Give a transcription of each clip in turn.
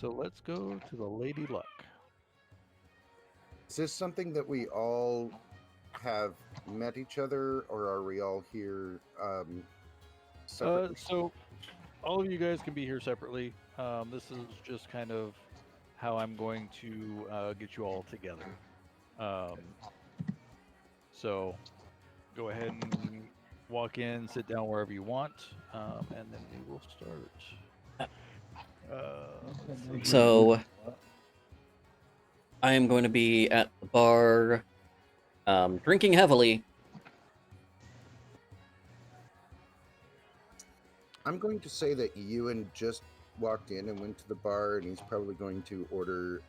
So let's go to the Lady Luck. Is this something that we all have met each other, or are we all here separately? So all of you guys can be here separately. This is just kind of how I'm going to get you all together. Um, so go ahead and walk in, sit down wherever you want, and then we will start. Let's see. So I am going to be at the bar, drinking heavily. I'm going to say that Ewan just walked in and went to the bar, and he's probably going to order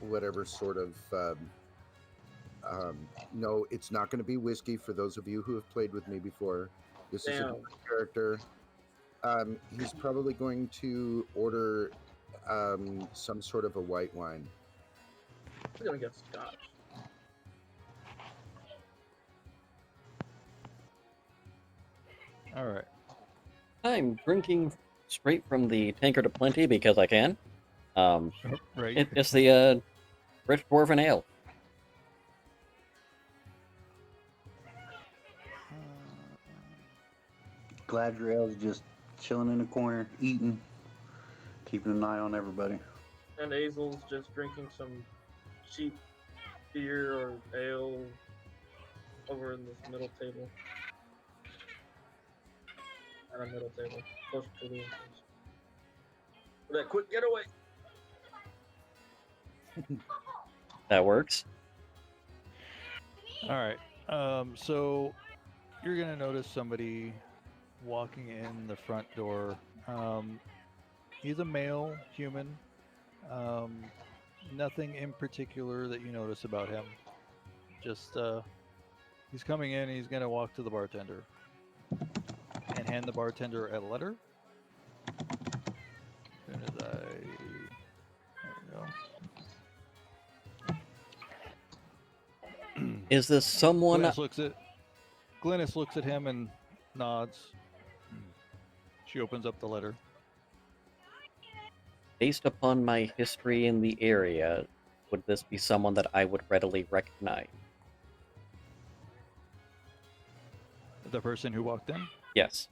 whatever sort of. No, it's not going to be whiskey. For those of you who have played with me before, this is a Damn. different character. He's probably going to order some sort of a white wine. I'm gonna get scotch. All right. I'm drinking straight from the tankard of plenty because I can. Right. It's the rich dwarven ale. Gladriel's just chilling in the corner, eating, keeping an eye on everybody. And Azel's just drinking some cheap beer or ale over in this middle table. At a middle table, closer to the entrance. For that quick getaway. That works. All right. So you're gonna notice somebody walking in the front door. He's a male human. Nothing in particular that you notice about him. Just he's coming in. He's gonna walk to the bartender and hand the bartender a letter. As soon as there we go. Is this someone? Glynis looks at him and nods. She opens up the letter. Based upon my history in the area, would this be someone that I would readily recognize? The person who walked in? Yes.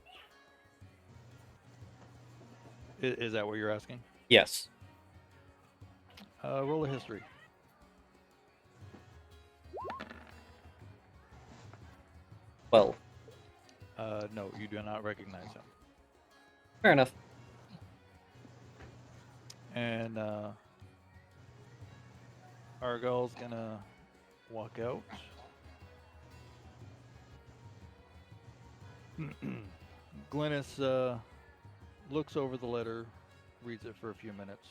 Is that what you're asking? Yes. Roll a history. Well, No, you do not recognize him. fair enough. And Argyle's gonna walk out. Glynis looks over the letter, reads it for a few minutes,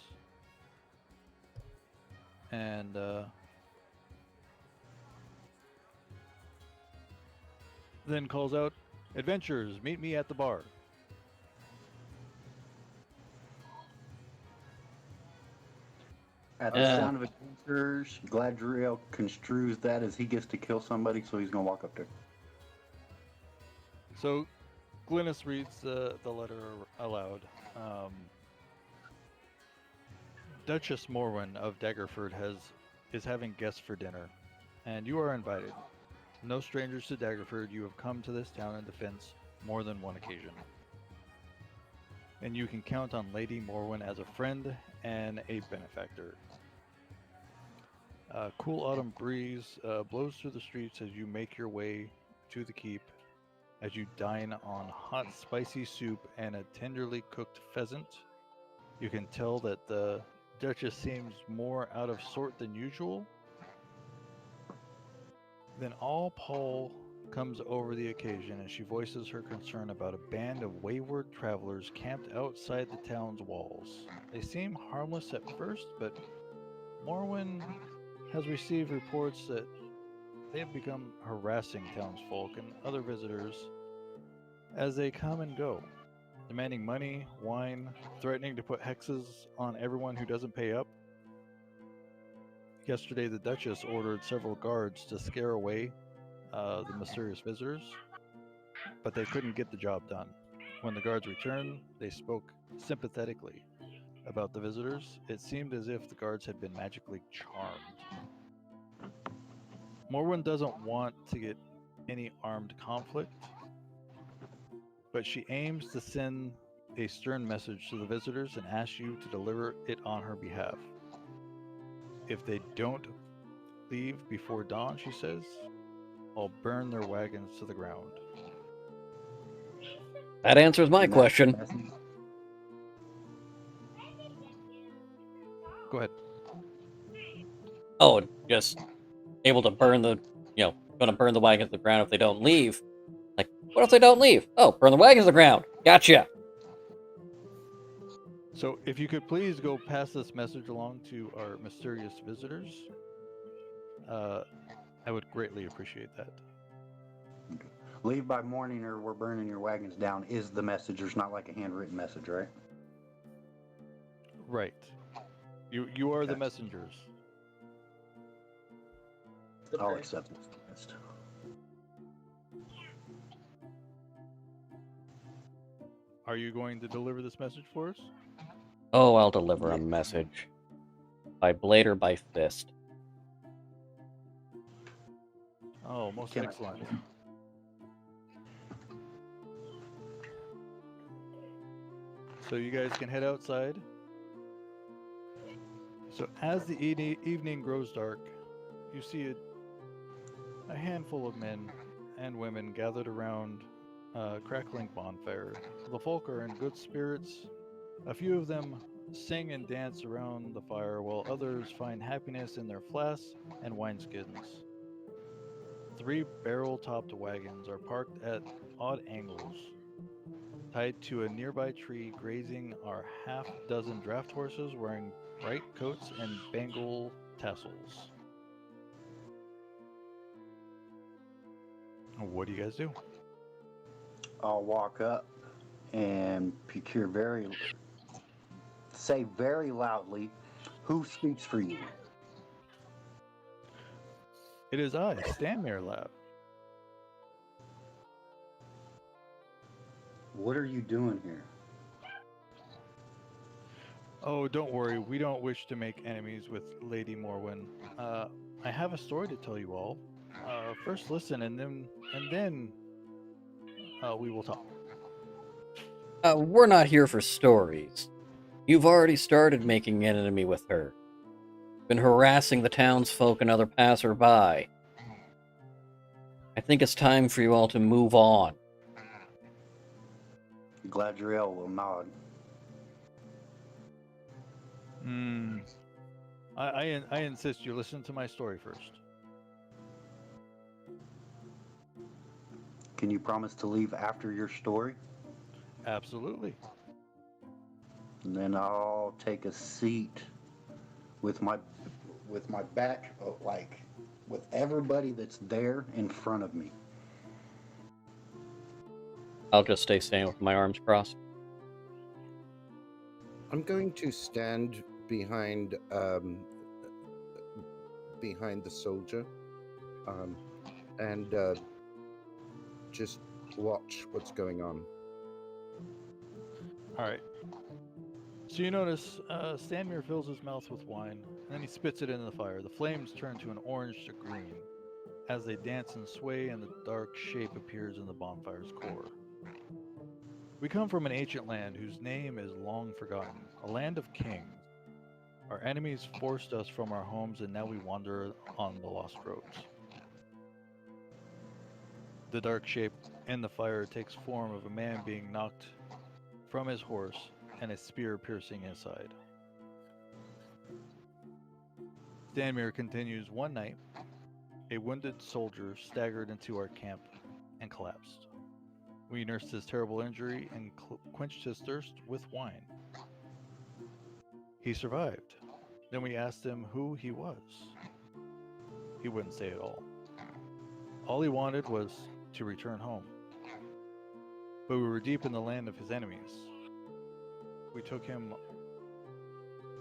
and then calls out, "Adventurers, meet me at the bar." At the sound of adventures, Gladriel construes that as he gets to kill somebody, so he's gonna walk up there. So Glynis reads the letter aloud. Duchess Morwen of Daggerford is having guests for dinner, and you are invited. No strangers to Daggerford, you have come to this town in defense more than one occasion. And you can count on Lady Morwen as a friend and a benefactor. A cool autumn breeze blows through the streets as you make your way to the keep, as you dine on hot, spicy soup and a tenderly cooked pheasant. You can tell that the Duchess seems more out of sort than usual. Then all Paul comes over the occasion as she voices her concern about a band of wayward travelers camped outside the town's walls. They seem harmless at first, but Morwen has received reports that they have become harassing townsfolk and other visitors as they come and go, demanding money, wine, threatening to put hexes on everyone who doesn't pay up. Yesterday, the Duchess ordered several guards to scare away the mysterious visitors, but they couldn't get the job done. When the guards returned, they spoke sympathetically, about the visitors. It seemed as if the guards had been magically charmed. Morwen doesn't want to get any armed conflict, but she aims to send a stern message to the visitors and asks you to deliver it on her behalf. If they don't leave before dawn, she says, I'll burn their wagons to the ground. That answers my And that's the question. message. Go ahead. Oh, just able to burn the, gonna burn the wagons to the ground if they don't leave. Like, what if they don't leave? Oh, burn the wagons to the ground. Gotcha. So, if you could please go pass this message along to our mysterious visitors, I would greatly appreciate that. Leave by morning or we're burning your wagons down is the message. There's not like a handwritten message, right? Right. You are the Okay. messengers. I'll Okay. accept this request. Are you going to deliver this message for us? Oh, I'll deliver a Yeah. message. By blade or by fist. Oh, most Can I- excellent. So you guys can head outside. So as the evening grows dark, you see a handful of men and women gathered around a crackling bonfire. The folk are in good spirits. A few of them sing and dance around the fire, while others find happiness in their flasks and wineskins. 3 barrel-topped wagons are parked at odd angles. Tied to a nearby tree grazing are half-dozen draft horses wearing bright coats and bangle tassels. What do you guys do? I'll walk up and say very loudly, who speaks for you? It is I, Stanmere Lab. What are you doing here? Oh, don't worry, we don't wish to make enemies with Lady Morwen. I have a story to tell you all. First listen, and then we will talk. We're not here for stories. You've already started making an enemy with her. Been harassing the townsfolk and other passerby. I think it's time for you all to move on. Gladriel will nod. I insist you listen to my story first. Can you promise to leave after your story? Absolutely. And then I'll take a seat with my back, like with everybody that's there in front of me. I'll just stay standing with my arms crossed. I'm going to stand behind the soldier, and just watch what's going on. All right. So you notice Stanmere fills his mouth with wine, and then he spits it into the fire. The flames turn to an orange to green as they dance and sway, and the dark shape appears in the bonfire's core. We come from an ancient land whose name is long forgotten, a land of kings. Our enemies forced us from our homes, and now we wander on the lost roads. The dark shape in the fire takes form of a man being knocked from his horse and a spear piercing his side. Stanmere continues, one night, a wounded soldier staggered into our camp and collapsed. We nursed his terrible injury and quenched his thirst with wine. He survived. Then we asked him who he was. He wouldn't say it all. All he wanted was to return home. But we were deep in the land of his enemies. We took him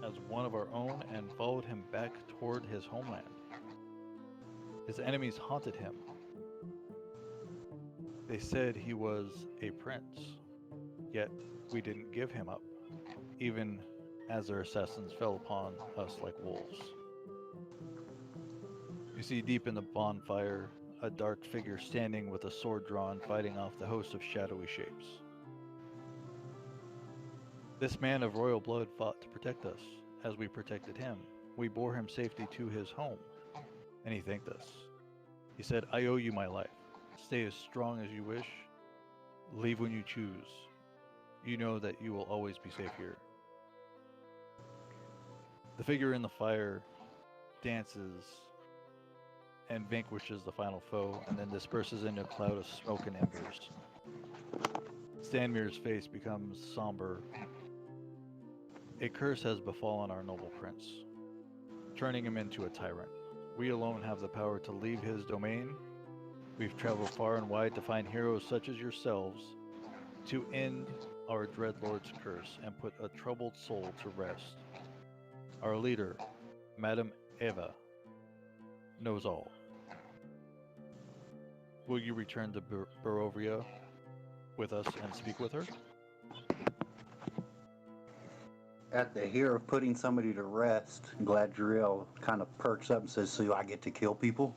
as one of our own and followed him back toward his homeland. His enemies haunted him. They said he was a prince, yet we didn't give him up, even as their assassins fell upon us like wolves. You see deep in the bonfire a dark figure standing with a sword drawn, fighting off the host of shadowy shapes. This man of royal blood fought to protect us, as we protected him. We bore him safely to his home, and he thanked us. He said, I owe you my life. Stay as strong as you wish. Leave when you choose. You know that you will always be safe here. The figure in the fire dances and vanquishes the final foe, and then disperses into a cloud of smoke and embers. Stanmir's face becomes somber. A curse has befallen our noble prince, turning him into a tyrant. We alone have the power to leave his domain. We've traveled far and wide to find heroes such as yourselves, to end our dread lord's curse and put a troubled soul to rest. Our leader, Madame Eva, knows all. Will you return to Barovia with us and speak with her? At the hear of putting somebody to rest, Gladriel kind of perks up and says, so I get to kill people?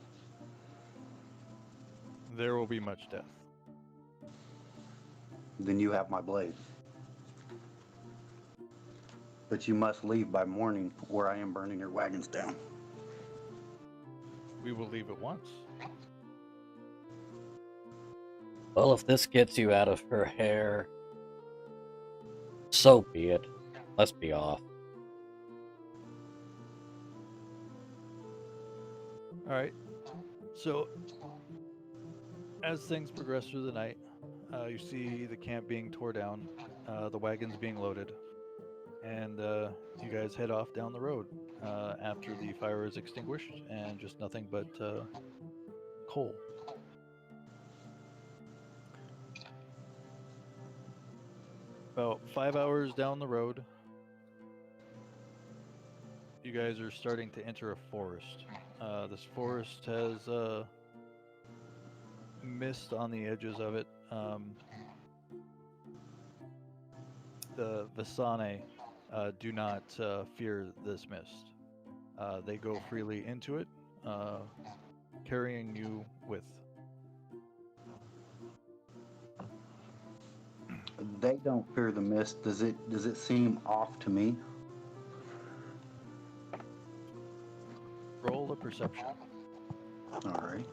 There will be much death. Then you have my blade. But you must leave by morning, or I am burning your wagons down. We will leave at once. Well, if this gets you out of her hair, so be it. Let's be off. Alright, so as things progress through the night, you see the camp being tore down, the wagons being loaded, and you guys head off down the road after the fire is extinguished and just nothing but coal. About 5 hours down the road, you guys are starting to enter a forest. This forest has mist on the edges of it. The Visane do not fear this mist. They go freely into it, carrying you with. They don't fear the mist. Does it seem off to me? Roll a perception. All right.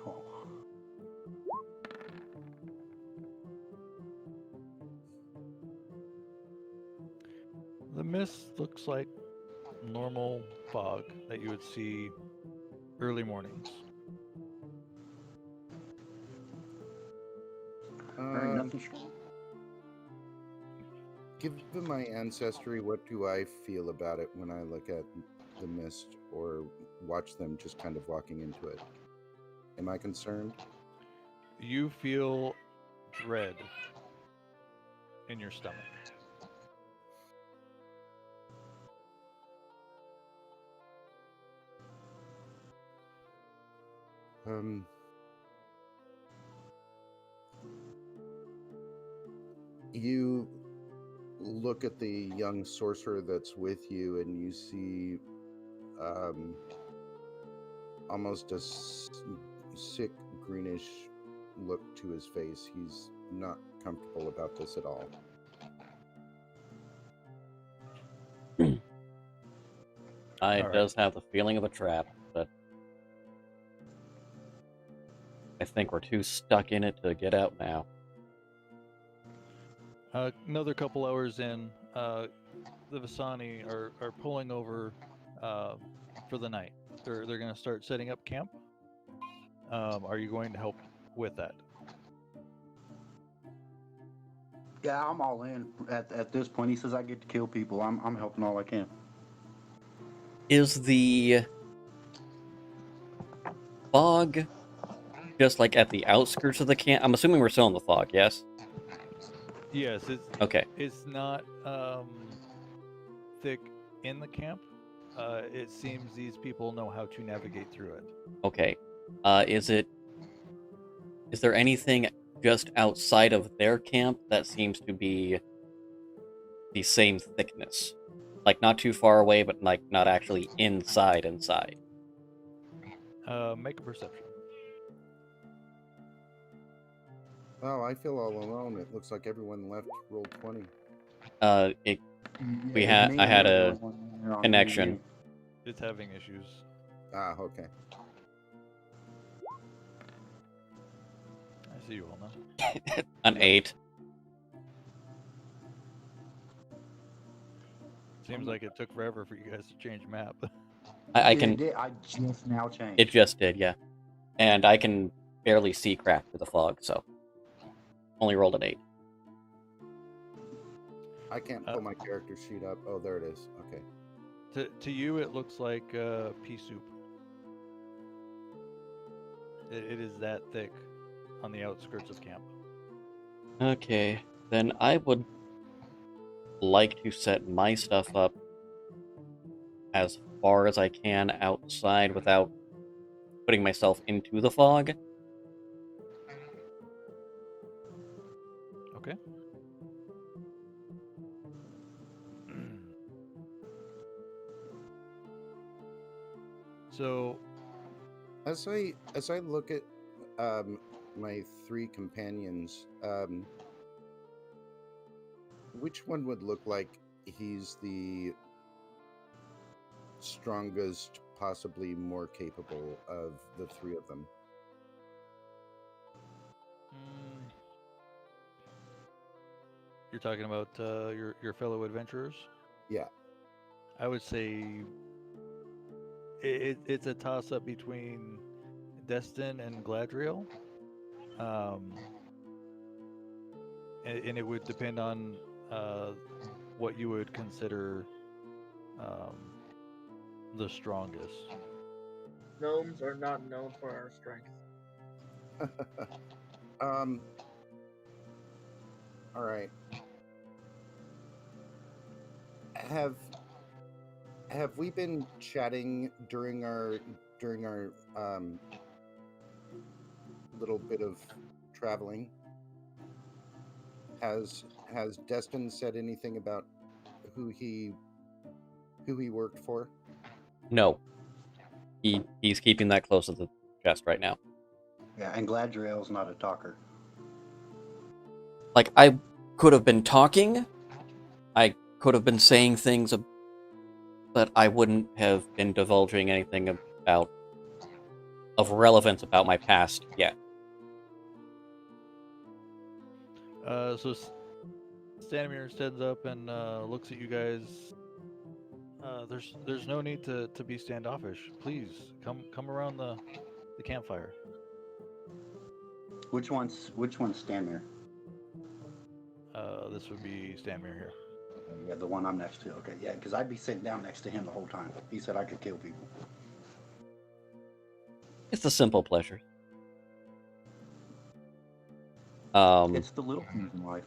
Oh. The mist looks like normal fog that you would see early mornings. All right, nothing. Given my ancestry, what do I feel about it when I look at the mist or watch them just kind of walking into it? Am I concerned? You feel dread in your stomach. You look at the young sorcerer that's with you, and you see almost a sick, greenish look to his face. He's not comfortable about this at all. It does have the feeling of a trap, but I think we're too stuck in it to get out now. Another couple hours in, the Visani are pulling over for the night. They're going to start setting up camp. Are you going to help with that? Yeah, I'm all in at this point. He says I get to kill people. I'm helping all I can. Is the fog just like at the outskirts of the camp? I'm assuming we're still in the fog, yes? Yes, it's Okay. It's not thick in the camp. It seems these people know how to navigate through it. Okay. Is it Is there anything just outside of their camp that seems to be the same thickness? Like, not too far away, but like not actually inside. Make a perception. Oh, I feel all alone. It looks like everyone left rolled 20. I It was had me and the a only one there on connection. D&D. It's having issues. Ah, okay. I see you all now. An Yep. 8. Seems like it took forever for you guys to change map. I It can. did. I just now changed. It just did, yeah. And I can barely see crap through the fog, so only rolled an 8. I can't pull my character sheet up. Oh, there it is. Okay. To you, it looks like pea soup. It is that thick on the outskirts of camp. Okay, then I would like to set my stuff up as far as I can outside without putting myself into the fog. Okay. So, As I look at my 3 companions, which one would look like he's the strongest, possibly more capable of the 3 of them? you're talking about your fellow adventurers? Yeah. I would say it's a toss-up between Destin and Gladriel. And it would depend on what you would consider the strongest. Gnomes are not known for our strength. All right. Have we been chatting during our little bit of traveling? Has Destin said anything about who he worked for? No. He's keeping that close to the chest right now. Yeah, and Gladriel's not a talker. Like, I could have been talking, I could have been saying things, but I wouldn't have been divulging anything of relevance about my past yet. So Stanimir stands up and looks at you guys. There's no need to be standoffish. Please come around the campfire. Which one's Stanmere? This would be Stanimir here. Yeah, the one I'm next to. Okay, yeah, because I'd be sitting down next to him the whole time. He said I could kill people. It's a simple pleasure. It's the little things in life.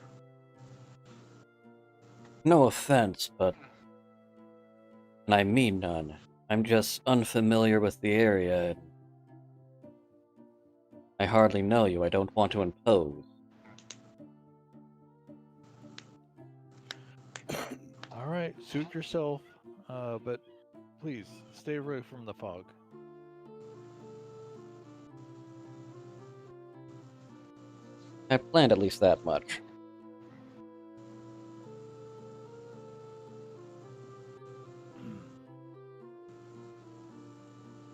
No offense, but... and I mean none. I'm just unfamiliar with the area. I hardly know you. I don't want to impose. All right, suit yourself, but please stay away from the fog. I planned at least that much.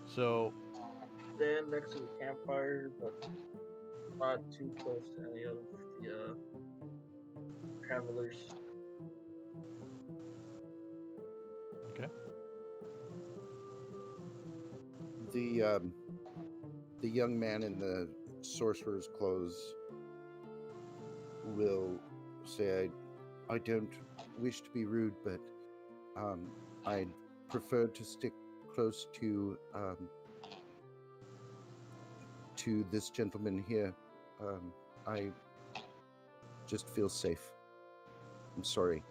So, Stand next to the campfire, but not too close to any of the travelers. okay. The young man in the sorcerer's clothes will say, I don't wish to be rude, but I'd prefer to stick close to this gentleman here. I just feel safe. I'm sorry.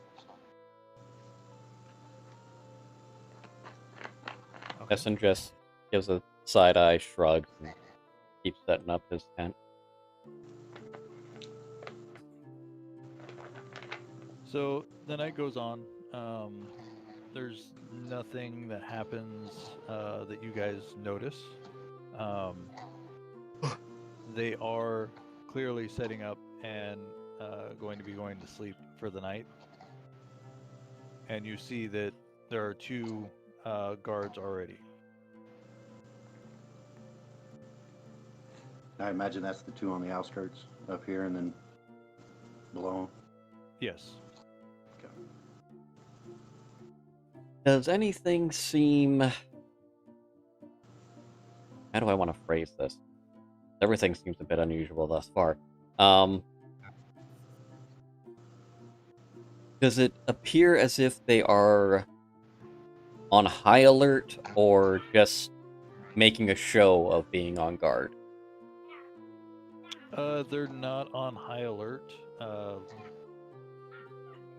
Okay. Essen just gives a side-eye shrug and keeps setting up his tent. So the night goes on. There's nothing that happens that you guys notice. Um, they are clearly setting up and going to be going to sleep for the night. And you see that there are two guards already. I imagine that's the two on the outskirts up here and then below. Yes. Okay. Does anything seem... How do I want to phrase this? Everything seems a bit unusual thus far. Does it appear as if they are on high alert or just making a show of being on guard? They're not on high alert.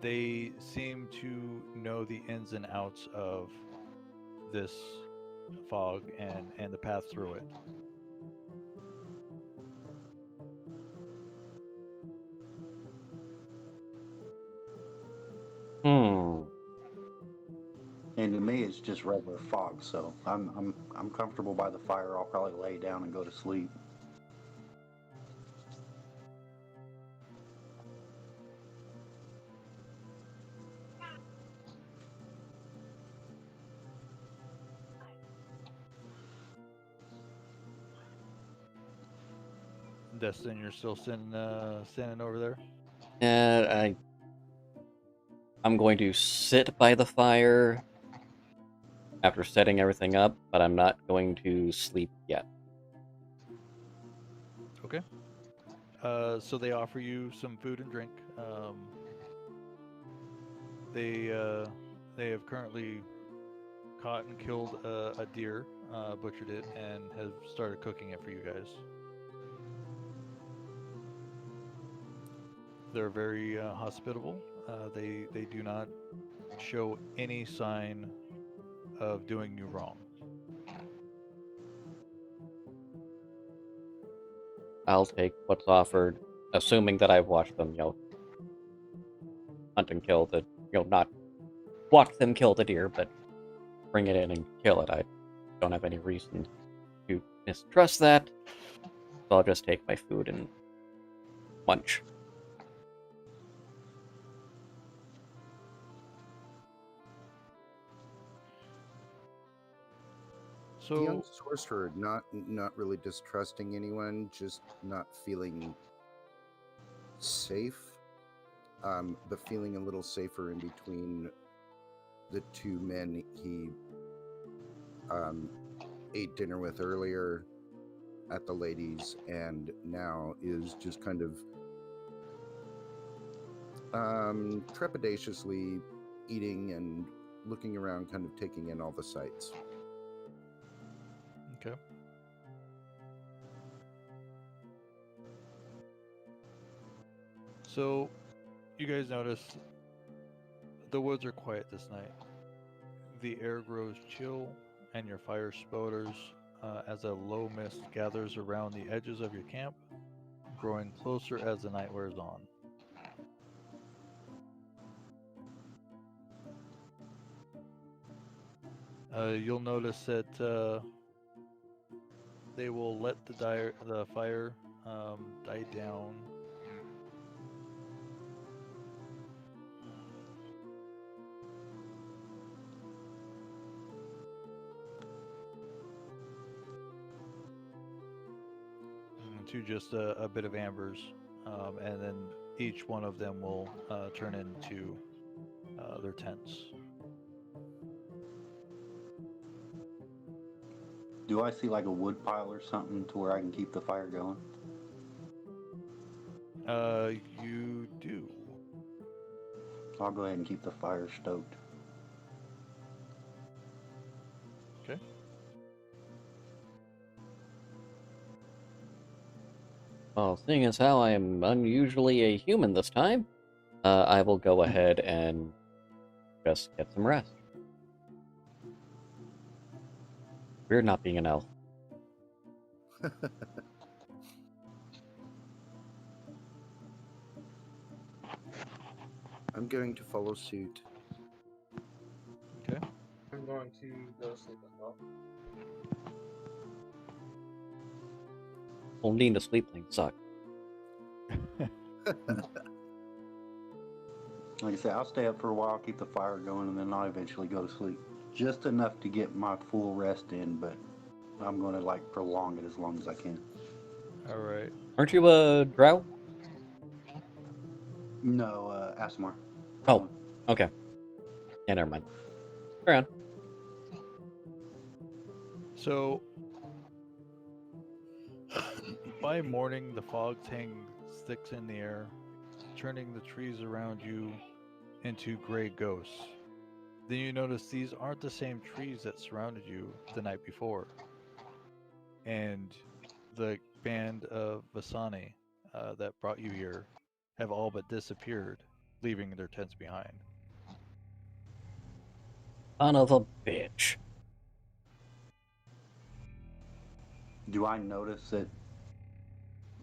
They seem to know the ins and outs of this fog and the path through it. And to me, it's just regular fog, so I'm comfortable by the fire. I'll probably lay down and go to sleep. Destin, you're still standing over there? And I'm going to sit by the fire after setting everything up, but I'm not going to sleep yet. Okay. So they offer you some food and drink. They have currently caught and killed a deer, butchered it, and have started cooking it for you guys. They're very hospitable. They do not show any sign of doing you wrong. I'll take what's offered, assuming that I've watched them, hunt and kill the, not watch them kill the deer, but bring it in and kill it. I don't have any reason to mistrust that, so I'll just take my food and munch. So The young sorcerer, not really distrusting anyone, just not feeling safe, but feeling a little safer in between the two men he ate dinner with earlier at the ladies, and now is just kind of trepidatiously eating and looking around, kind of taking in all the sights. Okay. So, you guys notice the woods are quiet this night. The air grows chill, and your fire sputters as a low mist gathers around the edges of your camp, growing closer as the night wears on. You'll notice that they will let the fire die down. To just a bit of ambers, and then each one of them will turn into their tents. Do I see like a wood pile or something to where I can keep the fire going? You do. I'll go ahead and keep the fire stoked. Okay. Well, seeing as how I am unusually a human this time, I will go ahead and just get some rest. Weird not being an elf. I'm going to follow suit. Okay. I'm going to go to sleep as well. Well, needing to sleep things suck. Like I said, I'll stay up for a while, keep the fire going, and then I'll eventually go to sleep. Just enough to get my full rest in, but I'm going to like prolong it as long as I can. All right. Aren't you a drow? No, Asmar. Oh, okay. Yeah, never mind. Carry on. So, by morning, the fog hang sticks in the air, turning the trees around you into gray ghosts. Then you notice these aren't the same trees that surrounded you the night before. And the band of Vasani that brought you here have all but disappeared, leaving their tents behind. Son of a bitch. Do I notice that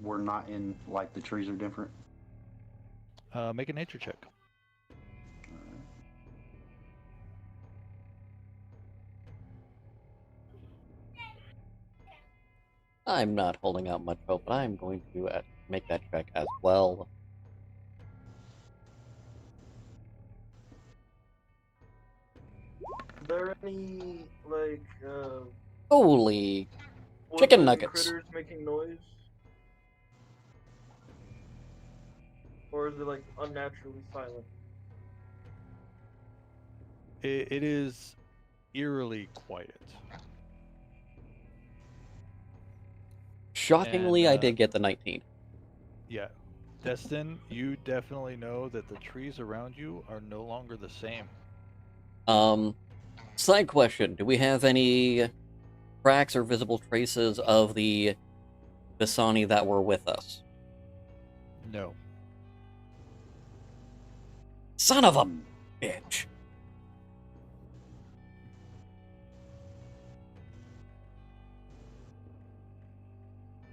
we're not in, like, the trees are different? Make a nature check. I'm not holding out much hope, but I'm going to make that check as well. Are there any, like, Holy wood chicken living nuggets. critters making noise? Or is it, like, unnaturally silent? It is eerily quiet. Shockingly, And, I did get the 19. Yeah. Destin, you definitely know that the trees around you are no longer the same. Side question. Do we have any tracks or visible traces of the Visani that were with us? No. Son of a bitch.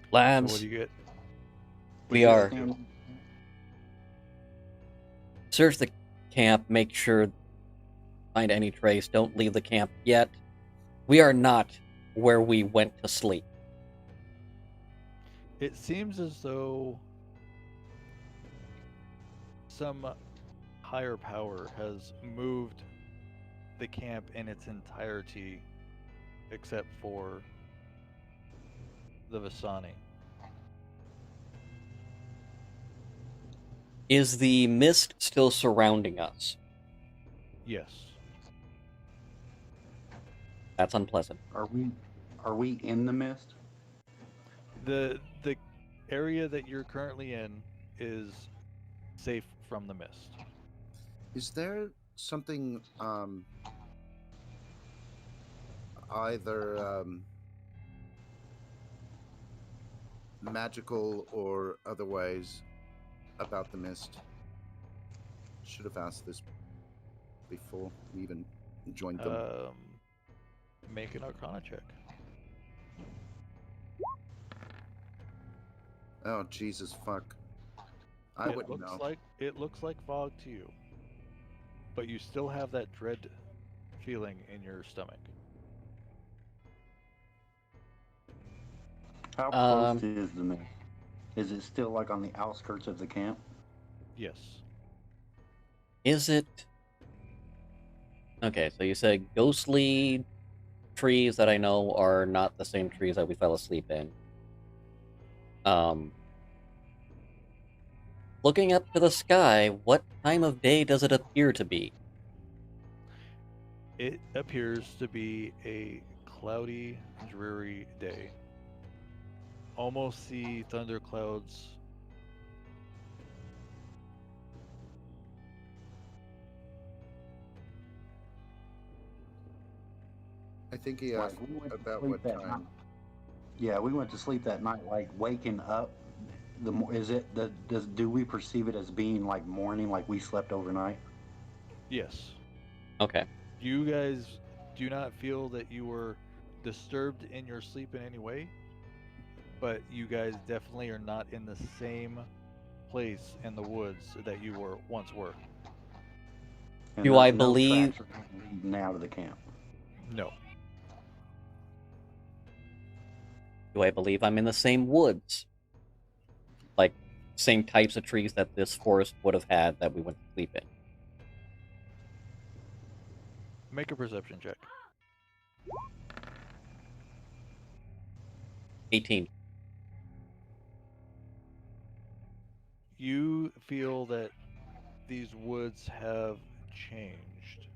So what Lads, do you get? we are. Search the camp, make sure, find any trace, don't leave the camp yet. We are not where we went to sleep. It seems as though some higher power has moved the camp in its entirety except for the Vasani. Is the mist still surrounding us? Yes. That's unpleasant. Are we in the mist? The area that you're currently in is safe from the mist. Is there something either magical or otherwise about the mist? Should have asked this before we even joined them. Make an Arcana check. Oh Jesus fuck! I It wouldn't looks know. like it looks like fog to you, but you still have that dread feeling in your stomach. How close is the mist? Is it still like on the outskirts of the camp? Yes. Is it... Okay, so you said ghostly trees that I know are not the same trees that we fell asleep in. Looking up to the sky, what time of day does it appear to be? It appears to be a cloudy, dreary day. Almost see thunderclouds. I think he asked we went to about sleep what that time. night. Yeah, we went to sleep that night, like waking up. Do we perceive it as being like morning, like we slept overnight? Yes. Okay. You guys do not feel that you were disturbed in your sleep in any way, but you guys definitely are not in the same place in the woods that you once were. And Do there's I no believe... tracks or anything leading out of the camp. No. Do I believe I'm in the same woods? Like, same types of trees that this forest would have had that we went to sleep in. Make a perception check. 18. You feel that these woods have changed.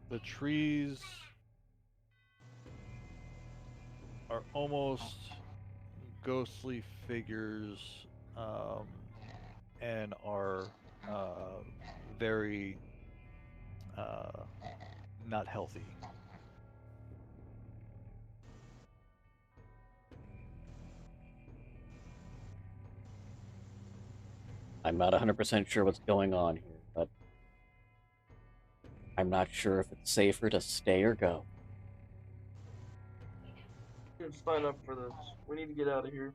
The trees are almost ghostly figures, and are very not healthy. I'm not 100% sure what's going on here, but I'm not sure if it's safer to stay or go. Let's sign up for this. We need to get out of here.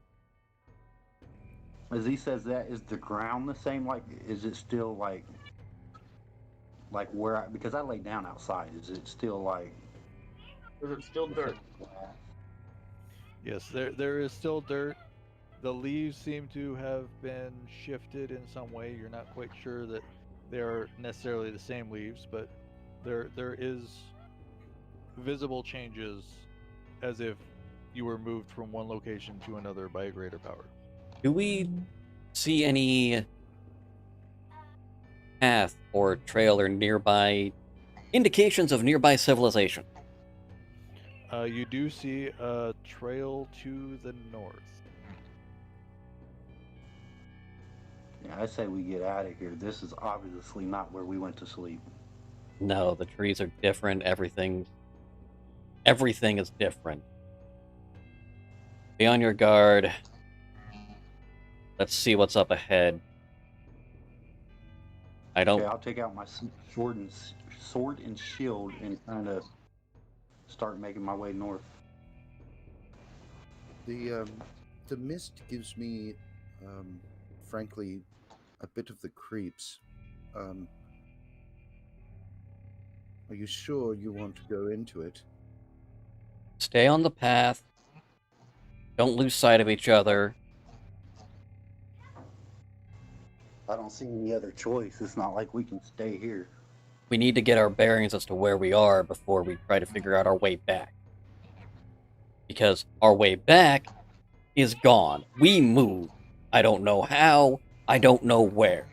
As he says that, is the ground the same? Like, is it still like where I, because I lay down outside, is it still like... Is it still dirt? Yes, there is still dirt. The leaves seem to have been shifted in some way. You're not quite sure that they are necessarily the same leaves, but there is visible changes as if you were moved from one location to another by a greater power. Do we see any path or trail or nearby indications of nearby civilization? You do see a trail to the north. Yeah, I say we get out of here. This is obviously not where we went to sleep. No, the trees are different. Everything is different. Be on your guard. Let's see what's up ahead. I don't... Okay, I'll take out my sword and shield and kind of start making my way north. The mist gives me, frankly, a bit of the creeps. Are you sure you want to go into it? Stay on the path. Don't lose sight of each other. I don't see any other choice. It's not like we can stay here. We need to get our bearings as to where we are before we try to figure out our way back. Because our way back is gone. We moved. I don't know how. I don't know where.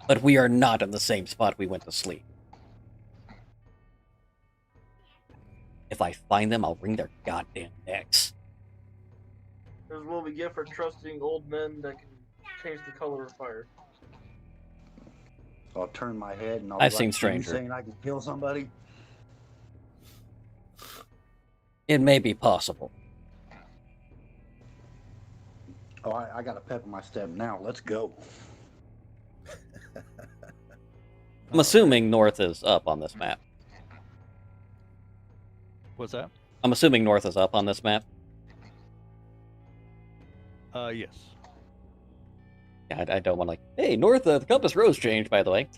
But we are not in the same spot we went to sleep. If I find them, I'll wring their goddamn necks. This is what we get for trusting old men that can change the color of fire. So I'll turn my head and I'll I've be seen like, Stranger. "You saying I can kill somebody?" It may be possible. Oh, I got a pep in my step now. Let's go. I'm assuming north is up on this map. What's that? I'm assuming north is up on this map. Yes. Yeah, I don't want to, like, hey, north, the compass rose changed, by the way.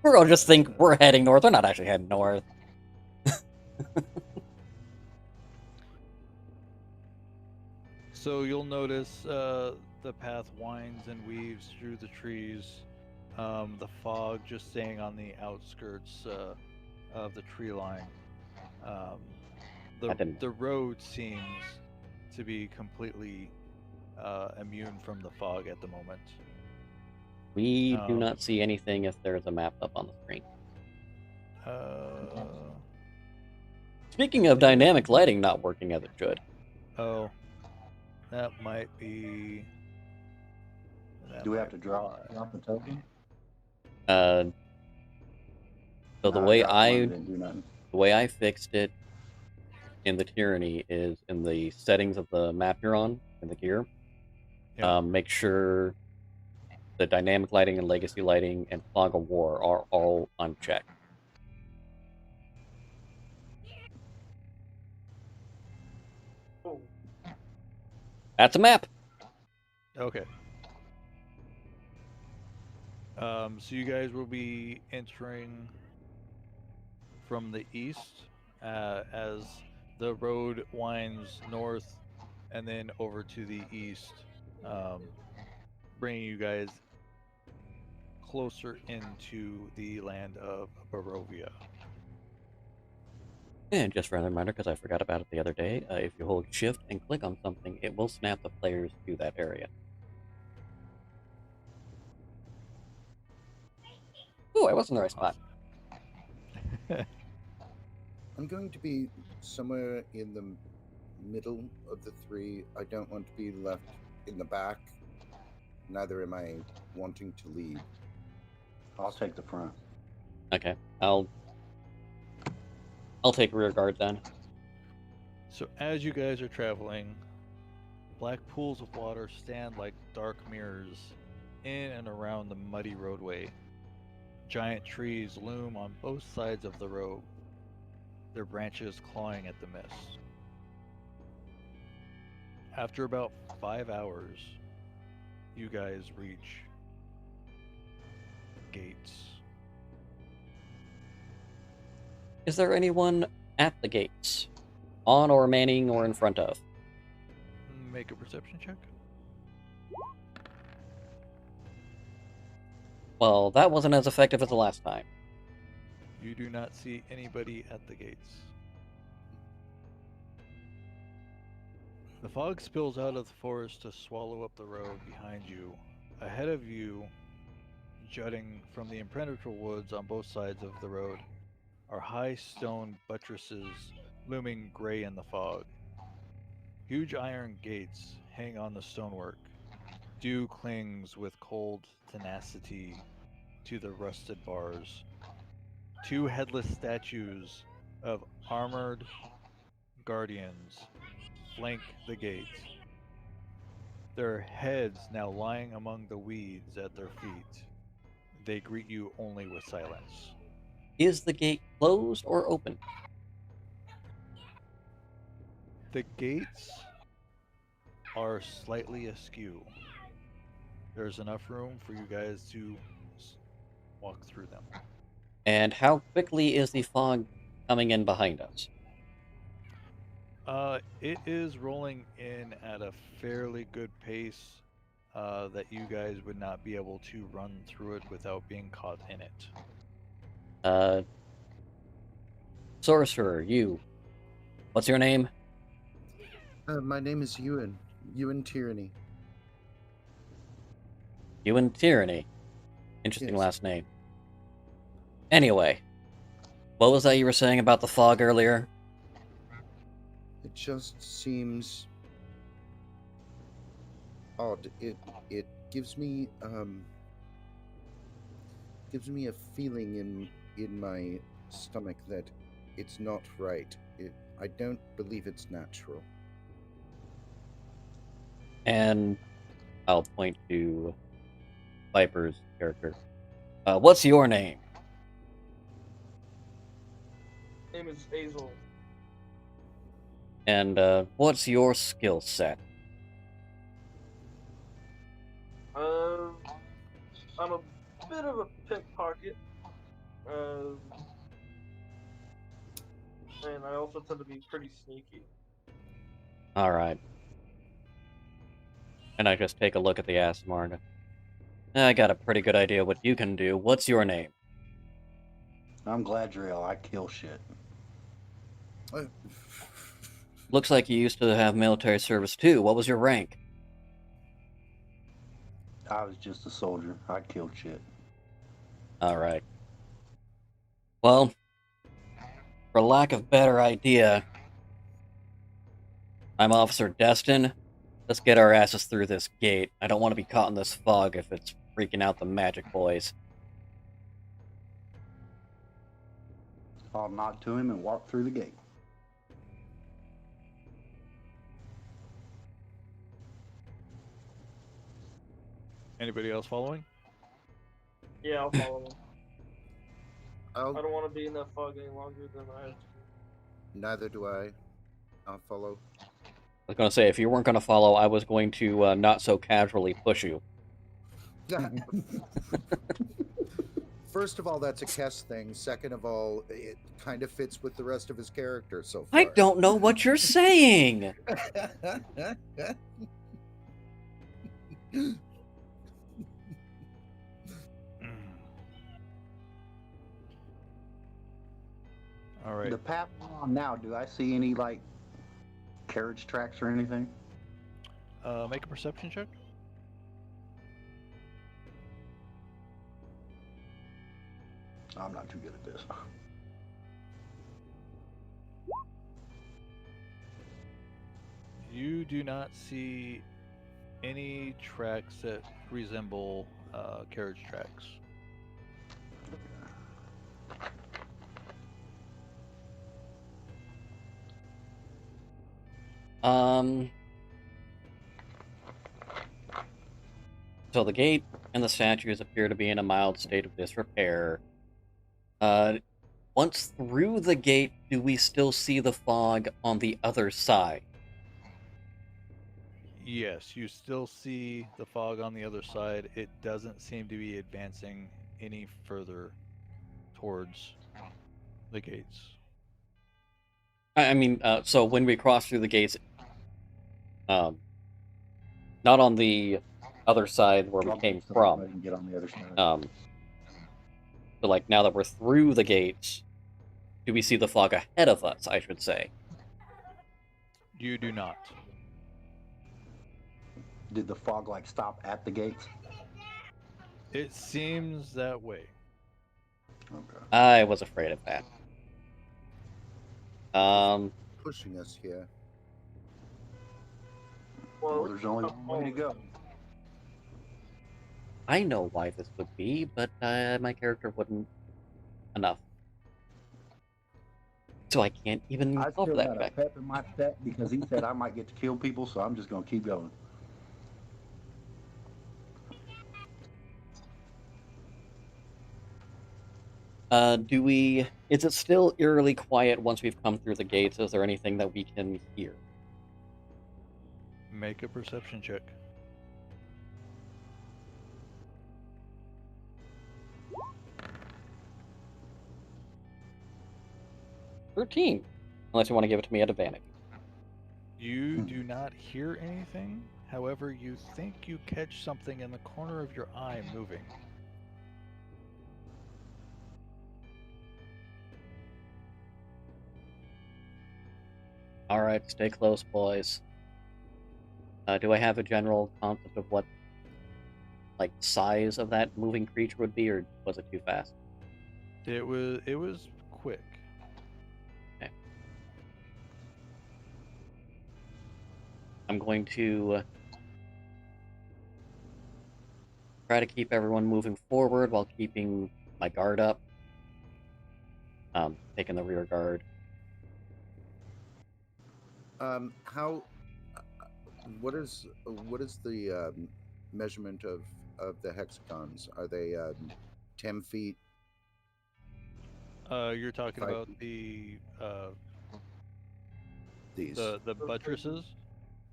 We're all just think we're heading north. We're not actually heading north. So you'll notice the path winds and weaves through the trees. The fog just staying on the outskirts of the tree line. The road seems to be completely immune from the fog at the moment. We do not see anything if there's a map up on the screen. Speaking of dynamic lighting not working as it should. Oh, that might be... Do we have to drop a token? So No, the I way dropped one, it didn't do nothing. the way I fixed it in the Tyranny is in the settings of the map you're on, in the gear. Yeah. Make sure the dynamic lighting and legacy lighting and fog of war are all unchecked. Oh, That's a map. Okay. So you guys will be entering from the east as the road winds north and then over to the east, um, bringing you guys closer into the land of Barovia. And just for another reminder, because I forgot about it the other day, if you hold shift and click on something, it will snap the players to that area. Ooh, I was in the right spot. I'm going to be somewhere in the middle of the three. I don't want to be left in the back. Neither am I wanting to lead. I'll take the front. Okay, I'll take rear guard then. So as you guys are traveling, black pools of water stand like dark mirrors in and around the muddy roadway. Giant trees loom on both sides of the road, their branches clawing at the mist. After about 5 hours, you guys reach gates. Is there anyone at the gates? On or manning or in front of? Make a perception check. Well, that wasn't as effective as the last time. You do not see anybody at the gates. The fog spills out of the forest to swallow up the road behind you. Ahead of you, jutting from the impenetrable woods on both sides of the road, are high stone buttresses looming gray in the fog. Huge iron gates hang on the stonework. Dew clings with cold tenacity to the rusted bars. Two headless statues of armored guardians flank the gate, their heads now lying among the weeds at their feet. They greet you only with silence. Is the gate closed or open? The gates are slightly askew. There's enough room for you guys to walk through them. And how quickly is the fog coming in behind us? It is rolling in at a fairly good pace that you guys would not be able to run through it without being caught in it. Sorcerer, you. What's your name? My name is Ewan. Ewan Tyranny. Ewan Tyranny. Interesting Yes. last name. Anyway, what was that you were saying about the fog earlier? It just seems odd. It gives me a feeling in my stomach that it's not right. I don't believe it's natural. And I'll point to Viper's character. What's your name? Name is Azel. And what's your skill set? I'm a bit of a pickpocket. And I also tend to be pretty sneaky. Alright. And I just take a look at the Asmarg. I got a pretty good idea what you can do. What's your name? I'm Gladriel. I kill shit. Looks like you used to have military service too. What was your rank? I was just a soldier. I killed shit. Alright. Well, for lack of better idea, I'm Officer Destin. Let's get our asses through this gate. I don't want to be caught in this fog if it's freaking out the magic boys. I'll nod to him and walk through the gate. Anybody else following? Yeah, I'll follow him. I I'll, don't want to be in that fog any longer than I have to. neither do I. I'll follow. I was going to say, if you weren't going to follow, I was going to not so casually push you. First of all, that's a Kes thing. Second of all, it kind of fits with the rest of his character so I far. don't know what you're saying. All right. The path we're on now, do I see any, like, carriage tracks or anything? Make a perception check. I'm not too good at this. You do not see any tracks that resemble carriage tracks. So the gate and the statues appear to be in a mild state of disrepair. Once through the gate, do we still see the fog on the other side? Yes, you still see the fog on the other side. It doesn't seem to be advancing any further towards the gates. I mean, so when we cross through the gates, not on the other side where we came So from. I can get on the other side. So like now that we're through the gates, do we see the fog ahead of us, I should say? You do not. Did the fog, like, stop at the gates? It seems that way. Okay. I was afraid of that. Pushing us here. Well, there's only one way to go. I know why this would be, but my character wouldn't enough. So I can't even I go for still that got a fact. pep in my step because he said I might get to kill people, so I'm just going to keep going. Is it still eerily quiet once we've come through the gates? Is there anything that we can hear? Make a perception check. "13, unless you want to give it to me at advantage. You do not hear anything. However, you think you catch something in the corner of your eye moving. Alright, stay close, boys. Do I have a general concept of what, like, size of that moving creature would be, or was it too fast? It was quick. Okay. I'm going to try to keep everyone moving forward while keeping my guard up. Taking the rear guard. What is the measurement of the hexagons? Are they 10 feet? You're talking 5 about feet? the These? buttresses.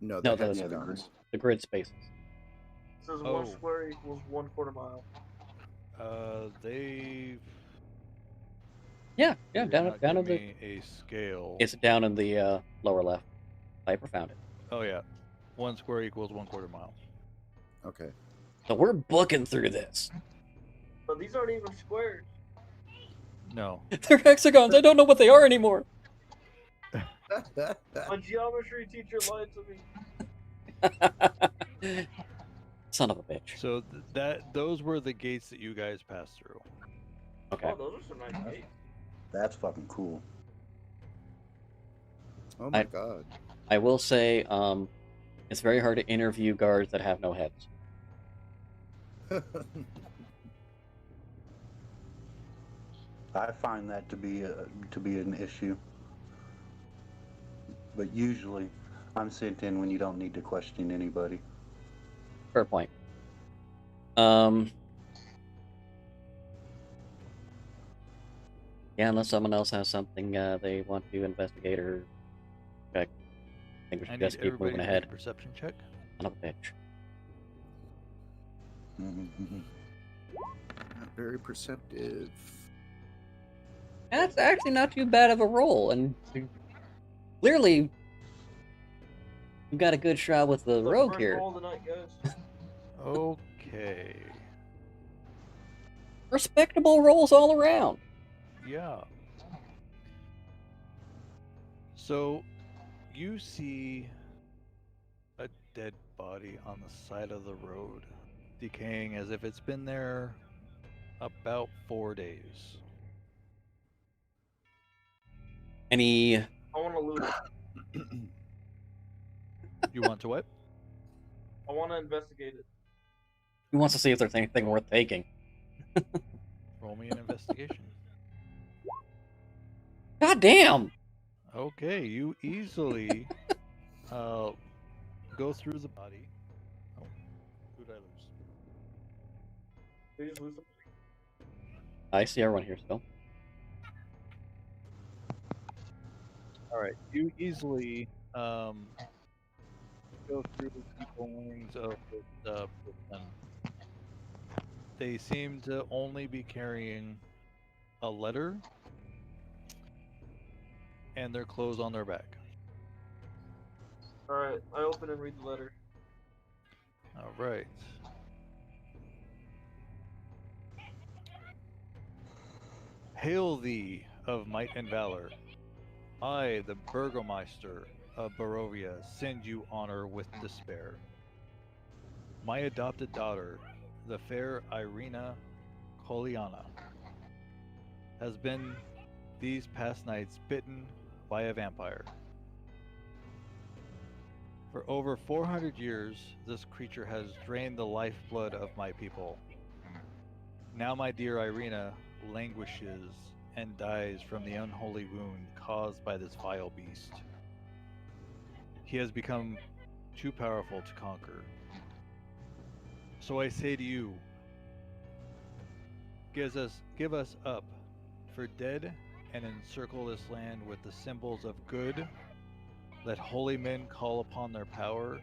No, No, the the- hexagons. The grid spaces. It says Oh. 1 square equals 1/4 mile. They Yeah, did down not in give the. me a scale. It's down in the lower left. Piper found it. Oh yeah, 1 square equals 1/4 mile. Okay. So we're booking through this. But these aren't even squares. No. They're hexagons. I don't know what they are anymore. My geometry teacher lied to me. Son of a bitch. So those were the gates that you guys passed through. Okay. Oh, those are some nice gates. That's fucking cool. Oh my god. I will say, it's very hard to interview guards that have no heads. I find that to be an issue. But usually, I'm sent in when you don't need to question anybody. Fair point. Yeah, unless someone else has something they want to investigate or check. I think we I should need just keep everybody moving to make ahead. a perception check. Son of a bitch. Not very perceptive. That's actually not too bad of a roll, and clearly you got a good shot with the The rogue first here. roll of the night, guys. Okay. Respectable rolls all around. Yeah. So, you see a dead body on the side of the road, decaying as if it's been there about 4 days. Any? I want to loot it. You want to what? I want to investigate it. Who wants to see if there's anything worth taking? Roll me an investigation. God damn! Okay, you easily go through the body. Oh, who did I lose? Did you just lose something? I see everyone here still. All right, you easily go through the belongings of this person. They seem to only be carrying a letter and their clothes on their back. Alright, I open and read the letter. All right. Hail thee of might and valor. I, the Burgomeister of Barovia, send you honor with despair. My adopted daughter, the fair Irina Koliana, has been these past nights bitten by a vampire. For over 400 years, this creature has drained the lifeblood of my people. Now my dear Irina languishes and dies from the unholy wound caused by this vile beast. He has become too powerful to conquer. So I say to you, give us up for dead and encircle this land with the symbols of good. Let holy men call upon their power,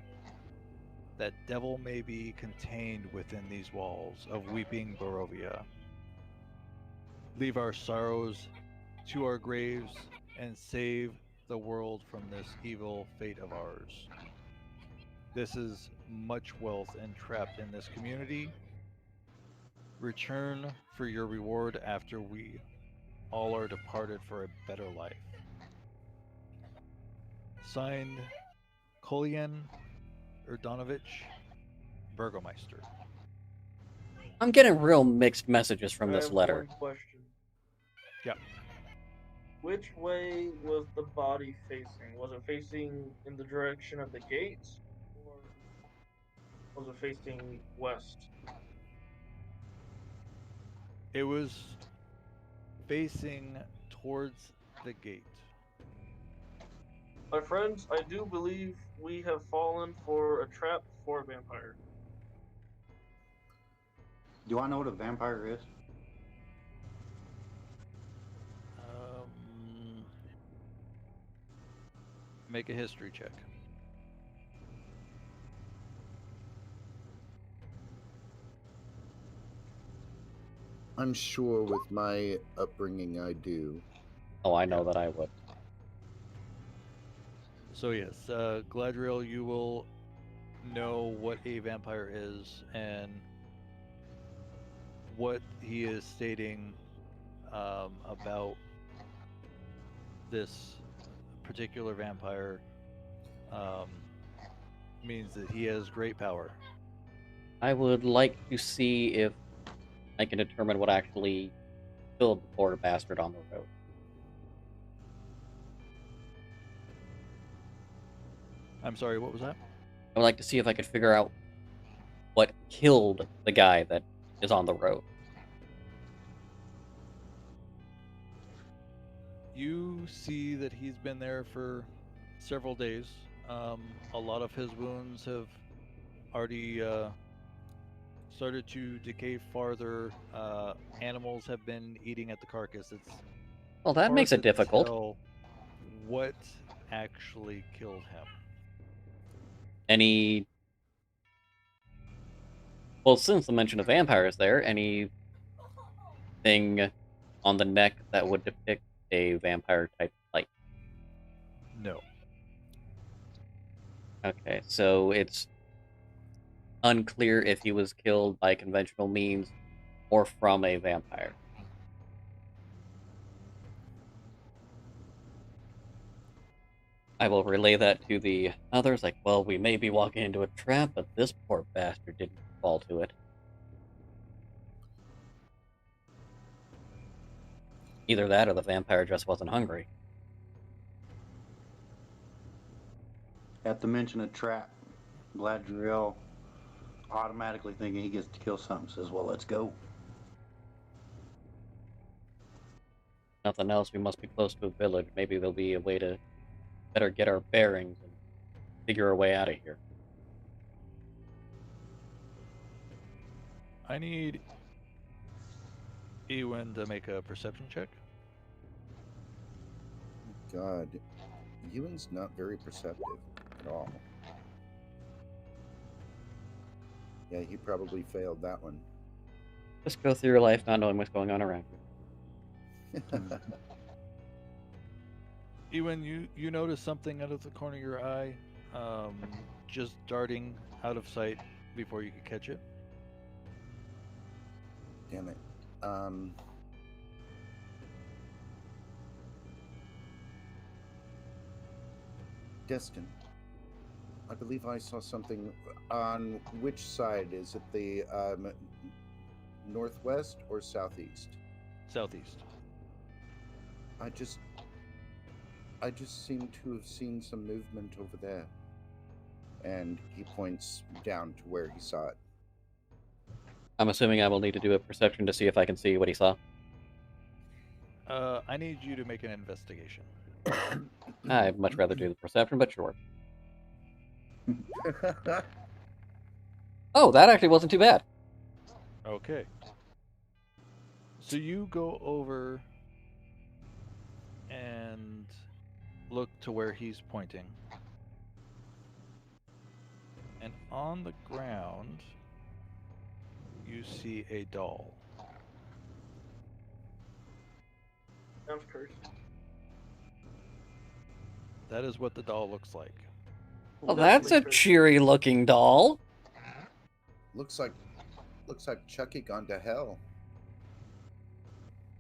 that devil may be contained within these walls of weeping Barovia. Leave our sorrows to our graves and save the world from this evil fate of ours. This is much wealth entrapped in this community. Return for your reward after we all are departed for a better life. Signed, Kolyan Erdonovich, Burgomeister. I'm getting real mixed messages from I this have letter. one question. Yep. Which way was the body facing? Was it facing in the direction of the gate? Or was it facing west? It was facing towards the gate. My friends, I do believe we have fallen for a trap for a vampire. Do I know what a vampire is? Make a history check. I'm sure with my upbringing I do. Oh, I know that I would. So yes, Gladriel, you will know what a vampire is and what he is stating about this particular vampire means that he has great power. I would like to see if I can determine what actually killed the poor bastard on the road. I'm sorry, what was that? I would like to see if I could figure out what killed the guy that is on the road. You see that he's been there for several days. A lot of his wounds have already started to decay farther. Animals have been eating at the carcass. It's Well, that hard makes it to difficult. tell what actually killed him. Any Well, since the mention of vampires there, anything on the neck that would depict a vampire-type light? No. Okay, so it's unclear if he was killed by conventional means or from a vampire. I will relay that to the others, like, well, we may be walking into a trap, but this poor bastard didn't fall to it. Either that or the vampire just wasn't hungry. At the mention of trap, Gladriel automatically thinking he gets to kill something says, well, let's go. Nothing else, we must be close to a village. Maybe there'll be a way to better get our bearings and figure our way out of here. I need Ewan to make a perception check. God, Ewan's not very perceptive at all. Yeah, he probably failed that one. Just go through your life not knowing what's going on around you. Ewan, you notice something out of the corner of your eye, just darting out of sight before you could catch it. Damn it. Destin, I believe I saw something on which side? Is it the northwest or southeast? Southeast. I just seem to have seen some movement over there. And he points down to where he saw it. I'm assuming I will need to do a perception to see if I can see what he saw. I need you to make an investigation. I'd much rather do the perception, but sure. Oh, that actually wasn't too bad. Okay. So you go over and look to where he's pointing. And on the ground, you see a doll. Sounds cursed. That is what the doll looks like. Well, that's a cheery-looking doll. Looks like Chucky gone to hell.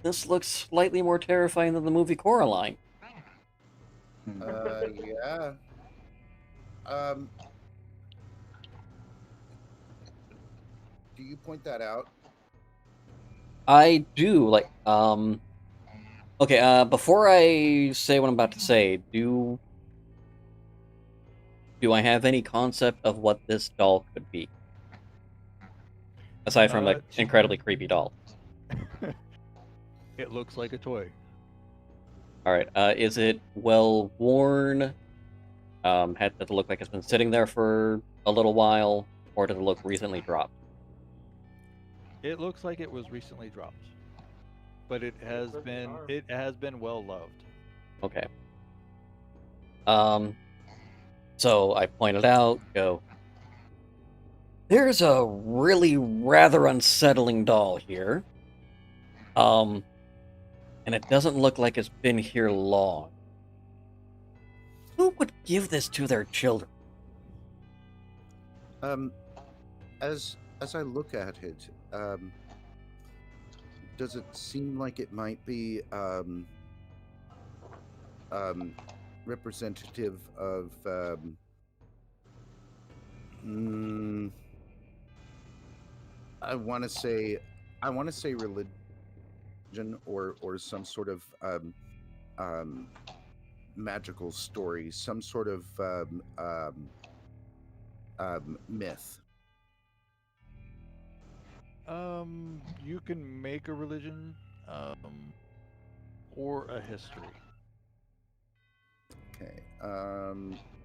This looks slightly more terrifying than the movie Coraline. Yeah. Do you point that out? I do, like, okay, before I say what I'm about to say, do I have any concept of what this doll could be? Aside from an incredibly creepy doll. It looks like a toy. Alright, is it well worn? Does it look like it's been sitting there for a little while? Or does it look recently dropped? It looks like it was recently dropped. But it has been well loved. Okay. So I pointed out, there's a really rather unsettling doll here. And it doesn't look like it's been here long. Who would give this to their children? As I look at it, does it seem like it might be representative of I want to say religion or some sort of magical story, some sort of myth? You can make a religion, or a history. Okay. All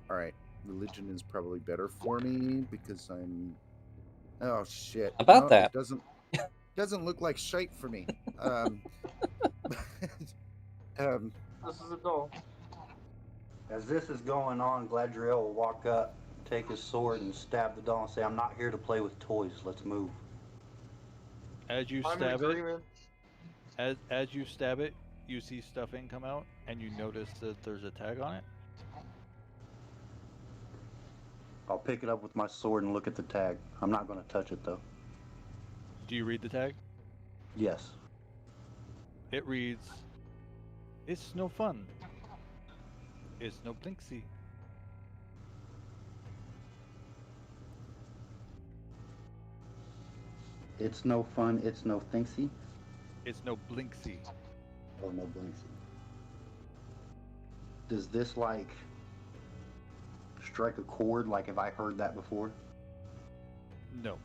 right. Religion is probably better for me because I'm. Oh shit! About that. It doesn't look like shite for me. This is a doll. As this is going on, Gladriel will walk up take his sword and stab the doll and say, "I'm not here to play with toys. Let's move." As you I'm in stab it, agreement. as you stab it, you see stuffing come out, and you notice that there's a tag on it. I'll pick it up with my sword and look at the tag. I'm not going to touch it though. Do you read the tag? Yes. It reads, "It's no fun. It's no blinksy." It's no fun. It's no thinksy. It's no blinksy. Oh, no blinksy. Does this like strike a chord? Like, have I heard that before? No.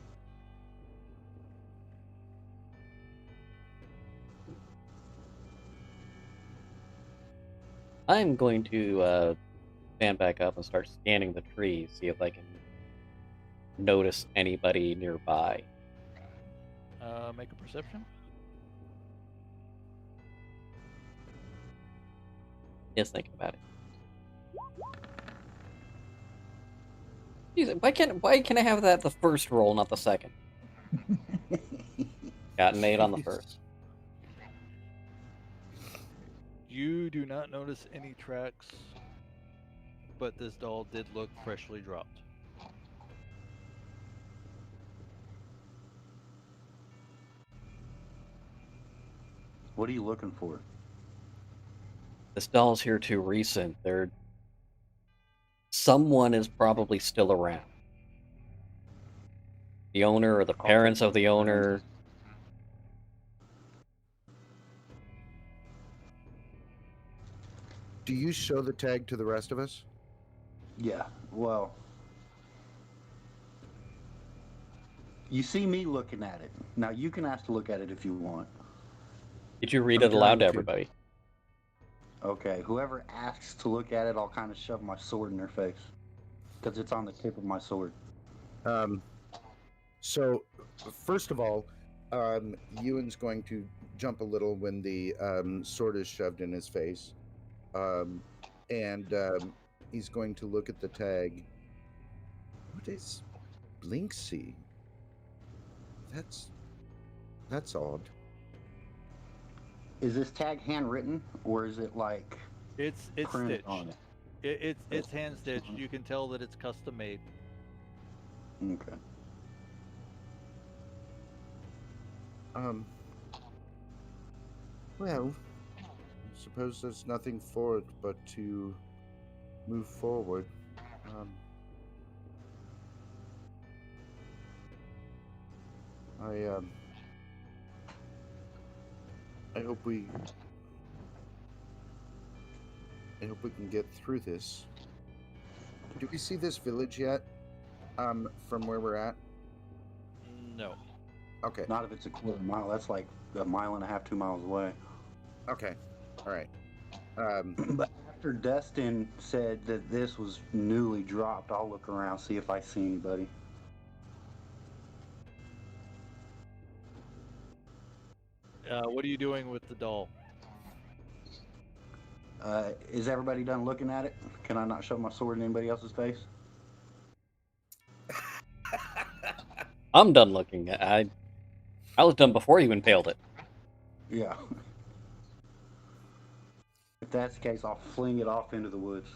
I'm going to stand back up and start scanning the trees, see if I can notice anybody nearby. Make a perception. Just thinking about it. Jeez, why can I have that the first roll, not the second? Got an 8 on the first. You do not notice any tracks, but this doll did look freshly dropped. What are you looking for? This doll's here too recent. Someone is probably still around. The owner or the parents of the owner. Do you show the tag to the rest of us? Yeah, well, you see me looking at it. Now you can ask to look at it if you want. Did you read I'm it aloud going to to. everybody? Okay, whoever asks to look at it, I'll kind of shove my sword in their face. Because it's on the tip of my sword. So, first of all, Ewan's going to jump a little when the sword is shoved in his face. And he's going to look at the tag. What is Blinksy? That's odd. Is this tag handwritten, or is it like It's printed stitched. on it? It's hand stitched. You can tell that it's custom made. Okay. Well, I suppose there's nothing for it but to move forward. I hope we can get through this. Do we see this village yet? From where we're at? No. Okay. Not if it's a quarter mile. That's like a mile and a half, 2 miles away. Okay. All right. But after Destin said that this was newly dropped, I'll look around, see if I see anybody. What are you doing with the doll? Is everybody done looking at it? Can I not shove my sword in anybody else's face? I'm done looking. I was done before you impaled it. Yeah. If that's the case, I'll fling it off into the woods.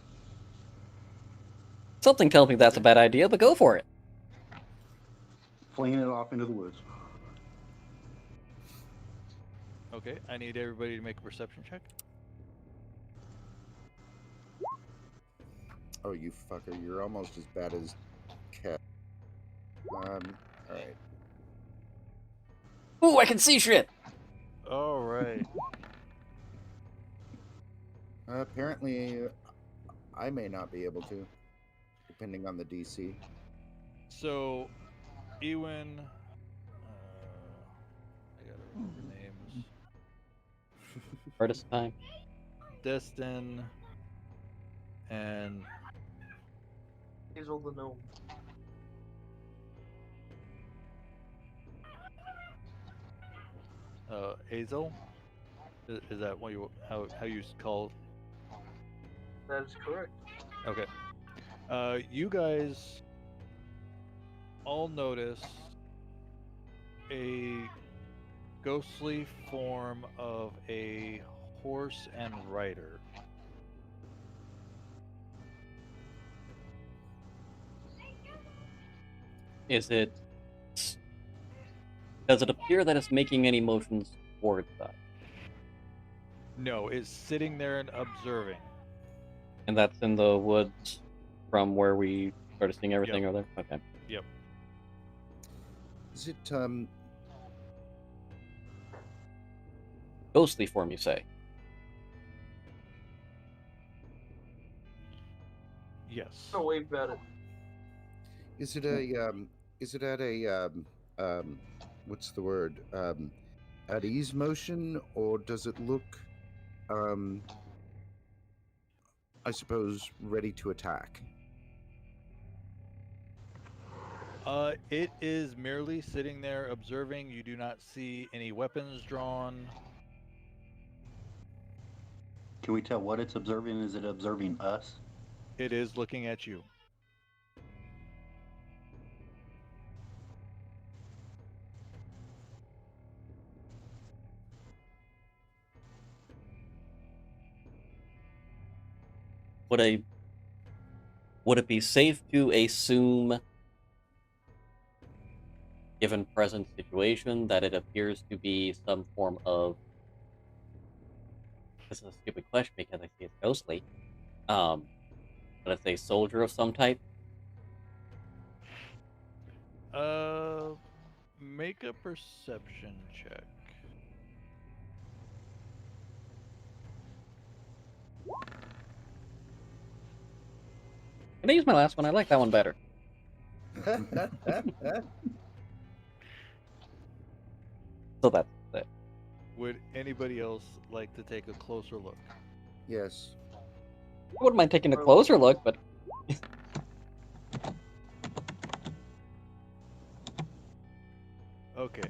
Something tells me that's a bad idea, but go for it. Flinging it off into the woods. Okay, I need everybody to make a perception check. Oh, you fucker! You're almost as bad as Cat. All right. Ooh, I can see shit! All right. Apparently, I may not be able to, depending on the DC. So, Ewan, I gotta remember names. Hardest time. Destin and Hazel the gnome. Azel. Is that what you how you call? That is correct. Okay. You guys all notice a ghostly form of a horse and rider. Is it? Does it appear that it's making any motions towards us? No, it's sitting there and observing. And that's in the woods from where we started seeing everything Yep. over there? Okay. Yep. Is it Ghostly form, you say? Yes. So wave at it. is it at a what's the word? At ease motion, or does it look I suppose ready to attack? It is merely sitting there observing. You do not see any weapons drawn. Can we tell what it's observing? Is it observing us? It is looking at you. Would it be safe to assume, given present situation, that it appears to be some form of... This is a stupid question because I see it's ghostly. But it's a soldier of some type? Make a perception check. Can I use my last one? I like that one better. So that's it. Would anybody else like to take a closer look? Yes. I wouldn't mind taking a closer look, but... Okay.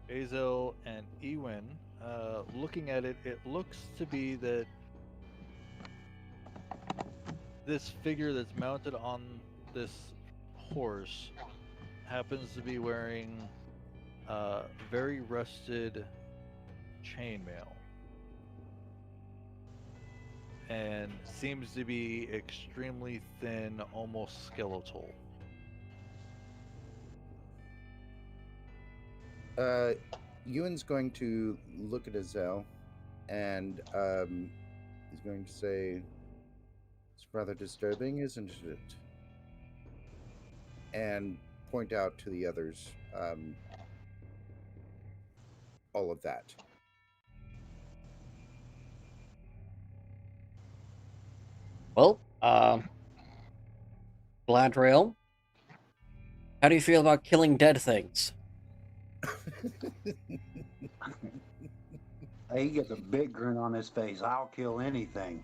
Azel and Ewan, looking at it, it looks to be that this figure that's mounted on this horse happens to be wearing very rusted chainmail and seems to be extremely thin, almost skeletal. Ewan's going to look at Azel and he's going to say, "It's rather disturbing, isn't it?" And point out to the others all of that. Well, Gladriel, how do you feel about killing dead things? He gets a big grin on his face. I'll kill anything.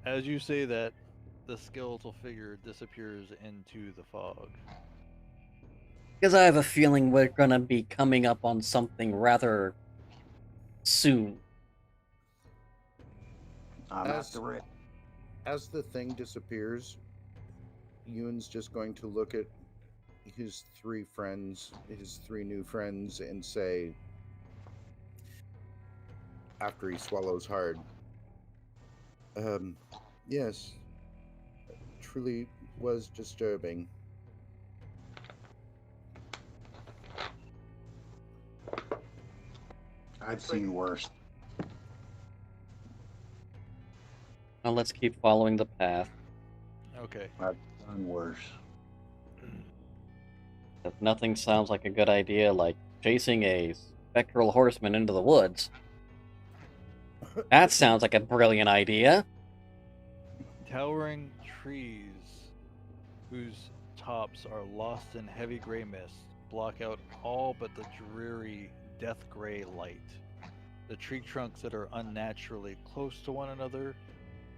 As you say that, the skeletal figure disappears into the fog. Because I have a feeling we're gonna be coming up on something rather soon. I'm after it. As the thing disappears, Ewan's just going to look at his three new friends, and say, after he swallows hard, yes, truly was disturbing. I've seen worse. Now let's keep following the path. Okay. I've done worse. If nothing sounds like a good idea, like chasing a spectral horseman into the woods. That sounds like a brilliant idea. Towering trees whose tops are lost in heavy gray mist block out all but the dreary death gray light. The tree trunks that are unnaturally close to one another,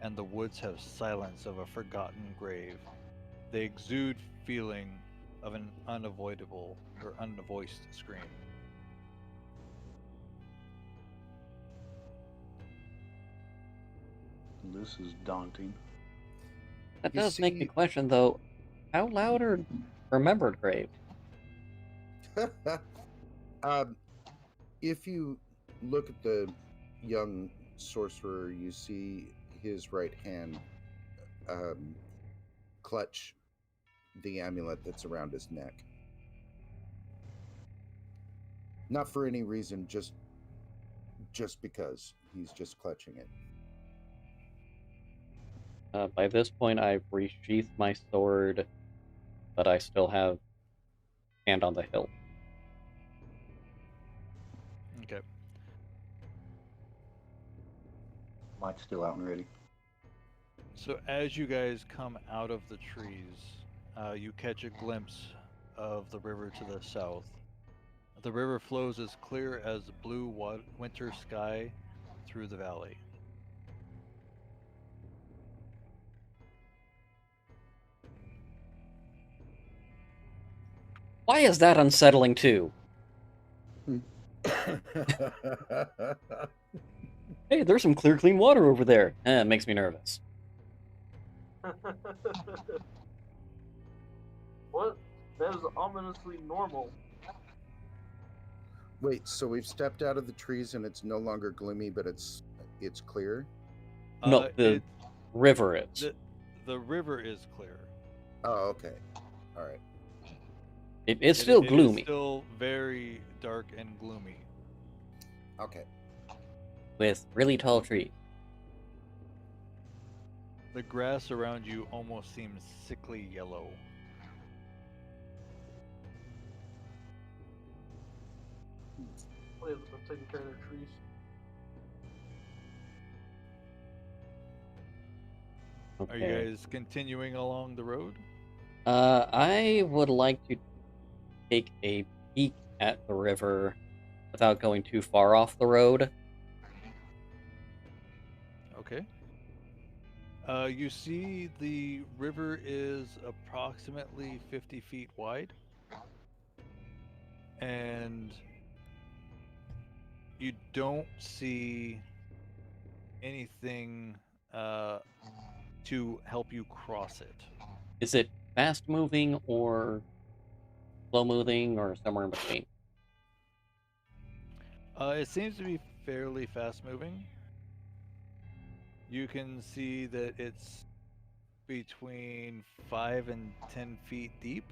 and the woods have silence of a forgotten grave. They exude feeling of an unavoidable or unvoiced scream. This is daunting. That You does make me see- question, though, how loud are remembered graves? If you look at the young sorcerer, you see his right hand clutch the amulet that's around his neck. Not for any reason, just because he's just clutching it. By this point, I've resheathed my sword, but I still have hand on the hilt. Okay. Light's still out and ready. So as you guys come out of the trees, you catch a glimpse of the river to the south. The river flows as clear as the blue winter sky through the valley. Why is that unsettling, too? Hey, there's some clear, clean water over there. It makes me nervous. What? That is ominously normal. Wait, so we've stepped out of the trees and it's no longer gloomy, but it's clear? No, the It- river is. the river is clear. Oh, okay. All right. It's still It gloomy. is still very dark and gloomy. Okay. With really tall trees. The grass around you almost seems sickly yellow. Wait, I'm taking care of their trees. Are you guys continuing along the road? I would like to take a peek at the river without going too far off the road. Okay. You see the river is approximately 50 feet wide. And you don't see anything to help you cross it. Is it fast moving or slow moving or somewhere in between? It seems to be fairly fast moving. You can see that it's between 5 and 10 feet deep.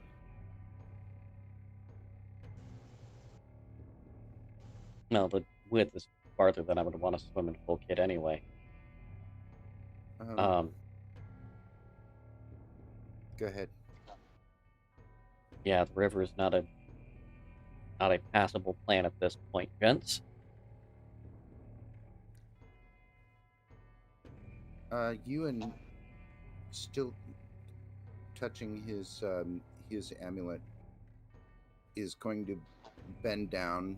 No, the width is farther than I would want to swim in full kit anyway. Go ahead. Yeah, the river is not a passable plan at this point, gents. Ewan, still touching his amulet, is going to bend down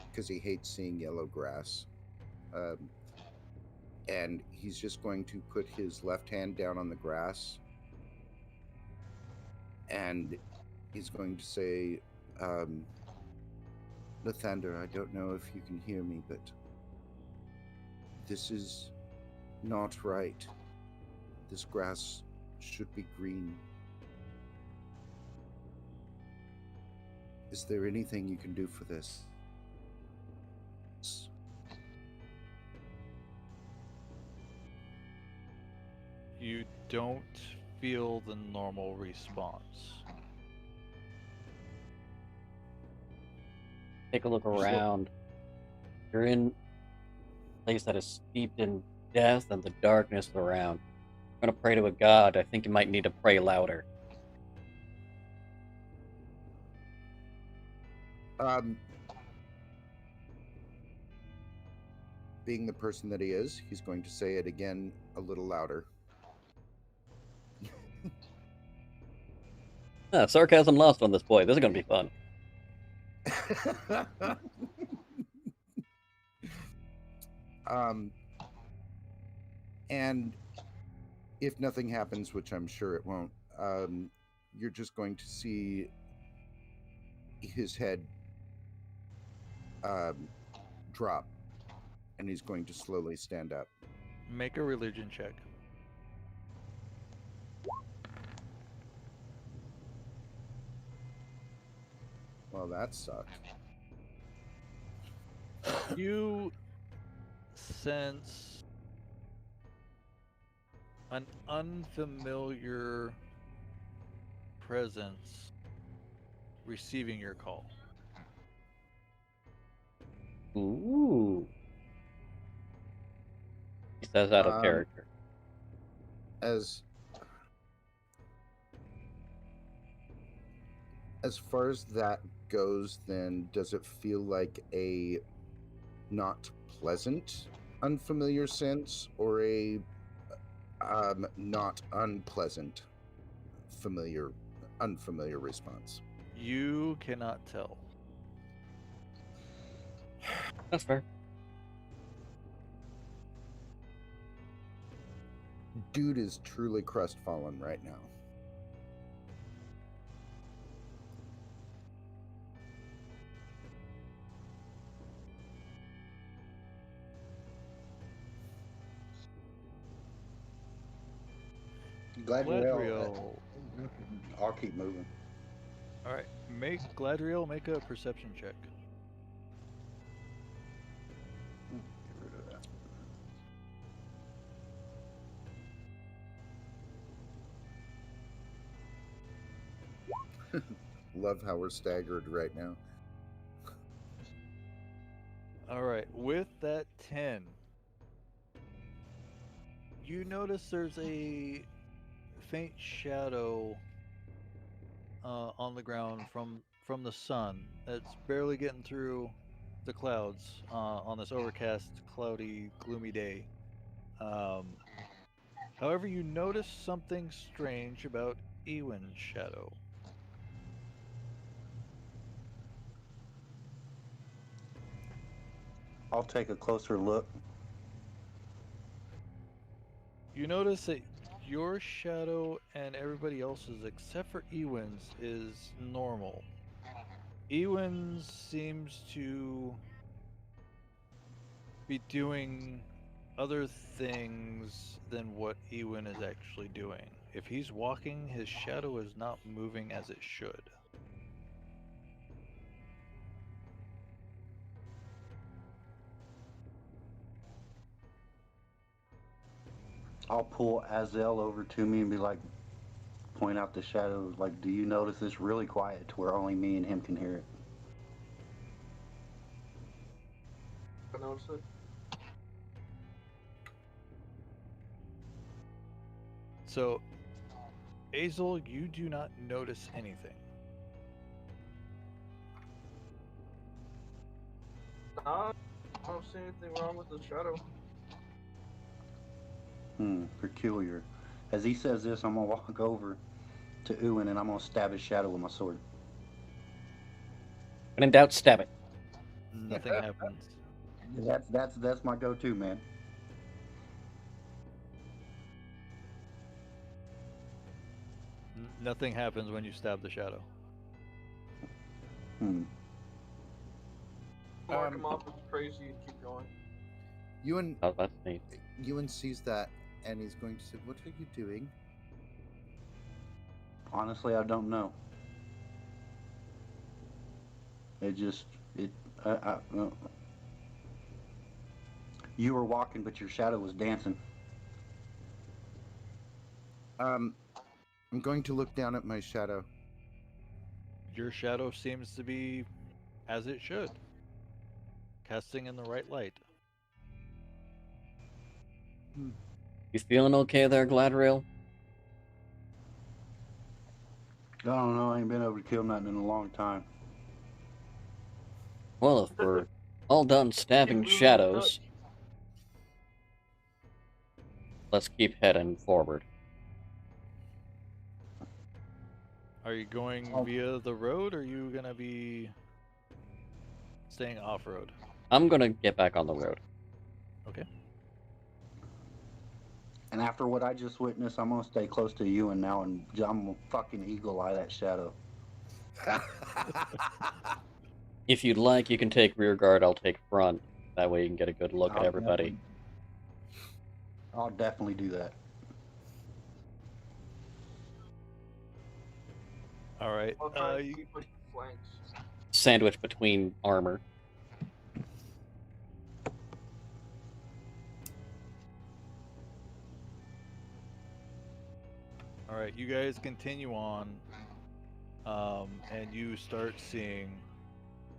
because he hates seeing yellow grass. And he's just going to put his left hand down on the grass, and he's going to say, Lathander, I don't know if you can hear me, but this is not right. This grass should be green. Is there anything you can do for this? You don't feel the normal response. Take a look around. You're in a place that is steeped in death and the darkness around. I'm gonna pray to a god. I think you might need to pray louder. Being the person that he is, he's going to say it again a little louder. Sarcasm lost on this boy. This is gonna be fun. And if nothing happens, which I'm sure it won't, you're just going to see his head drop, and he's going to slowly stand up. Make a religion check. Well, that sucked. You sense an unfamiliar presence receiving your call. Ooh. He says out of character. As far as that goes, then does it feel like a not pleasant unfamiliar sense, or a not unpleasant unfamiliar response? You cannot tell. That's fair. Dude is truly crestfallen right now. Gladriel, I'll keep moving. All right, Gladriel make a perception check. Get rid of that. love how we're staggered right now. All right, with that 10, you notice there's a faint shadow on the ground from the sun that's barely getting through the clouds on this overcast, cloudy, gloomy day. However, you notice something strange about Ewen's shadow. I'll take a closer look. You notice that your shadow and everybody else's, except for Ewen's, is normal. Ewen's seems to be doing other things than what Ewen is actually doing. If he's walking, his shadow is not moving as it should. I'll pull Azel over to me and be like, point out the shadow. Like, do you notice it's really quiet to where only me and him can hear it? I notice it. So, Azel, you do not notice anything. I don't see anything wrong with the shadow. Peculiar. As he says this, I'm gonna walk over to Ewan and I'm gonna stab his shadow with my sword. When in doubt, stab it. Nothing happens. That's my go-to, man. Nothing happens when you stab the shadow. Mark him off as crazy and keep going. Ewan, Oh, that's neat. Ewan sees that and he's going to say, "What are you doing?" Honestly, I don't know. You were walking, but your shadow was dancing. I'm going to look down at my shadow. Your shadow seems to be as it should, casting in the right light. You feeling okay there, Gladriel? I don't know. I ain't been able to kill nothing in a long time. Well, if we're all done stabbing shadows, let's keep heading forward. Are you going via the road, or are you gonna be staying off-road? I'm gonna get back on the road. Okay. And after what I just witnessed, I'm gonna stay close to you, and now I'm gonna fucking eagle eye that shadow. If you'd like, you can take rear guard, I'll take front. That way you can get a good look at everybody. I'll definitely do that. All right. I'll try to keep with the flanks. Sandwich between armor. All right. You guys continue on, and you start seeing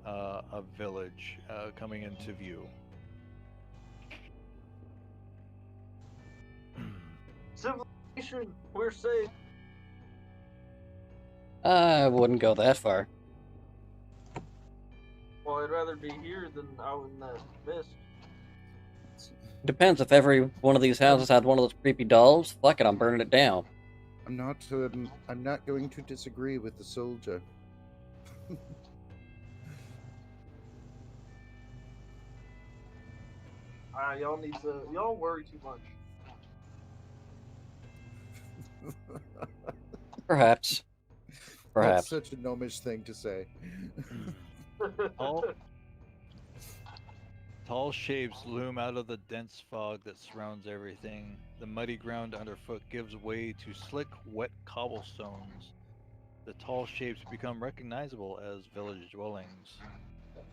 a village coming into view. Civilization, we're safe. I wouldn't go that far. Well, I'd rather be here than out in that mist. Depends if every one of these houses had one of those creepy dolls. Fuck it, I'm burning it down. I'm not going to disagree with the soldier. Y'all worry too much. Perhaps. That's Perhaps. such a gnomish thing to say. Tall shapes loom out of the dense fog that surrounds everything. The muddy ground underfoot gives way to slick, wet cobblestones. The tall shapes become recognizable as village dwellings.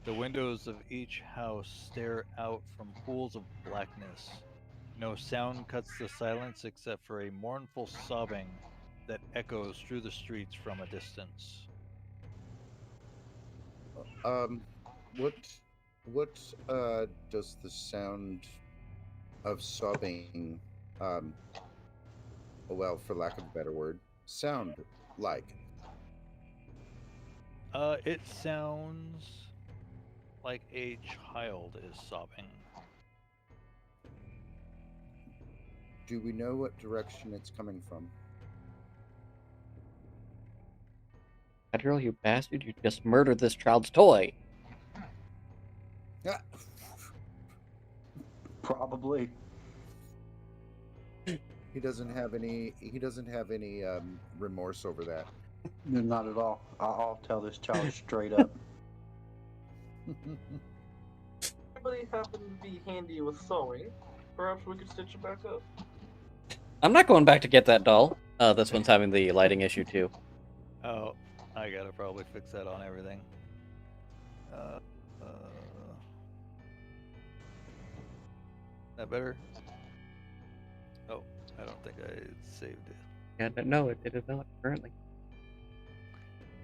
The windows of each house stare out from pools of blackness. No sound cuts the silence except for a mournful sobbing that echoes through the streets from a distance. What does the sound of sobbing, well, for lack of a better word, sound like? It sounds like a child is sobbing. Do we know what direction it's coming from? Adriel, you bastard, you just murdered this child's toy. Ah! Probably. He doesn't have any remorse over that. Not at all. I'll tell this child straight up. Anybody happen to be handy with sewing? Perhaps we could stitch it back up. I'm not going back to get that doll. This one's having the lighting issue too. Oh, I gotta probably fix that on everything. That better? Oh, I don't think I saved it. Yeah, no, it is not currently.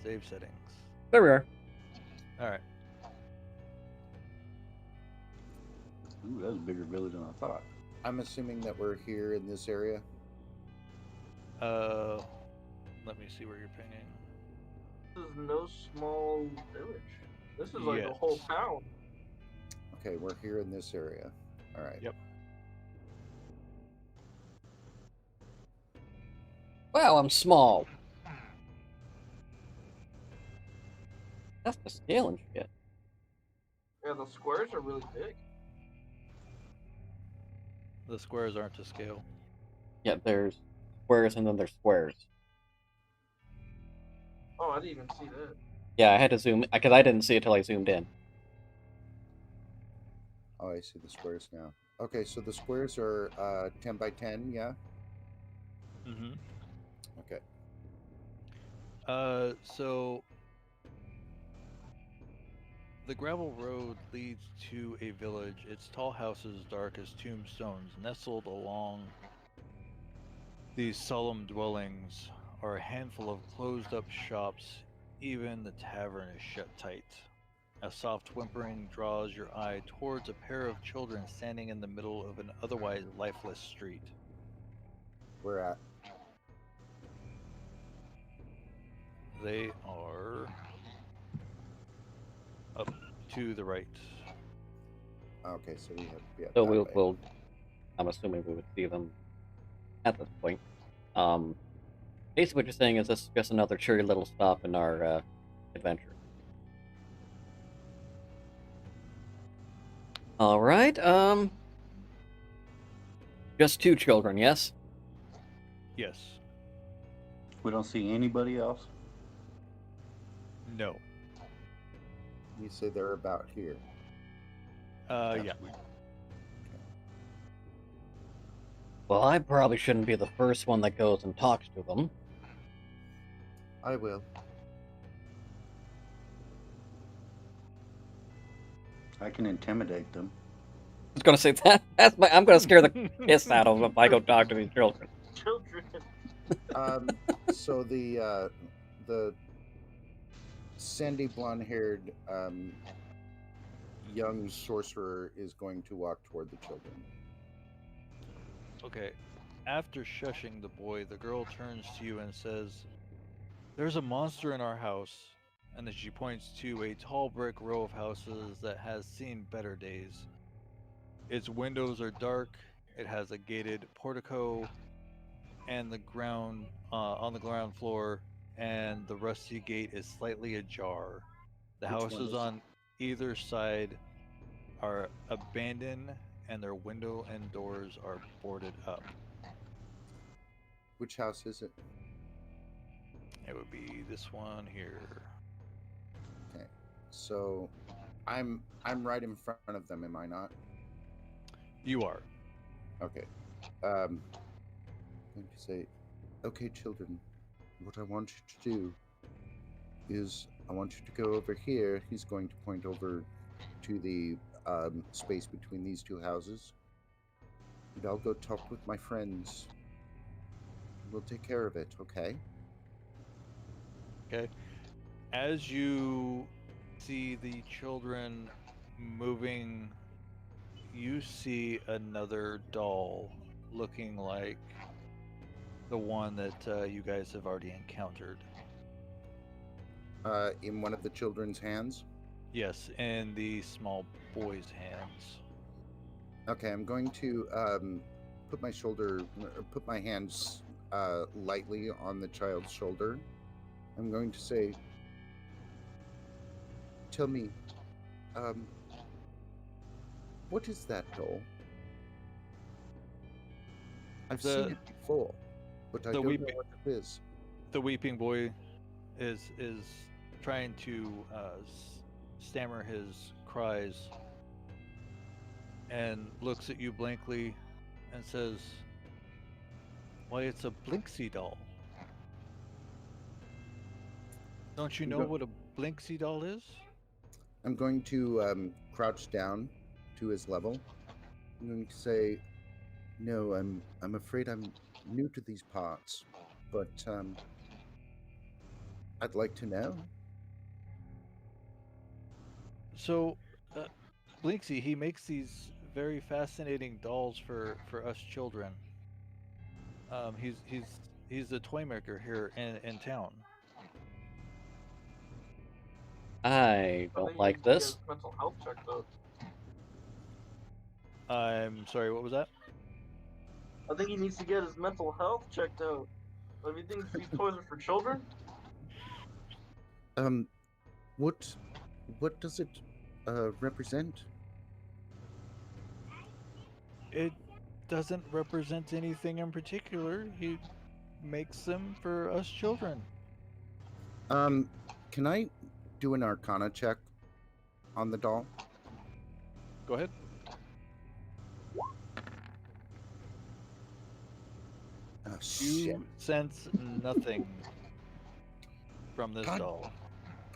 Save settings. There we are. Alright. Ooh, that's a bigger village than I thought. I'm assuming that we're here in this area. Let me see where you're pinging. This is no small village. This is like a whole town. Okay, we're here in this area. All right. Yep. Wow, I'm small. That's the scaling shit. Yeah, the squares are really big. The squares aren't to scale. Yeah, there's squares and then there's squares. Oh, I didn't even see that. Yeah, I had to zoom because I didn't see it till I zoomed in. Oh, I see the squares now. Okay, so the squares are 10 by 10, yeah? Mm-hmm. Okay. So the gravel road leads to a village. Its tall houses, dark as tombstones, nestled along these solemn dwellings are a handful of closed-up shops. Even the tavern is shut tight. A soft whimpering draws your eye towards a pair of children standing in the middle of an otherwise lifeless street. We're at. They are up to the right. Okay, so we have to be up So that way. we'll I'm assuming we would see them at this point. Basically what you're saying is this is just another cheery little stop in our adventure. Alright, just 2 children, yes? Yes. We don't see anybody else. No. You say they're about here. Yeah. Well, I probably shouldn't be the first one that goes and talks to them. I will. I can intimidate them. I was gonna say that. I'm gonna scare the piss out of them if I go talk to these children. Children. So the sandy blonde-haired young sorcerer is going to walk toward the children. Okay. After shushing the boy, the girl turns to you and says, "There's a monster in our house." And then she points to a tall brick row of houses that has seen better days. Its windows are dark, it has a gated portico, and the ground on the ground floor, and the rusty gate is slightly ajar. The Which one houses is- on either side are abandoned, and their window and doors are boarded up. Which house is it? It would be this one here. Okay. So I'm right in front of them, am I not? You are. Okay. I'm going to say, okay, children, what I want you to do is I want you to go over here. He's going to point over to the space between these two houses. And I'll go talk with my friends. We'll take care of it, okay? Okay. As you see the children moving, you see another doll looking like the one that you guys have already encountered. In one of the children's hands. Yes, in the small boy's hands. Okay, I'm going to put my hands lightly on the child's shoulder. I'm going to say, tell me, what is that doll? I've seen it before, but I don't know what it is. The weeping boy is trying to stammer his cries and looks at you blankly and says, "Why, it's a Blinksy doll. Don't you know what a Blinksy doll is?" I'm going to crouch down to his level. I'm going to say, no, I'm afraid I'm new to these parts, but I'd like to know. So, Blinksy, he makes these very fascinating dolls for us children. He's the toy maker here in town. I don't think like he needs to get this. his mental health checked out. I'm sorry, what was that? I think he needs to get his mental health checked out. If he thinks these toys are for children, What does it represent? It doesn't represent anything in particular. He makes them for us children. Can I do an Arcana check on the doll? Go ahead. Oh, shit. You sense nothing from this God. doll.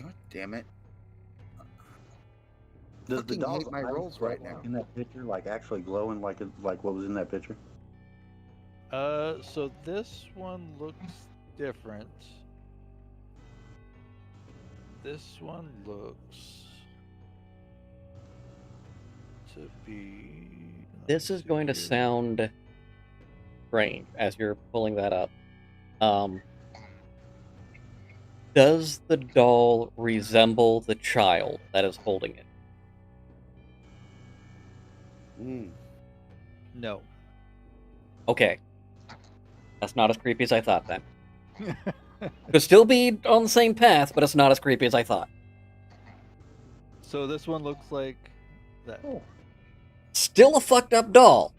God damn it. Does the Fucking doll's hate my eyes rolls right now. in that picture, like actually glowing like what was in that picture? So this one looks different. This one looks to be... This is going to sound strange as you're pulling that up. Does the doll resemble the child that is holding it? No. Okay. That's not as creepy as I thought then. Could still be on the same path, but it's not as creepy as I thought. So this one looks like that. Still a fucked up doll.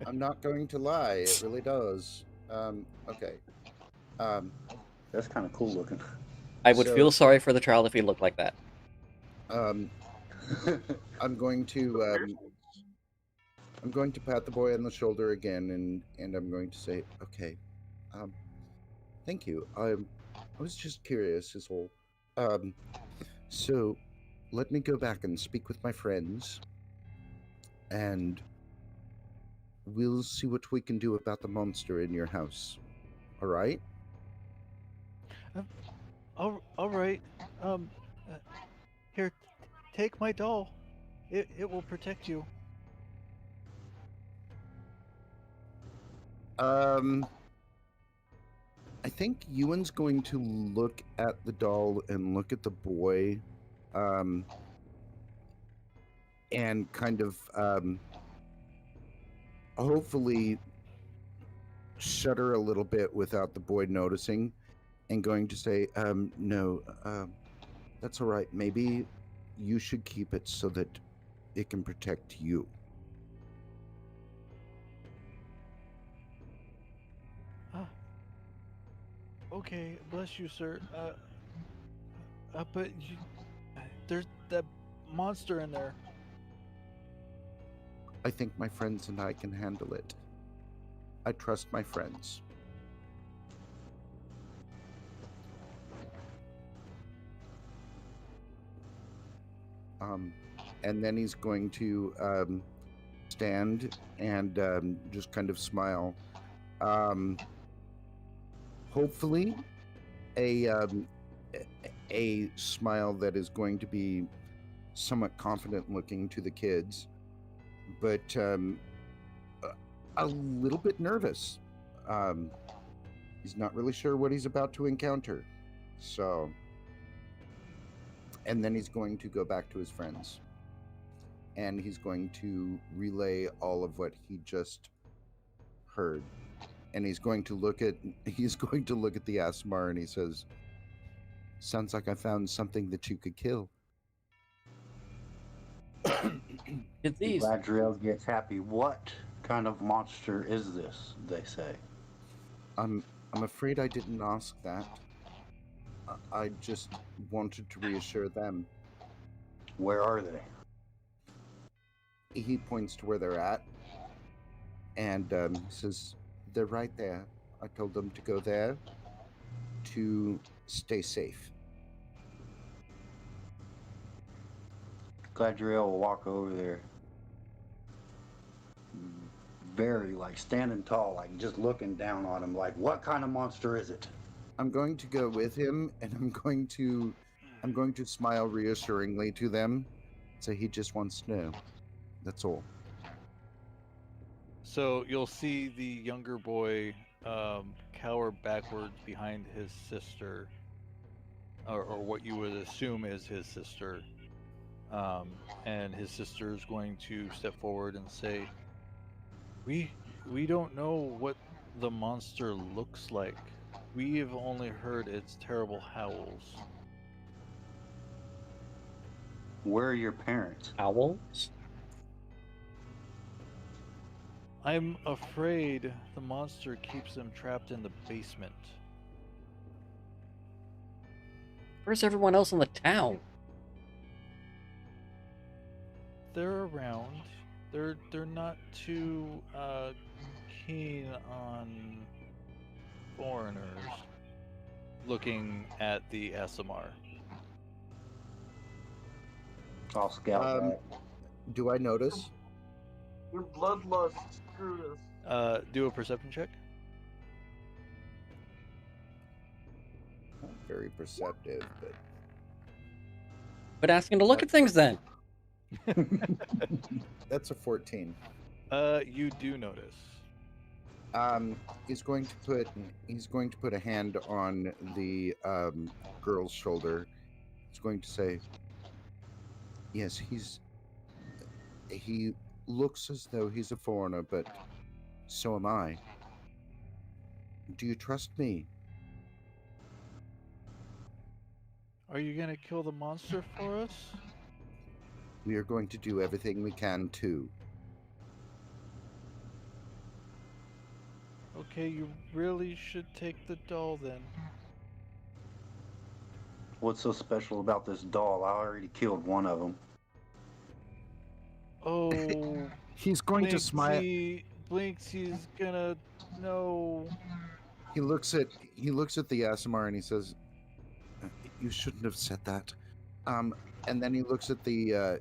I'm not going to lie, it really does. Okay. That's kind of cool looking. I would So- feel sorry for the child if he looked like that. I'm going to I'm going to pat the boy on the shoulder again, and I'm going to say, okay, thank you. I was just curious, is all. So let me go back and speak with my friends, and we'll see what we can do about the monster in your house. All right? All right. Um, uh, here, take my doll. It will protect you. I think Ewan's going to look at the doll and look at the boy, and kind of hopefully shudder a little bit without the boy noticing, and going to say, no, that's all right. Maybe you should keep it so that it can protect you. Okay, bless you, sir. But there's that monster in there. I think my friends and I can handle it. I trust my friends. And then he's going to stand and just kind of smile. Hopefully, a smile that is going to be somewhat confident looking to the kids, but a little bit nervous. He's not really sure what he's about to encounter. So, and then he's going to go back to his friends, and he's going to relay all of what he just heard. And he's going to look at the Asmar, and he says, "Sounds like I found something that you could kill." Get these. Gladriel gets happy. What kind of monster is this? They say. I'm afraid I didn't ask that. I just wanted to reassure them. Where are they? He points to where they're at, and says, "They're right there. I told them to go there to stay safe." Gladriel will walk over there. Very, like, standing tall, like, just looking down on him, like, what kind of monster is it? I'm going to go with him, and I'm going to smile reassuringly to them. Say he just wants to know. That's all. So you'll see the younger boy cower backwards behind his sister, or what you would assume is his sister. And his sister is going to step forward and say, We don't know what the monster looks like. We've only heard its terrible howls." Where are your parents? Owls? "I'm afraid the monster keeps them trapped in the basement." Where's everyone else in the town? They're around. They're not too keen on foreigners. Looking at the Asimar. I'll scout back. Do I notice? Your bloodlust screwed us. Do a perception check. Not very perceptive, but Quit asking to look at things then. that's a 14. You do notice. He's going to put a hand on the girl's shoulder. He's going to say, "Yes, he looks as though he's a foreigner, but so am I. Do you trust me?" Are you gonna kill the monster for us? "We are going to do everything we can too." Okay, you really should take the doll then. What's so special about this doll? I already killed one of them. Oh, He's going to smile. Blinks, he's gonna know. He looks at the ASMR and he says, "You shouldn't have said that." And then he looks at the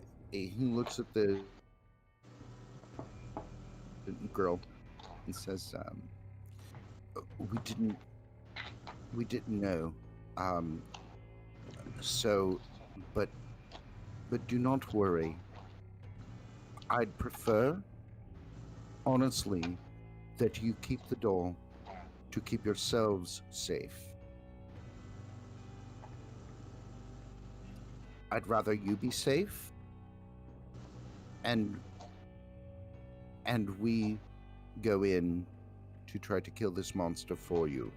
girl and says, "We didn't know. So, but do not worry. I'd prefer, honestly, that you keep the door to keep yourselves safe. I'd rather you be safe and we go in to try to kill this monster for you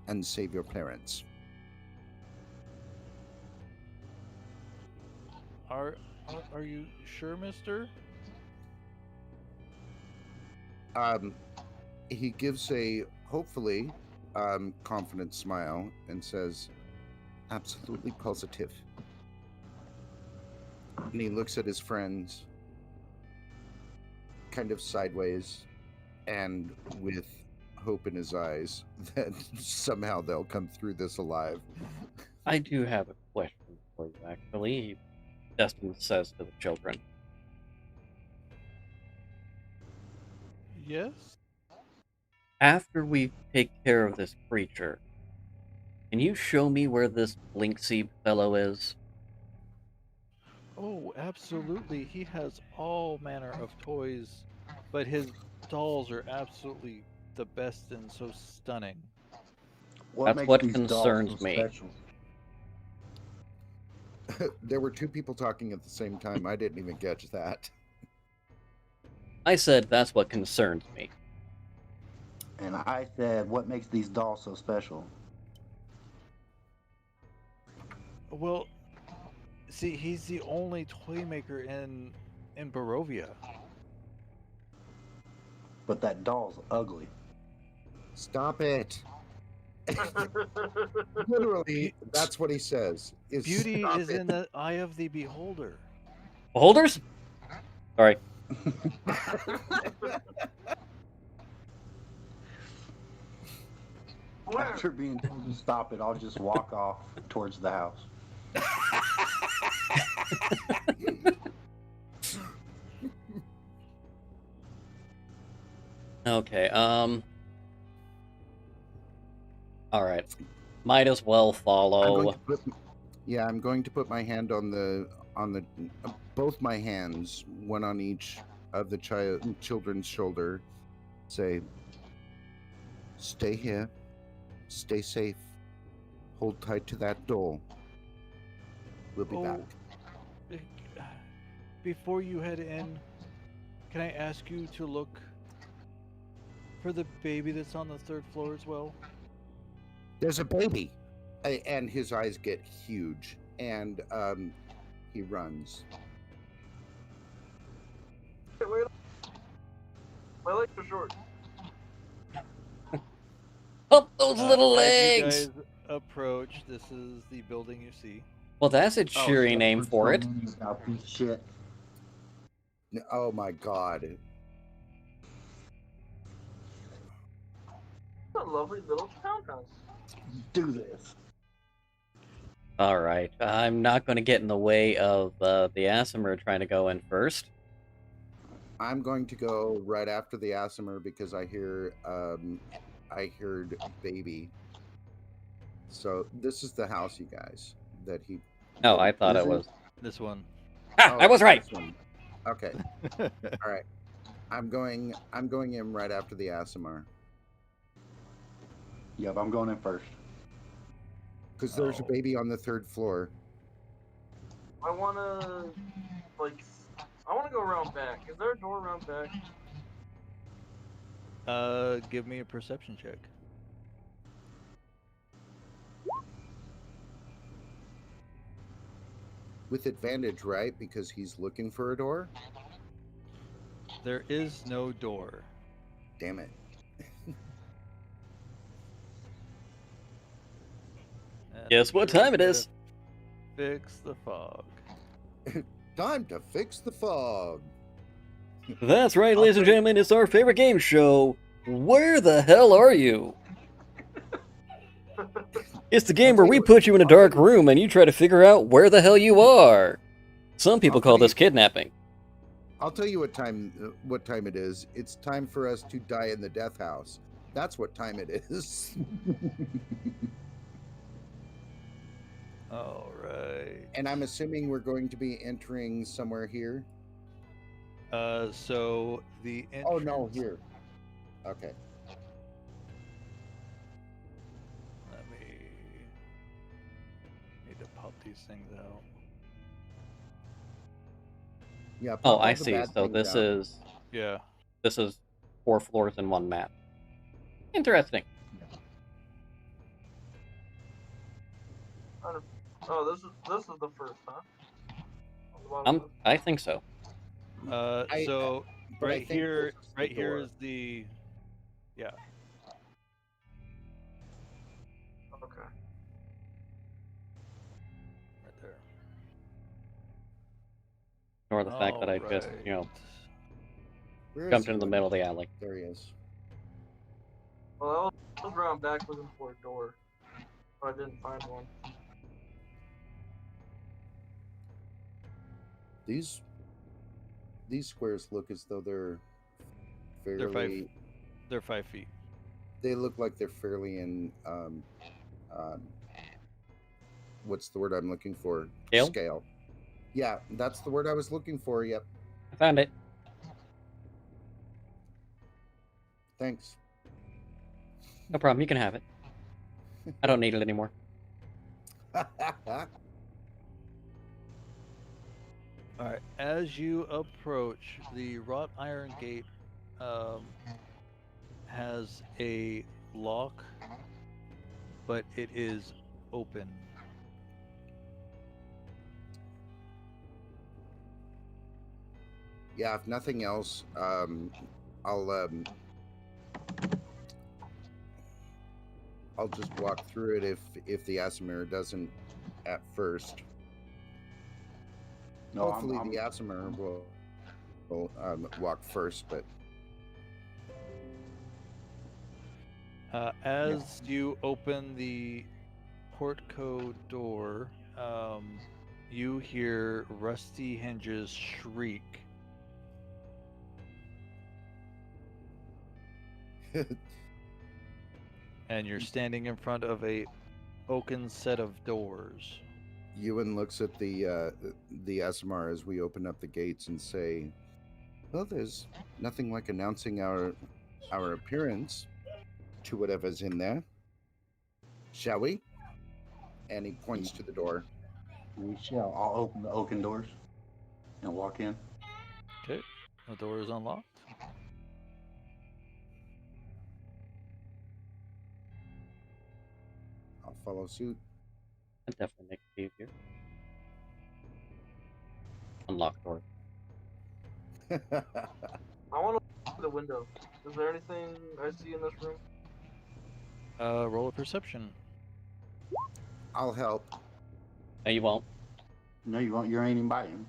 and save your parents." Are you sure, mister? He gives a hopefully confident smile and says, "Absolutely positive." And he looks at his friends kind of sideways and with hope in his eyes that somehow they'll come through this alive. I do have a question for you, actually. Destin says to the children. Yes? After we take care of this creature, can you show me where this Blinksy fellow is? Oh, absolutely. He has all manner of toys, but his dolls are absolutely the best and so stunning. What That's makes what these concerns dolls so me. special? There were two people talking at the same time. I didn't even catch that. I said that's what concerns me. And I said, what makes these dolls so special? Well, see, he's the only toy maker in Barovia. But that doll's ugly. Stop it. Literally, that's what he says. Beauty "Stop is it." in the eye of the beholder. Beholders? Sorry. After being told to stop it, I'll just walk off towards the house. Okay, alright. Might as well follow. I'm going to put my hand on the both my hands, one on each of the children's shoulder. Say, "Stay here. Stay safe. Hold tight to that door. We'll be back." Before you head in, can I ask you to look for the baby that's on the 3rd floor as well? There's a baby. And his eyes get huge, and he runs. Wait, my legs are short. Oh, those little As legs! you guys approach, this is the building you see. Well, that's a cheery name for it. Shit. Oh my god. It's a lovely little townhouse. Do this. Alright, I'm not going to get in the way of the Aasimar trying to go in first. I'm going to go right after the Aasimar because I heard baby. So this is the house, you guys, that he... Oh, I thought it was... This one. Ah, I was right! This one. Okay. All right. I'm going in right after the Aasimar. Yep, I'm going in first. Because there's a Oh. baby on the 3rd floor. I wanna go around back. Is there a door around back? Give me a perception check. With advantage, right? Because he's looking for a door? There is no door. Damn it. And Guess I'm what sure time it we is? gotta Fix the fog. Time to fix the fog. That's right, ladies and gentlemen, it's our favorite game show. Where the hell are you? It's the game where we put you in a dark room and you try to figure out where the hell you are. Some people call this kidnapping. I'll tell you what time it is. It's time for us to die in the death house. That's what time it is. All right. And I'm assuming we're going to be entering somewhere here. So the entrance... Oh no, here. Okay. Let me need to pop these things out. Yeah. Oh, I see. So this is Yeah. this is 4 floors in one map. Interesting. Oh, this is the first, huh? I think so. So but I right think here, this is the right here door. is the... Yeah. Okay. Right there. Nor the fact that I just, Alright. Where jumped is into the he? middle of the alley. There he is. Well, I was around back looking for a door, but I didn't find one. These squares look as though they're fairly. They're 5 feet. They look like they're fairly in. What's the word I'm looking for? Scale? Yeah, that's the word I was looking for. Yep. I found it. Thanks. No problem. You can have it. I don't need it anymore. All right. As you approach, the wrought iron gate has a lock, but it is open. Yeah, if nothing else, I'll just walk through it if the Aasimar doesn't at first. No, Hopefully the Aasimar will walk first, but as you open the portico door, you hear Rusty Hinges shriek. And you're standing in front of a oaken set of doors. Ewan looks at the Aasimar as we open up the gates and say, "Well, there's nothing like announcing our appearance to whatever's in there. Shall we?" And he points to the door. We shall. I'll open the oaken doors and walk in. Okay, the door is unlocked. I'll follow suit. That definitely makes it easier. Unlock door. I want to look at the window. Is there anything I see in this room? Roll a perception. I'll help. No, you won't. No, you won't. You're aiming by him.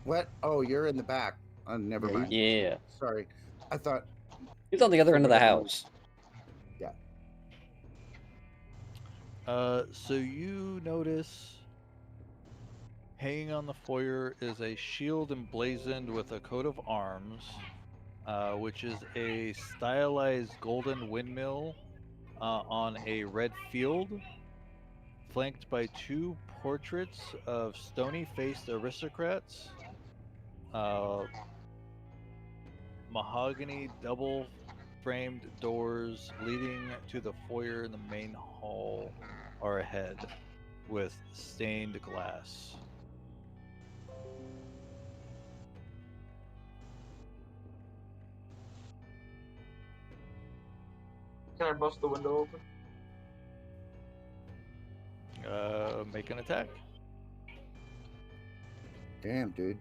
What? Oh, you're in the back. Never mind. Yeah. Sorry. I thought. He's on the other end of the house. Yeah. So you notice hanging on the foyer is a shield emblazoned with a coat of arms, which is a stylized golden windmill on a red field, flanked by 2 portraits of stony-faced aristocrats, mahogany double-framed doors leading to the foyer in the main hall are ahead, with stained glass. Can I bust the window open? Make an attack. Damn, dude.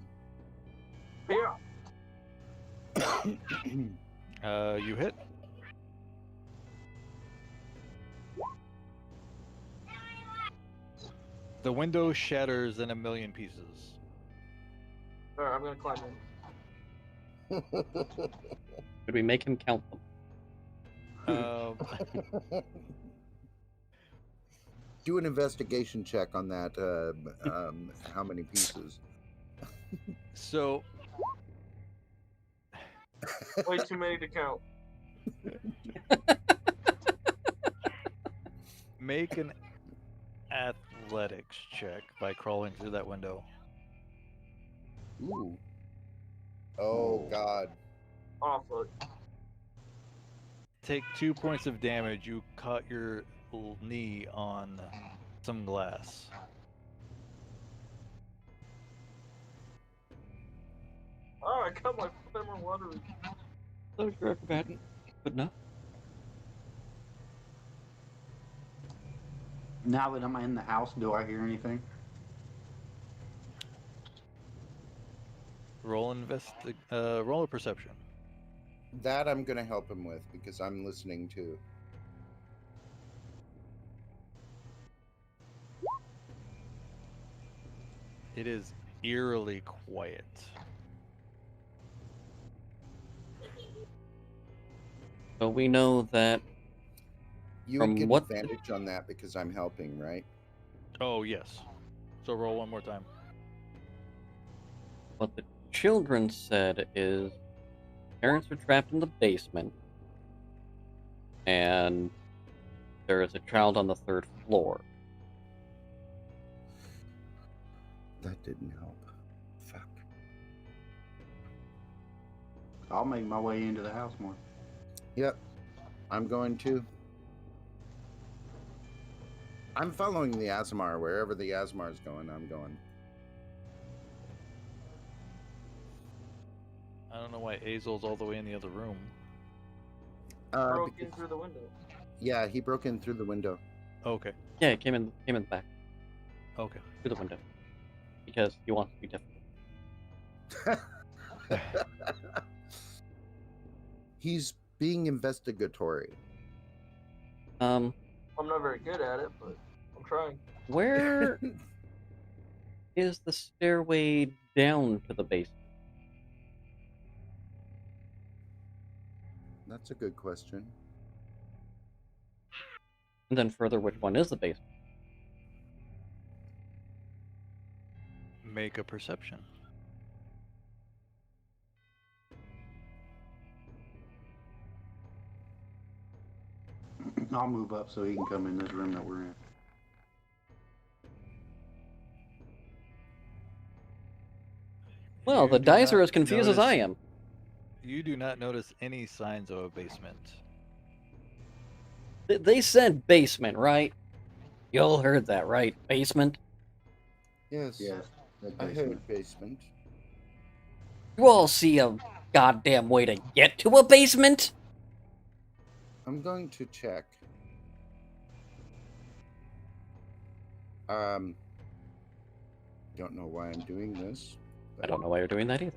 Yeah. You hit. The window shatters in a million pieces. Alright, I'm gonna climb in. Should we make him count them? Do an investigation check on that. How many pieces? So Way too many to count. make an athletics check by crawling through that window. Ooh. Oh God. Oh, fuck. Take 2 points of damage. You caught your knee on some glass. Oh, I got my femoral watery. So your acrobatic, good enough. Now that I'm in the house, do I hear anything? Roll roll a perception. That I'm gonna help him with because I'm listening too. It is eerily quiet. So we know that You From would get what- advantage on that because I'm helping, right? Oh yes. So roll one more time. what the children said is parents are trapped in the basement, and there is a child on the 3rd floor. That didn't help. Fuck. I'll make my way into the house more. Yep. I'm going to. I'm following the Azamar. Wherever the Azamar is going, I'm going. I don't know why Azel's all the way in the other room. Broke in Because, through the window. yeah, he broke in through the window. Okay. Yeah, it came in the back Okay. through the window because he wants to be different. He's being investigatory. Um, I'm not very good at it, but I'm trying. where is the stairway down to the basement? That's a good question. And then further, which one is the basement? Make a perception. I'll move up so he can come in this room that we're in. Well, You the do dice are not as confused as I notice- am. You do not notice any signs of a basement. They said basement, right? You all heard that, right? Basement? Yes. Yes, the I basement. heard basement. You all see a goddamn way to get to a basement? I'm going to check. Don't know why I'm doing this. I don't know why you're doing that either.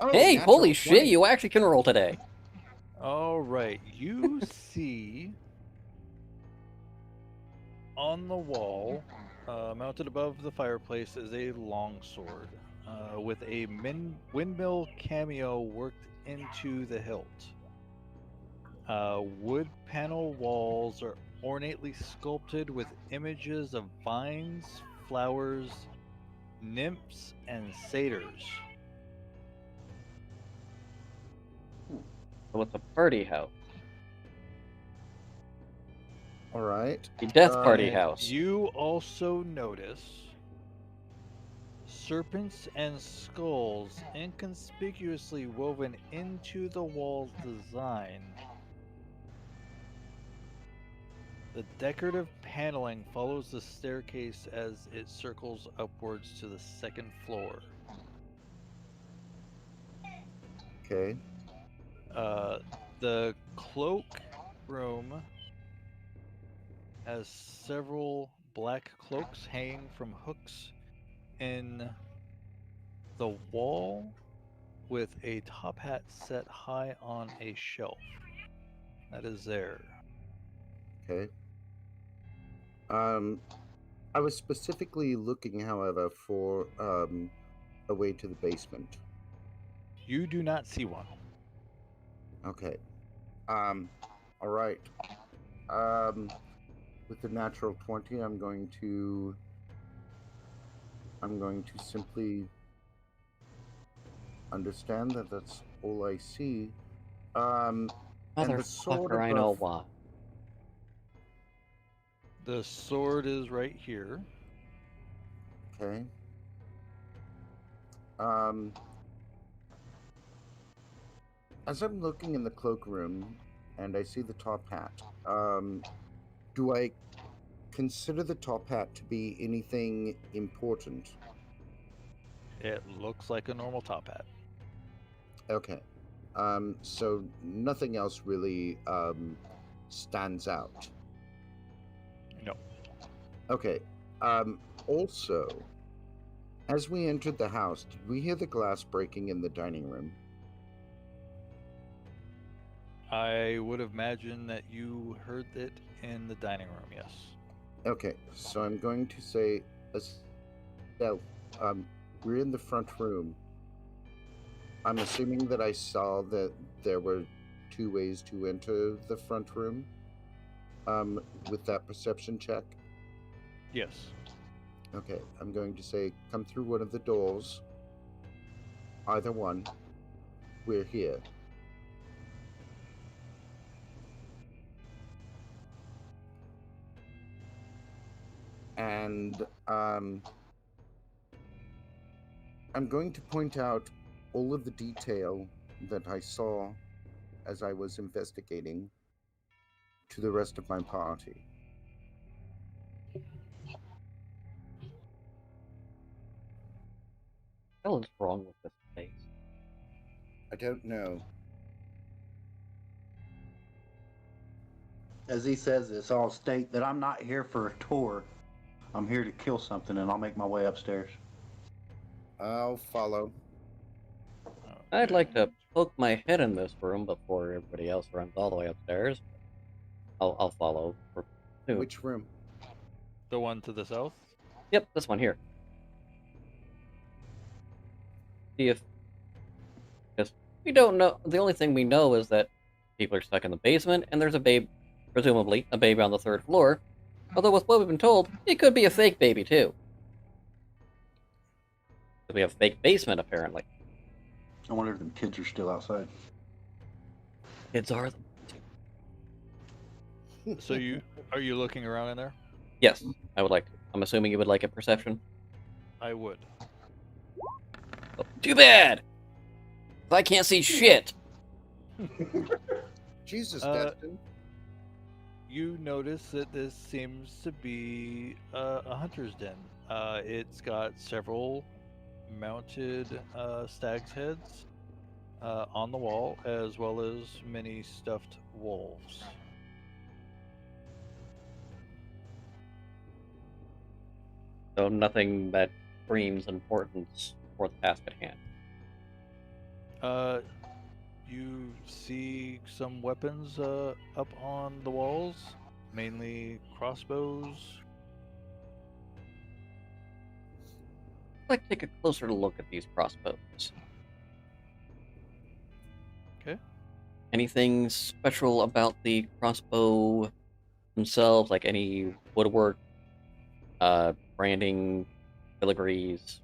Oh, Hey, natural holy shit, 20. you actually can roll today. All right. You see on the wall, mounted above the fireplace, is a longsword with a windmill cameo worked into the hilt. Wood panel walls are ornately sculpted with images of vines, flowers, nymphs, and satyrs. So it's a party house. All right. A death party And house. You also notice serpents and skulls inconspicuously woven into the wall's design. The decorative paneling follows the staircase as it circles upwards to the 2nd floor. Okay. The cloak room has several black cloaks hanging from hooks in the wall with a top hat set high on a shelf. That is there. Okay. I was specifically looking, however, for a way to the basement? You do not see one. Okay. All right. With the natural 20, I'm going to simply understand that that's all I see. And the sword Motherfucker, I know above. why. The sword is right here. Okay. As I'm looking in the cloakroom and I see the top hat, do I consider the top hat to be anything important? It looks like a normal top hat. Okay. So nothing else really stands out. No. Okay. Also, as we entered the house, did we hear the glass breaking in the dining room? I would imagine that you heard it in the dining room, yes. Okay, so I'm going to say, Estelle, we're in the front room. I'm assuming that I saw that there were 2 ways to enter the front room. With that perception check. Yes. Okay, I'm going to say, come through one of the doors. Either one. We're here. And I'm going to point out all of the detail that I saw as I was investigating to the rest of my party. What the hell is wrong with this place? I don't know. As he says this, I'll state that I'm not here for a tour. I'm here to kill something, and I'll make my way upstairs. I'll follow. I'd Okay. like to poke my head in this room before everybody else runs all the way upstairs. I'll follow. Soon. Which room? The one to the south? Yep, this one here. See if... Because we don't know... The only thing we know is that people are stuck in the basement, and there's a babe... Presumably, a baby on the 3rd floor. Although with what we've been told, it could be a fake baby, too. We have a fake basement, apparently. I wonder if the kids are still outside. Kids are... So are you looking around in there? Yes, I would like to. I'm assuming you would like a perception. I would. Oh, too bad! I can't see shit! Jesus, Uh, Destin. You notice that this seems to be a hunter's den. It's got several mounted stag's heads on the wall, as well as many stuffed wolves. So nothing that screams importance for the task at hand. You see some weapons up on the walls, mainly crossbows. I'd like to take a closer look at these crossbows. Okay. Anything special about the crossbow themselves, like any woodwork, branding, filigrees,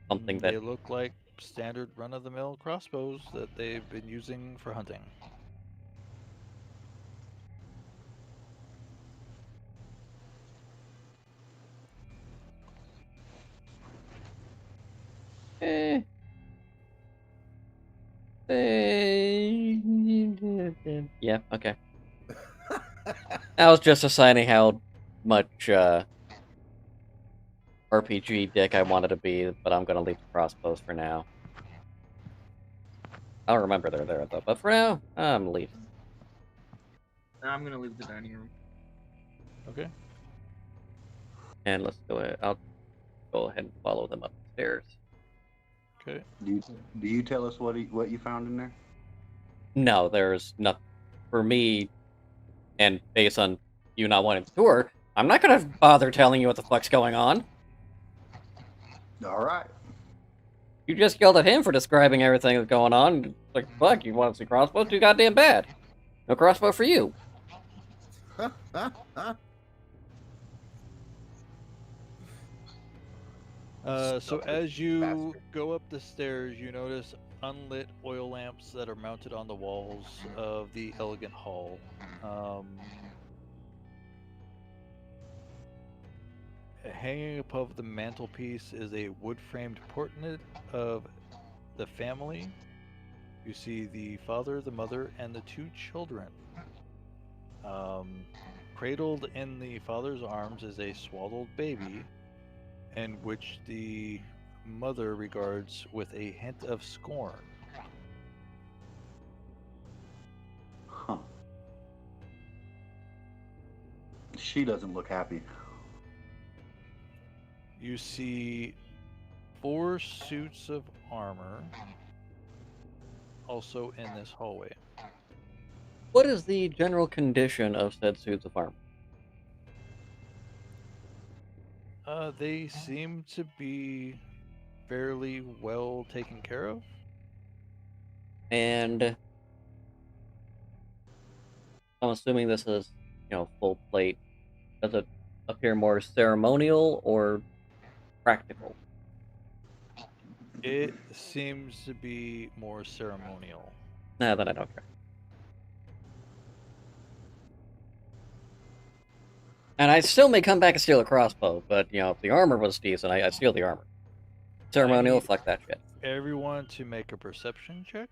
something that... They look like standard run-of-the-mill crossbows that they've been using for hunting. Yeah, okay. I was just assigning how much RPG dick I wanted to be, but I'm gonna leave the crossbows for now. I'll remember they're there though, but for now, I'm leaving. I'm gonna leave the dining room. Okay. And let's go ahead. I'll go ahead and follow them upstairs. Okay. Do you tell us what you found in there? No, there's nothing for me, and based on you not wanting to tour, I'm not gonna bother telling you what the fuck's going on. All right. You just yelled at him for describing everything that's going on. Like, fuck, you want to see crossbow? Too goddamn bad. No crossbow for you. So Stupid as you bastard. go up the stairs, you notice unlit oil lamps that are mounted on the walls of the elegant hall. Hanging above the mantelpiece is a wood-framed portrait of the family. You see the father, the mother, and the two children. Cradled in the father's arms is a swaddled baby, in which the mother regards with a hint of scorn. Huh. She doesn't look happy. You see 4 suits of armor also in this hallway. What is the general condition of said suits of armor? They seem to be fairly well taken care of. And I'm assuming this is, full plate. Does it appear more ceremonial or practical? It seems to be more ceremonial. Nah, then I don't care. And I still may come back and steal a crossbow, but, if the armor was decent, I'd steal the armor. Ceremonial, need- fuck that shit. Everyone to make a perception check.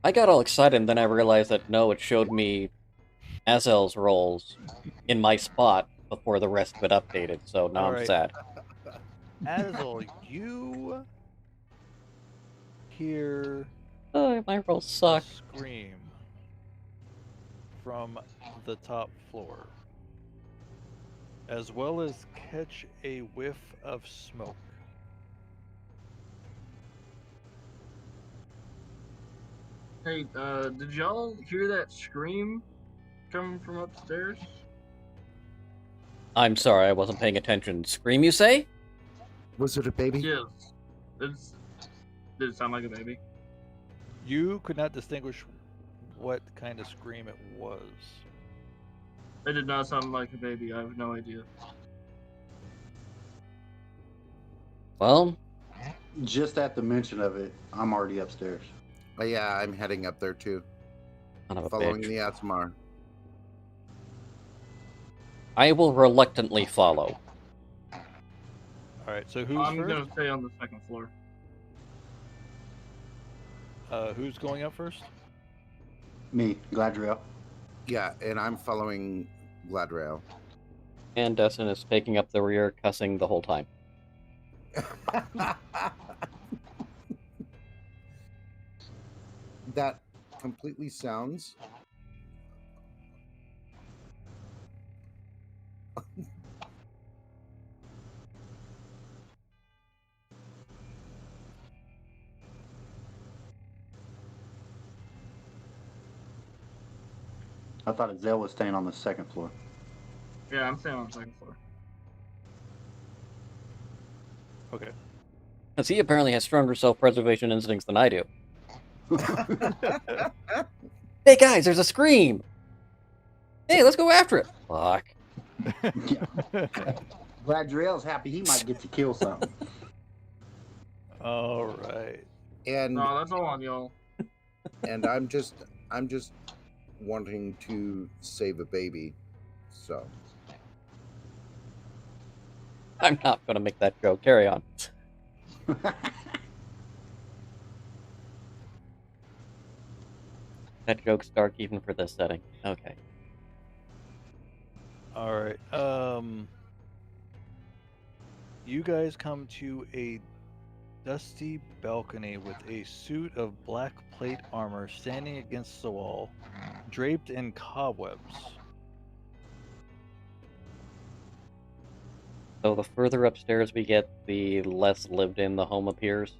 I got all excited, and then I realized that, no, it showed me Azel's rolls in my spot before the rest of it updated, so now I'm Alright. sad. Azel, you hear Oh, my rolls a suck. scream from the top floor, as well as catch a whiff of smoke. Hey, did y'all hear that scream coming from upstairs? I'm sorry, I wasn't paying attention. Scream, you say? Was it a baby? Yes. Did it sound like a baby? You could not distinguish what kind of scream it was. It did not sound like a baby. I have no idea. Well, Just at the mention of it, I'm already upstairs. Yeah, I'm heading up there too, son of a following bitch. the Atmar. I will reluctantly follow. Alright, so who's I'm first? gonna stay on the second floor. Who's going up first? Me, Gladriel. Yeah, and I'm following Gladrail. And Destin is taking up the rear, cussing the whole time. That completely sounds I thought Azel was staying on the second floor. Yeah, I'm staying on the second floor. Okay. Because he apparently has stronger self-preservation instincts than I do. Hey guys, there's a scream! Hey, let's go after it! Fuck. Gladriel's happy he might get to kill something. Alright. and No, that's all on y'all. and I'm just wanting to save a baby. So I'm not gonna make that joke. Carry on. That joke's dark even for this setting. Okay. Alright. You guys come to a dusty balcony with a suit of black plate armor standing against the wall, draped in cobwebs. So the further upstairs we get, the less lived in the home appears. Is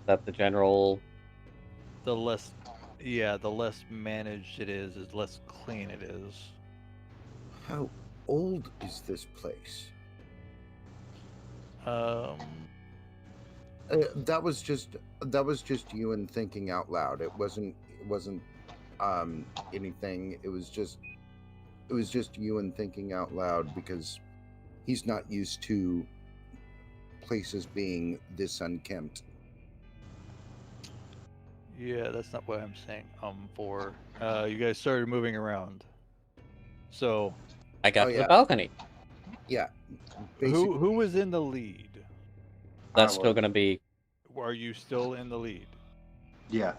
that the general... The less managed it is less clean it is. how old is this place? Um, That was just you and thinking out loud. It wasn't anything. It was just you and thinking out loud because he's not used to places being this unkempt. yeah, that's not what I'm saying. For you guys started moving around. So I got Oh, to the yeah. balcony. Yeah. who was in the lead? That's I still was. going to be. Are you still in the lead? Yeah,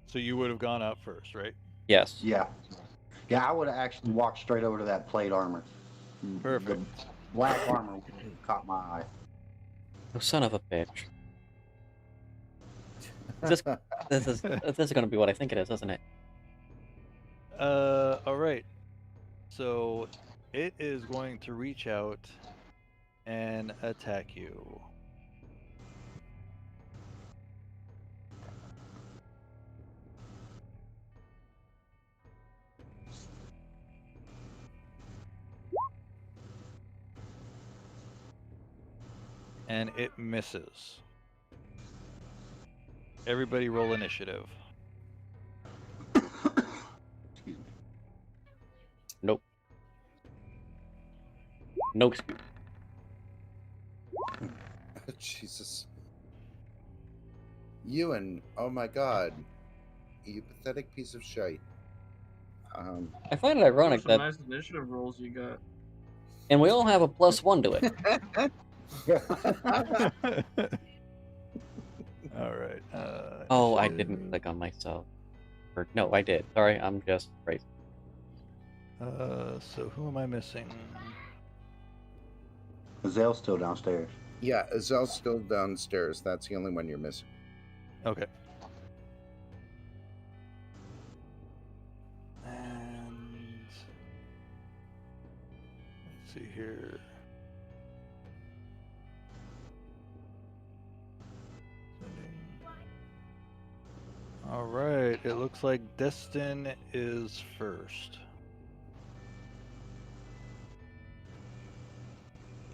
So you would have gone up first, right? Yes. yeah, yeah. I would have actually walked straight over to that plate armor. Perfect. The black armor caught my eye. Oh, son of a bitch. This is going to be what I think it is, isn't it? All right. So it is going to reach out and attack you. And it misses. Everybody roll initiative. Excuse me. Nope. No excuse. Jesus. Ewan, oh my god. You pathetic piece of shite. I find it Those ironic are some that, nice initiative rolls you got. and we all have a +1 to it. All right. Oh, I initiative. didn't click on myself. Or no, I did. Sorry, I'm just crazy. So who am I missing? Azel's still downstairs. Yeah, Azel's still downstairs. That's the only one you're missing. Okay. And let's see here. All right. It looks like Destin is first.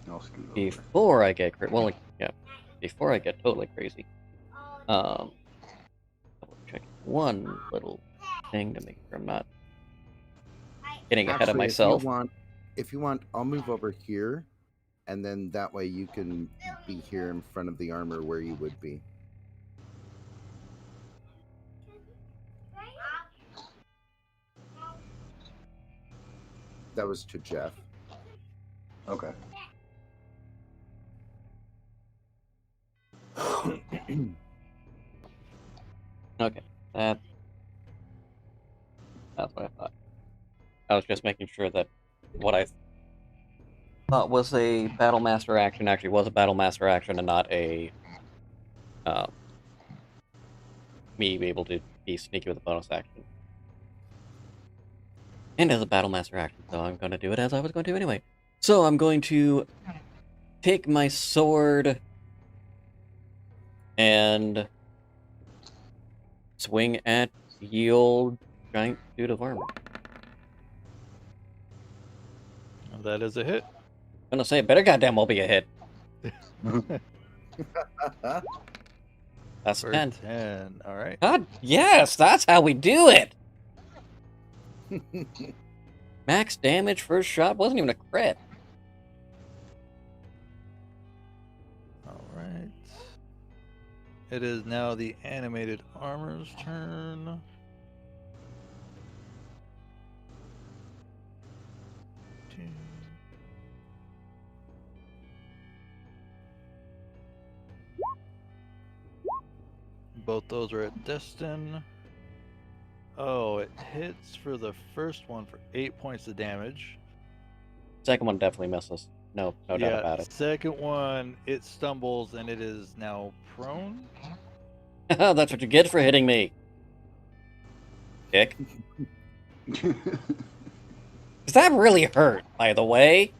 I'll scoot over. Before I get before I get totally crazy, double check one little thing to make sure I'm not getting ahead of Actually, myself. if you want, I'll move over here, and then that way you can be here in front of the armor where you would be. That was to Jeff. Okay. Okay, that's what I thought. I was just making sure that what I thought was a Battle Master action actually was a Battle Master action and not a me be able to be sneaky with a bonus action. And as a Battle Master action, so I'm going to do it as I was going to anyway. So I'm going to take my sword and swing at the old giant dude of armor. That is a hit. I'm gonna say it better goddamn well be a hit. That's For 10. 10. All right. God, yes, that's how we do it. Max damage first shot wasn't even a crit. All right. It is now the animated armor's turn. Both those are at Destin. Oh, it hits for the first one for 8 points of damage. Second one definitely misses. No doubt about it. Second one, it stumbles and it is now prone. That's what you get for hitting me. Kick. Does that really hurt, by the way?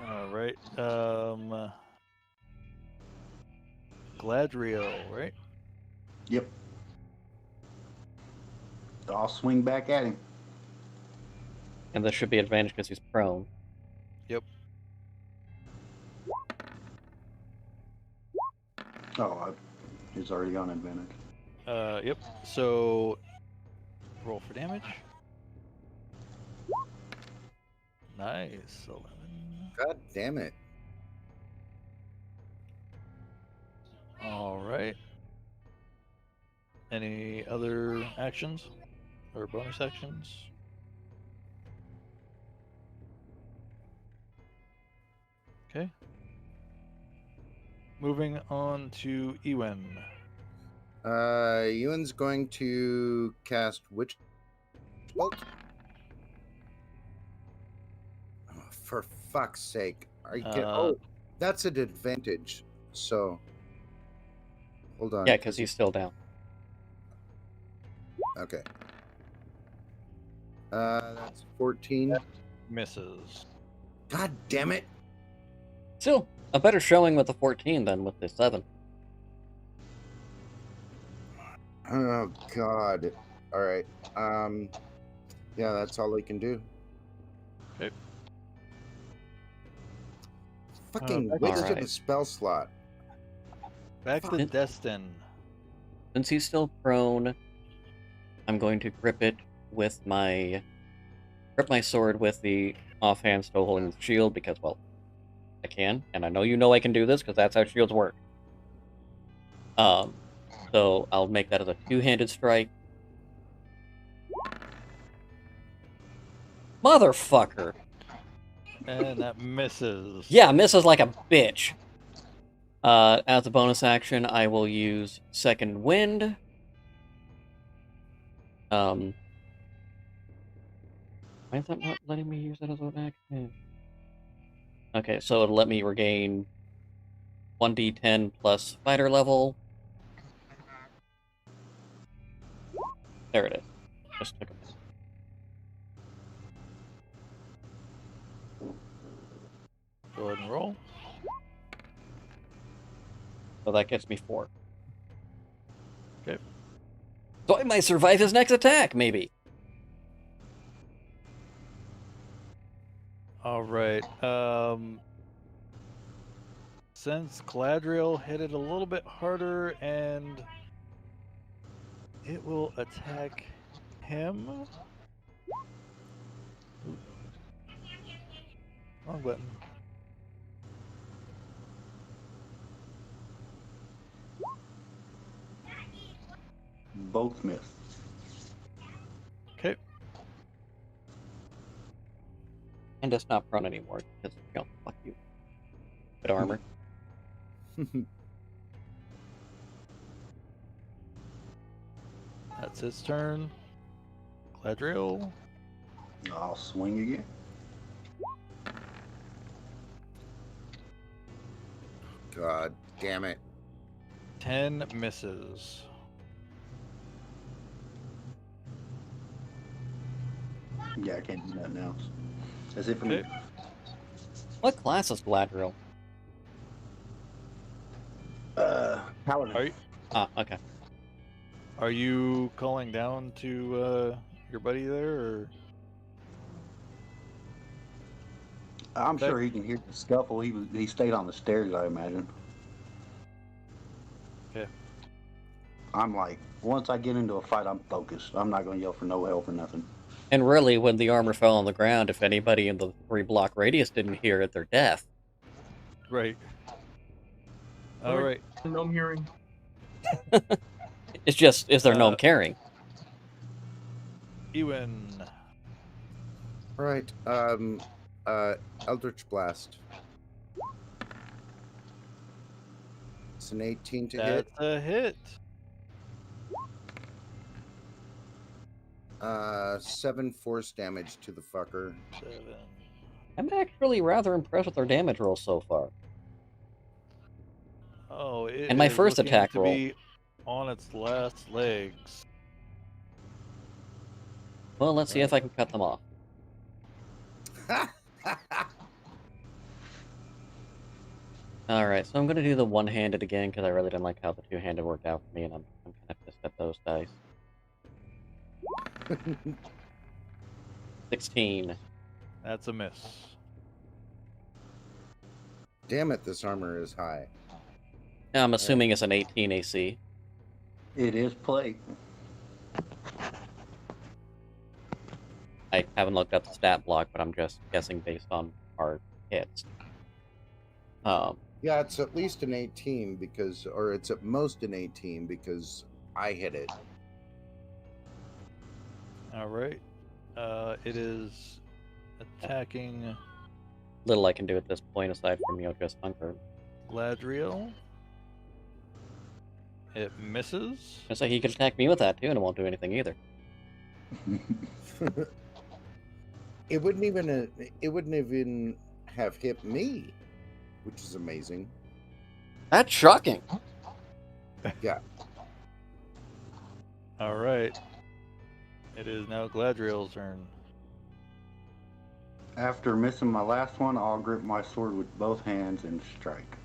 All right. Gladriel, right? Yep. I'll swing back at him. And this should be advantage because he's prone. Yep. Oh, he's already on advantage. Yep. So, roll for damage. Nice. 11. God damn it. All right. Any other actions or bonus actions? Okay. Moving on to Ewen. Ewan's going to cast Witch Bolt. Oh, for fuck's sake. That's an advantage. So, hold on. Yeah, because he's still down. Okay. That's 14. Misses. God damn it. Still, a better showing with the 14 than with the 7. Oh, God. All right. Yeah, that's all I can do. Okay. Fucking back waste to- of a spell slot. Back to Fuck. Destin. Since he's still prone, I'm going to grip my sword with the offhand still holding the shield because, well, I can, and I know I can do this because that's how shields work. So I'll make that as a two-handed strike. Motherfucker! And that misses. Yeah, misses like a bitch. As a bonus action, I will use Second Wind. Why is that not letting me use that as an action? Okay, so it'll let me regain 1d10 plus fighter level. There it is. Just took a minute. Go ahead and roll. So that gets me 4. Okay. So I might survive his next attack, maybe. All right. Since Galadriel hit it a little bit harder and it will attack him. Ooh. Wrong button. Both miss. Okay. And it's not prone anymore because, fuck you. Good armor. That's his turn. Galadriel. I'll swing again. God damn it. 10 misses. Yeah, I can't do nothing else. That's it for me. Okay. What class is Galadriel? Paladin. Are you, Okay. are you calling down to your buddy there, or? I'm sure he can hear the scuffle. He stayed on the stairs, I imagine. Okay. I'm like, once I get into a fight, I'm focused. I'm not going to yell for no help or nothing. And really, when the armor fell on the ground, if anybody in the 3-block radius didn't hear it, they're deaf. Right. All right. Gnome hearing. It's just, is there gnome carrying? Ewan. All right. Eldritch Blast. It's an 18 to hit. That's a hit. 7 force damage to the fucker. 7. I'm actually rather impressed with their damage roll so far. Oh, it And my is first looking attack to roll. be on its last legs. Well, let's see if I can cut them off. Alright, so I'm going to do the one-handed again, because I really didn't like how the two-handed worked out for me, and I'm kind of pissed at those dice. 16. That's a miss. Damn it, this armor is high. I'm assuming it's an 18 AC. It is plate. I haven't looked up the stat block, but I'm just guessing based on our hits. Yeah, it's at least an 18 because, or it's at most an 18 because I hit it. All right. It is attacking Little I can do at this point aside from, just hunker. Gladriel. It misses. I say he can attack me with that too, and it won't do anything either. It wouldn't even have hit me, which is amazing. That's shocking. Yeah. All right. It is now Gladriel's turn. After missing my last one, I'll grip my sword with both hands and strike.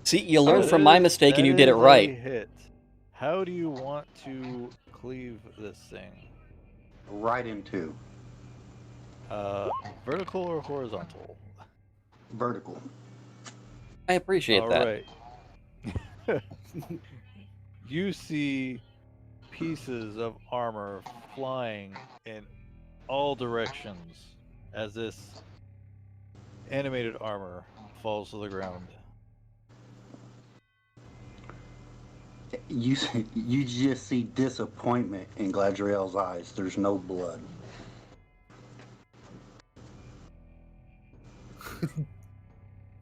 See, you learned That from my is- mistake and that you did it is a right. hit. How do you want to cleave this thing? Right in two. Vertical or horizontal? Vertical. I appreciate All that. right. You see pieces of armor flying in all directions as this animated armor falls to the ground. You just see disappointment in Gladriel's eyes. There's no blood.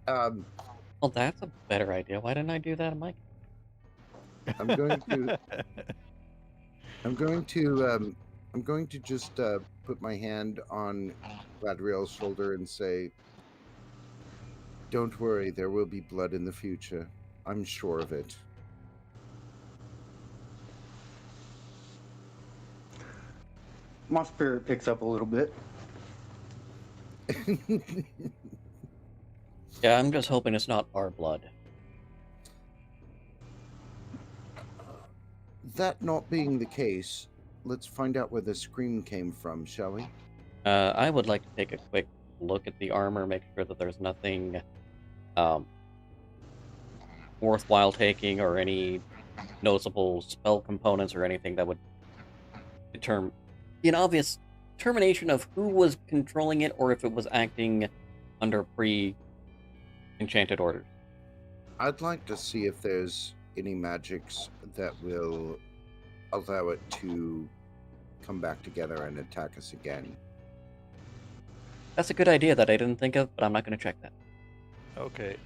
Well, that's a better idea. Why didn't I do that, Mike? I'm going to just put my hand on Gladriel's shoulder and say, "Don't worry, there will be blood in the future. I'm sure of it." My spirit picks up a little bit. Yeah, I'm just hoping it's not our blood. That not being the case, let's find out where the scream came from, shall we? I would like to take a quick look at the armor, make sure that there's nothing worthwhile taking or any noticeable spell components or anything that would determine an obvious determination of who was controlling it or if it was acting under pre-enchanted orders. I'd like to see if there's any magics that will allow it to come back together and attack us again. That's a good idea that I didn't think of, but I'm not going to check that. Okay,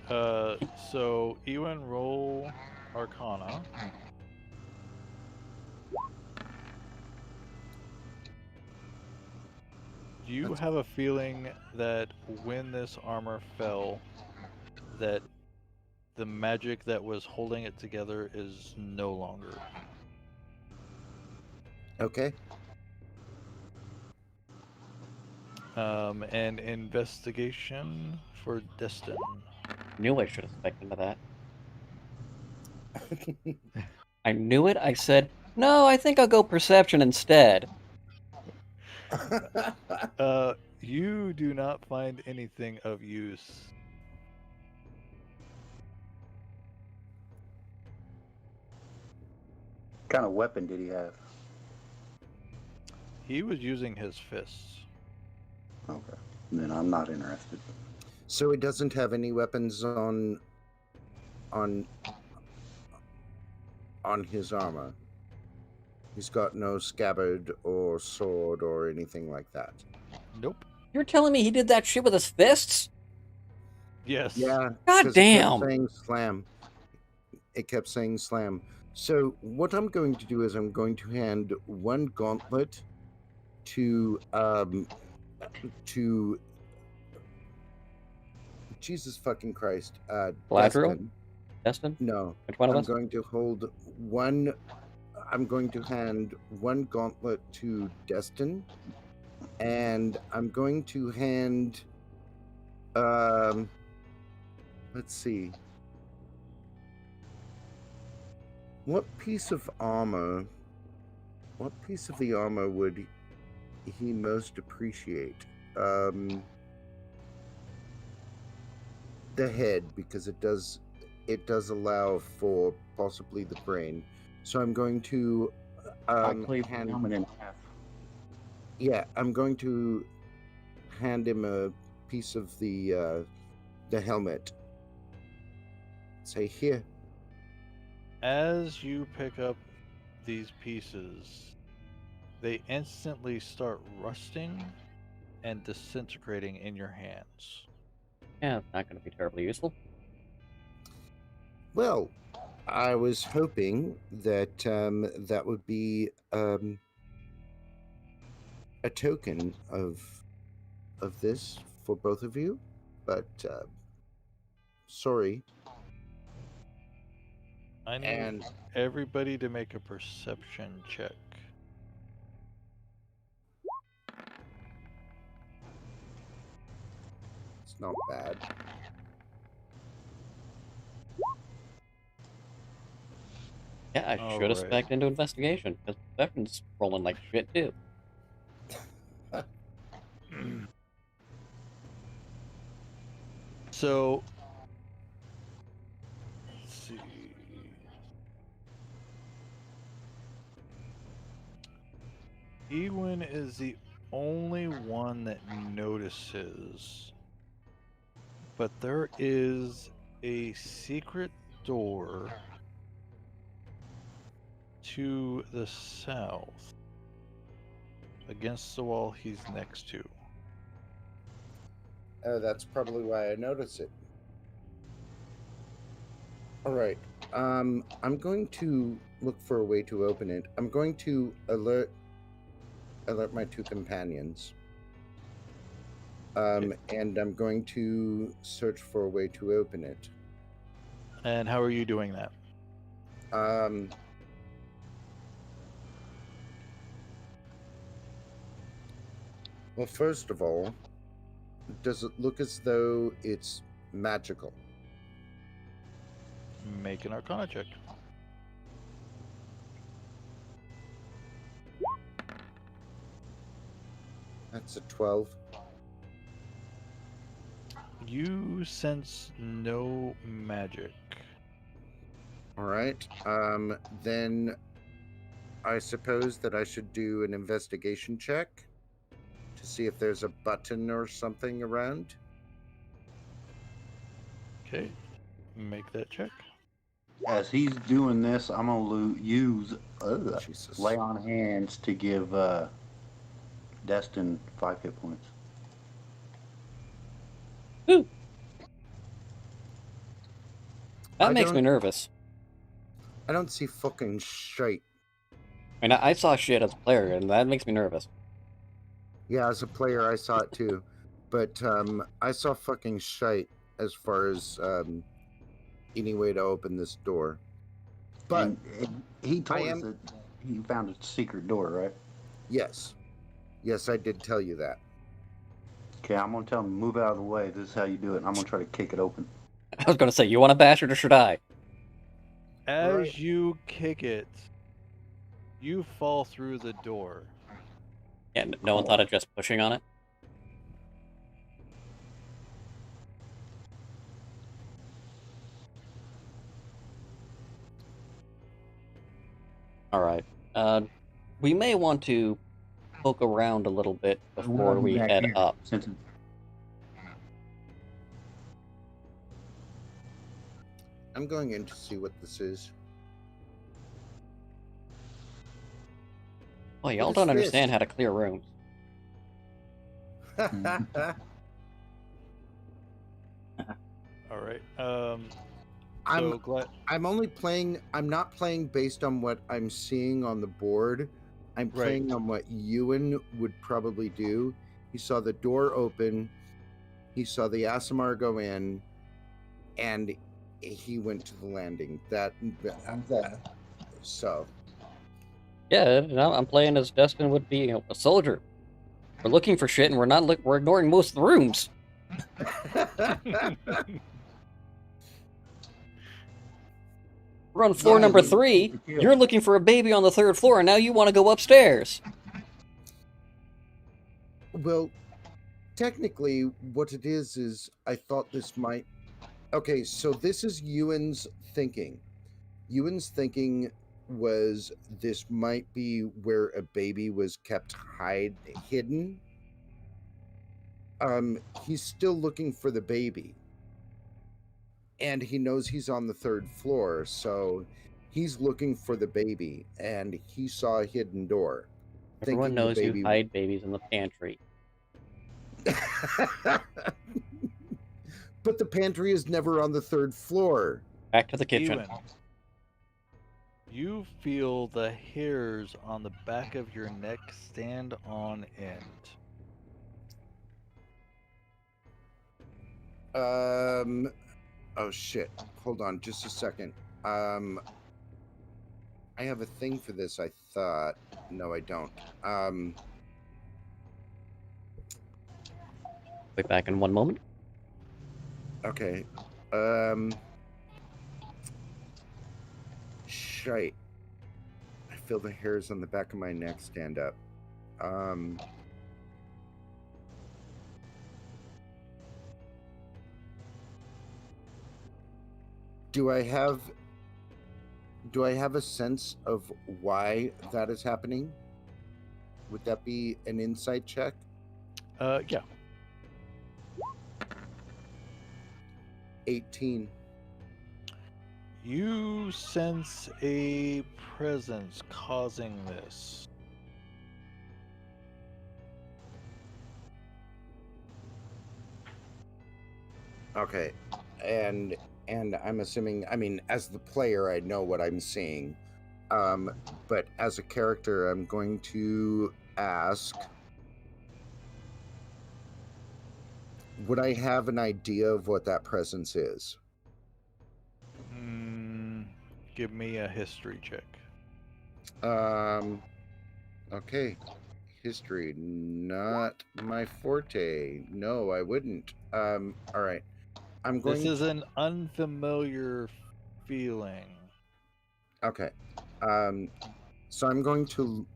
so Ewan, roll Arcana. Do you have a feeling that when this armor fell, that the magic that was holding it together is no longer? Okay. And investigation for Destin. Knew I should have spec'd into that. I knew it. I said, no, I think I'll go perception instead. You do not find anything of use. What kind of weapon did he have? He was using his fists. Okay. Then I'm not interested. So he doesn't have any weapons on his armor. He's got no scabbard or sword or anything like that. Nope. You're telling me he did that shit with his fists? Yes. Yeah. God 'cause damn. It kept saying slam. It kept saying slam. So what I'm going to do is I'm going to hand one gauntlet to Jesus fucking Christ. Gladriel? Destin. Destin? No. Which one of I'm us? going to hold one. I'm going to hand one gauntlet to Destin, and I'm going to hand. Let's see. What piece of armor? What piece of the armor would he most appreciate? The head, because it does allow for possibly the brain. So I'm going to I cleave the helmet in half. yeah, I'm going to hand him a piece of the helmet. Say, here. As you pick up these pieces, they instantly start rusting and disintegrating in your hands. Yeah, not going to be terribly useful. Well, I was hoping that that would be a token of this for both of you, but sorry. I need And everybody to make a perception check. it's not bad. Yeah, I should have spec'd into investigation, because Stefan's rolling like shit, too. So, let's see. Ewin is the only one that notices, but there is a secret door to the south against the wall he's next to. That's probably why I noticed it. All right. I'm going to look for a way to open it. I'm going to alert my two companions. And I'm going to search for a way to open it. And how are you doing that? Well, first of all, does it look as though it's magical? Make an Arcana check. That's a 12. You sense no magic. All right. Then I suppose that I should do an investigation check to see if there's a button or something around. Okay, make that check. As he's doing this, I'm gonna use Jesus. lay on hands to give Destin 5 hit points. Woo! That makes me nervous. I don't see fucking shit. I mean, I saw shit as a player, and that makes me nervous. Yeah, as a player, I saw it too, but I saw fucking shite as far as any way to open this door. But and he told us that he found a secret door, right? Yes, I did tell you that. Okay, I'm gonna tell him to move out of the way. This is how you do it. And I'm gonna try to kick it open. I was gonna say, you want to bash it or should I? As you kick it, you fall through the door. Yeah, no one thought of just pushing on it? Alright. We may want to poke around a little bit before we head up. I'm going in to see what this is. Well, y'all don't understand how to clear rooms. All right. I'm only playing. I'm not playing based on what I'm seeing on the board. I'm playing on what Ewan would probably do. He saw the door open. He saw the Aasimar go in, and he went to the landing. So. Yeah, I'm playing as Destin would be a soldier. We're looking for shit, and we're ignoring most of the rooms. We're on floor number 3. You're looking for a baby on the 3rd floor, and now you want to go upstairs. Well, technically, what it is I thought this might... Okay, so this is Ewan's thinking. Ewan's thinking was this might be where a baby was kept hidden. He's still looking for the baby. And he knows he's on the 3rd floor, so he's looking for the baby, and he saw a hidden door. Everyone knows you hide babies in the pantry. But the pantry is never on the 3rd floor. Back to the kitchen. Ewan, you feel the hairs on the back of your neck stand on end. Oh shit. Hold on just a second. I have a thing for this, I thought. No, I don't. Wait back in one moment. Okay. Shite. I feel the hairs on the back of my neck stand up. Do I have a sense of why that is happening? Would that be an insight check? Yeah. 18. You sense a presence causing this. Okay. And I'm assuming, I mean, as the player, I know what I'm seeing. But as a character, I'm going to ask, would I have an idea of what that presence is? Give me a history check. Okay. History, not my forte. No, I wouldn't. All right. This is an unfamiliar feeling. Okay. So I'm going to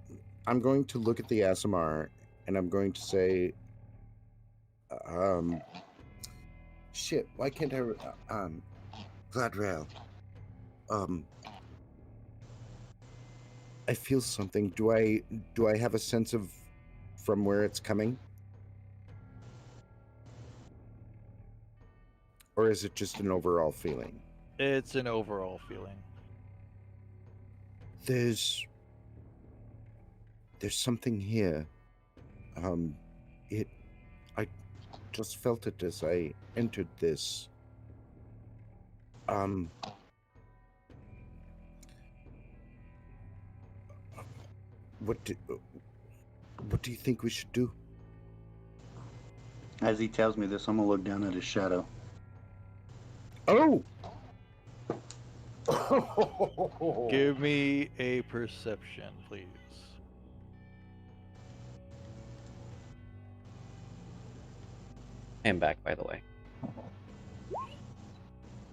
look at the ASMR and I'm going to say, shit, why can't I, Gladrail, I feel something. Do I have a sense of from where it's coming? Or is it just an overall feeling? It's an overall feeling. There's something here. I just felt it as I entered this. What do you think we should do? As he tells me this, I'm gonna look down at his shadow. Oh! Give me a perception, please. I'm back, by the way.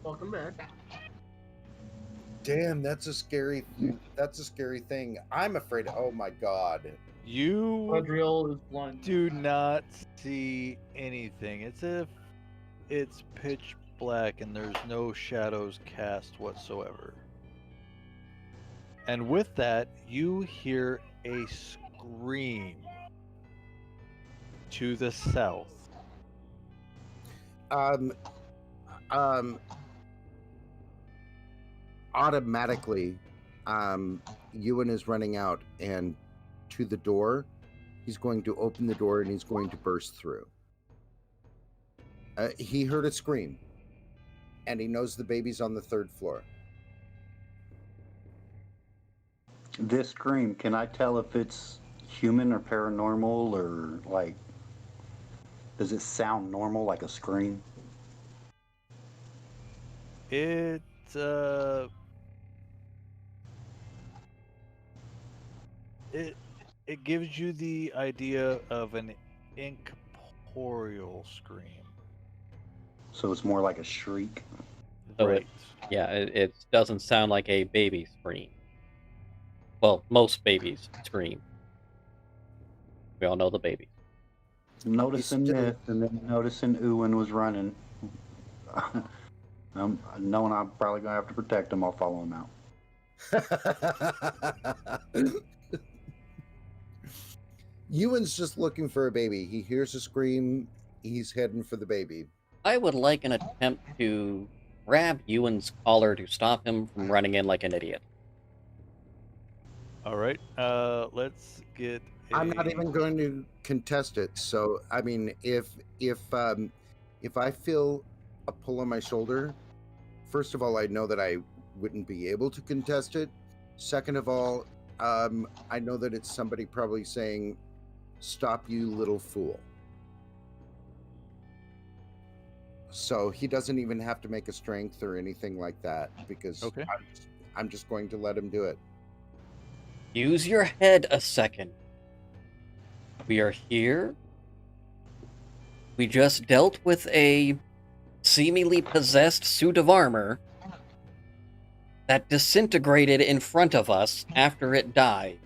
Welcome back. Damn, that's a scary thing. I'm afraid. Oh my god. You Adriel is blind. do not see anything. It's if it's pitch black and there's no shadows cast whatsoever. And with that, you hear a scream to the south. Automatically, Ewan is running out and to the door. He's going to open the door and he's going to burst through. He heard a scream, and he knows the baby's on the 3rd floor. This scream, can I tell if it's human or paranormal, or like, does it sound normal like a scream? It gives you the idea of an incorporeal scream. So it's more like a shriek. So Right. it doesn't sound like a baby scream. Well, most babies scream. We all know the babies. Noticing still- this, and then noticing Ewan was running. Knowing I'm probably gonna have to protect him, I'll follow him out. Ewan's just looking for a baby. He hears a scream. He's heading for the baby. I would like an attempt to grab Ewan's collar to stop him from running in like an idiot. All right. Let's get. I'm not a- even going to contest it. So I mean, if I feel a pull on my shoulder, first of all, I know that I wouldn't be able to contest it. Second of all, I know that it's somebody probably saying, "Stop, you little fool." So he doesn't even have to make a strength or anything like that because Okay. I'm just going to let him do it. Use your head a second. We are here. We just dealt with a seemingly possessed suit of armor that disintegrated in front of us after it died.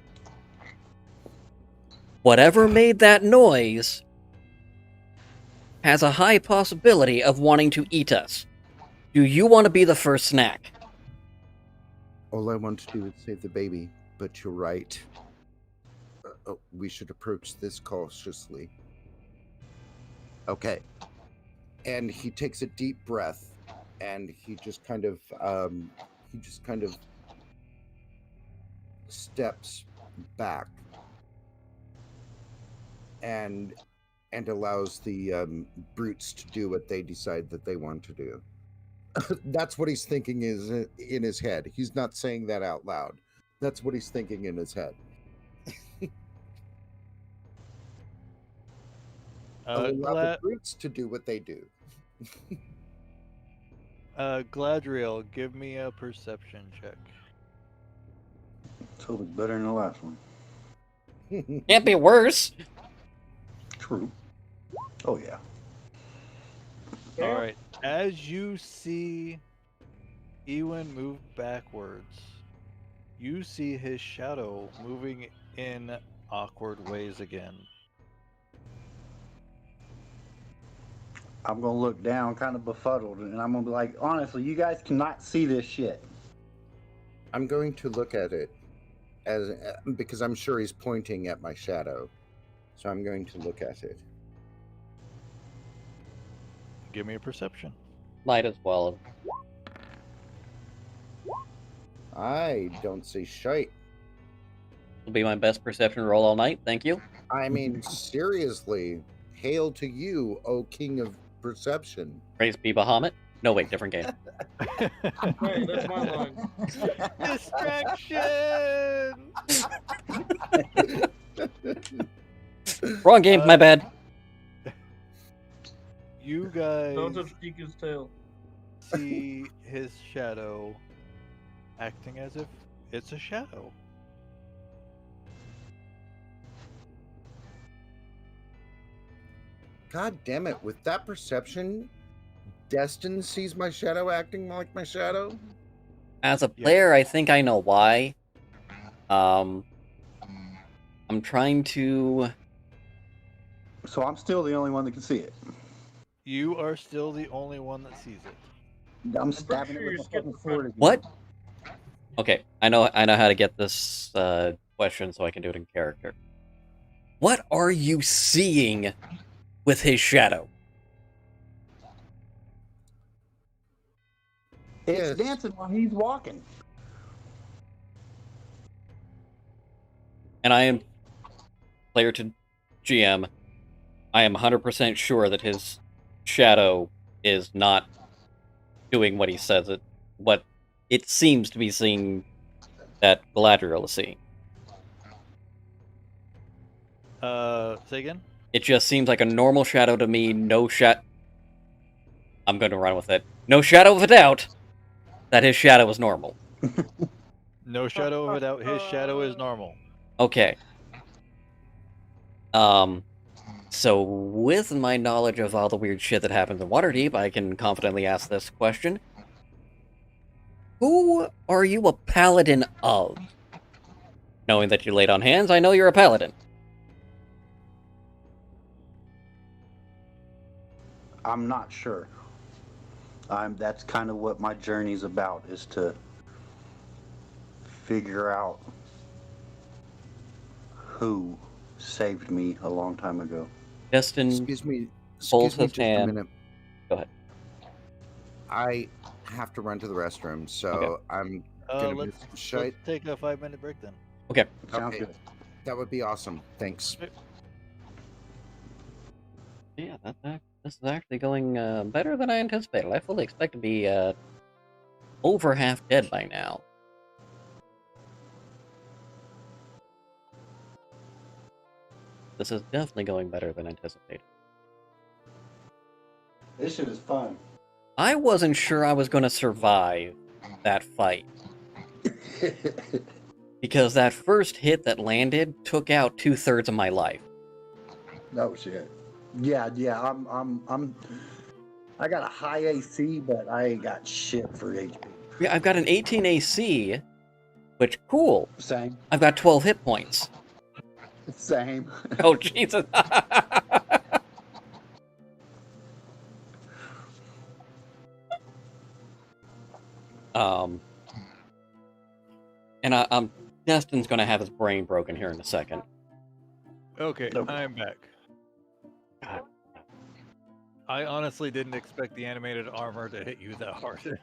Whatever made that noise has a high possibility of wanting to eat us. Do you want to be the first snack? All I want to do is save the baby, but you're right. We should approach this cautiously. Okay. And he takes a deep breath, and he just kind of steps back, and allows the brutes to do what they decide that they want to do. That's what he's thinking is in his head. He's not saying that out loud. That's what he's thinking in his head. Allow the Glad brutes to do what they do. Gladriel, give me a perception check. So it's better than the last one. Can't be worse. True. Oh yeah. All right. As you see Ewan move backwards, you see his shadow moving in awkward ways again. I'm gonna look down, kind of befuddled, and I'm gonna be like, honestly, you guys cannot see this shit. I'm going to look at it as because I'm sure he's pointing at my shadow. So I'm going to look at it. Give me a perception. Might as well. I don't see shite. Will be my best perception roll all night. Thank you. I mean, seriously, hail to you, O King of Perception. Praise be Bahamut. No, wait, different game. Hey, that's my line. Distraction! Wrong game, my bad. You guys Don't touch Diku's tail. see his shadow acting as if it's a shadow. God damn it, with that perception, Destin sees my shadow acting like my shadow? As a Yeah. player, I think I know why. I'm trying to... So I'm still the only one that can see it. You are still the only one that sees it. I'm stabbing sure it you're with my fucking sword again. What? Okay, I know how to get this question so I can do it in character. What are you seeing with his shadow? It's Yes. dancing while he's walking. And I am, player to GM, I am 100% sure that his shadow is not doing what he says what it seems to be seeing that Galadriel is seeing. Say again? It just seems like a normal shadow to me, I'm going to run with it. No shadow of a doubt that his shadow is normal. No shadow of a doubt, his shadow is normal. Okay. So with my knowledge of all the weird shit that happens in Waterdeep, I can confidently ask this question. Who are you a paladin of? Knowing that you laid on hands, I know you're a paladin. I'm not sure. That's kind of what my journey's about, is to figure out who saved me a long time ago. Destin Excuse me holds his just a hand. minute. Go ahead. I have to run to the restroom, so Okay. I'm gonna Let's take a 5-minute break then. Okay. Sounds Okay. good. That would be awesome. Thanks. Yeah, this is actually going better than I anticipated. I fully expect to be over half dead by now. This is definitely going better than anticipated. This shit is fun. I wasn't sure I was going to survive that fight. Because that first hit that landed took out 2/3 of my life. No shit. Yeah. I got a high AC, but I ain't got shit for HP. Yeah, I've got an 18 AC, which, cool. Same. I've got 12 hit points. Same. Oh, Jesus. And I'm Destin's gonna have his brain broken here in a second. Okay, Nope. I'm back. God. I honestly didn't expect the animated armor to hit you that hard.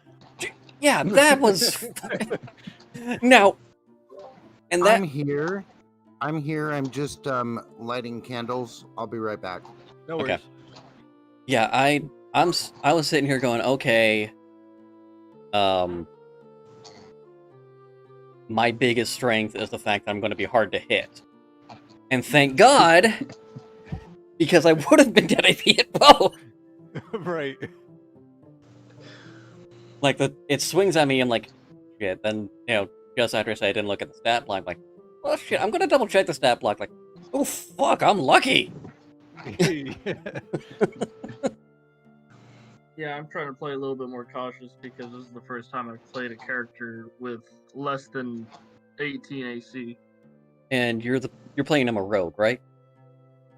Yeah, that was now. And that I'm here. I'm just lighting candles. I'll be right back. No Okay. worries. Yeah, I was sitting here going, okay, my biggest strength is the fact that I'm going to be hard to hit, and thank God, because I would have been dead if he hit both. Right. Like it swings at me, I'm like, shit. Then just after I say I didn't look at the stat block, like, oh shit, I'm gonna double check the stat block. Like, oh fuck, I'm lucky. Yeah, I'm trying to play a little bit more cautious because this is the first time I've played a character with less than 18 AC. And you're playing him a rogue, right?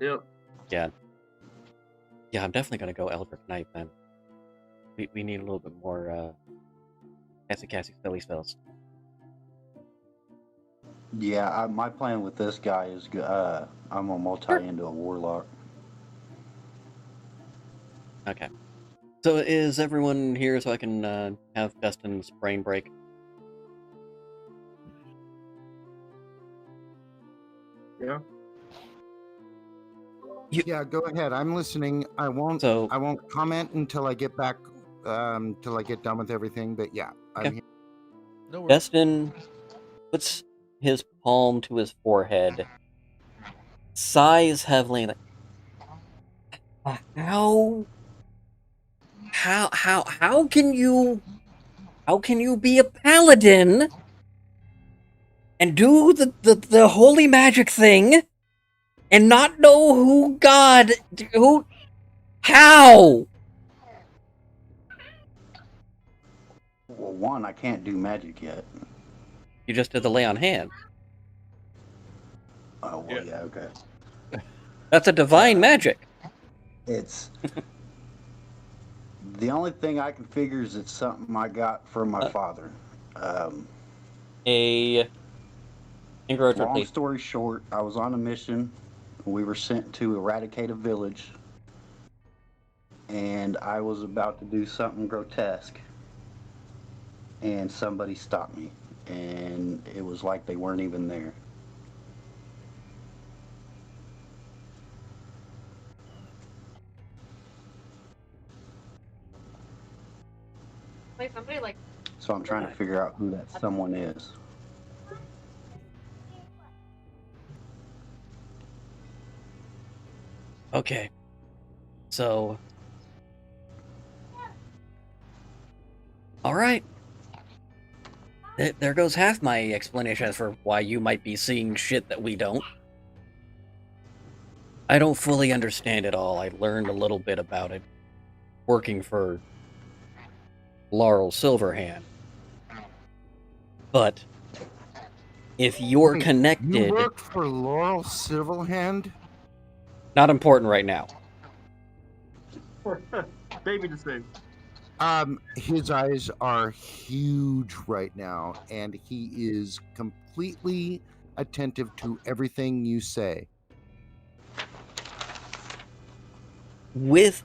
Yep. Yeah, I'm definitely gonna go Eldritch Knight then. We need a little bit more Cassie spells. Yeah, my plan with this guy is I'm gonna multi into a warlock. Okay. So is everyone here so I can have Destin's brain break? Yeah. Yeah, go ahead. I'm listening. I won't comment until I get back till I get done with everything, but yeah, I'm here. No worries. Destin puts his palm to his forehead, sighs heavily, like, how can you be a paladin and do the holy magic thing and not know how? Well, one, I can't do magic yet. You just did the lay on hand. Oh, well, yeah, okay. That's a divine magic. It's the only thing I can figure is it's something I got from my father. Long story short, I was on a mission. We were sent to eradicate a village, and I was about to do something grotesque, and somebody stopped me, and it was like they weren't even there. Wait, somebody like. So I'm trying to figure out who that someone is. Okay. So. Alright. There goes half my explanation for why you might be seeing shit that we don't. I don't fully understand it all. I learned a little bit about it working for Laurel Silverhand. But if you're Wait, connected, You work for Laurel Silverhand? not important right now. Baby to save. His eyes are huge right now, and he is completely attentive to everything you say. With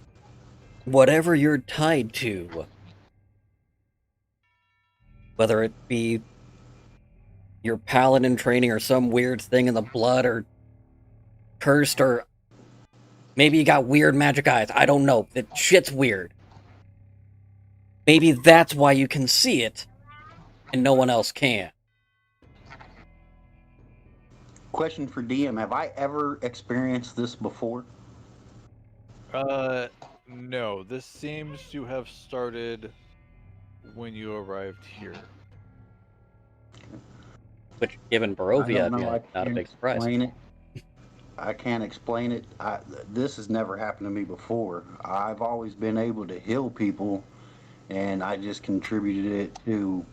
whatever you're tied to, whether it be your paladin training or some weird thing in the blood or cursed or maybe you got weird magic eyes. I don't know. That shit's weird. Maybe that's why you can see it and no one else can. Question for DM: have I ever experienced this before? No. This seems to have started when you arrived here. Which, given I Barovia, don't know. I not a can't big surprise. explain it. I can't explain it. This has never happened to me before. I've always been able to heal people, and I just contributed it to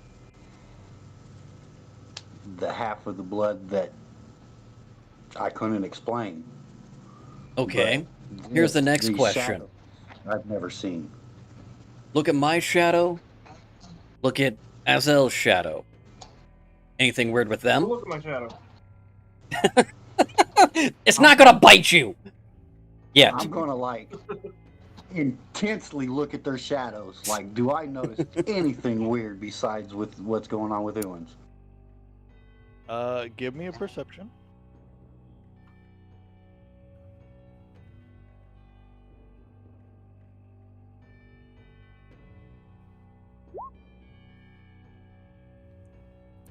the half of the blood that I couldn't explain. Okay. But Here's the next these question. shadows I've never seen. Look at my shadow. Look at Azel's shadow. Anything weird with them? Look at my shadow. It's not gonna bite you! Yet. I'm gonna like intensely look at their shadows. Like, do I notice anything weird besides with what's going on with Ewans? Give me a perception.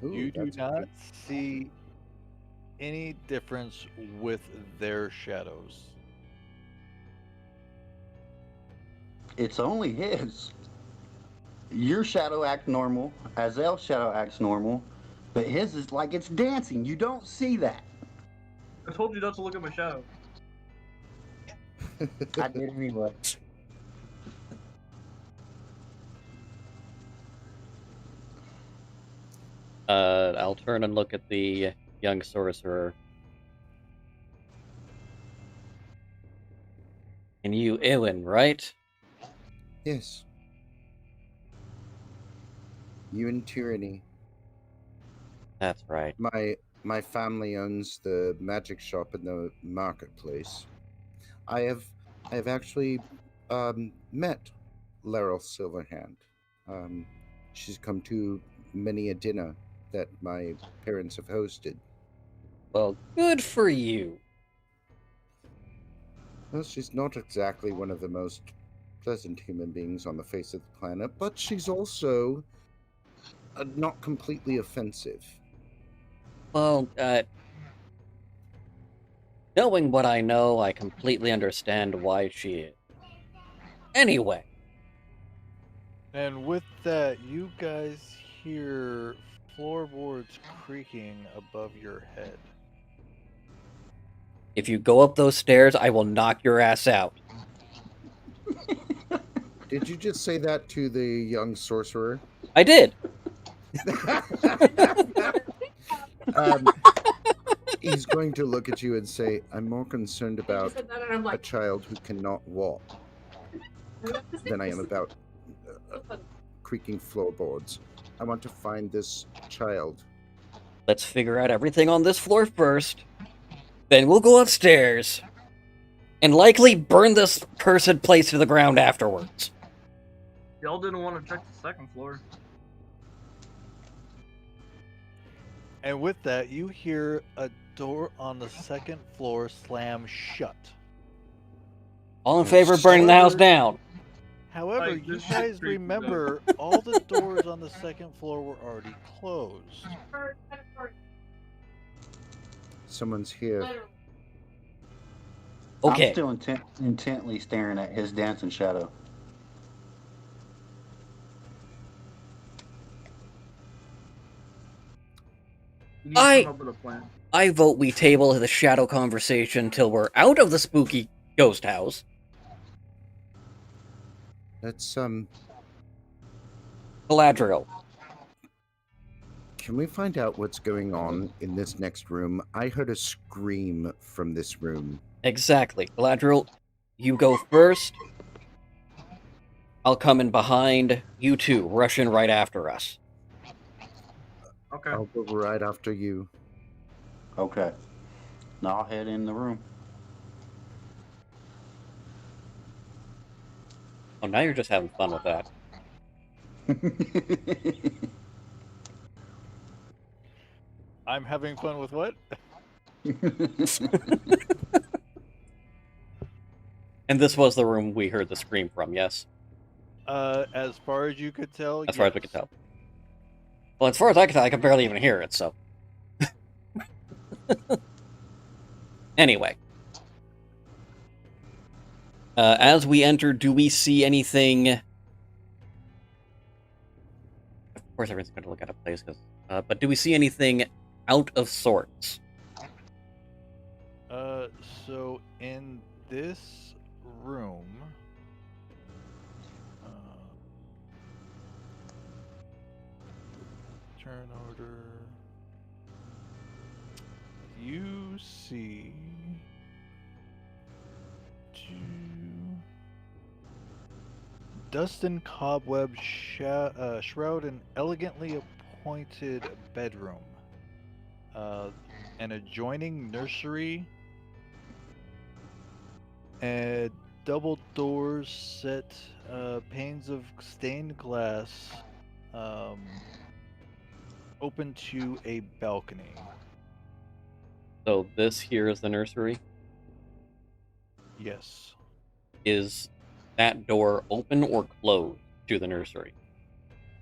Ooh, You do that's not good. see any difference with their shadows. It's only his. Your shadow acts normal. Azel's shadow acts normal. But his is like it's dancing. You don't see that. I told you not to look at my shadow. I did anyway. I'll turn and look at the young sorcerer. And you, Eowyn, right? Yes. You and Tyranny. That's right. My family owns the magic shop in the marketplace. I have actually met Laurel Silverhand. She's come to many a dinner that my parents have hosted. Well, good for you. Well, she's not exactly one of the most pleasant human beings on the face of the planet, but she's also not completely offensive. Well, knowing what I know, I completely understand why she is. Anyway. And with that, you guys hear floorboards creaking above your head. If you go up those stairs, I will knock your ass out. Did you just say that to the young sorcerer? I did. He's going to look at you and say, I'm more concerned about a child who cannot walk than I am about creaking floorboards. I want to find this child. Let's figure out everything on this floor first. Then we'll go upstairs. And likely burn this cursed place to the ground afterwards. Y'all didn't want to check the second floor. And with that, you hear a door on the second floor slam shut. All in favor of burning the house down. However, Like, you this guys shit creepy, remember all the doors on the second floor were already closed. Someone's here. Okay. I'm still intently staring at his dancing shadow. You need to come up with a plan. I vote we table the shadow conversation till we're out of the spooky ghost house. Let's Galadriel. Can we find out what's going on in this next room? I heard a scream from this room. Exactly. Galadriel, you go first. I'll come in behind. You two, rush in right after us. Okay. I'll go right after you. Okay. Now I'll head in the room. Oh, now you're just having fun with that. I'm having fun with what? And this was the room we heard the scream from, yes? As far as you could tell, As far as we could tell. Well, as far as I can tell, I can barely even hear it, so. Anyway. As we enter, do we see anything... Of course, everyone's going to look at a place, but do we see anything out of sorts? So in this room, turn order. You see dust and cobweb shroud an elegantly appointed bedroom. An adjoining nursery, and double doors set, panes of stained glass, open to a balcony. So this here is the nursery. Yes. Is that door open or closed to the nursery?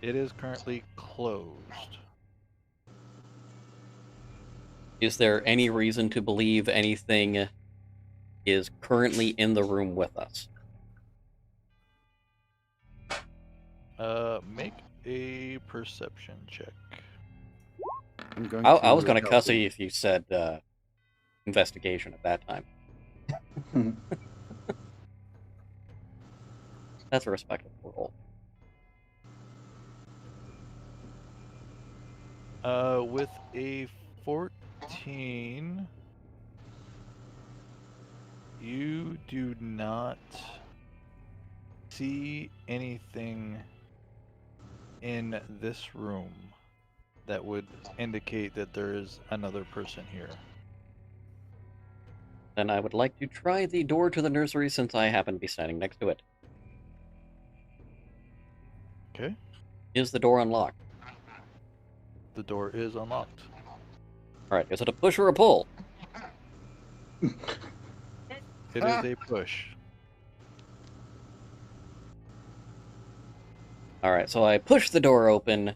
It is currently closed. Is there any reason to believe anything is currently in the room with us? Make a perception check. I was going to cuss you if you said investigation at that time. That's a respectable roll. With a 14, you do not see anything in this room that would indicate that there is another person here. Then I would like to try the door to the nursery since I happen to be standing next to it. Okay. Is the door unlocked? The door is unlocked. Alright, is it a push or a pull? It is a push. Alright, so I push the door open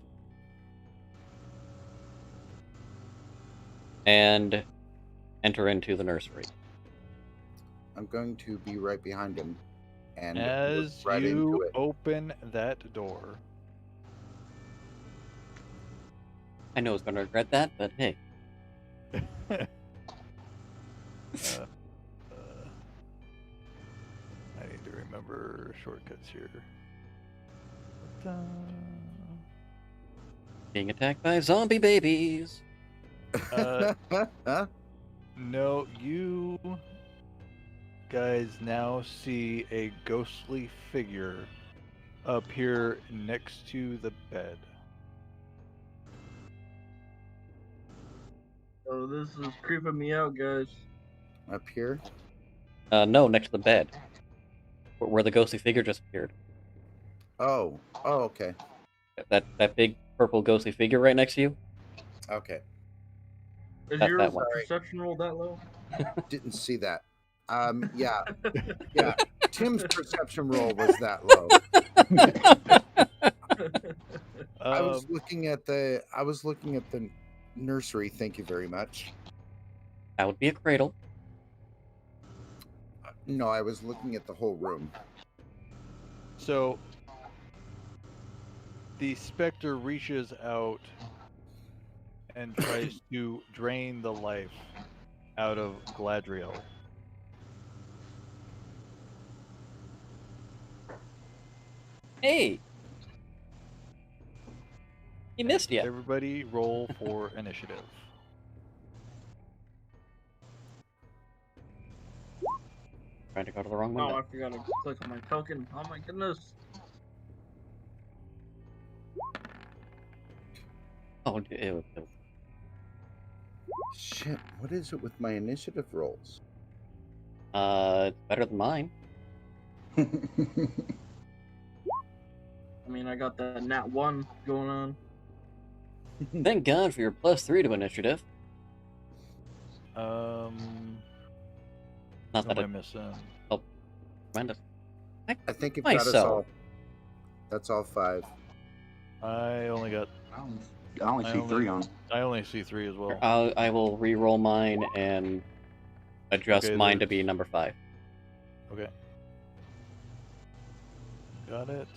and enter into the nursery. I'm going to be right behind him. And as right into you it. open that door, I know I was going to regret that, but hey. I need to remember shortcuts here. Being attacked by zombie babies. No, you guys now see a ghostly figure appear next to the bed. Oh, this is creeping me out, guys. Up here? No, next to the bed. Where the ghostly figure just appeared. Oh, okay. That big purple ghostly figure right next to you? Okay. Is That's your that one. perception roll that low? Didn't see that. Yeah. Yeah. Tim's perception roll was that low. I was looking at the nursery, thank you very much. That would be a cradle. No, I was looking at the whole room. So the specter reaches out and tries to drain the life out of Galadriel. Hey! He missed you. Everybody roll for initiative. Trying to go to the wrong Oh, window. I forgot to click on my token. Oh my goodness. Oh, ew. Shit, what is it with my initiative rolls? It's better than mine. I mean, I got that nat 1 going on. Thank God for your +3 to initiative. Not Not who that am I it missing? helped tremendous. I think you've got us Myself. all. That's all 5. I only got. I only see 3 on. I only see 3 as well. I will re-roll mine and adjust Okay, mine to there's- be number 5. Okay. Got it.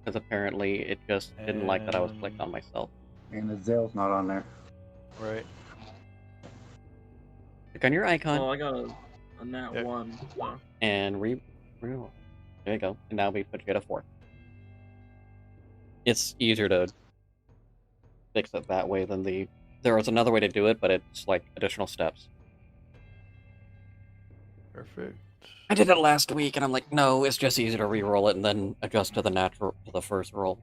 Because apparently it just didn't like that I was And- clicked on myself. And Azel's not on there. Right. Click on your icon Oh, I got a nat Yeah. 1. So. and re-roll. There you go. And now we put you at a 4. It's easier to fix it that way than the... There was another way to do it, but it's like additional steps. Perfect. I did it last week, and I'm like, no, it's just easier to re-roll it and then adjust to the first roll.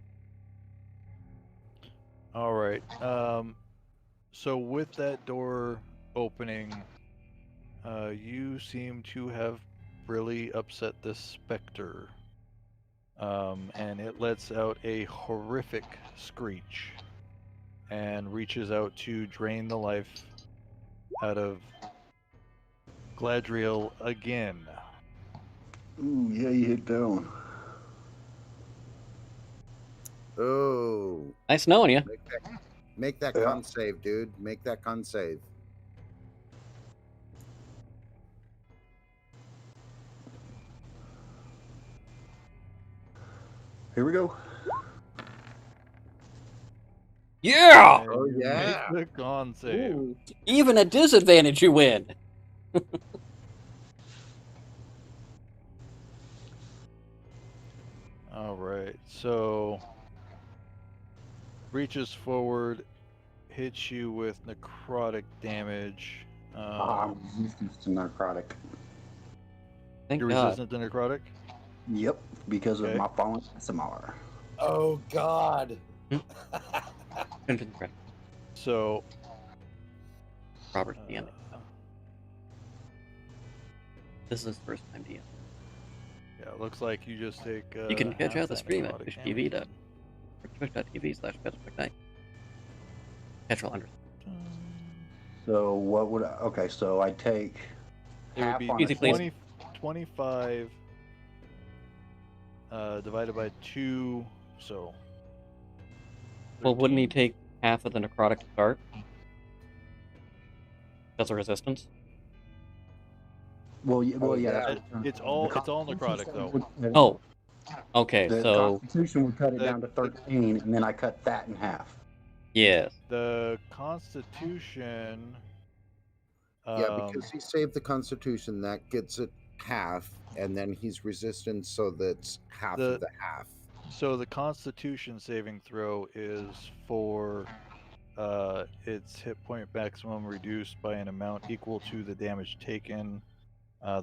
All right. So with that door opening, you seem to have really upset this specter. And it lets out a horrific screech and reaches out to drain the life out of Gladriel again. Ooh, yeah, you hit down. Oh, Nice knowing you. make that Yeah. con save, dude. Make that con save. Here we go. Yeah! And Oh, you yeah. Make the con save. Ooh. Even at disadvantage, you win. All right. So reaches forward, hits you with necrotic damage. I'm resistant to narcotic. Thank You're God. resistant to necrotic? Yep, because Okay. of my fallen SMR. Oh, God. Dungeon credit. So Robert DM. uh, This is his first time DM. yeah, it looks like you just take. You can catch half out the that stream at necrotic twitch.tv damage. twitch.tv/PetSpectite. Petrol under. So what would I, okay, so I take It would half be on Easy, a please. 25 divided by 2, so. Well, wouldn't he 13. take half of the necrotic to start? That's a resistance. Well, yeah, Oh, yeah. that's what It's all the necrotic Constitution though. would- Oh. Okay, the so Constitution would cut it the- down to 13, and then I cut that in half. yes. The Constitution. Yeah, because he saved the Constitution, that gets it half, and then he's resistant, so that's half The- of the half. So the Constitution saving throw is for its hit point maximum reduced by an amount equal to the damage taken.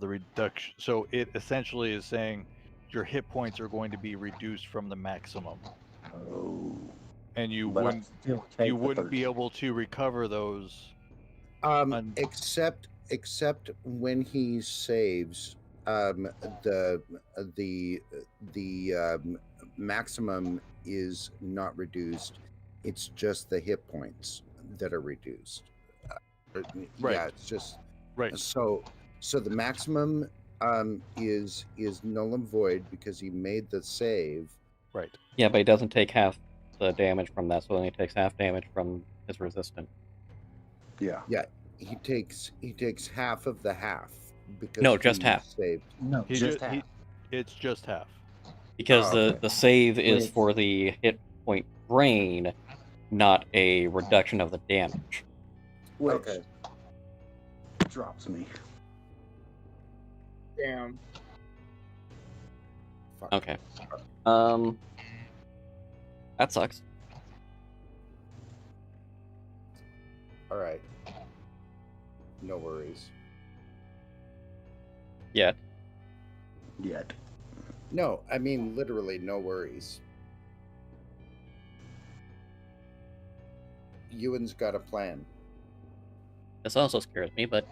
The reduction. So it essentially is saying your hit points are going to be reduced from the maximum, Oh. and you But I wouldn't still take you the wouldn't be 13. able to recover those. Un- Except when he saves, the maximum is not reduced. It's just the hit points that are reduced. Right. Yeah, it's just Right. so the maximum is null and void because he made the save. Right. Yeah, but he doesn't take half the damage from that, so only takes half damage from his resistant. Yeah. He takes half of the half because No, just he half. saved. No, He just ju- half. It's just half. Because Oh, okay. the save is Which- for the hit point drain, not a reduction of the damage. Which Okay. drops me. Damn. Fuck. Okay. That sucks. All right. No worries. Yet. No, I mean literally no worries. Ewan's got a plan. This also scares me, but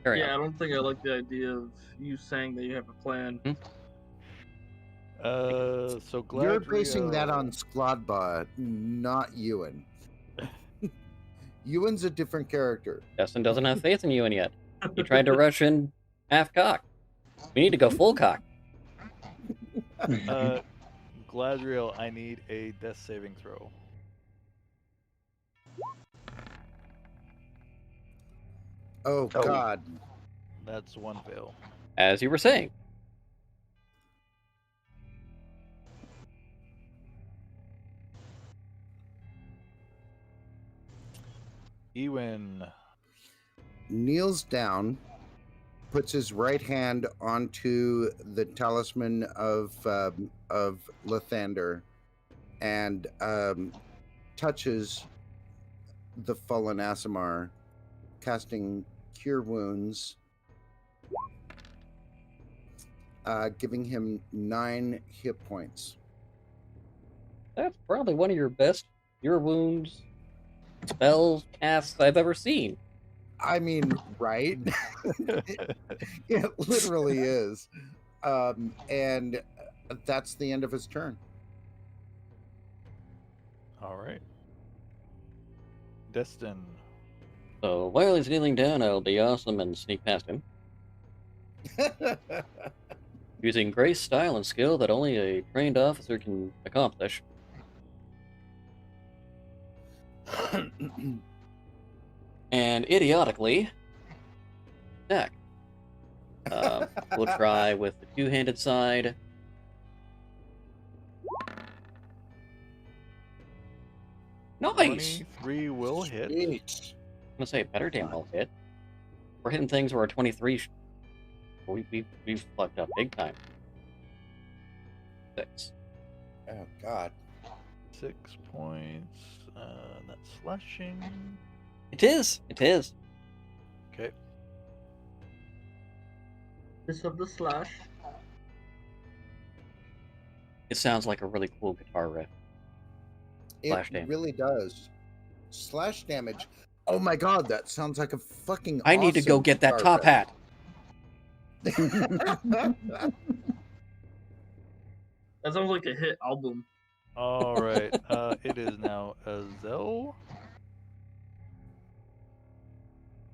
carry Yeah, I on. don't think I like the idea of you saying that you have a plan. So You're basing that Gladriel- on Skladba, not Ewan. Ewan's a different character. Destin doesn't have faith in Ewan yet. He tried to rush in half cock. We need to go full cock. Gladriel, I need a death saving throw. Oh, God. That's one fail. As you were saying. Ewan. Kneels down, puts his right hand onto the talisman of Lathander, and touches the fallen Aasimar, casting Cure Wounds, giving him 9 hit points. That's probably one of your best Cure Wounds spells casts I've ever seen. I mean, right? It literally is. And that's the end of his turn. All right. Destin. So while he's kneeling down, I'll be awesome and sneak past him. Using grace, style, and skill that only a trained officer can accomplish. And idiotically, attack. We'll try with the two-handed side. Nice! 23 will hit. I'm gonna say better damn well hit. We're hitting things where a 23. We've fucked up big time. 6. Oh, God. 6 points. That's slashing. It is. Okay. This of the slash. It sounds like a really cool guitar riff. Slash It damage. really does. Slash damage. Oh my God, that sounds like a fucking I need to go awesome get that guitar top hat. That sounds like a hit album. All right. It is now Azel.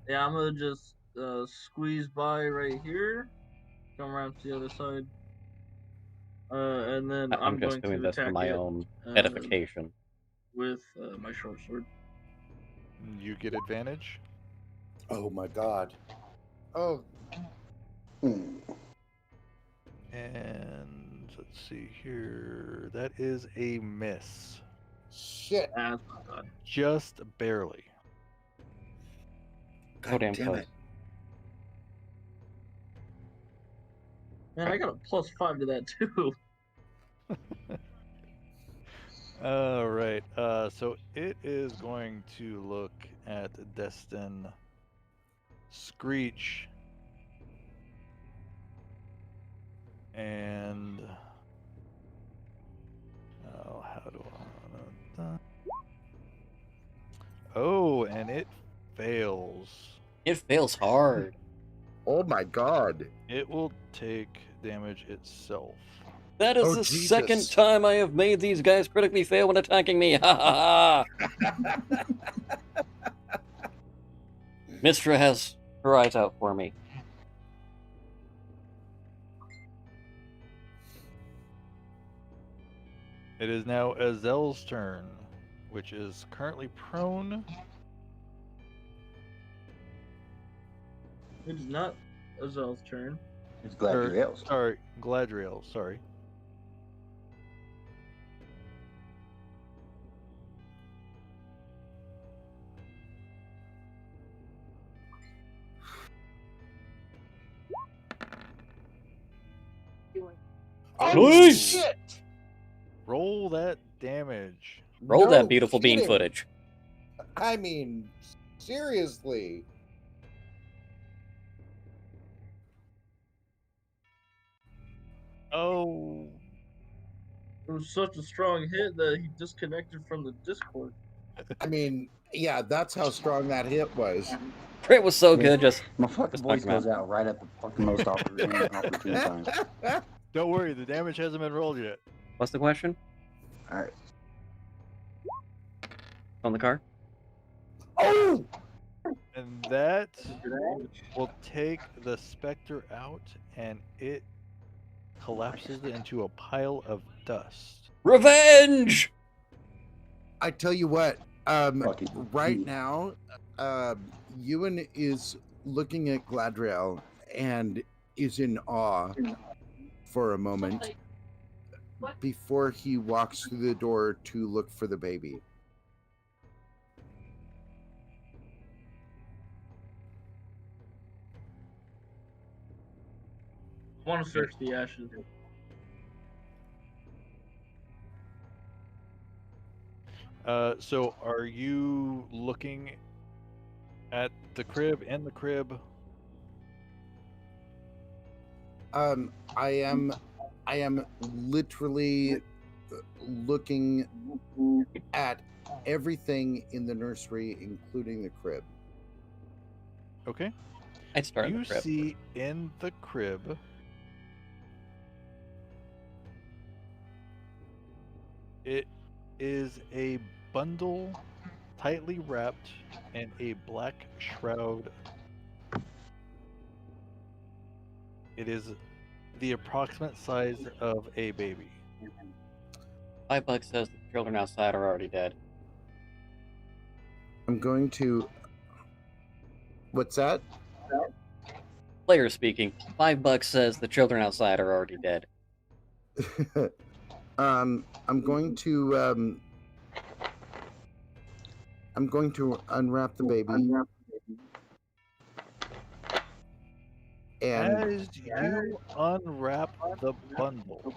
Yeah, I'm gonna just squeeze by right here, come around to the other side, and then I'm I'm just going doing to this for attack my it own edification. with my short sword. You get advantage. Oh my God. Oh, And let's see here. That is a miss. shit. That's not bad. Just barely. Oh, damn damn close. it. Man, I got a +5 to that too. All right. So it is going to look at Destin, Screech, and how do I? Oh, and it fails. It fails hard. Oh my God. It will take damage itself. That is Oh, the Jesus. second time I have made these guys critically fail when attacking me. Ha ha ha! Mistra has her eyes out for me. It is now Azel's turn, which is currently prone. It is not Azel's turn. It's Gladriel's. Sorry, Gladriel. Sorry. Oh, Nice! shit. Roll that damage. Roll No that beautiful bean kidding. footage. I mean, Seriously. Oh, It was such a strong hit that he disconnected from the Discord. I mean, yeah, that's how strong that hit was. It was so Yeah. good. Just My fucking talking voice about- goes out right at the fucking most opportune time. don't worry, the damage hasn't been rolled yet. what's the question All right. on the car? Oh! And that will take the specter out, and it collapses into a pile of dust. Revenge. I tell you what, Fucking right G. now, Ewan is looking at Gladriel and is in awe for a moment before he walks through the door to look for the baby. I want to search the ashes. So are you looking at the crib and the crib? I am literally looking at everything in the nursery, including the crib. Okay. I'd start in You the crib. see in the crib it is a bundle tightly wrapped in a black shroud. It is the approximate size of a baby. $5 says the children outside are already dead. I'm going to. What's that? Player speaking. $5 says the children outside are already dead. I'm going to. I'm going to unwrap the baby. And As you unwrap the bundle,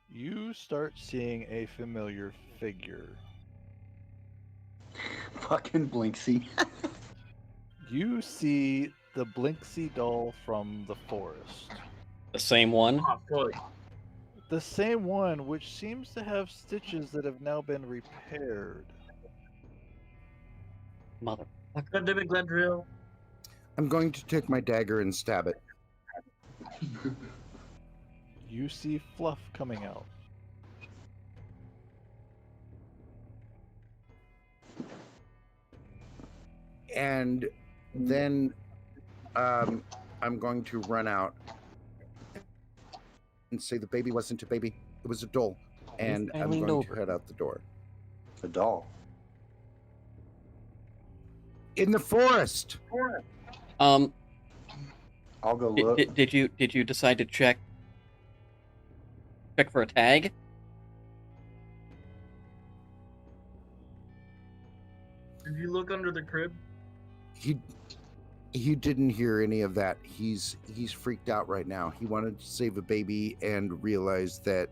you start seeing a familiar figure. Fucking Blinksy. You see the Blinksy doll from the forest. The same one. Ah, fuck. The same one which seems to have stitches that have now been repaired. Mother. God damn it, Glendrill. I'm going to take my dagger and stab it. You see Fluff coming out. And then I'm going to run out and say the baby wasn't a baby, it was a doll. And I'm family going to Dober. head out the door. The doll. In the forest! Um, I'll go look. did you decide to check for a tag? Did you look under the crib? He didn't hear any of that. He's freaked out right now. He wanted to save a baby and realized that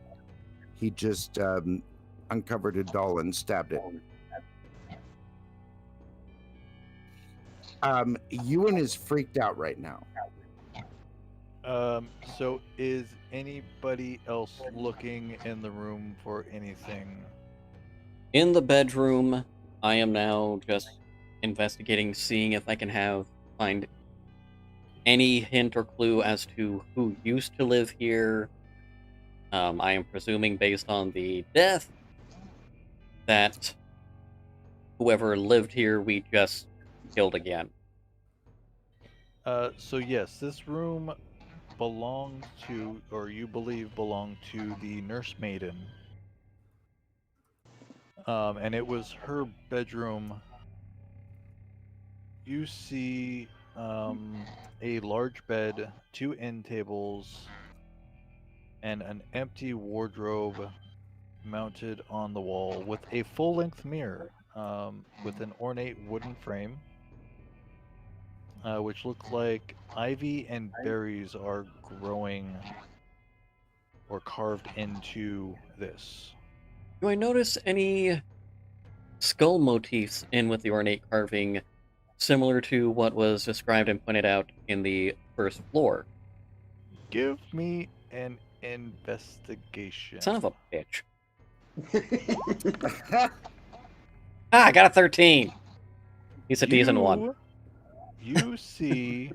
he just uncovered a doll and stabbed it. Ewan is freaked out right now. So is anybody else looking in the room for anything? In the bedroom, I am now just investigating, seeing if I can find any hint or clue as to who used to live here. I am presuming, based on the death, that whoever lived here we just killed again. So yes, this room belonged to, or you believe belonged to, the nurse maiden. And it was her bedroom. You see a large bed, 2 end tables, and an empty wardrobe mounted on the wall with a full-length mirror with an ornate wooden frame, which looks like ivy and berries are growing or carved into this. Do I notice any skull motifs in with the ornate carving, similar to what was described and pointed out in the first floor. Give me an investigation. Son of a bitch. I got a 13. He's a decent one. You see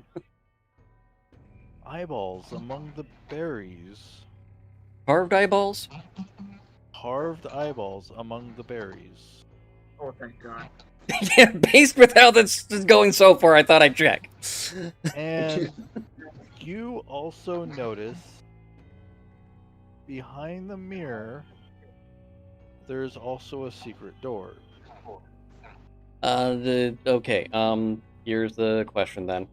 eyeballs among the berries. Carved eyeballs? Carved eyeballs among the berries. Oh, thank God. Yeah, based with how this is going so far, I thought I'd check. And you also notice behind the mirror there's also a secret door. Okay, here's the question then.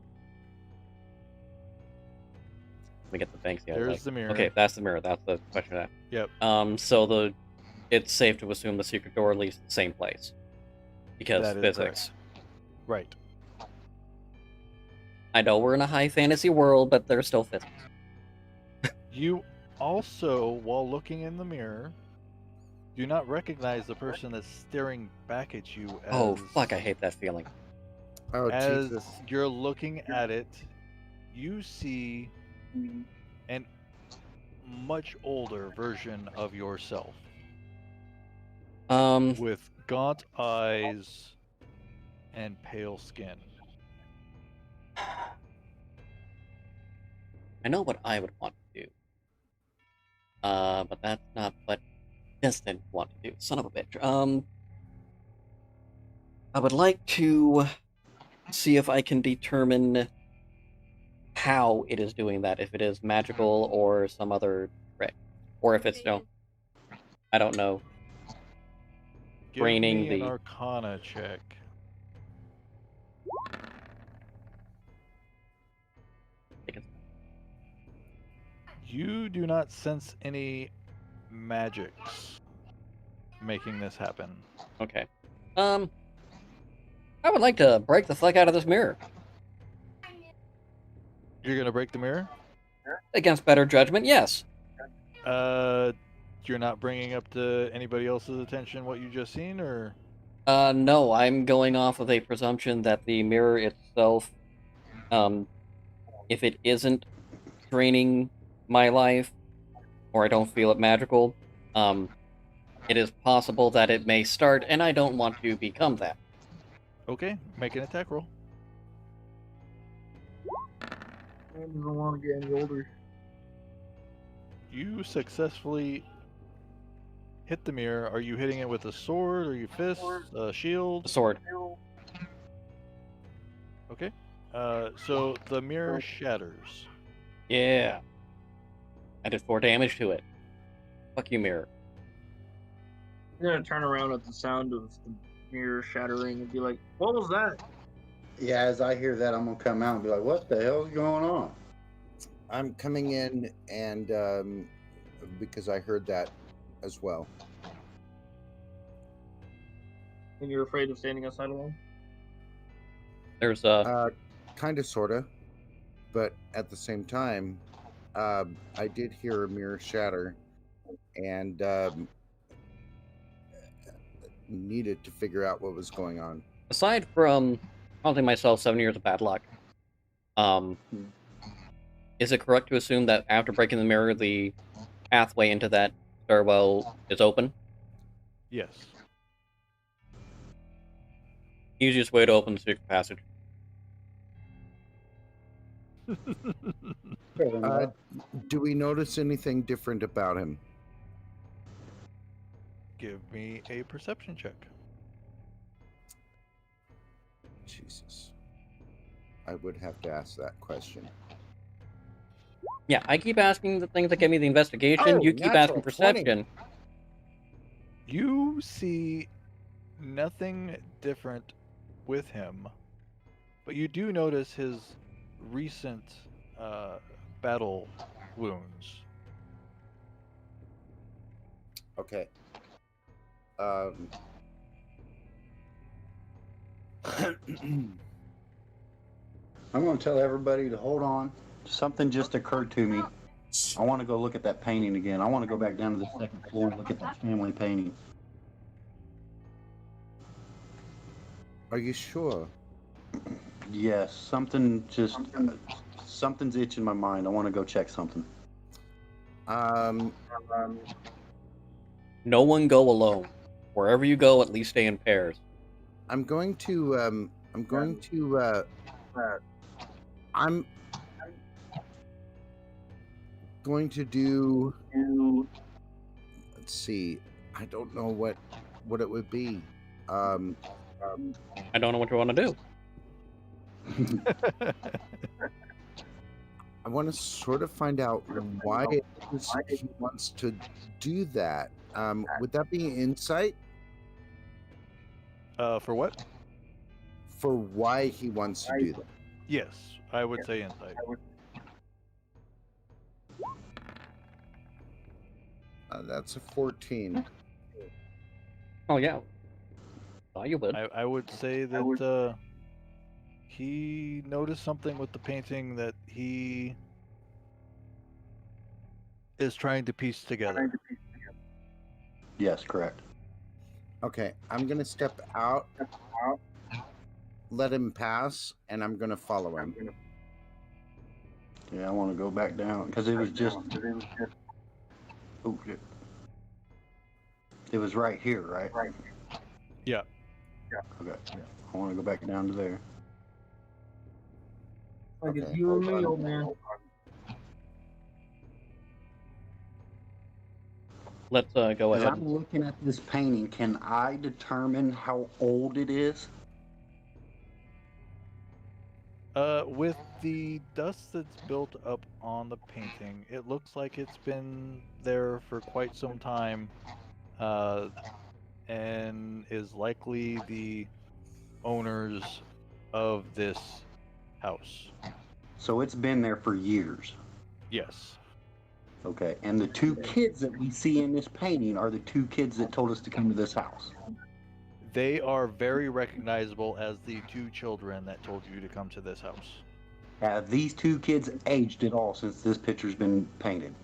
Let me get the banks. There's the mirror. Okay, that's the mirror. That's the question. Yep. So it's safe to assume the secret door leads to the same place. Because That is physics. Right. I know we're in a high fantasy world, but there's still physics. You also, while looking in the mirror, do not recognize the person that's staring back at you as, Oh, fuck, I hate that feeling. Oh, as Jesus. you're looking at it. You see an much older version of yourself with gaunt eyes and pale skin. I know what I would want to do. But that's not what Destin want to do. Son of a bitch. I would like to see if I can determine how it is doing that, if it is magical or some other trick. Or if it's, I don't know. Give Draining me an the... Arcana check. You do not sense any magics making this happen. Okay. I would like to break the fuck out of this mirror. You're gonna break the mirror? Against better judgment, yes. You're not bringing up to anybody else's attention what you just seen, or? No, I'm going off of a presumption that the mirror itself, if it isn't draining my life, or I don't feel it magical, it is possible that it may start, and I don't want to become that. Okay, make an attack roll. I don't want to get any older. You successfully hit the mirror. Are you hitting it with a sword, or your fist, a shield? The sword. Okay. So the mirror shatters. Yeah. I did 4 damage to it. Fuck you, mirror. I'm gonna turn around at the sound of the mirror shattering and be like, "What was that?" Yeah, as I hear that, I'm gonna come out and be like, "What the hell's going on?" I'm coming in and because I heard that as well. And you're afraid of standing outside alone? There's Kind of, sorta, but at the same time, I did hear a mirror shatter, and needed to figure out what was going on. aside from haunting myself 7 years of bad luck, is it correct to assume that after breaking the mirror, the pathway into that stairwell is open? Yes. Easiest way to open the secret passage. Do we notice anything different about him? Give me a perception check. Jesus. I would have to ask that question. Yeah, I keep asking the things that give me the investigation. Oh, You keep natural asking perception. 20. You see nothing different with him, but you do notice his recent battle wounds. Okay. I'm going to tell everybody to hold on. Something just occurred to me. I want to go look at that painting again. I want to go back down to the second floor and look at that family painting. Are you sure? Yes, something's itching my mind. I want to go check something. No one go alone. Wherever you go, at least stay in pairs. I'm going to do. Let's see. I don't know what it would be. I don't know what you want to do. I want to sort of find out why it is he wants to do that. Would that be insight For what? for why he wants to do that? Yes, I would say insight. That's a 14. Oh yeah. Oh, you would. I would say that he noticed something with the painting that he is trying to piece together. Yes, correct. Okay, I'm gonna step out, let him pass, and I'm gonna follow him. Yeah, I want to go back down because it was just. Oh shit! It was right here, right? Yeah. Okay. I want to go back down to there. Like it's Okay, you and hold me, on. old man. Let's go As ahead. I'm looking at this painting, can I determine how old it is? With the dust that's built up on the painting, it looks like it's been there for quite some time, and is likely the owners of this house. So it's been there for years. Yes. Okay, and the two kids that we see in this painting are the two kids that told us to come to this house. They are very recognizable as the two children that told you to come to this house. Have these two kids aged at all since this picture's been painted?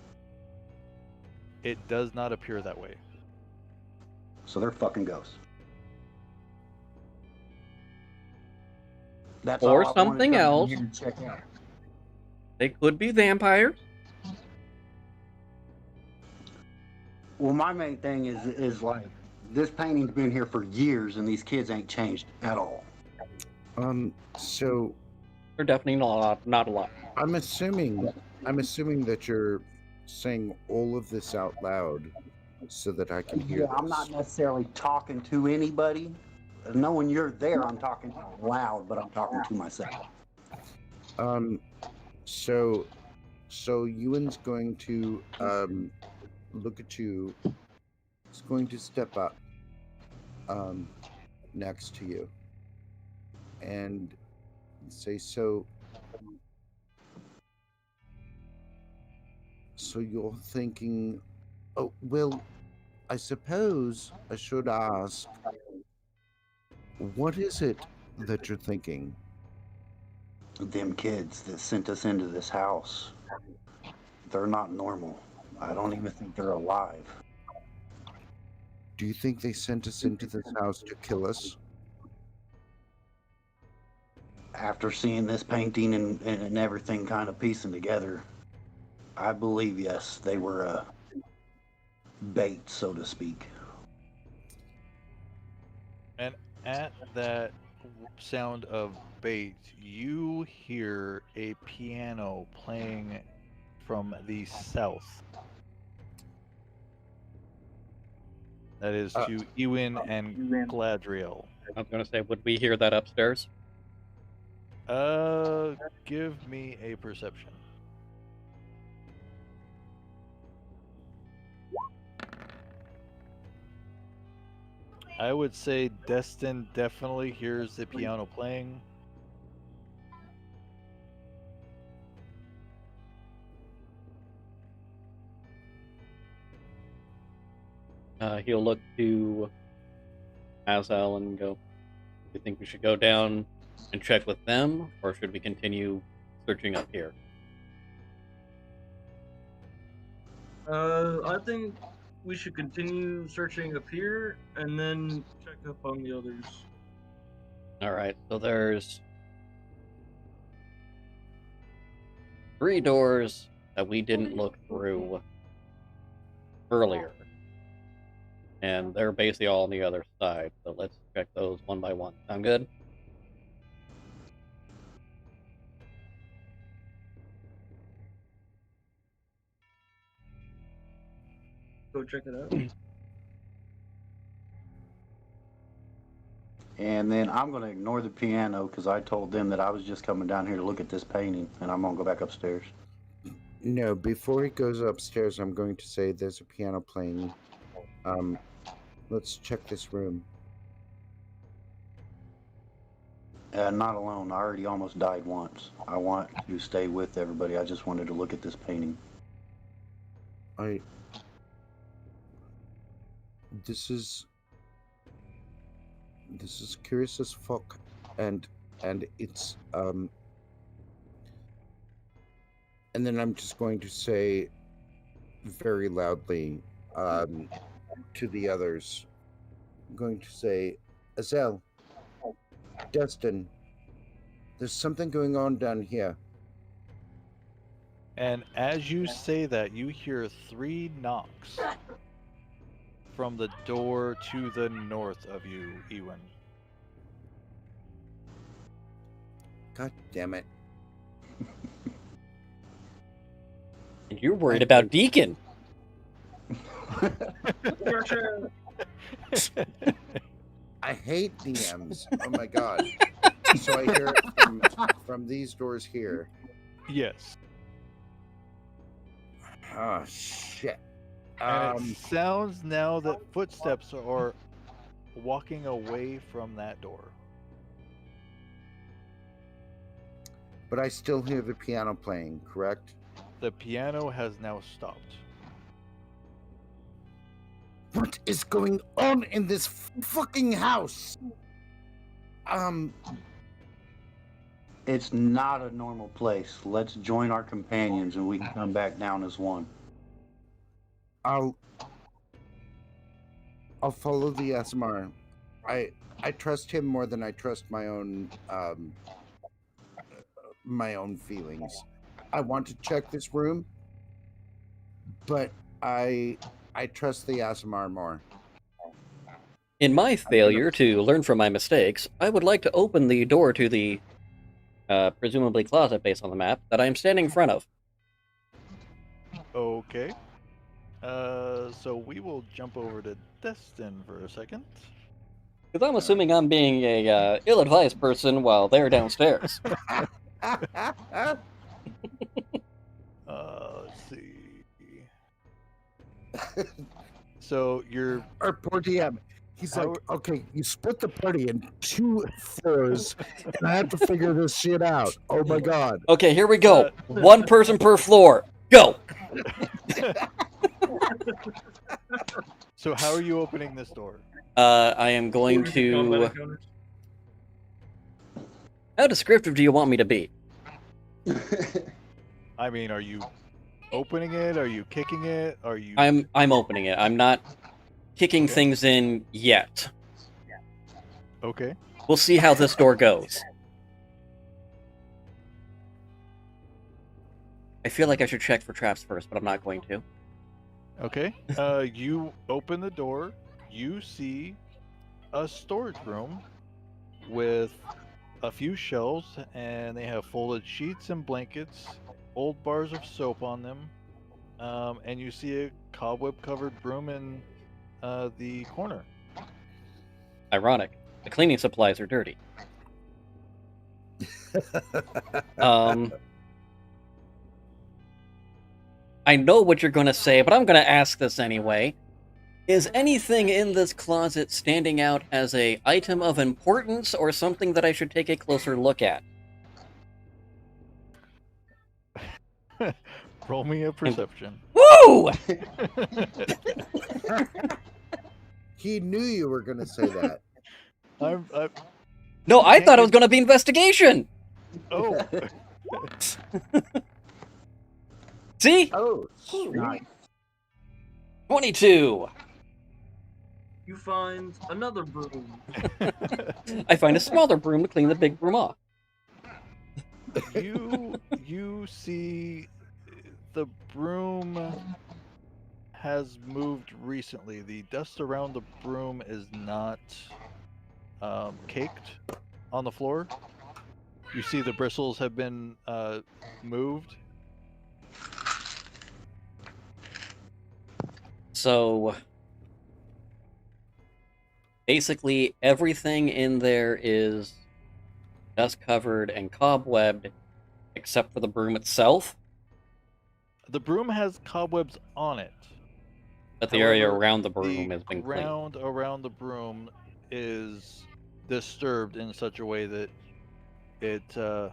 It does not appear that way. So they're fucking ghosts. That's Or all I wanted to something come down else. here and check out. They could be vampires. Well, my main thing is like this painting's been here for years, and these kids ain't changed at all. So They're definitely not a lot. I'm assuming that you're saying all of this out loud so that I can hear Yeah, I'm not necessarily talking to anybody. Knowing you're there, I'm talking out loud, but I'm talking to myself. So Ewan's going to look at you. He's going to step up next to you and say, so you're thinking, oh, well, I suppose I should ask, what is it that you're thinking? Them kids that sent us into this house, they're not normal. I don't even think they're alive. Do you think they sent us into this house to kill us? After seeing this painting and everything kind of piecing together, I believe, yes, they were bait, so to speak. And at that sound of bait, you hear a piano playing from the south. That is to Ewan and Gladriel. I was going to say, would we hear that upstairs? Give me a perception. I would say Destin definitely hears the piano playing. He'll look to Azal and go, do you think we should go down and check with them, or should we continue searching up here? I think we should continue searching up here and then check up on the others. Alright, so there's 3 doors that we didn't look through earlier. And they're basically all on the other side, so let's check those one by one. Sound good? Go check it out. And then I'm going to ignore the piano because I told them that I was just coming down here to look at this painting, and I'm going to go back upstairs. No, before he goes upstairs, I'm going to say there's a piano playing. Let's check this room. Not alone. I already almost died once. I want to stay with everybody. I just wanted to look at this painting. This is curious as fuck, and it's and then I'm just going to say very loudly to the others. I'm going to say, Azel, Dustin, there's something going on down here. And as you say that, you hear 3 knocks from the door to the north of you, Ewan. God damn it. And you're worried about Deacon. I hate DMs. Oh my god. So I hear it from these doors here. Yes. Oh shit. And it sounds now that footsteps are walking away from that door. But I still hear the piano playing, correct? The piano has now stopped. What is going on in this fucking house? It's not a normal place. Let's join our companions and we can come back down as one. I'll follow the SMR. I trust him more than I trust my own feelings. I want to check this room, but I trust the SMR more. In my failure to learn from my mistakes, I would like to open the door to the presumably closet based on the map that I am standing in front of. Okay. So we will jump over to Destin for a second. Because I'm assuming I'm being a ill-advised person while they're downstairs. Let's see. So you're... Our poor DM. He's like, okay, you split the party in 2 floors, and I have to figure this shit out. Oh my god. Okay, here we go. 1 person per floor. Go! So how are you opening this door? I am going to... How descriptive do you want me to be? I mean, are you opening it? Are you kicking it? Are you... I'm opening it. I'm not kicking things in yet. Okay. We'll see how this door goes. I feel like I should check for traps first, but I'm not going to. Okay. You open the door. You see a storage room with a few shelves, and they have folded sheets and blankets, old bars of soap on them, and you see a cobweb-covered broom in the corner. Ironic. The cleaning supplies are dirty. I know what you're going to say, but I'm going to ask this anyway. Is anything in this closet standing out as a item of importance or something that I should take a closer look at? Roll me a perception. Woo! He knew you were going to say that. No, I thought it was going to be investigation! Oh. See? Oh, Nice. 22. you find another broom. I find a smaller broom to clean the big broom off. You see the broom has moved recently. The dust around the broom is not caked on the floor. You see the bristles have been moved. So basically everything in there is dust covered and cobwebbed except for the broom itself, The broom has cobwebs on it. but the area However, around the broom the has been cleaned. ground around the broom is disturbed in such a way that it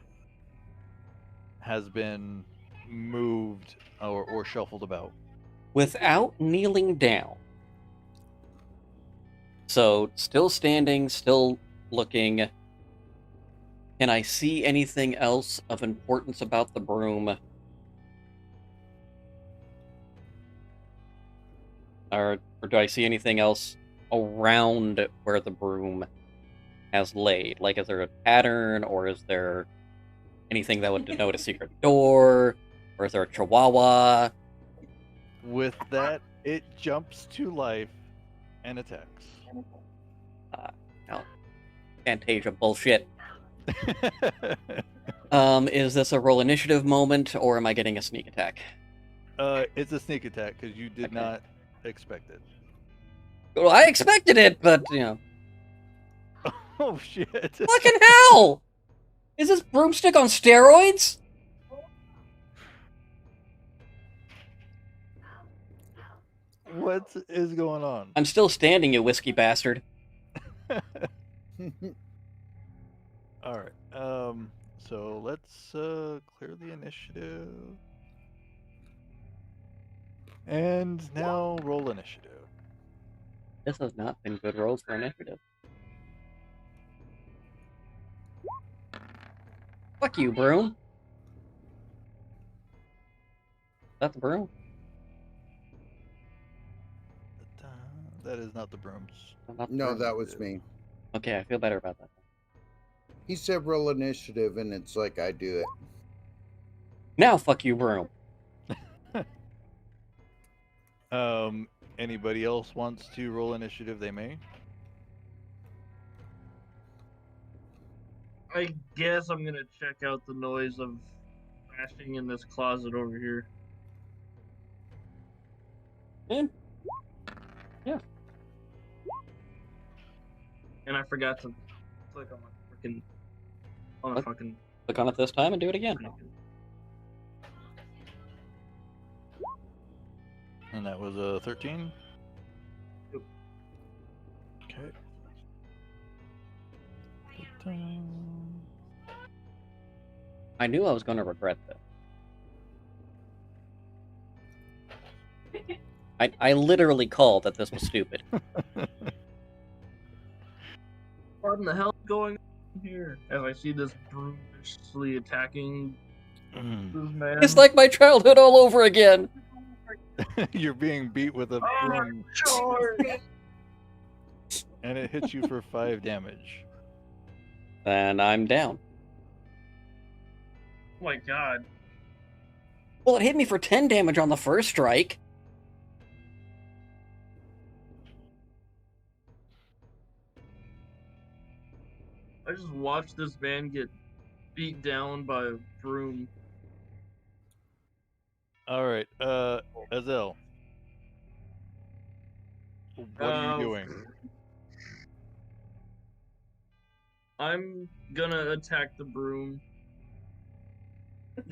has been moved or shuffled about. Without kneeling down. So, still standing, still looking. Can I see anything else of importance about the broom? Or do I see anything else around where the broom has laid? Like, is there a pattern, or is there anything that would denote a secret door? Or is there a chihuahua? With that, it jumps to life and attacks. No. Fantasia bullshit. Is this a roll initiative moment, or am I getting a sneak attack? It's a sneak attack because you did Okay. not expect it. Well, I expected it, but, you know. Oh shit! Fucking hell! Is this broomstick on steroids? What is going on? I'm still standing, you whiskey bastard. All right. So let's clear the initiative, and now roll initiative. This has not been good rolls for initiative. Fuck you, broom. Is that the broom? That is not the brooms. Not the No, broom. that was me. Okay, I feel better about that. He said roll initiative, and it's like I do it. Now, fuck you, broom. Anybody else wants to roll initiative? They may. I guess I'm gonna check out the noise of crashing in this closet over here. Yeah. And I forgot to click on my freaking What? fucking. Click on it this time and do it again. And that was a 13. Yep. Okay. I knew I was going to regret this. I literally called that this was stupid. What in the hell is going on here? As I see this brutally attacking this man. It's like my childhood all over again. You're being beat with a broom, Charge! and it hits you for 5 damage. And I'm down. Oh my god. Well, it hit me for 10 damage on the first strike. I just watched this man get beat down by a broom. All right, Azel. What are you doing? I'm gonna attack the broom.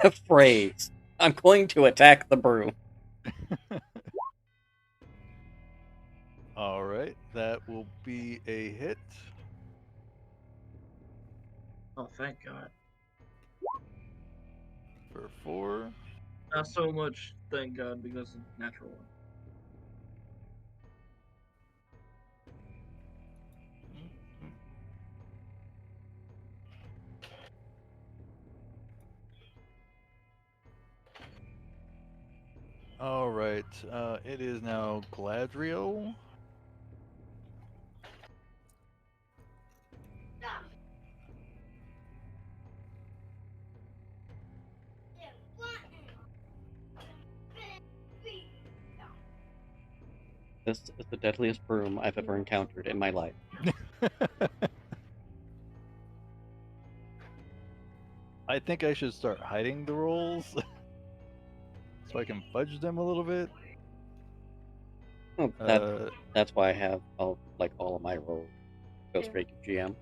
The phrase. I'm going to attack the broom. All right, that will be a hit. Oh, thank God. For 4. Not so much, thank God, because it's natural one. All right, it is now Gladriel. This is the deadliest broom I've ever encountered in my life. I think I should start hiding the rolls so I can fudge them a little bit. Oh, that's why I have all of my rolls go straight to GM.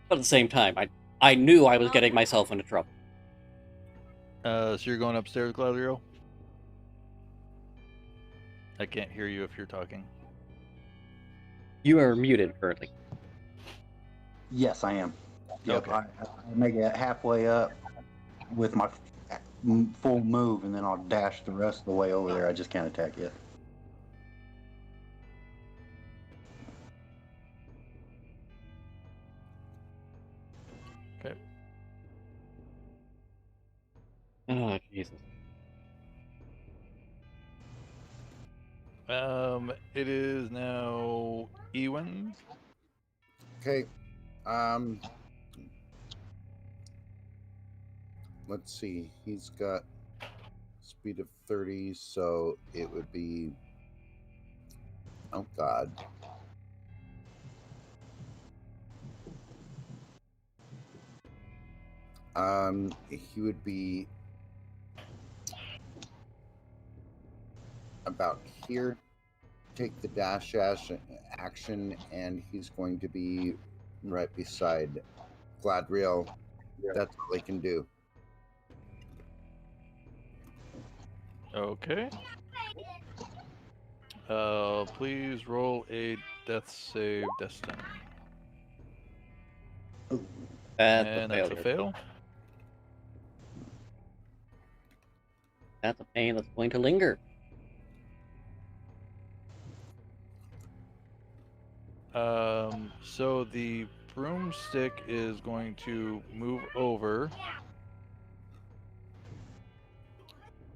But at the same time, I knew I was getting myself into trouble. So you're going upstairs, Gladio? I can't hear you if you're talking. You are muted currently. Yes, I am. Yep, Okay. I make it halfway up with my full move, and then I'll dash the rest of the way over there. I just can't attack yet. Okay. Oh, Jesus. It is now Ewan. Okay. Let's see. He's got speed of 30, so it would be. Oh God. He would be about here. Take the dash action, and he's going to be right beside Gladriel. That's all he can do. Okay. Please roll a death save, Destin. That's And a that's failure. a fail. That's a pain that's going to linger. So the broomstick is going to move over.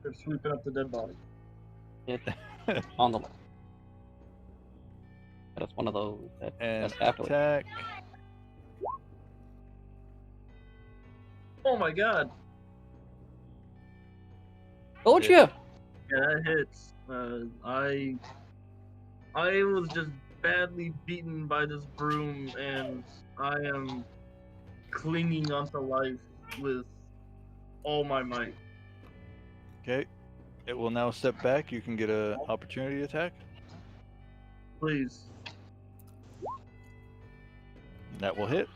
They're sweeping up the dead body. On the. That's one of those. And That's afterwards. attack. Oh my god. Told Hit. you. Yeah, that hits. I was just badly beaten by this broom, and I am clinging onto life with all my might. Okay. It will now step back. You can get an opportunity attack. Please. That will hit.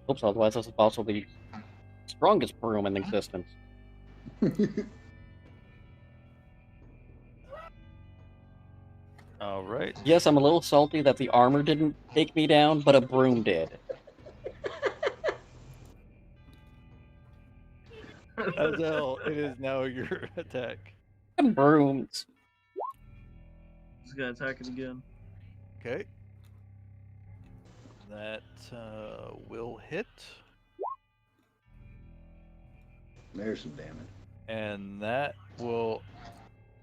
Oops, otherwise this is also the strongest broom in existence. All right. Yes, I'm a little salty that the armor didn't take me down, but a broom did. Azel, it is now your attack. And brooms. Just gonna attack it again. Okay. That will hit. There's some damage. And that will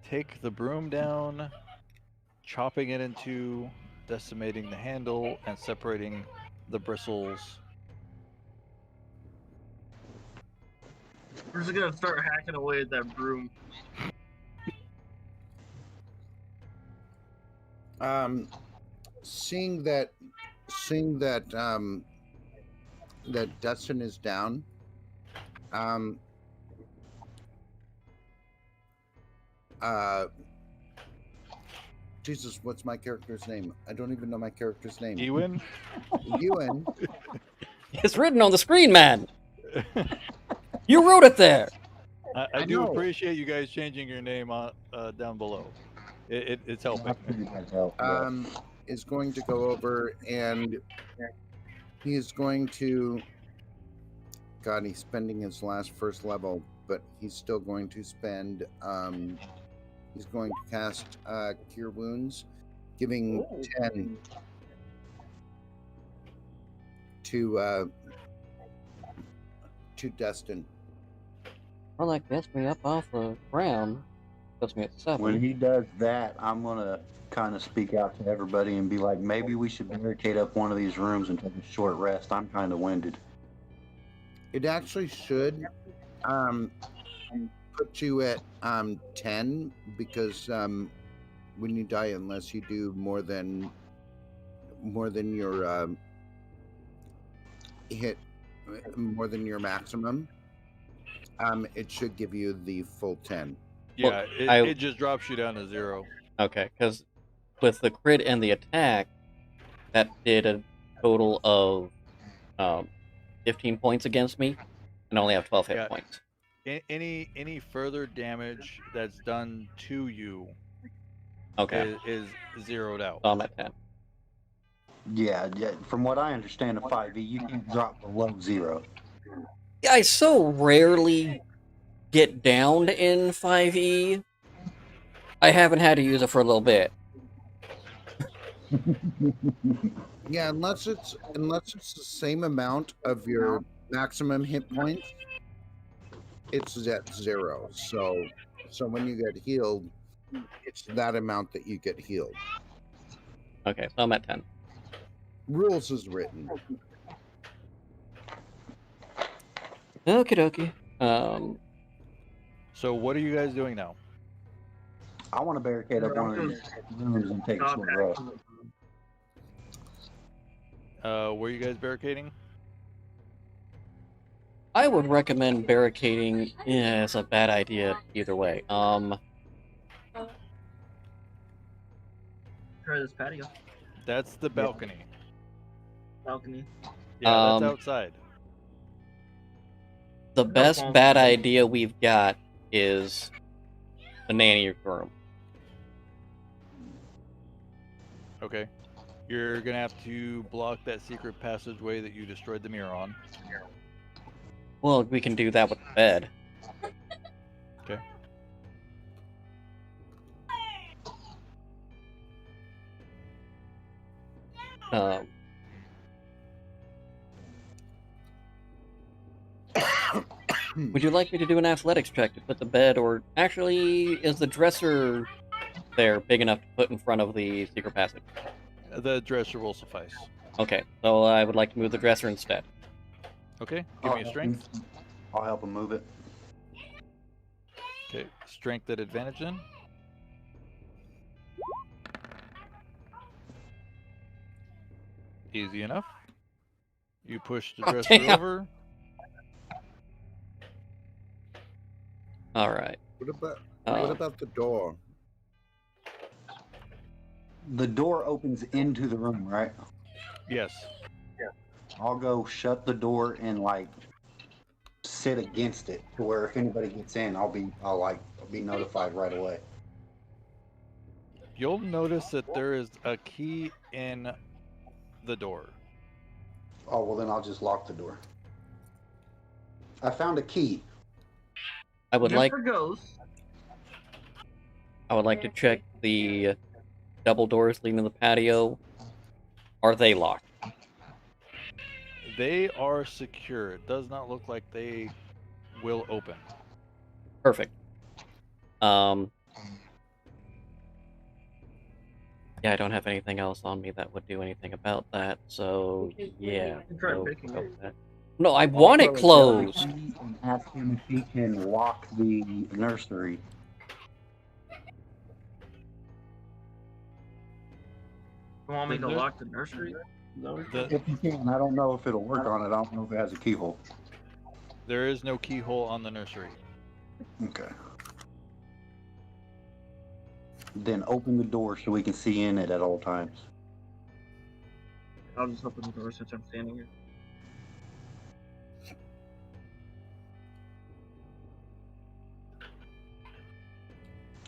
take the broom down, chopping it in two, decimating the handle, and separating the bristles. We're just gonna start hacking away at that broom. Seeing that that Dustin is down, Jesus, what's my character's name? I don't even know my character's name. Ewan? Ewan. It's written on the screen, man. You wrote it there. I do know. appreciate you guys changing your name down below. It's helping. Is going to go over and he is going to. God, he's spending his first level, but he's still going to spend. He's going to cast Cure Wounds, giving 10 to Destin. Well, that gets me up off the ground. Puts me at 7. When he does that, I'm gonna kind of speak out to everybody and be like, maybe we should barricade up one of these rooms and take a short rest. I'm kind of winded. It actually should. put you at 10 because when you die, unless you do more than your hit, more than your maximum, it should give you the full 10. Yeah, Well, it just drops you down to 0. Okay, because with the crit and the attack, that did a total of 15 points against me, and I only have 12 hit Yeah. points. Any further damage that's done to you Okay, is zeroed out. so I'm at 10. Yeah, from what I understand of 5e, you can't drop below 0. Yeah, I so rarely get downed in 5e. I haven't had to use it for a little bit. Yeah, unless it's the same amount of your maximum hit points, it's at 0. So when you get healed, it's that amount that you get healed. Okay, so I'm at 10. Rules is written. Okie dokie. So what are you guys doing now? I want to barricade up one of these rooms and take a Stop short rest. acting. Were you guys barricading? I would recommend barricading. Yeah, it's a bad idea either way. Try this patio. That's the balcony. Balcony. Yeah, that's outside. The best bad idea we've got is a nanny room. Okay. You're gonna have to block that secret passageway that you destroyed the mirror on. Well, we can do that with the bed. Okay. Would you like me to do an athletics check to put the bed, or actually, is the dresser there big enough to put in front of the secret passage? The dresser will suffice. Okay, so I would like to move the dresser instead. Okay, give me a strength. I'll help him move it. Okay, strength at advantage then. Easy enough. You push the Oh, dresser damn. over. All right. What about the door? The door opens into the room, right? Yes. I'll go shut the door and like sit against it to where if anybody gets in, I'll be notified right away. You'll notice that there is a key in the door. Oh, well then I'll just lock the door. I found a key. I would Just like for ghosts. to check the double doors leading to the patio. Are they locked? They are secure. It does not look like they will open. Perfect. Yeah, I don't have anything else on me that would do anything about that, so yeah. You try go picking it. with that. No, I want it closed. And ask him if he can lock the nursery. You want me to The- lock the nursery? If you can, I don't know if it'll work on it. I don't know if it has a keyhole. There is no keyhole on the nursery. Okay. Then open the door so we can see in it at all times. I'll just open the door since I'm standing here.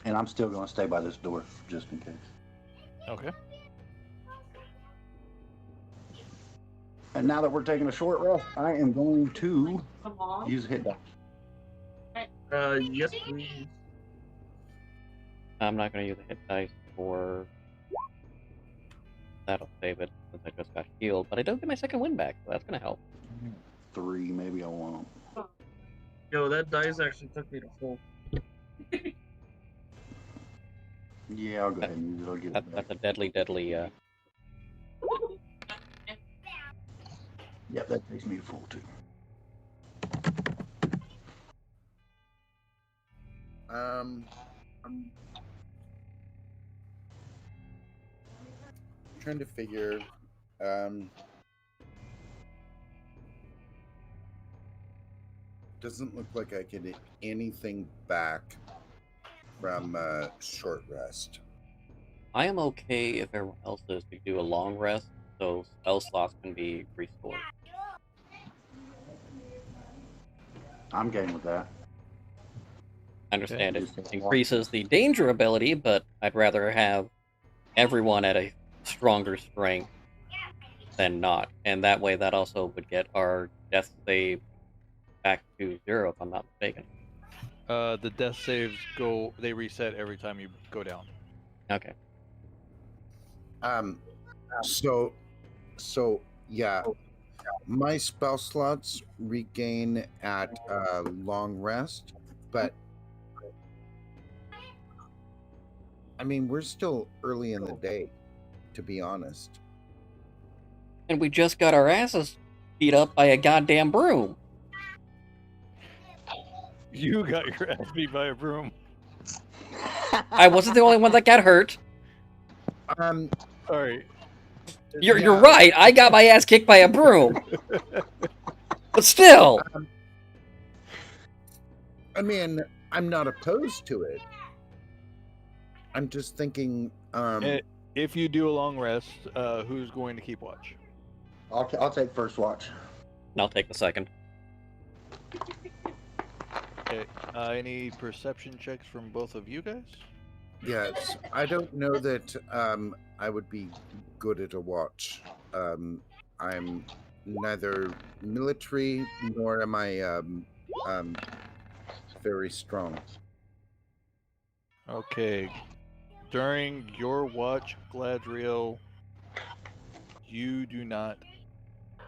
And I'm still going to stay by this door just in case. Okay. And now that we're taking a short rest, I am going to use a hit die. Yes, please. I'm not going to use a hit dice for... That'll save it since I just got healed, but I don't get my second win back, so that's going to help. 3, maybe I won't. Yo, that dice actually took me to full. Yeah, I'll go ahead and use it. I'll give it back. That's a deadly, Yep, that takes me to full too. trying to figure. Doesn't look like I could get anything back from short rest. I am okay if everyone else is to do a long rest, so spell slots can be restored. I'm game with that. I understand Okay. it increases the danger ability, but I'd rather have everyone at a stronger strength than not. And that way, that also would get our death save back to 0, if I'm not mistaken. The death saves they reset every time you go down. Okay. So yeah, my spell slots regain at long rest, but I mean we're still early in the day, to be honest. And we just got our asses beat up by a goddamn broom. You got your ass beat by a broom. I wasn't the only one that got hurt. Sorry. You're right. I got my ass kicked by a broom. But still. I mean, I'm not opposed to it. I'm just thinking. If you do a long rest, who's going to keep watch? I'll take first watch. And I'll take the second. Okay. Any perception checks from both of you guys? Yes, I don't know that I would be good at a watch. I'm neither military nor am I very strong. Okay. During your watch, Gladriel, you do not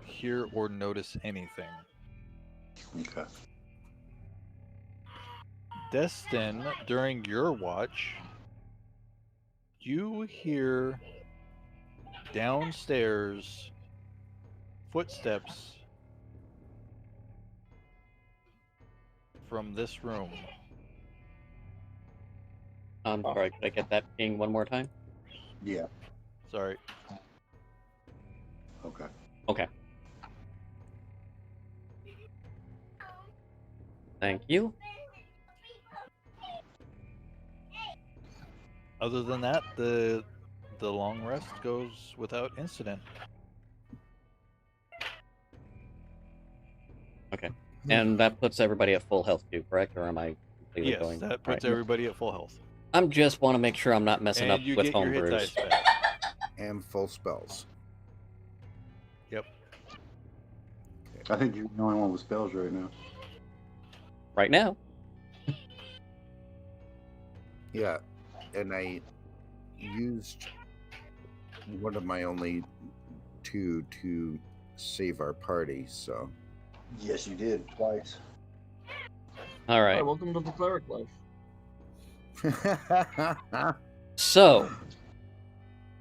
hear or notice anything. Okay. Destin, during your watch, you hear downstairs footsteps from this room. I'm sorry, could I get that ping one more time? Yeah. Sorry. Okay. Okay. Thank you. Other than that, the long rest goes without incident. Okay. And that puts everybody at full health too, correct? Or am I completely Yes, going? that puts Right. everybody at full health. I just want to make sure I'm not messing up And you with get your hit homebrews. dice back. And full spells. Yep. I think you're the only one with spells right now. Right now. Yeah, and I used one of my only two to save our party, so. Yes, you did twice. All right. Hi, welcome to the cleric life. So,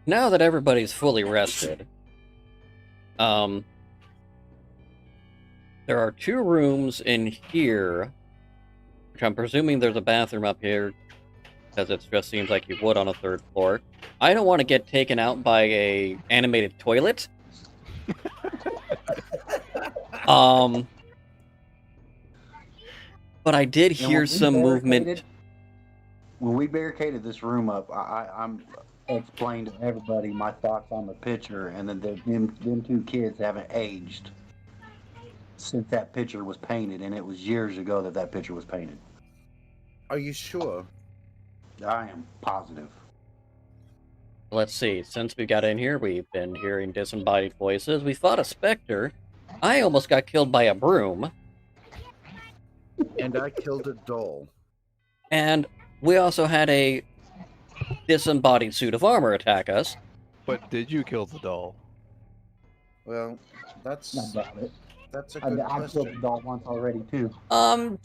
now that everybody's fully rested, there are 2 rooms in here, which I'm presuming there's a bathroom up here, because it just seems like you would on a 3rd floor. I don't want to get taken out by a animated toilet. But I did hear some movement. When we barricaded this room up, I'm explained to everybody my thoughts on the picture, and then them 2 kids haven't aged since that picture was painted, and it was years ago that picture was painted. Are you sure? I am positive. Let's see, since we got in here, we've been hearing disembodied voices. We fought a specter. I almost got killed by a broom. And I killed a doll. And we also had a disembodied suit of armor attack us. But did you kill the doll? Well, that's Not about it. a good I've killed the question. dog once already too.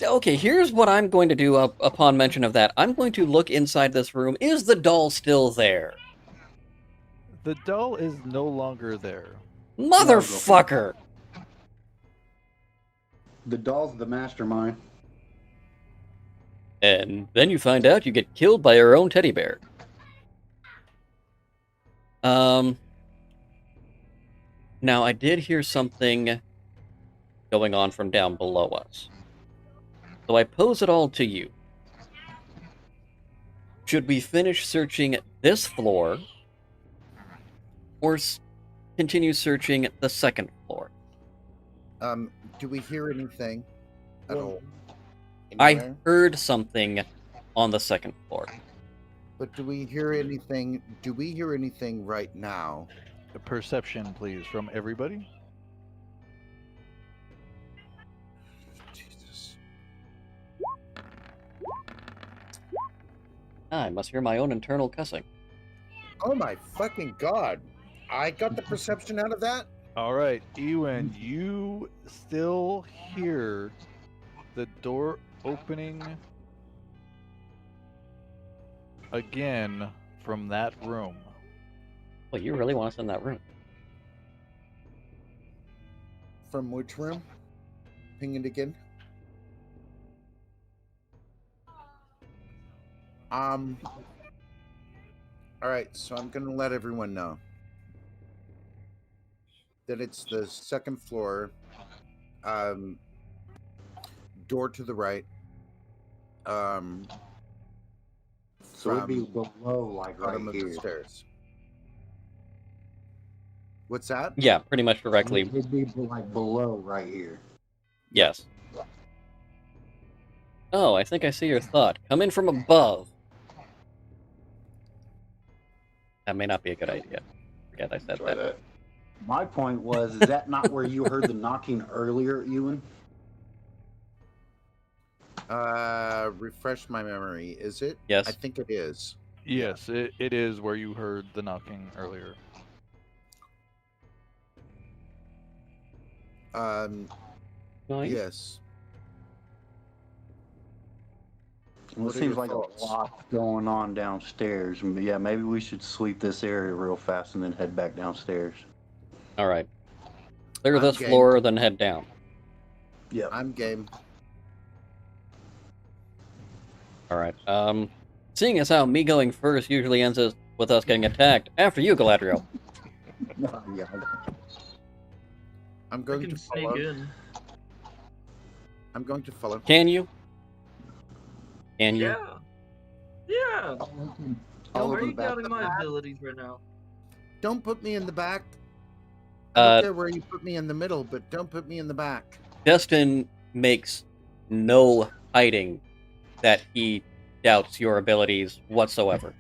Okay, here's what I'm going to do upon mention of that. I'm going to look inside this room. Is the doll still there? The doll is no longer there. Motherfucker! The doll's the mastermind. And then you find out you get killed by your own teddy bear. Now, I did hear something going on from down below us. So I pose it all to you. Should we finish searching this floor, or continue searching the second floor? Do we hear anything at Well, all? I Anywhere? heard something on the second floor. But do we hear anything? Do we hear anything right now? A perception, please, from everybody. Jesus. I must hear my own internal cussing. Oh my fucking god! I got the perception out of that. All right, Ewan, you still hear the door opening again from that room. Well, you really want us in that room? From which room? Ping it again. All right, so I'm gonna let everyone know that it's the second floor, door to the right, So it'd be from below, like right bottom of the here. stairs. What's that? Yeah, pretty much directly. It'd be like below right here. Yes. Oh, I think I see your thought. Come in from above. That may not be a good idea. Forget I said Try that. that. My point was, is that not where you heard the knocking earlier, Ewan? Refresh my memory. Is it? Yes. I think it is. Yes, it is where you heard the knocking earlier. Nice. Yes. Well, What it are seems your like thoughts? a lot going on downstairs. Yeah, maybe we should sweep this area real fast and then head back downstairs. Alright. Clear I'm this game. floor, then head down. Yeah. I'm game. Alright. Seeing as how me going first usually ends with us getting attacked, after you, Galadriel. Yeah. I'm I going can to sneak follow. in. I'm going to follow. Can you? Can you? Yeah. Yeah. I'll Why are open you the back. doubting my abilities right now? Don't put me in the back. I don't Uh, care where you put me in the middle, but don't put me in the back. Destin makes no hiding that he doubts your abilities whatsoever.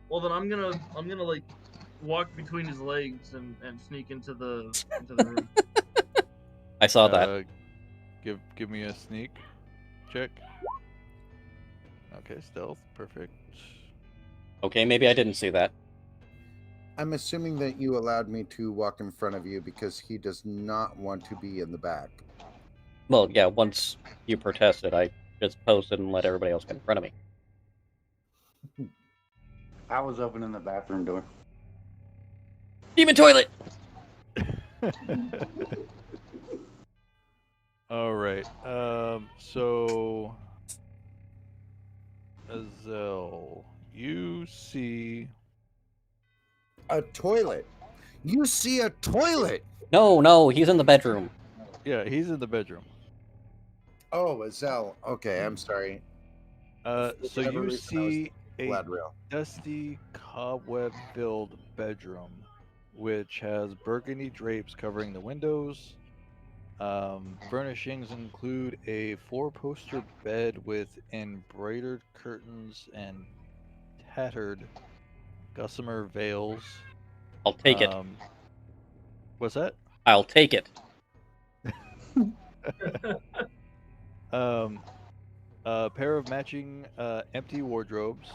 Well, then I'm gonna like walk between his legs and sneak into the room. I saw that. Give me a sneak check. Okay, stealth, perfect. Okay, maybe I didn't see that. I'm assuming that you allowed me to walk in front of you because he does not want to be in the back. Well, yeah, once you protested, I just posted and let everybody else get in front of me. I was opening the bathroom door. Demon toilet! All right. So Azel, you see A toilet. You see a toilet. No, he's in the bedroom. yeah, he's in the bedroom. Oh, Azel. Okay, I'm sorry. So whatever you reason, I was see a Gladriel. dusty, cobweb-filled bedroom, which has burgundy drapes covering the windows. Furnishings include a four-poster bed with embroidered curtains and tattered gossamer veils. I'll take it. What's that? I'll take it. A pair of matching empty wardrobes,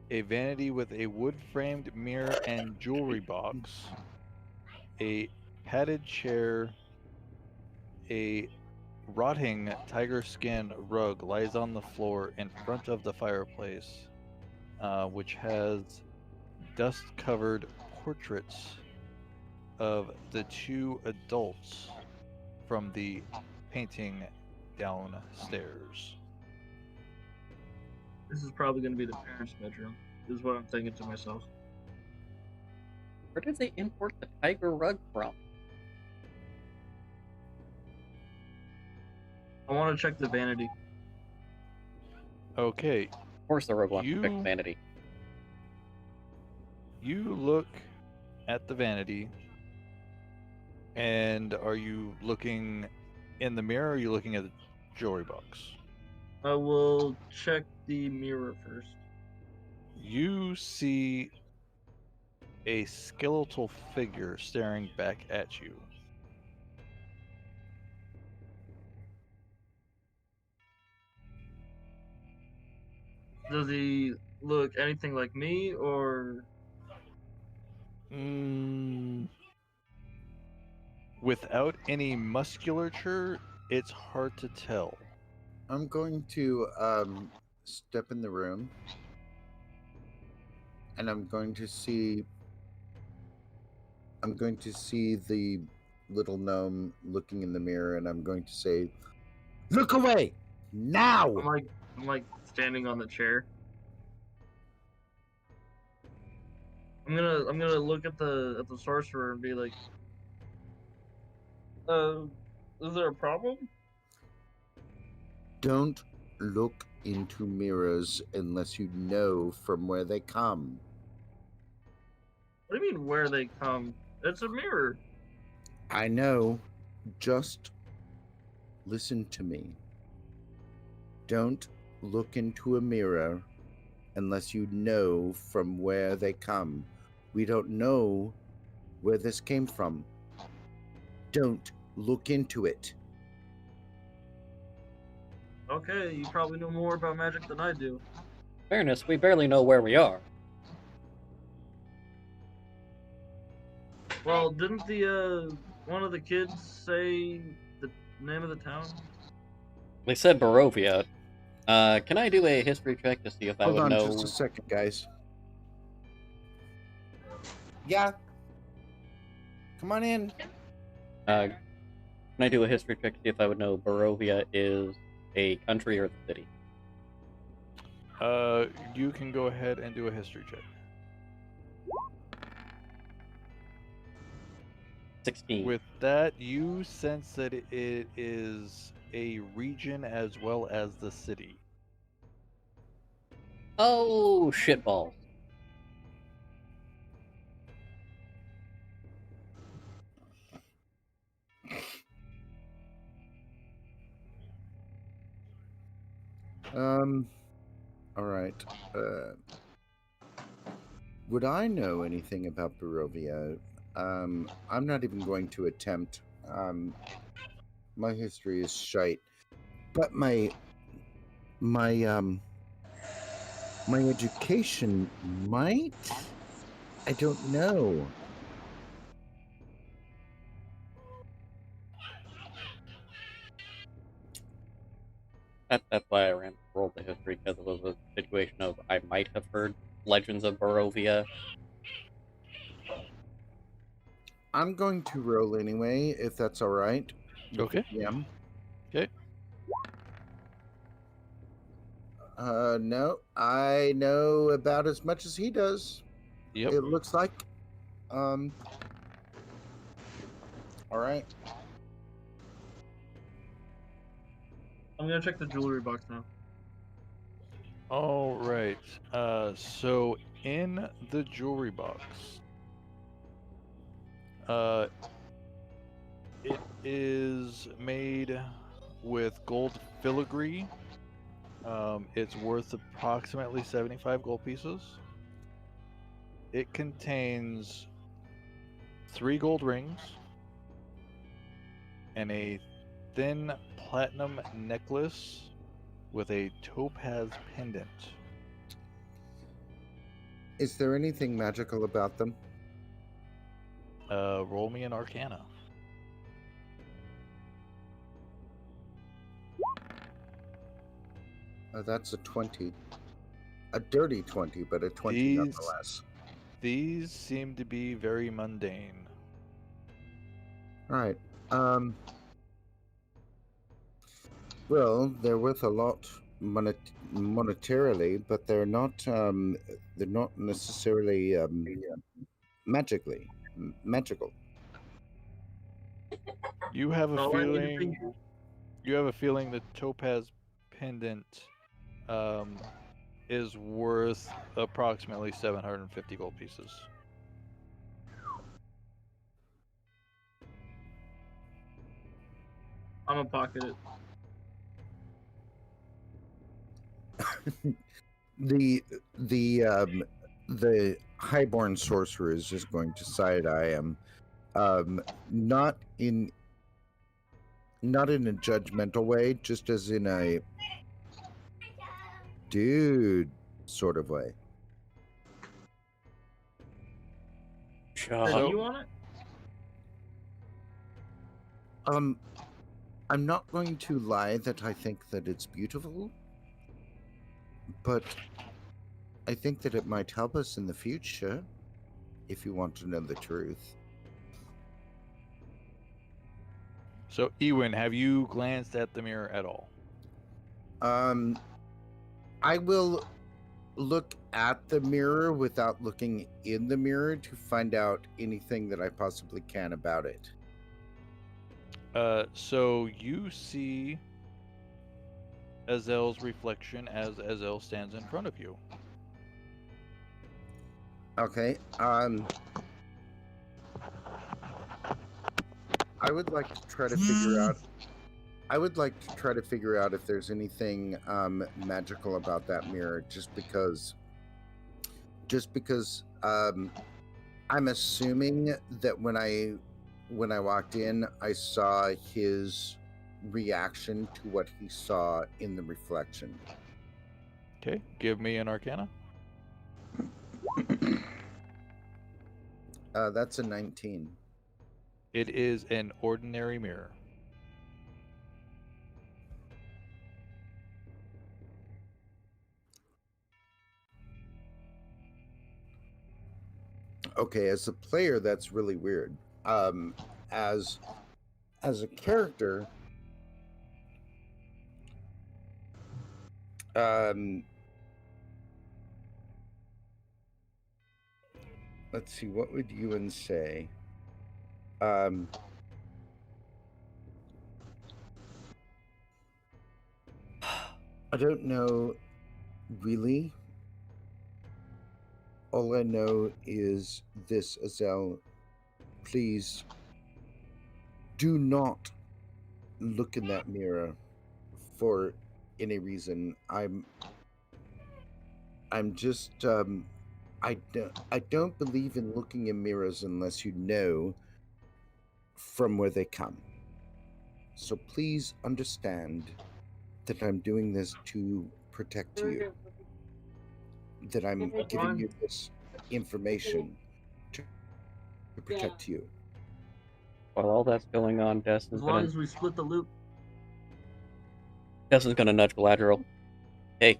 a vanity with a wood-framed mirror and jewelry box, a padded chair, a rotting tiger skin rug lies on the floor in front of the fireplace, which has dust-covered portraits of the two adults from the painting downstairs. This is probably going to be the parents' bedroom, is what I'm thinking to myself. Where did they import the tiger rug from? I want to check the vanity. Okay, Of course the rogue wants to check You- vanity. you look at the vanity, and are you looking in the mirror, or are you looking at the jewelry box? I will check the mirror first. You see a skeletal figure staring back at you. Does he look anything like me, or... Without any musculature, it's hard to tell. I'm going to step in the room, and I'm going to see the little gnome looking in the mirror, and I'm going to say, "Look away now!" I'm like standing on the chair. I'm gonna look at the sorcerer and be like, is there a problem? Don't look into mirrors unless you know from where they come. What do you mean where they come? It's a mirror. I know. Just listen to me. Don't look into a mirror unless you know from where they come. We don't know where this came from. Don't look into it. Okay, you probably know more about magic than I do. Fairness, we barely know where we are. Well, didn't the one of the kids say the name of the town? They said Barovia. Can I do a history check to see if I Hold would on know? just a second, guys. Yeah. Come on in. Can I do a history check to see if I would know Barovia is a country or the city? You can go ahead and do a history check. 16. With that, you sense that it is a region as well as the city. Oh, shitballs. All right. Would I know anything about Barovia? I'm not even going to attempt. My history is shite, but my education might. I don't know. That's why I rolled the history, because it was a situation of I might have heard legends of Barovia. I'm going to roll anyway, if that's all right. Okay. Yeah. Okay. No, I know about as much as he does. Yep. It looks like. All right. I'm gonna check the jewelry box now. All right. So in the jewelry box, it is made with gold filigree. It's worth approximately 75 gold pieces. It contains 3 gold rings and a thin platinum necklace with a topaz pendant. Is there anything magical about them? Roll me an Arcana. That's a 20. A dirty 20, but a 20 These- nonetheless. These seem to be very mundane. All right. Well, they're worth a lot monetarily, but they're not necessarily magical. You have a All I need to think. feeling. You have a feeling the topaz pendant um, is worth approximately 750 gold pieces. I'm gonna pocket it. The highborn sorcerer is just going to side eye him, um, not in not in a judgmental way, just as in a dude sort of way. Says So- you on it? I'm not going to lie that I think that it's beautiful, but I think that it might help us in the future if you want to know the truth. So, Ewan, have you glanced at the mirror at all? I will look at the mirror without looking in the mirror to find out anything that I possibly can about it. So you see Azel's reflection as Azel stands in front of you. Okay. I would like to try to figure out. I would like to try to figure out if there's anything magical about that mirror, just because. I'm assuming that when I walked in, I saw his reaction to what he saw in the reflection. Okay, give me an Arcana. That's a 19. It is an ordinary mirror. Okay, as a player, that's really weird. As a character, let's see, what would Ewan say? I don't know really. All I know is this, Azel. Please do not look in that mirror for any reason. I'm just I don't believe in looking in mirrors unless you know from where they come. So please understand that I'm doing this to protect you. That I'm giving you this information to protect you. While all that's going on, As long as we split the loot. Destin's gonna nudge Galadriel. Hey.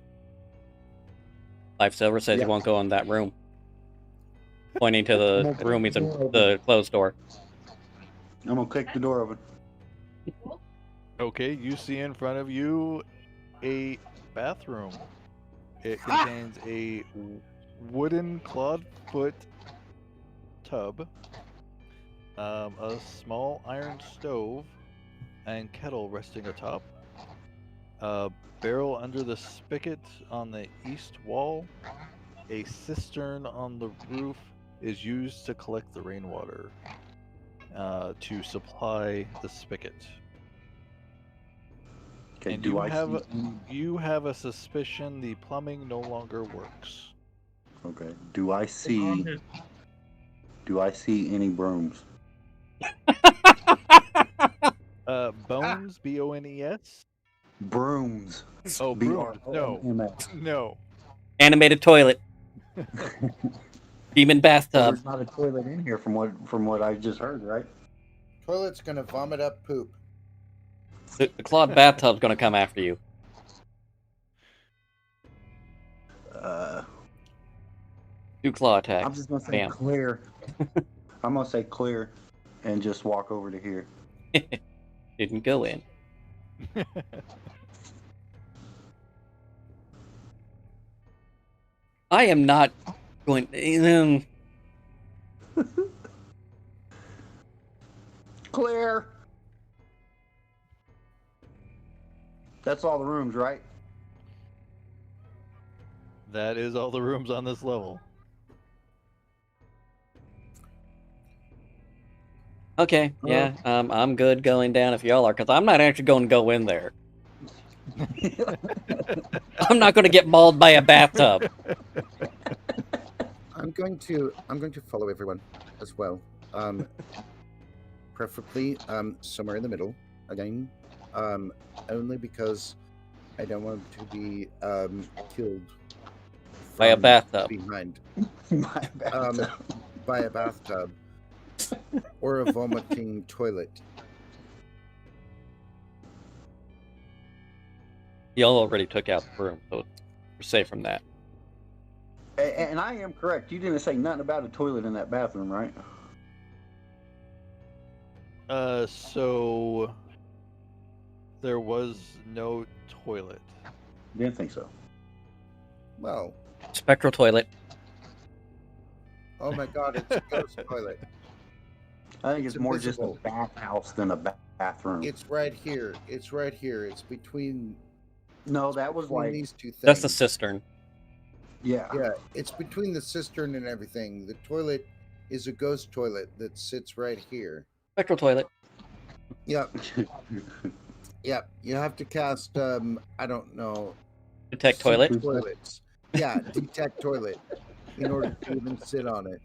Life Silver says you won't go in that room. Pointing to the room he's in, the closed door. I'm gonna kick the door open. Okay, you see in front of you a bathroom. It contains a wooden clawed-foot tub, a small iron stove and kettle resting atop, a barrel under the spigot on the east wall, a cistern on the roof is used to collect the rainwater to supply the spigot. Okay, And do you I have see? you have a suspicion the plumbing no longer works. Okay. Do I On see? his- Do I see any brooms? Bones, Bones. Brooms. Oh, brooms. No, B-R-O-O-M-S. no. Animated toilet. Demon Well, bathtub. there's not a toilet in here from what I just heard, right? Toilet's gonna vomit up poop. The clawed bathtub's gonna come after you. Do claw attacks. I'm just gonna say Bam. clear. I'm gonna say clear, and just walk over to here. Didn't go in. I am not going. Clear. That's all the rooms, right? That is all the rooms on this level. Okay, yeah, I'm good going down if y'all are, because I'm not actually going to go in there. I'm not going to get mauled by a bathtub. I'm going to follow everyone as well. Preferably somewhere in the middle again. Only because I don't want to be killed By a from bathtub. behind. My bad. By a bathtub or a vomiting toilet. Y'all already took out the room, so we're safe from that. And I am correct. You didn't say nothing about a toilet in that bathroom, right? So there was no toilet. Didn't think so. Well, Spectral toilet. oh my God, it's a ghost toilet. I think it's more invisible. just a bathhouse than a bathroom. It's right here. It's right here. It's between. No, that was between like these two things. That's the cistern. yeah. Yeah, it's between the cistern and everything. The toilet is a ghost toilet that sits right here. Spectral toilet. Yep. Yep. You have to cast I don't know. Detect toilet. Toilets. Yeah, detect toilet in order to even sit on it.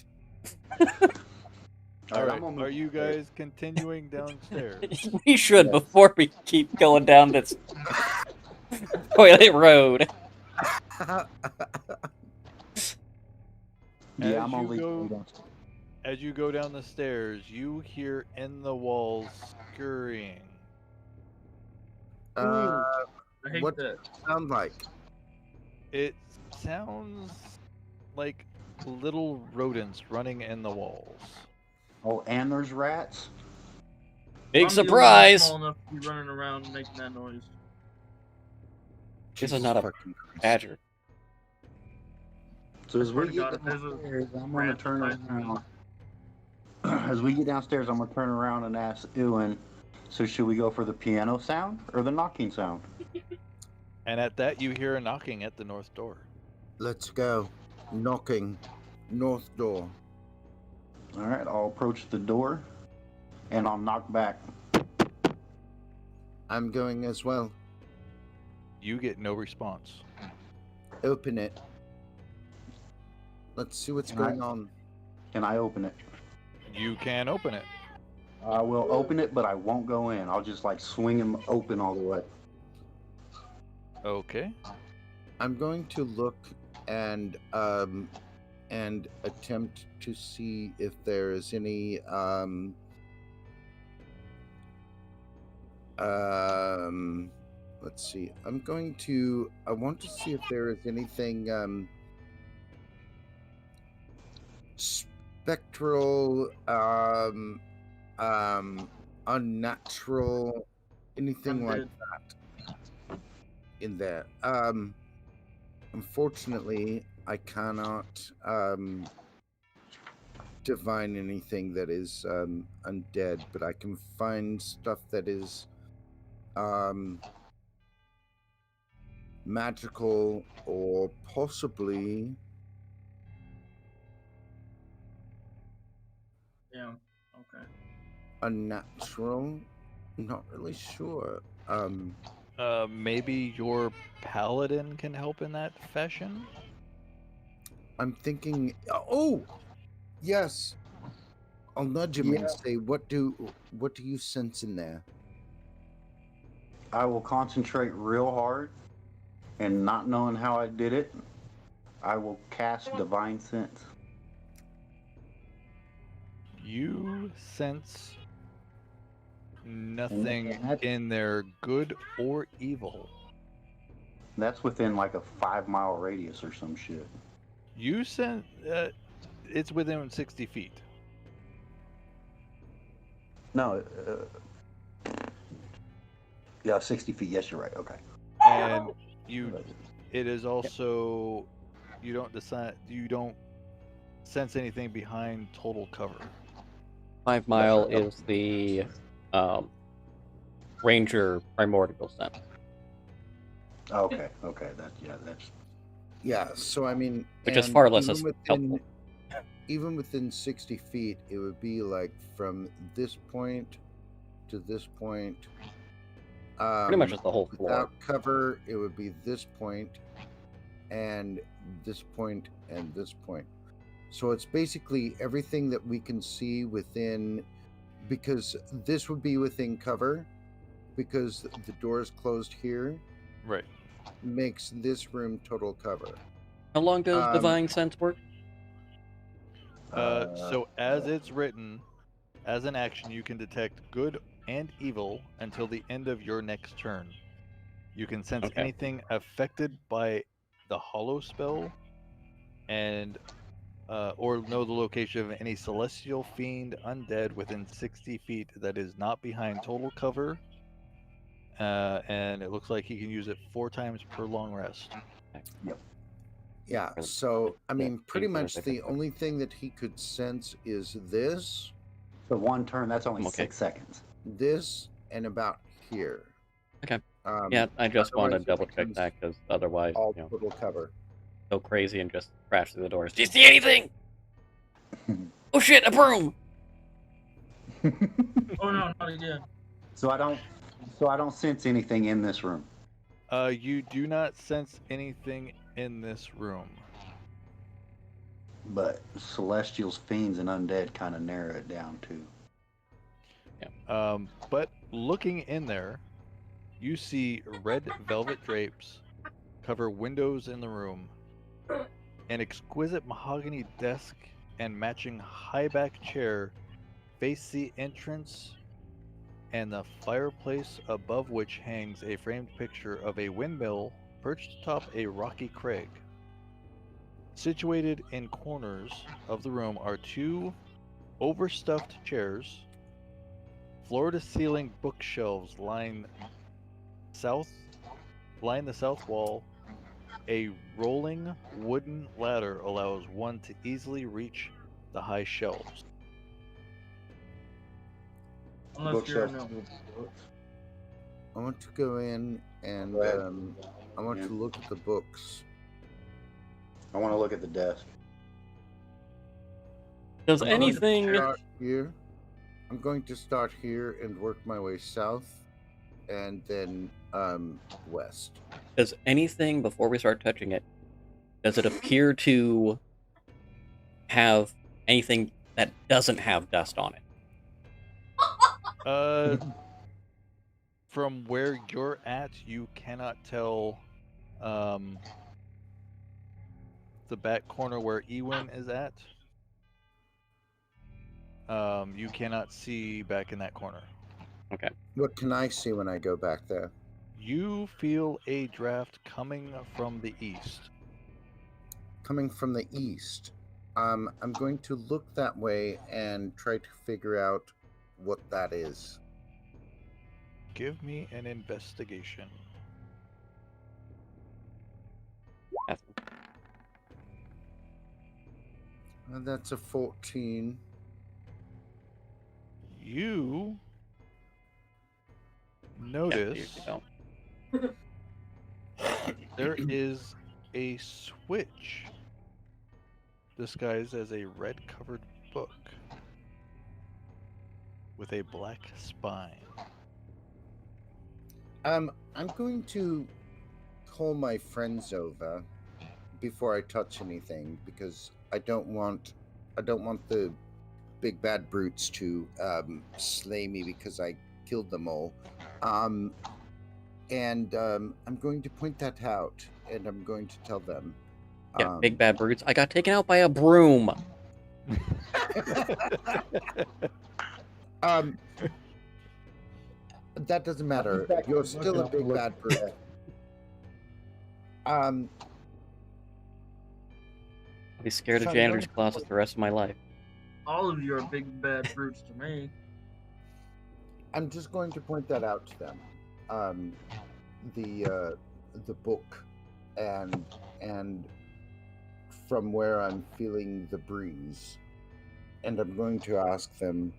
All right, are you guys continuing downstairs? We should before we keep going down this toilet road. Yeah, I'm only. As you go down the stairs, you hear in the walls scurrying. I hate What that. does it sound like? It sounds like little rodents running in the walls. Oh, and there's rats. Big I'm the only one surprise! small enough to be running around making that noise. This is not a fucking Christ. badger. So as we God, get if there's a downstairs, I'm gonna rat turn beside me. around. As we get downstairs, I'm gonna turn around and ask Ewan. So should we go for the piano sound or the knocking sound? And at that, you hear a knocking at the north door. Let's go. Knocking. North door. All right, I'll approach the door, and I'll knock back. I'm going as well. You get no response. Open it. Let's see what's going on. Can I open it? You can open it. I will open it, but I won't go in. I'll just like swing him open all the way. Okay. I'm going to look and attempt to see if there is any let's see. I want to see if there is anything spectral, unnatural, anything like that in there. Unfortunately, I cannot divine anything that is undead, but I can find stuff that is magical or possibly Yeah. Okay. unnatural. Not really sure. Maybe your paladin can help in that fashion? I'm thinking. Oh, yes. I'll nudge him and say, "What do you sense in there?" I will concentrate real hard, and not knowing how I did it, I will cast Divine Sense. You sense nothing And in there, good or evil. that's within like a 5-mile radius or some shit. You sense it's within 60 feet. No. Yeah, 60 feet. Yes, you're right. Okay. And it is also you don't decide. You don't sense anything behind total cover. 5 Mile is the Ranger Primordial Sense. Okay, that's Yeah, so I mean, Which is and far less even helpful. even within 60 feet, it would be like from this point to this point. Pretty much just the whole floor. Without cover, it would be this point, and this point, and this point. So it's basically everything that we can see within, because this would be within cover, because the door is closed here, Right. makes this room total cover. How long does Divine Sense work? So as it's written, as an action, you can detect good and evil until the end of your next turn. You can sense Okay. anything affected by the hollow spell, and or know the location of any celestial fiend undead within 60 feet that is not behind total cover. And it looks like he can use it 4 times per long rest. Yeah, Or- so I mean, pretty things that are much the different. only thing that he could sense is this, so one turn. That's only Okay. 6 seconds. this, and about here. Okay. Um, Yeah, I just want to otherwise it double check becomes that because otherwise, all you know, total cover. go crazy and just crash through the doors. Do you see anything? Oh shit, a broom! Oh no, not again. So I don't sense anything in this room. You do not sense anything in this room. But celestials, fiends, and undead kind of narrow it down too. But looking in there, you see red velvet drapes cover windows in the room, an exquisite mahogany desk and matching high-back chair face the entrance, and the fireplace above which hangs a framed picture of a windmill perched atop a rocky crag. Situated in corners of the room are 2 overstuffed chairs, floor-to-ceiling bookshelves line the south wall. A rolling wooden ladder allows one to easily reach the high shelves. Unless you're Bookshelf. no. I want to go in and Go ahead. I want Yeah. to look at the books. I want to look at the desk. Does I'm going to anything... start here. I'm going to start here and work my way south, and then west. Does anything, before we start touching it, does it appear to have anything that doesn't have dust on it? From where you're at, you cannot tell the back corner where Ewan is at. You cannot see back in that corner. Okay. What can I see when I go back there? You feel a draft coming from the east. Coming from the east. I'm going to look that way and try to figure out what that is. Give me an investigation. That's a 14. You Yeah, notice you don't. there is a switch disguised as a red-covered book with a black spine. I'm going to call my friends over before I touch anything, because I don't want the big bad brutes to slay me because I killed them all. I'm going to point that out, and I'm going to tell them. Yeah, big bad brutes. I got taken out by a broom. That doesn't matter. You're still a big bad brute. I'll be scared of Son, janitor's don't- closets the rest of my life. All of you are big bad brutes to me. I'm just going to point that out to them. The book and from where I'm feeling the breeze, and I'm going to ask them,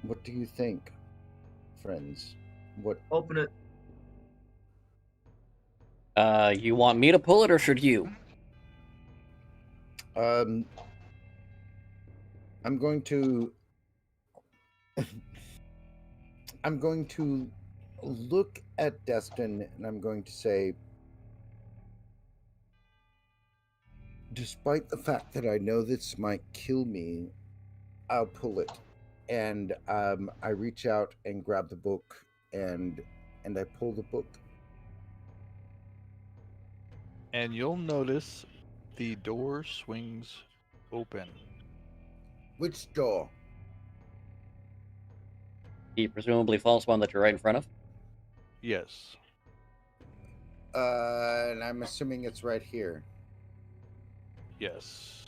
what do you think, friends? What? Open it. You want me to pull it or should you? I'm going to I'm going to look at Destin and I'm going to say, despite the fact that I know this might kill me, I'll pull it. And I reach out and grab the book and I pull the book. And you'll notice the door swings open. Which door? The presumably false one that you're right in front of? Yes. And I'm assuming it's right here. Yes.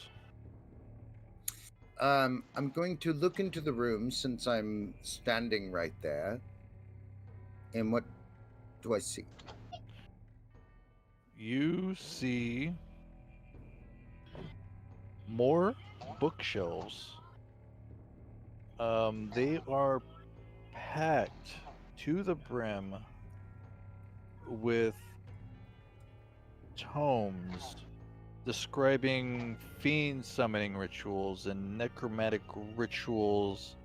I'm going to look into the room since I'm standing right there. And what do I see? You see more bookshelves. They are packed to the brim with tomes describing fiend summoning rituals and necromantic rituals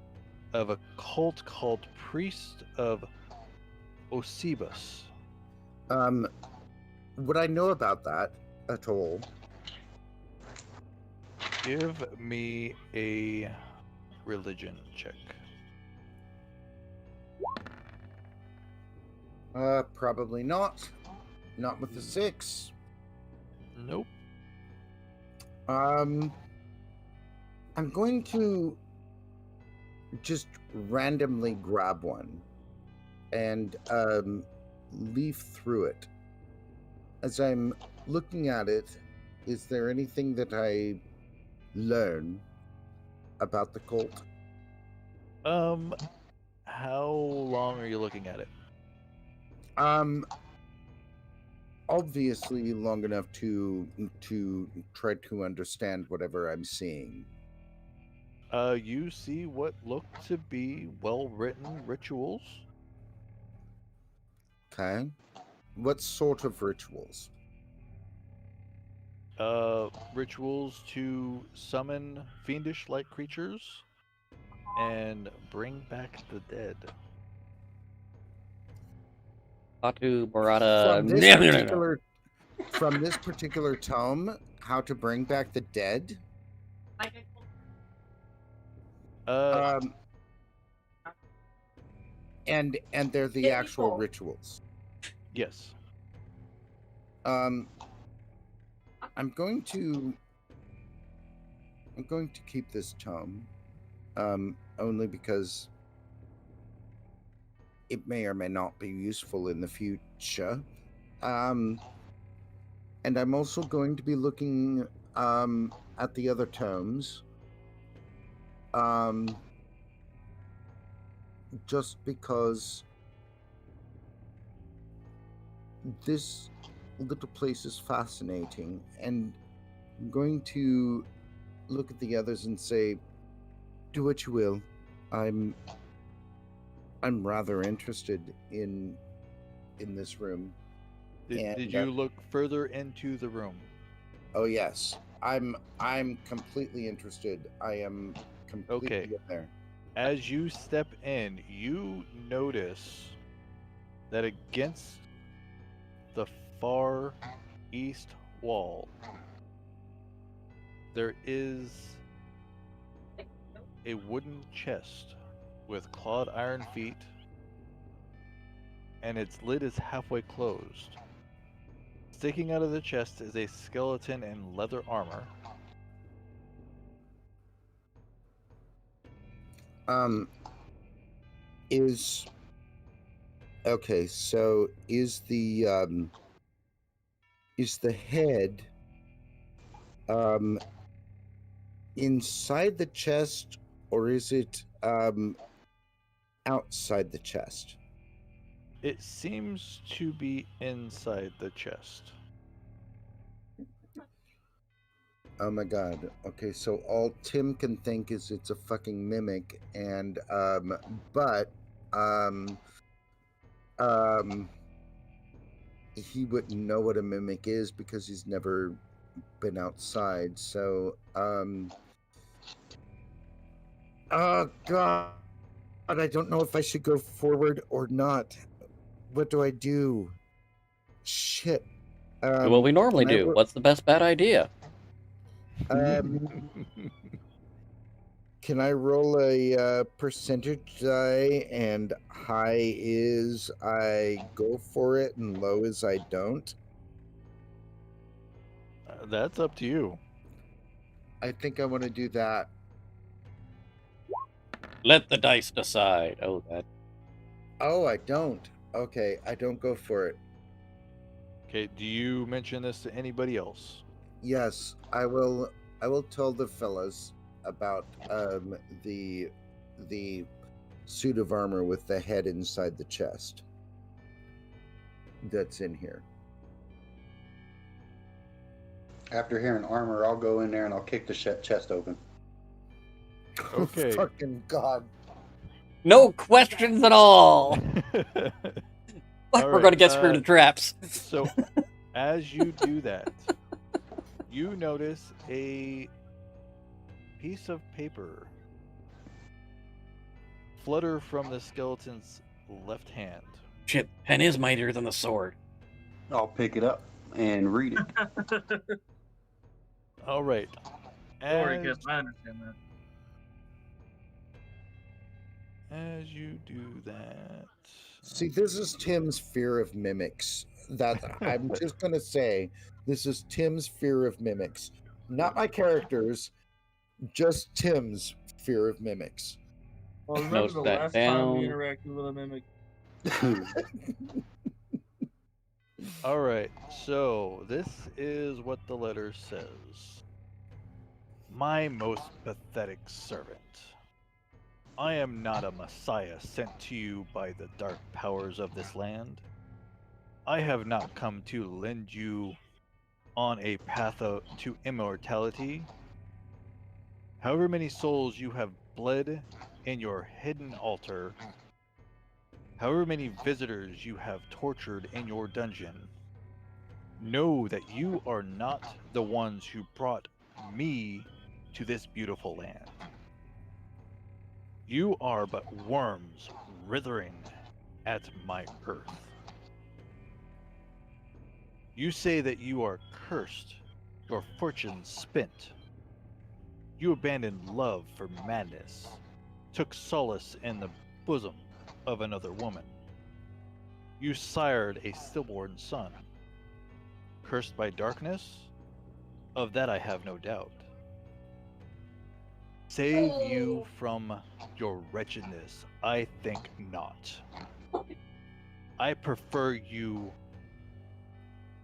of a cult called Priest of Osebus. Would I know about that at all? Give me a religion check. Probably not. Not with the 6. Nope. I'm going to just randomly grab one and leaf through it. As I'm looking at it, is there anything that I learn about the cult? How long are you looking at it? Obviously long enough to try to understand whatever I'm seeing. You see what look to be well-written rituals. Okay. What sort of rituals? Rituals to summon fiendish-like creatures and bring back the dead. Batu, Barada. From this particular tome, how to bring back the dead? And they're the actual rituals. Yes. I'm going to keep this tome, only because it may or may not be useful in the future. And I'm also going to be looking at the other tomes. Just because this little place is fascinating, and I'm going to look at the others and say, do what you will. I'm rather interested in this room. Did you look further into the room? Oh yes, I'm completely interested. I am completely in there. As you step in, you notice that against the far east wall, there is a wooden chest with clawed iron feet, and its lid is halfway closed. Sticking out of the chest is a skeleton in leather armor. So is the head inside the chest, or is it outside the chest? It seems to be inside the chest. Oh my god. Okay, so all Tim can think is it's a fucking mimic, and but um um he wouldn't know what a mimic is because he's never been outside. So oh god, I don't know if I should go forward or not. What do I do? Shit. Do what we normally Can I do. What's the best bad idea? Can I roll a percentage die, and high is I go for it and low is I don't? That's up to you. I think I want to do that. Let the dice decide. Oh, that. Oh, I don't. Okay, I don't go for it. Okay, do you mention this to anybody else? Yes, I will. I will tell the fellas about the suit of armor with the head inside the chest that's in here. After hearing armor, I'll go in there and I'll kick the chest open. Okay. Fucking god. No questions at all. Fuck, All we're gonna right, get screwed in traps. So, as you do that, you notice a piece of paper flutter from the skeleton's left hand. Shit, pen is mightier than the sword. I'll pick it up and read it. All right. Sorry, As, Kes, I understand that. as you do that, See, this is Tim's fear of mimics. That I'm just gonna say, this is Tim's fear of mimics, not my characters, just Tim's fear of mimics. Well, remember Note the that last time we down. interacted with a mimic? all right. So this is what the letter says. My most pathetic servant. I am not a messiah sent to you by the dark powers of this land. I have not come to lend you on a path to immortality. However many souls you have bled in your hidden altar, however many visitors you have tortured in your dungeon, know that you are not the ones who brought me to this beautiful land. You are but worms writhing at my earth. You say that you are cursed, your fortune spent. You abandoned love for madness, took solace in the bosom of another woman. You sired a stillborn son. Cursed by darkness? Of that I have no doubt. Save you from your wretchedness, I think not. I prefer you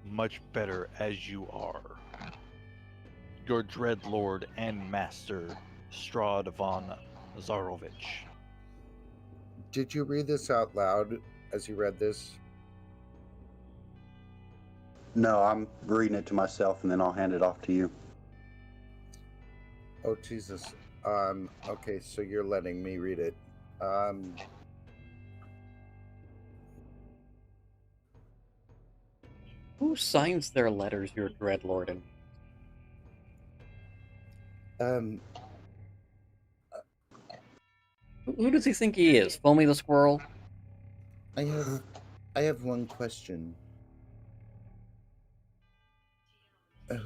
much better as you are. Your dread lord and master, Strahd von Zarovich. Did you read this out loud as you read this? No, I'm reading it to myself and then I'll hand it off to you. Oh Jesus. Okay, so you're letting me read it. Who signs their letters, your dreadlord? And who does he think he is? Foamy the squirrel? I have one question.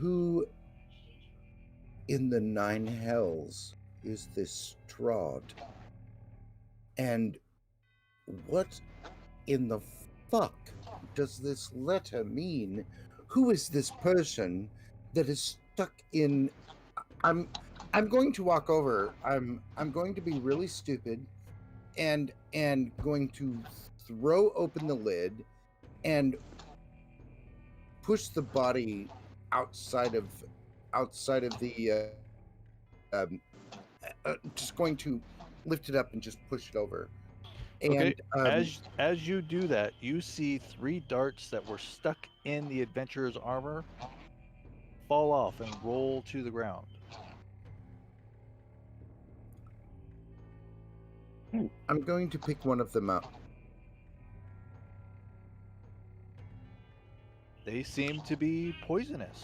Who in the nine hells is this Strahd? And what in the fuck does this letter mean? Who is this person that is stuck in... I'm going to walk over. I'm going to be really stupid and going to throw open the lid and push the body outside of the just going to lift it up and just push it over. And Okay, as you do that, you see 3 darts that were stuck in the adventurer's armor fall off and roll to the ground. I'm going to pick one of them up. They seem to be poisonous.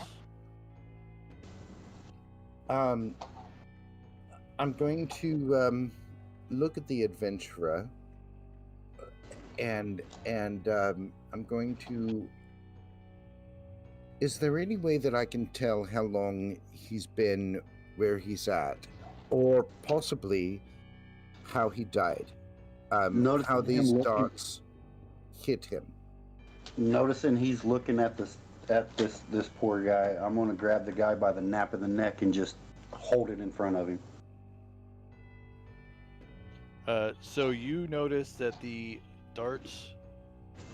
I'm going to look at the adventurer, and I'm going to. Is there any way that I can tell how long he's been where he's at, or possibly how he died? Notice How him these looking- darts hit him. Noticing he's looking at this poor guy, I'm gonna grab the guy by the nape of the neck and just hold it in front of him. So you notice that the darts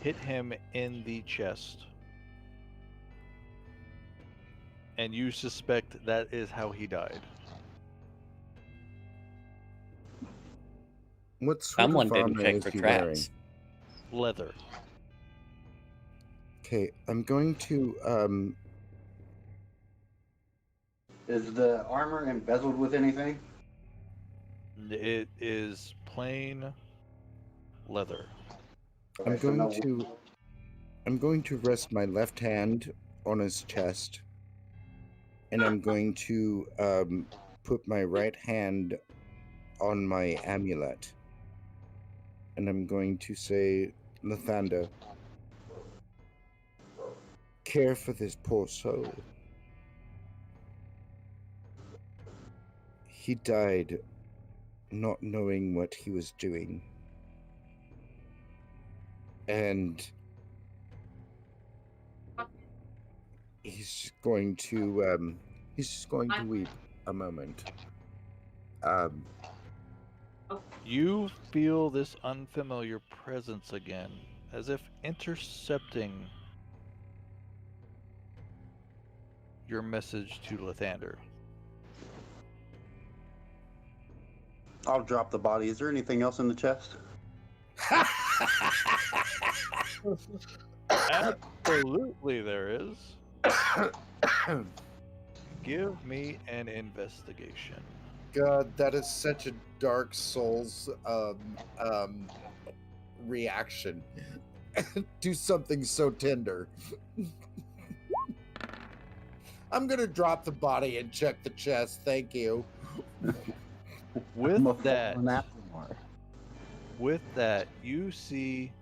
hit him in the chest. And you suspect that is how he died. What sort Someone of didn't armor check is for he wearing? traps. Leather. Okay, I'm going to Is the armor embezzled with anything? It is plain leather. I'm Okay, so going no- to I'm going to rest my left hand on his chest, and I'm going to put my right hand on my amulet, and I'm going to say, Lathander, care for this poor soul. He died not knowing what he was doing. And he's just going to weep a moment. You feel this unfamiliar presence again, as if intercepting your message to Lathander. I'll drop the body. Is there anything else in the chest? Absolutely there is. Give me an investigation. God, that is such a Dark Souls reaction. Do something so tender. I'm gonna drop the body and check the chest. Thank you. With that, More. With that, you see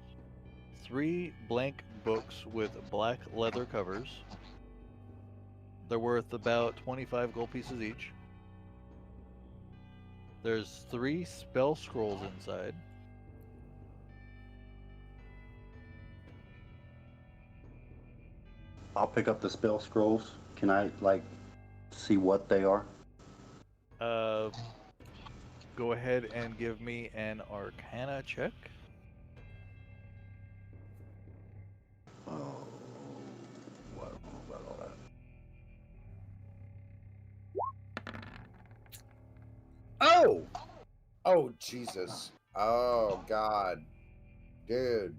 3 blank books with black leather covers. They're worth about 25 gold pieces each. There's 3 spell scrolls inside. I'll pick up the spell scrolls. Can I, like, see what they are? Go ahead and give me an Arcana check. Oh, what about all that? Oh! Oh, Jesus. Oh, God. Dude.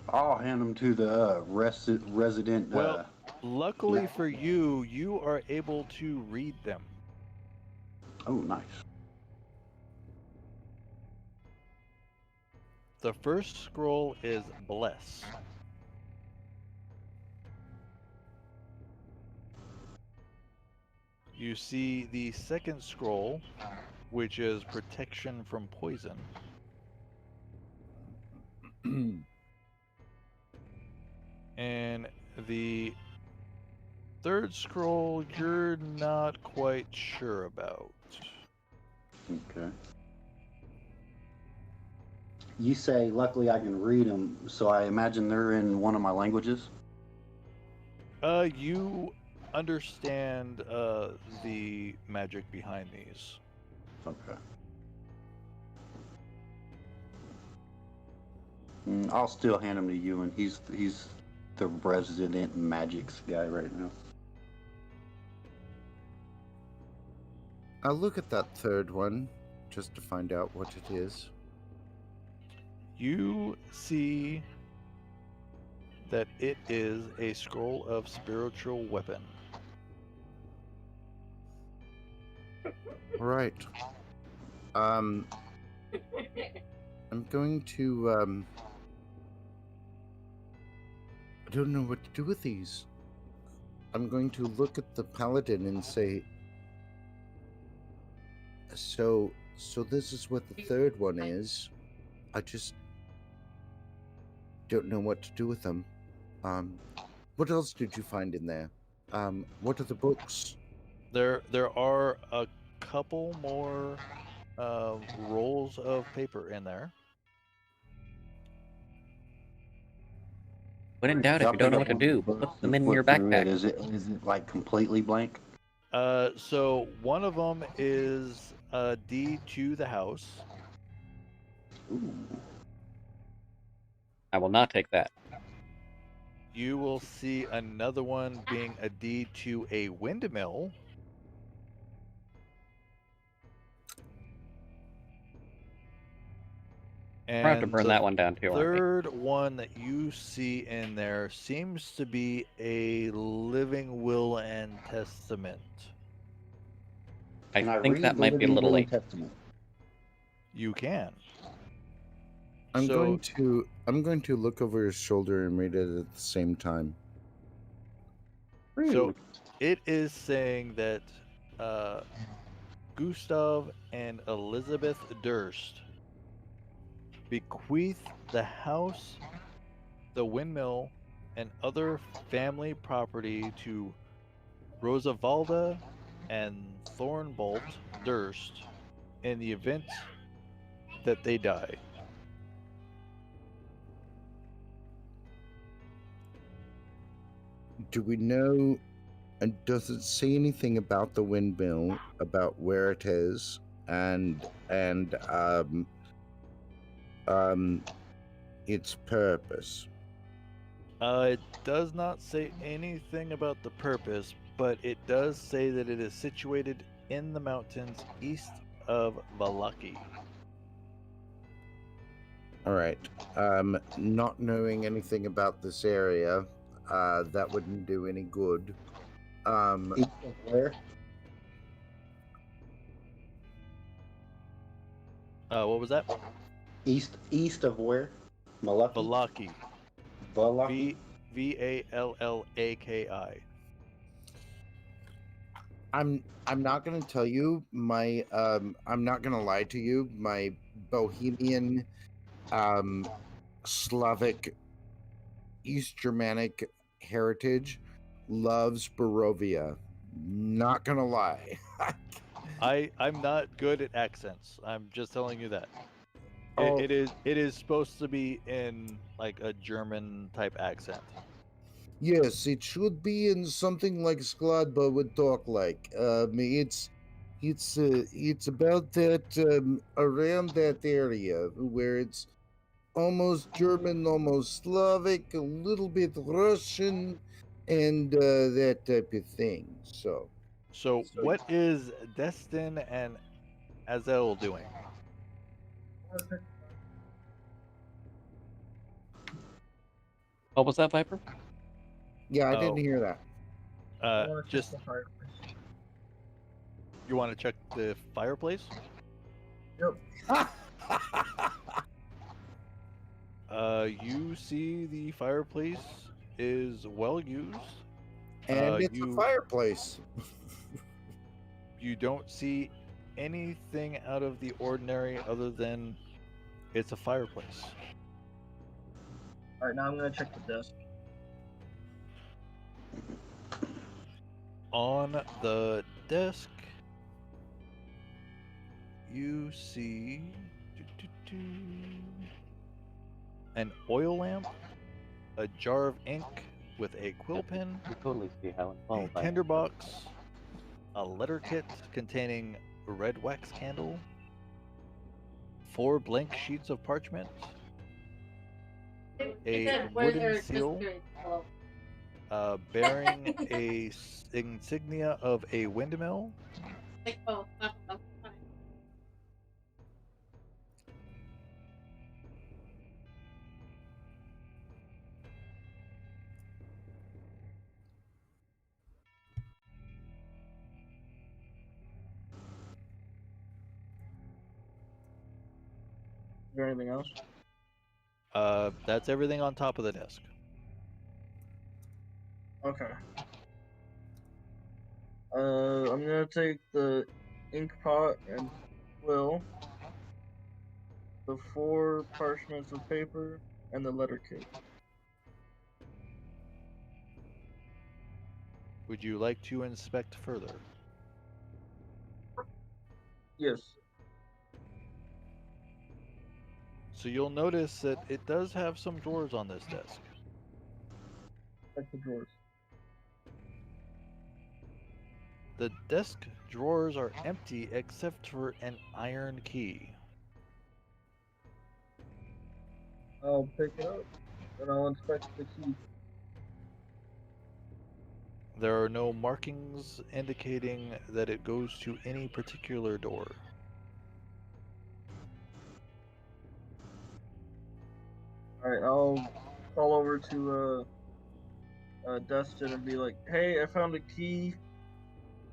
I'll hand them to the resident. Well, luckily for you, you are able to read them. Oh, nice. The first scroll is Bless. You see the second scroll, which is Protection from Poison. And the third scroll, you're not quite sure about. Okay. You say, luckily I can read them, so I imagine they're in one of my languages? You understand the magic behind these. Okay. I'll still hand him to you, and he's the resident magics guy right now. I'll look at that third one just to find out what it is. You see that it is a scroll of spiritual weapon. All right. I'm going to I don't know what to do with these. I'm going to look at the paladin and say, so this is what the third one is. I just don't know what to do with them. What else did you find in there? What are the books? There are a couple more rolls of paper in there. When in doubt, if Y'all you don't pick know up what to one of the do, books put them and in your flip through it. backpack. Is it like completely blank? So one of them is a deed to the house. Ooh. I will not take that. You will see another one being a deed to a windmill. We're gonna have to And burn the that one down too, aren't we? third one that you see in there seems to be a living will and testament. Can I think read that the might be a Living little Will and late. Testament? You can. I'm So- going to look over his shoulder and read it at the same time. So it is saying that Gustav and Elizabeth Durst bequeath the house, the windmill, and other family property to Rosavalda and Thornbolt Durst in the event that they die. Do we know, and does it say anything about the windmill, about where it is, and its purpose? It does not say anything about the purpose, but it does say that it is situated in the mountains east of Valaki. All right. Not knowing anything about this area, that wouldn't do any good. East of where? What was that? East of where? Malaki? Valaki. Valaki? Vallaki. I'm not gonna tell you my I'm not gonna lie to you. My Bohemian, Slavic, East Germanic heritage loves Barovia. Not gonna lie. I'm not good at accents. I'm just telling you that. Oh. It is supposed to be in like a German type accent. Yes, it should be in something like Skladba would talk like. It's about that around that area where it's almost German, almost Slavic, a little bit Russian, and that type of thing. So What is Destin and Azel doing? What was that, Viper? yeah, I Oh. didn't hear that. I wanna check Just the fireplace. you want to check the fireplace? Yep. You see the fireplace is well used. And it's a you fireplace. you don't see anything out of the ordinary other than it's a fireplace. Alright, now I'm gonna check the desk. On the desk, you see an oil lamp, a jar of ink with a quill pen, You totally see how a involved I am. tinderbox, a letter kit containing a red wax candle, 4 blank sheets of parchment, a wooden seal bearing a insignia of a windmill, Is there anything else? That's everything on top of the desk. Okay. I'm gonna take the ink pot and quill, the 4 parchments of paper, and the letter case. Would you like to inspect further? Yes. So you'll notice that it does have some drawers on this desk. Check the drawers. The desk drawers are empty except for an iron key. I'll pick it up, and I'll inspect the key. There are no markings indicating that it goes to any particular door. Alright, I'll call over to Dustin and be like, hey, I found a key.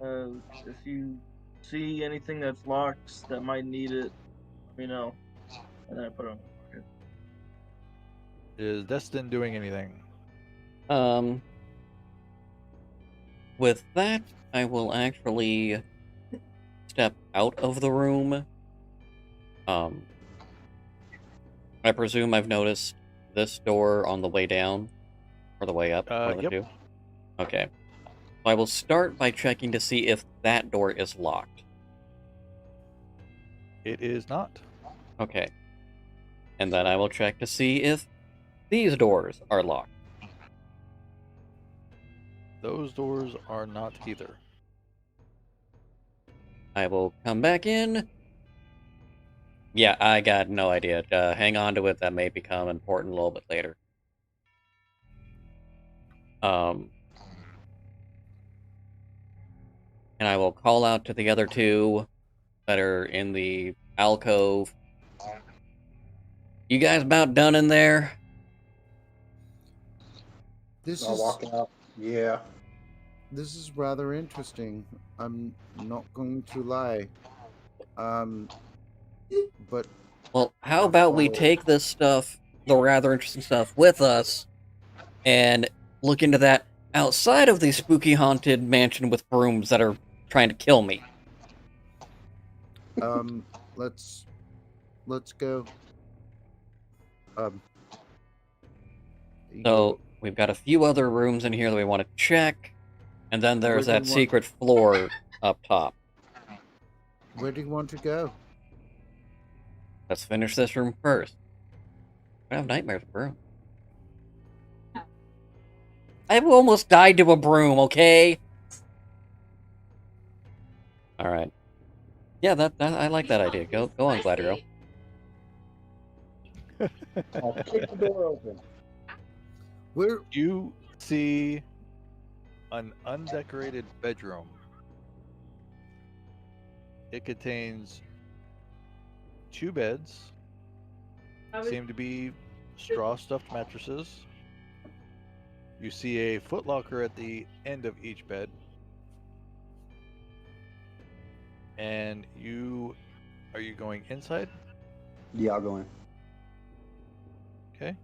If you see anything that's locked that might need it, let me know. And then I put it on my pocket. Is Destin doing anything? With that, I will actually step out of the room. I presume I've noticed this door on the way down, or the way up, one of the Yep. two. Okay. I will start by checking to see if that door is locked. It is not. Okay. And then I will check to see if these doors are locked. Those doors are not either. I will come back in. Yeah, I got no idea. Hang on to it. That may become important a little bit later. And I will call out to the other two that are in the alcove. You guys about done in there? This I'll is walk out. Yeah. this is rather interesting. I'm not going to lie. But Well, how about we take this stuff, the rather interesting stuff, with us, and look into that outside of the spooky haunted mansion with brooms that are trying to kill me. let's go. So we've got a few other rooms in here that we want to check, and then there's Where do that you want- secret floor up top. Where do you want to go? Let's finish this room first. I have nightmares of broom. I've almost died to a broom, okay? Alright. Yeah, that I like that idea. Go on, Gladriel. I'll kick the door open. Where? You see an undecorated bedroom. It contains 2 beds, seem to be straw-stuffed mattresses. You see a footlocker at the end of each bed. And are you going inside? Yeah, I'll go in. Okay.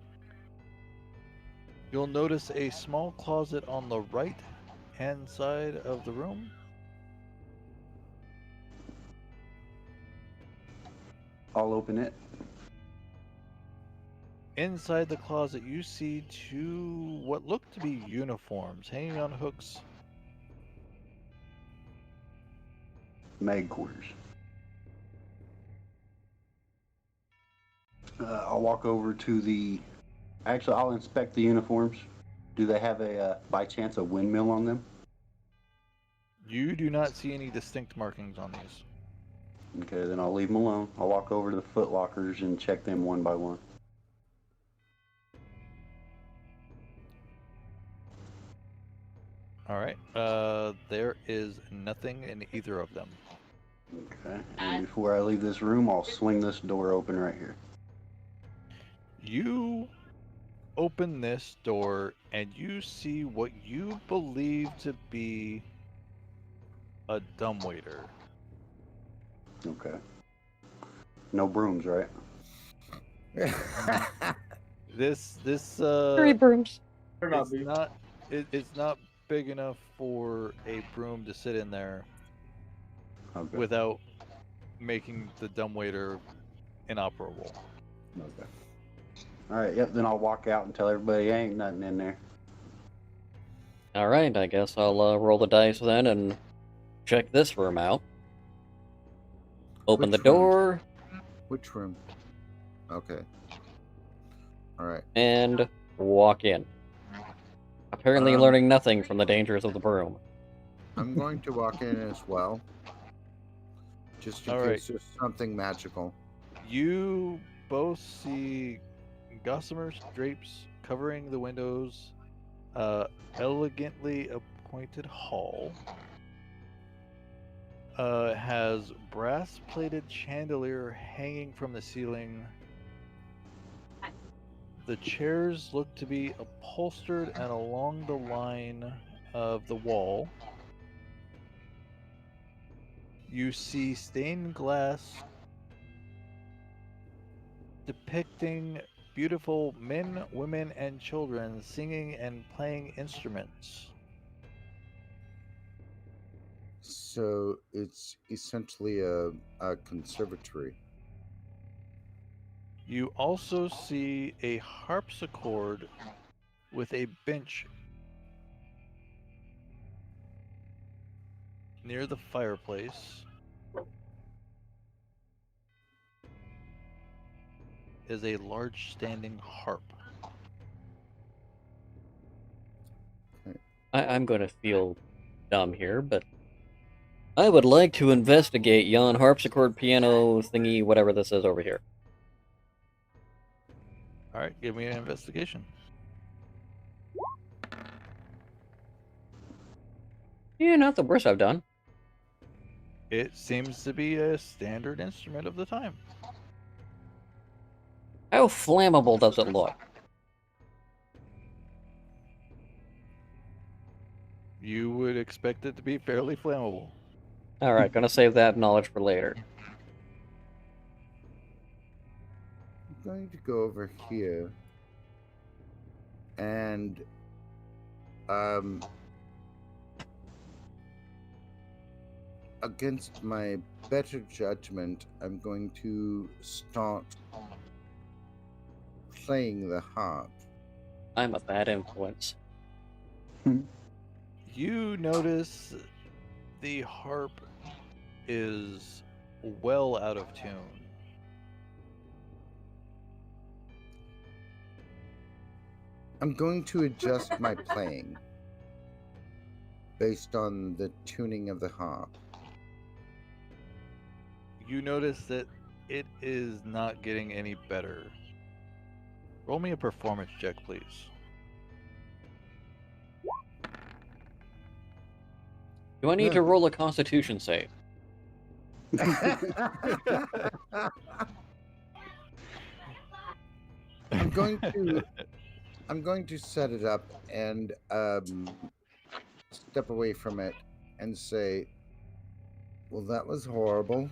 You'll notice a small closet on the right-hand side of the room. I'll open it. Inside the closet, you see 2 what look to be uniforms hanging on hooks. Mag quarters. I'll walk over to the. Actually, I'll inspect the uniforms. Do they have by chance, a windmill on them? You do not see any distinct markings on these. Okay, then I'll leave them alone. I'll walk over to the foot lockers and check them one by one. All right. There is nothing in either of them. Okay, and before I leave this room, I'll swing this door open right here. You open this door and you see what you believe to be a dumbwaiter. Okay. No brooms, right? This Three brooms. Or not it's be. not it's not big enough for a broom to sit in there Okay. without making the dumbwaiter inoperable. Okay. All right. Yep. Then I'll walk out and tell everybody ain't nothing in there. All right, I guess I'll roll the dice then and check this room out. Open Which the room? door Which room? Okay. All right. and walk in. Apparently learning nothing from the dangers of the broom. I'm going to walk in as well. Just in All case there's something magical. You both see gossamer drapes covering the windows, elegantly appointed hall. Has brass-plated chandelier hanging from the ceiling. The chairs look to be upholstered and along the line of the wall. You see stained glass depicting beautiful men, women, and children singing and playing instruments. So it's essentially a conservatory. You also see a harpsichord with a bench near the fireplace. Is a large standing harp. I'm going to feel dumb here, but I would like to investigate yon harpsichord piano thingy, whatever this is over here. All right, give me an investigation. Yeah, not the worst I've done. It seems to be a standard instrument of the time. How flammable does it look? You would expect it to be fairly flammable. Alright, gonna save that knowledge for later. I'm going to go over here and against my better judgment, I'm going to start playing the harp. I'm a bad influence. You notice the harp is well out of tune. I'm going to adjust my playing based on the tuning of the harp. You notice that it is not getting any better. Roll me a performance check, please. Do I need to roll a constitution save? I'm going to set it up and step away from it and say, well, that was horrible.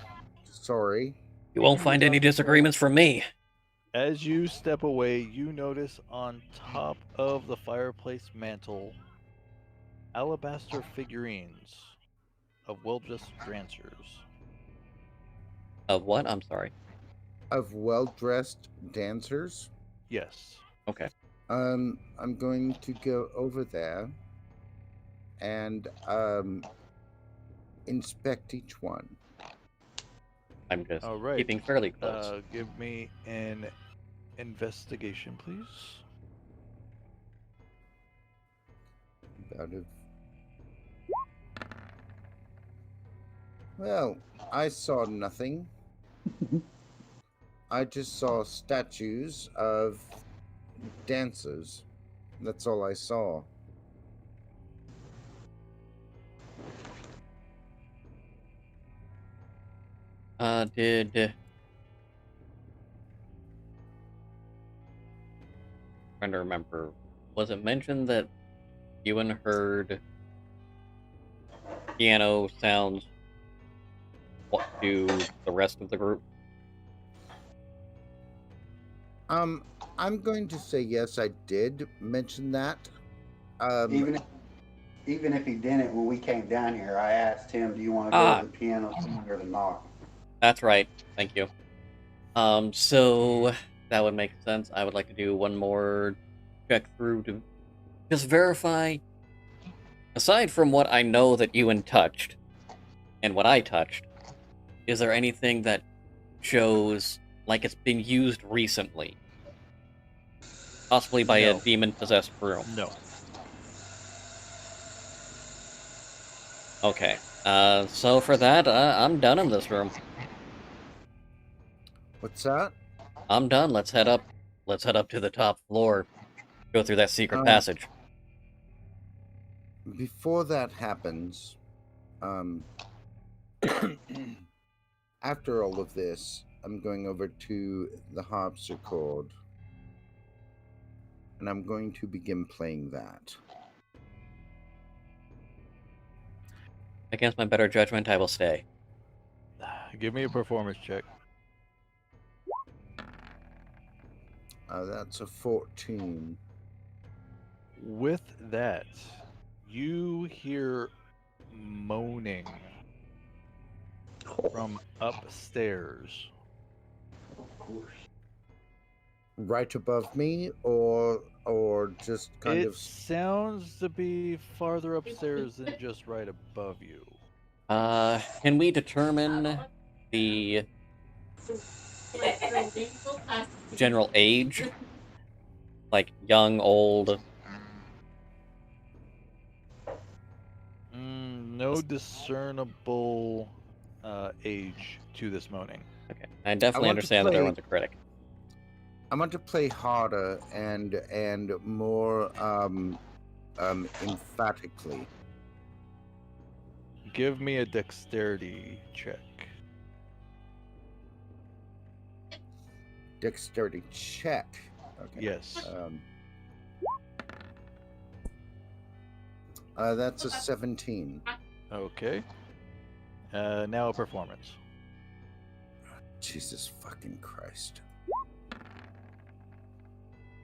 Sorry. You won't find any disagreements from me. As you step away, you notice on top of the fireplace mantle alabaster figurines of well-dressed dancers. Of what? I'm sorry. Of well-dressed dancers. Yes. Okay. I'm going to go over there and inspect each one. I'm just All right. keeping fairly close. Give me an investigation, please. Well, I saw nothing. I just saw statues of dancers. That's all I saw. Trying to remember. Was it mentioned that Ewan heard piano sounds to the rest of the group? I'm going to say yes, I did mention that. Um, Even if he didn't, when we came down here, I asked him, "Do you want to go Ah, to the piano stand or the knock?" that's right. Thank you. So that would make sense. I would like to do one more check through to just verify. Aside from what I know that Ewan touched and what I touched, is there anything that shows like it's been used recently? Possibly by a No. demon-possessed broom. No. Okay. So for that, I'm done in this room. what's that? I'm done. Let's head up. Let's head up to the top floor. Go through that secret Um, passage. Before that happens, um, after all of this, I'm going over to the harpsichord, and I'm going to begin playing that. Against my better judgment, I will stay. Give me a performance check. That's a 14. With that, you hear moaning from upstairs. Right above me, or just kind It of. sounds to be farther upstairs than just right above you. Can we determine the general age? Like young, old? No discernible age to this moaning. Okay, I definitely want to understand that play- everyone's a critic. I want to play harder and more emphatically. Give me a dexterity check. Dexterity check. Okay. Yes. That's a 17. Okay. Now a performance. Jesus fucking Christ.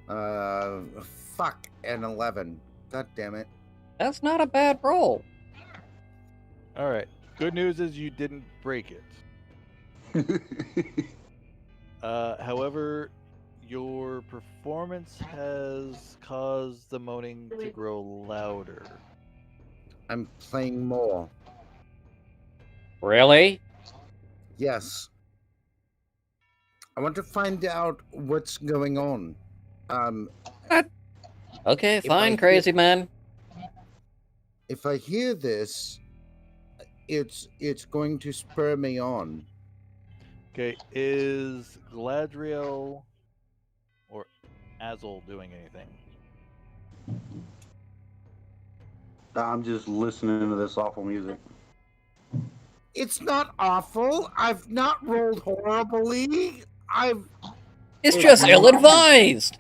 Fuck, an 11. God damn it. That's not a bad roll. All right. Good news is you didn't break it. However, your performance has caused the moaning to grow louder. I'm playing more. Really? Yes. I want to find out what's going on. Okay, If fine, I crazy man. If I hear this, it's going to spur me on. Okay, is Gladriel or Azel doing anything? I'm just listening to this awful music. It's not awful. I've not rolled horribly. It's It's just not. ill-advised.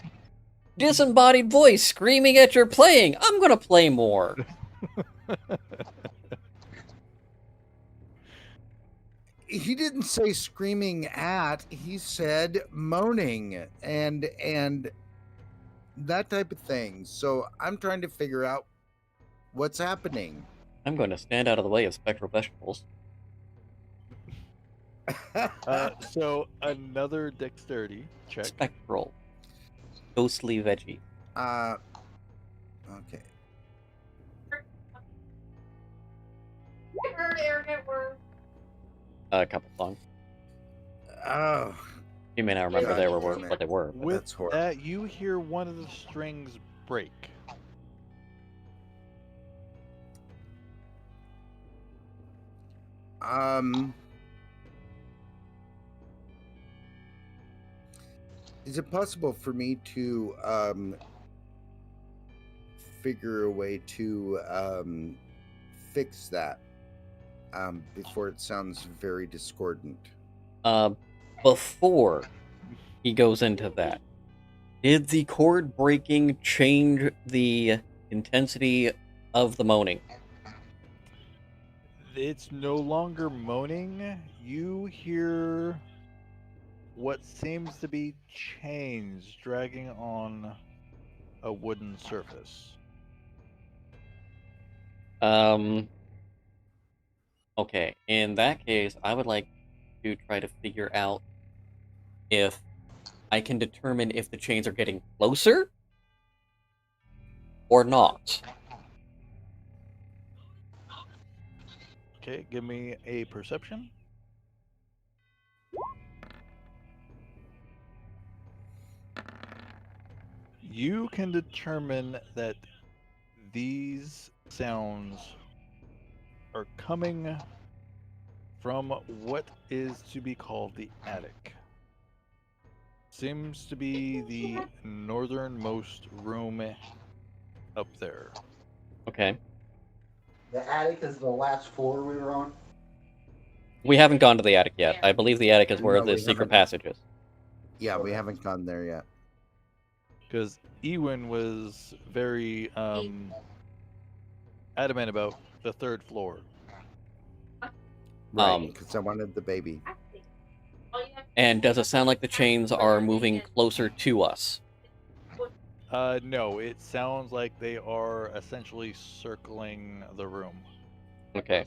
Disembodied voice screaming at your playing. I'm gonna play more. He didn't say screaming at. He said moaning and that type of thing. So I'm trying to figure out what's happening. I'm going to stand out of the way of spectral vegetables. So another dexterity check. Spectral. Ghostly veggie. Okay. A couple songs. Oh, You may not remember God they were damn it. what they were. With that's horrible. that, you hear one of the strings break. Is it possible for me to figure a way to fix that before it sounds very discordant? Before he goes into that, did the chord breaking change the intensity of the moaning? It's no longer moaning. You hear what seems to be chains dragging on a wooden surface. Okay, in that case, I would like to try to figure out if I can determine if the chains are getting closer or not. Okay, give me a perception. You can determine that these sounds are coming from what is to be called the attic. Seems to be the northernmost room up there. Okay. The attic is the last floor we were on. We haven't gone to the attic yet. I believe the attic is where No, the we secret haven't. passage is. Yeah, we Okay. haven't gone there yet. Because Ewan was very adamant about the third floor. Right, because I wanted the baby. And does it sound like the chains are moving closer to us? No, it sounds like they are essentially circling the room. Okay.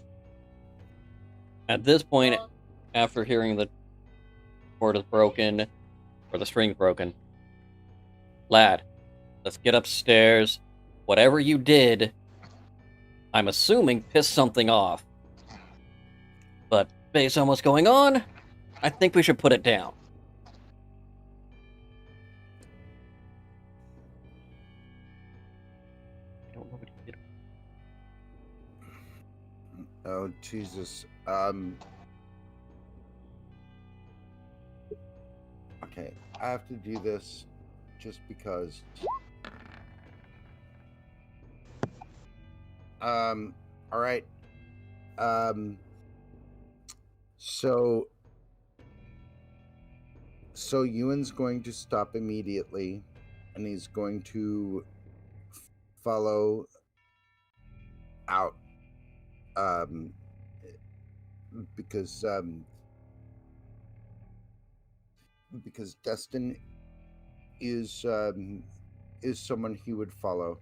At this point, after hearing the cord is broken, or the string's broken, lad, let's get upstairs. Whatever you did, I'm assuming pissed something off. But based on what's going on, I think we should put it down. I don't know what he did. Oh, Jesus. Okay, I have to do this just because. All right. So Ewan's going to stop immediately, and he's going to follow out. Because Destin is someone he would follow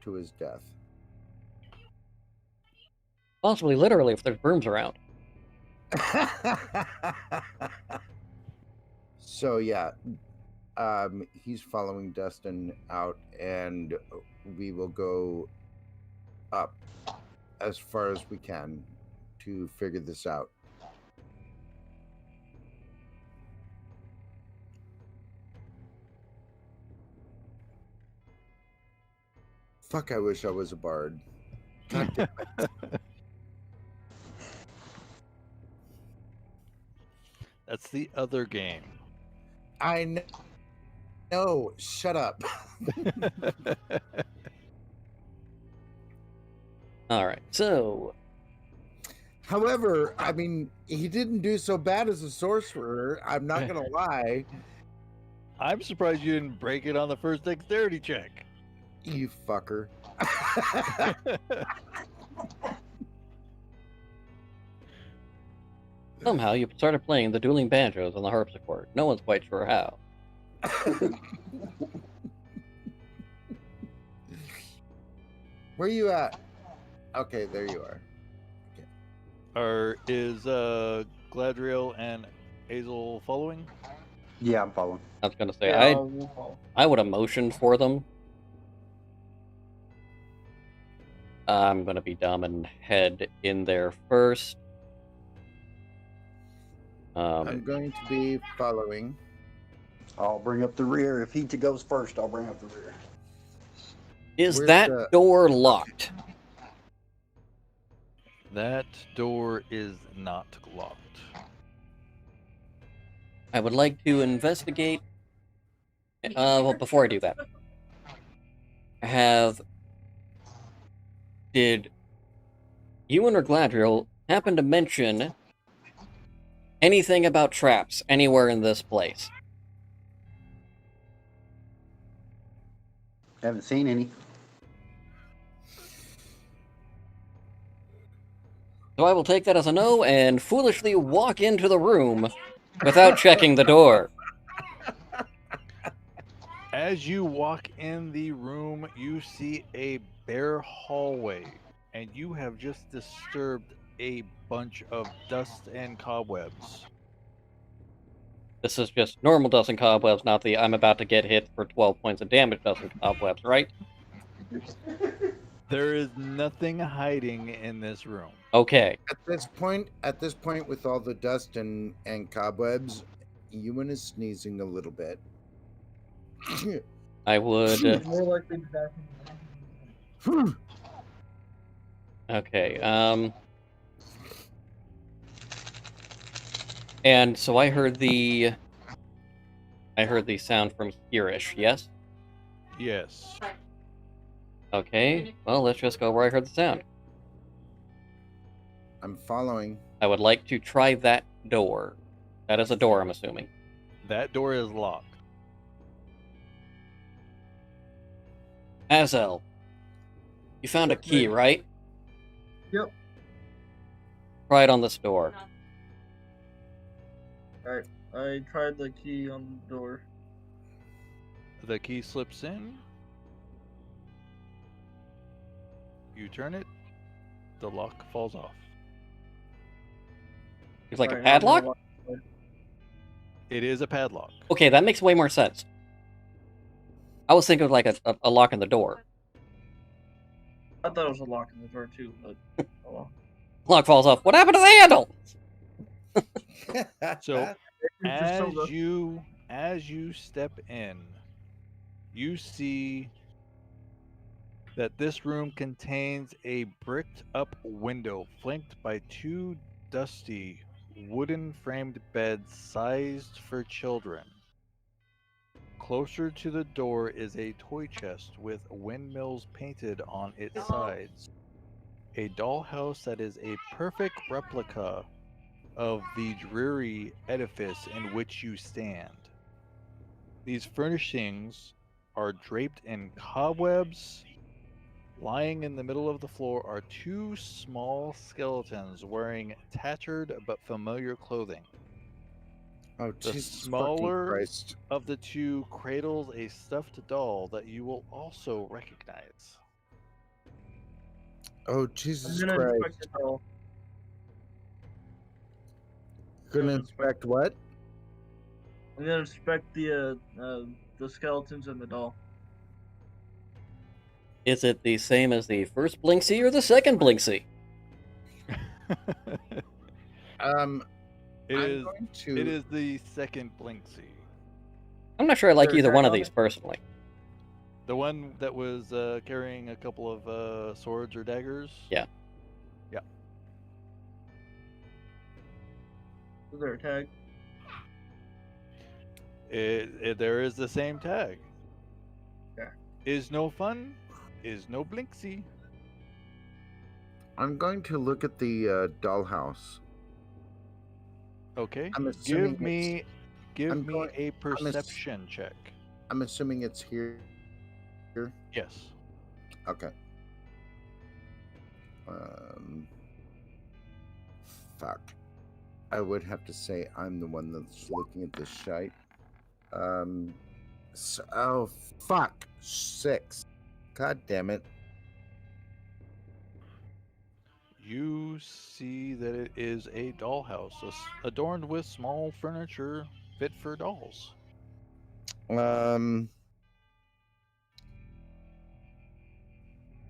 to his death. Possibly literally if there's brooms around. So yeah, he's following Destin out, and we will go up as far as we can to figure this out. Fuck, I wish I was a bard. God damn it. That's the other game. I know. No, shut up. Alright, so However, I mean, he didn't do so bad as a sorcerer. I'm not gonna lie. I'm surprised you didn't break it on the first dexterity check. You fucker. somehow you started playing the dueling banjos on the harpsichord. No one's quite sure how. Where you at? Okay, there you are. Is Gladriel and Hazel following? Yeah, I'm following. I was gonna say, Yeah, I would have motioned for them. I'm gonna be dumb and head in there first. I'm going to be following. I'll bring up the rear. If he goes first, I'll bring up the rear. Is Where's that the- door locked? That door is not locked. I would like to investigate. Well, before I do that, did Ewan or Gladriel happen to mention anything about traps anywhere in this place? Haven't seen any. So I will take that as a no and foolishly walk into the room without checking the door. As you walk in the room, you see a bare hallway, and you have just disturbed a bunch of dust and cobwebs. This is just normal dust and cobwebs, not the I'm about to get hit for 12 points of damage dust and cobwebs, right? There is nothing hiding in this room. Okay. At this point, with all the dust and cobwebs, Ewan is sneezing a little bit. I would... More likely to die from Okay, and so I heard the sound from here-ish, yes? Yes. Okay, well, let's just go where I heard the sound. I'm following. I would like to try that door. That is a door, I'm assuming. That door is locked. Azel, you found a key, right? Yep. Try it on this door. Alright, I tried the key on the door. The key slips in. You turn it. The lock falls off. It's like a Alright, now I'm gonna padlock? lock the door. It is a padlock. Okay, that makes way more sense. I was thinking of like a lock in the door. I thought it was a lock in the door too, but oh well. Lock falls off. What happened to the handle? So It's just so as you step in, you see that this room contains a bricked up window flanked by two dusty wooden framed beds sized for children. Closer to the door is a toy chest with windmills painted on its sides. A dollhouse that is a perfect replica of the dreary edifice in which you stand. These furnishings are draped in cobwebs. Lying in the middle of the floor are two small skeletons wearing tattered but familiar clothing. Oh, The Jesus smaller fucking Christ. of the two cradles a stuffed doll that you will also recognize. Oh, I'm Jesus gonna Christ. inspect it all. Gonna Yeah. inspect what? I'm gonna inspect the skeletons and the doll. Is it the same as the first Blinksy or the second Blinksy? It I'm is. going to. It is the second Blinksy. I'm not sure I like there a either tag one of on these it? personally. The one that was carrying a couple of swords or daggers. Yeah. Yeah. Is there a tag? There is the same tag. Yeah. Is no fun, is no Blinksy. I'm going to look at the dollhouse. Okay. I'm assuming Give I'm me going- a perception check. I'm assuming it's here. Yes. Okay. Fuck. I would have to say I'm the one that's looking at this shite. Oh, fuck. 6. God damn it. You see that it is a dollhouse adorned with small furniture fit for dolls.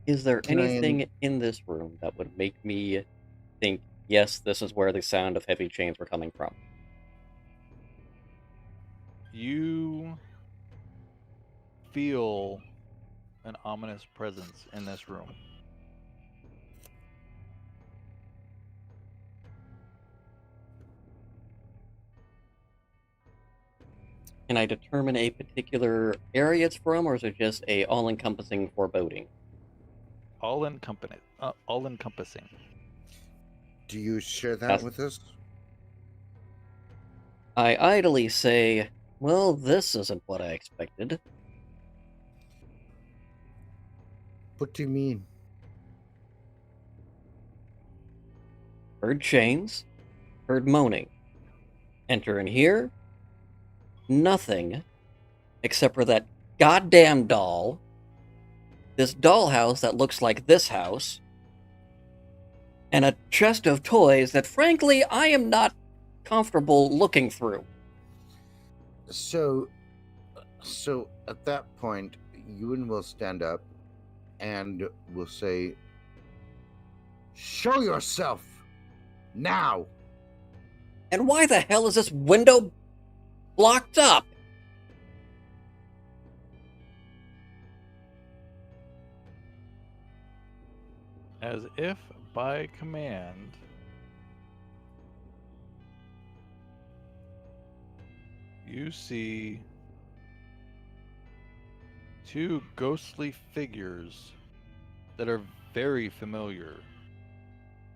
Is there Can I anything in this room that would make me think, yes, this is where the sound of heavy chains were coming from? You feel an ominous presence in this room. Can I determine a particular area it's from, or is it just a all-encompassing foreboding? All encompassing. Do you share that That's- with us? I idly say, well, this isn't what I expected. What do you mean? Heard chains, heard moaning. Enter in here. Nothing. Except for that goddamn doll. This dollhouse that looks like this house. And a chest of toys that, frankly, I am not comfortable looking through. So at that point, Ewan will stand up and will say, "Show yourself now." And why the hell is this window blocked up? As if by command, you see two ghostly figures that are very familiar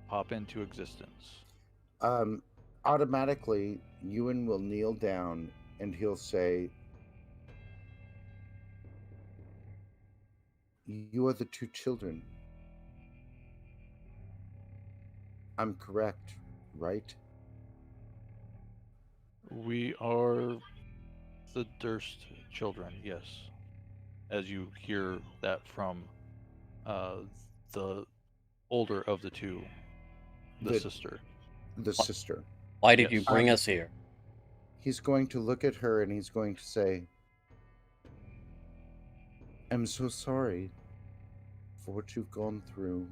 pop into existence. Automatically, Ewan will kneel down and he'll say, "You are the two children. I'm correct, right?" We are the Durst children, yes. As you hear that from the older of the two, the sister. The sister. Why did you Yes. bring us here? He's going to look at her and he's going to say, "I'm so sorry for what you've gone through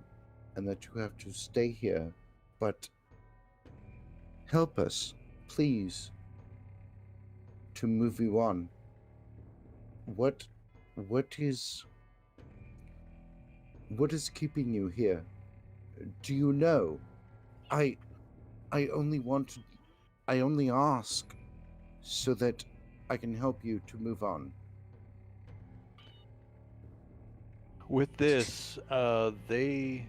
and that you have to stay here, but help us, please, to move you on. What is keeping you here? Do you know? I only ask so that I can help you to move on." With this, they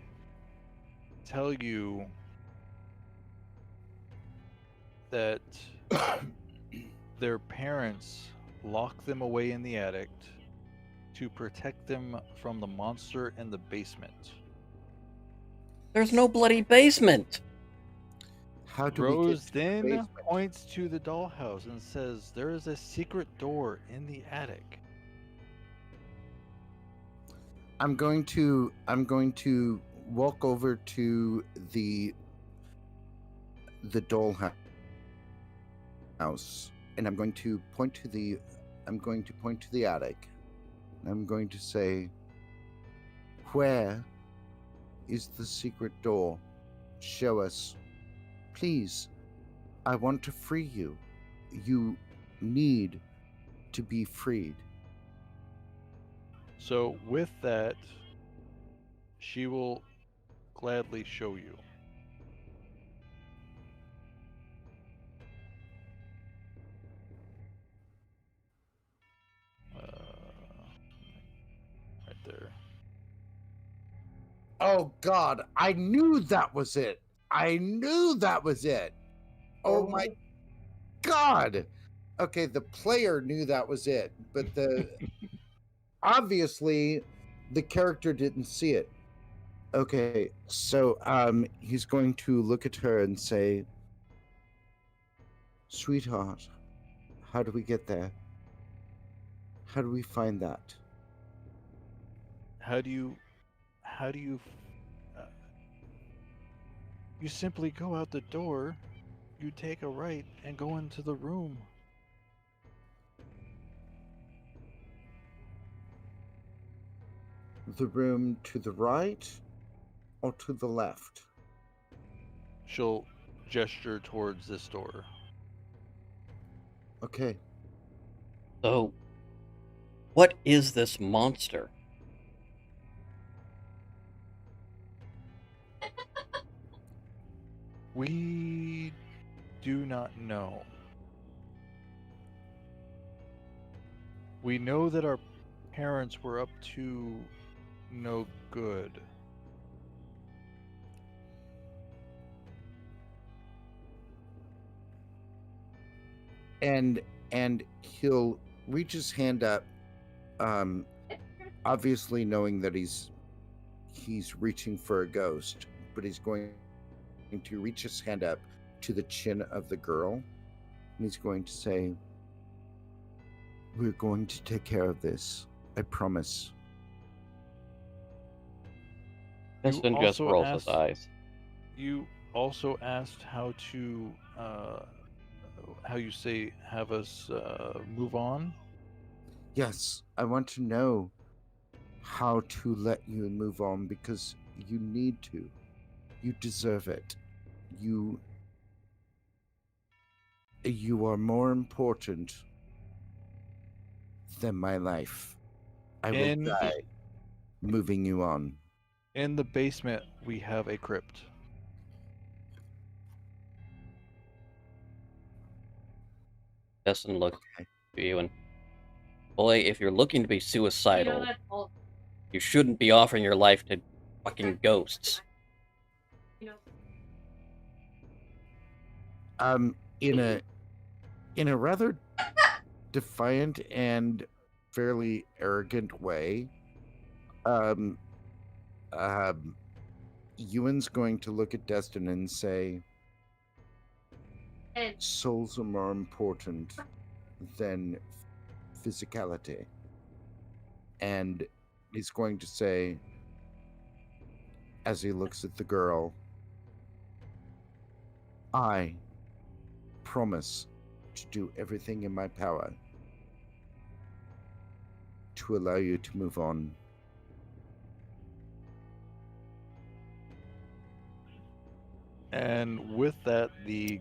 tell you that their parents lock them away in the attic to protect them from the monster in the basement. There's no bloody basement. How do we Rose get to the then basement? points to the dollhouse and says, "There is a secret door in the attic." I'm going to walk over to the dollhouse, and I'm going to point to the attic. I'm going to say, "Where is the secret door? Show us. Please, I want to free you. You need to be freed." So with that, she will gladly show you. Right there. Oh God, I knew that was it. I knew that was it. Oh my God. Okay, the player knew that was it, but obviously the character didn't see it. Okay, so he's going to look at her and say, "Sweetheart, how do we get there? How do we find that?" How do you you simply go out the door, you take a right and go into the room. The room to the right or to the left? She'll gesture towards this door. Okay. So, what is this monster? We do not know. We know that our parents were up to no good. And he'll reach his hand up, obviously knowing that he's reaching for a ghost, but he's going to reach his hand up to the chin of the girl And he's going to say, "We're going to take care of this. I promise." Destin just also rolls his asked- eyes. You also asked how to, how you say, have us move on. Yes, I want to know how to let you move on because you need to. You deserve it. You are more important than my life. I will In- die moving you on. In the basement, we have a crypt. Destin looks to you and, boy, if you're looking to be suicidal, you shouldn't be offering your life to fucking ghosts. In a rather defiant and fairly arrogant way, Ewan's going to look at Destin and say, souls are more important than physicality. And he's going to say, as he looks at the girl, I promise to do everything in my power to allow you to move on. And with that, the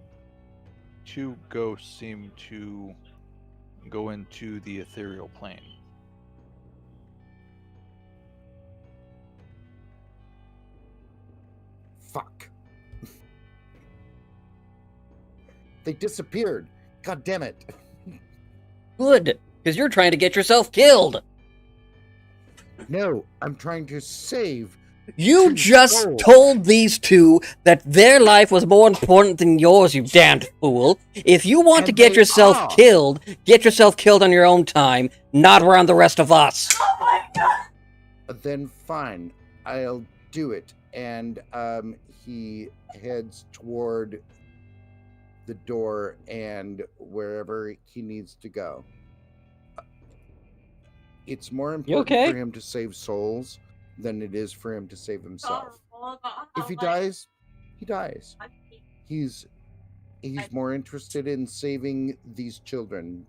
two ghosts seem to go into the ethereal plane. Fuck. They disappeared. God damn it. Good, because you're trying to get yourself killed. No, I'm trying to save. You Two just souls. told these two that their life was more important than yours, you damned fool. If you want to And get they yourself are. killed, get yourself killed on your own time, not around the rest of us. Then fine, I'll do it. And he heads toward the door and wherever he needs to go. It's more important okay? for him to save souls than it is for him to save himself. If he dies, he dies. He's more interested in saving these children.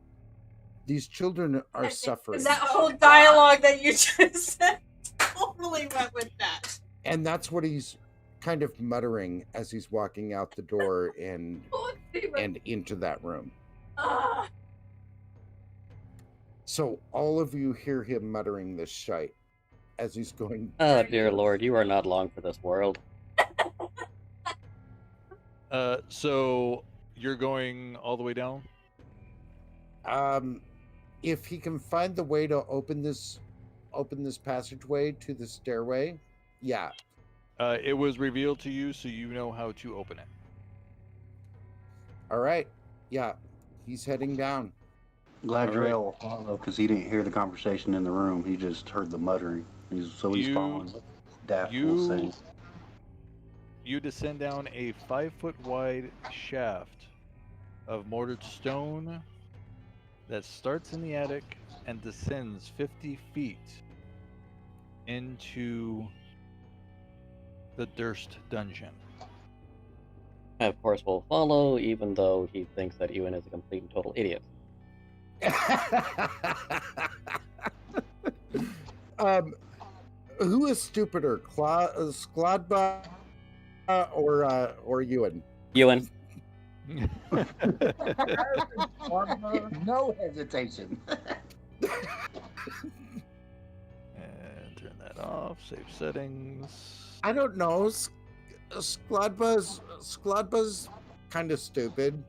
These children are suffering. That whole dialogue that you just said totally went with that. And that's what he's kind of muttering as he's walking out the door and into that room. So all of you hear him muttering this shite as he's going. Oh dear lord, you are not long for this world. So you're going all the way down? If he can find the way to open this passageway to the stairway, yeah. It was revealed to you, so you know how to open it. All right, yeah. He's heading down. Gladriel will follow because he didn't hear the conversation in the room. He just heard the muttering. He's following what Daft will say. You descend down a 5-foot wide shaft of mortared stone that starts in the attic and descends 50 feet into the Durst dungeon. I, of course, will follow, even though he thinks that Ewan is a complete and total idiot. Who is stupider, Skladba or Ewan? Ewan. No hesitation. And turn that off. Save settings. I don't know. Skladba's kind of stupid.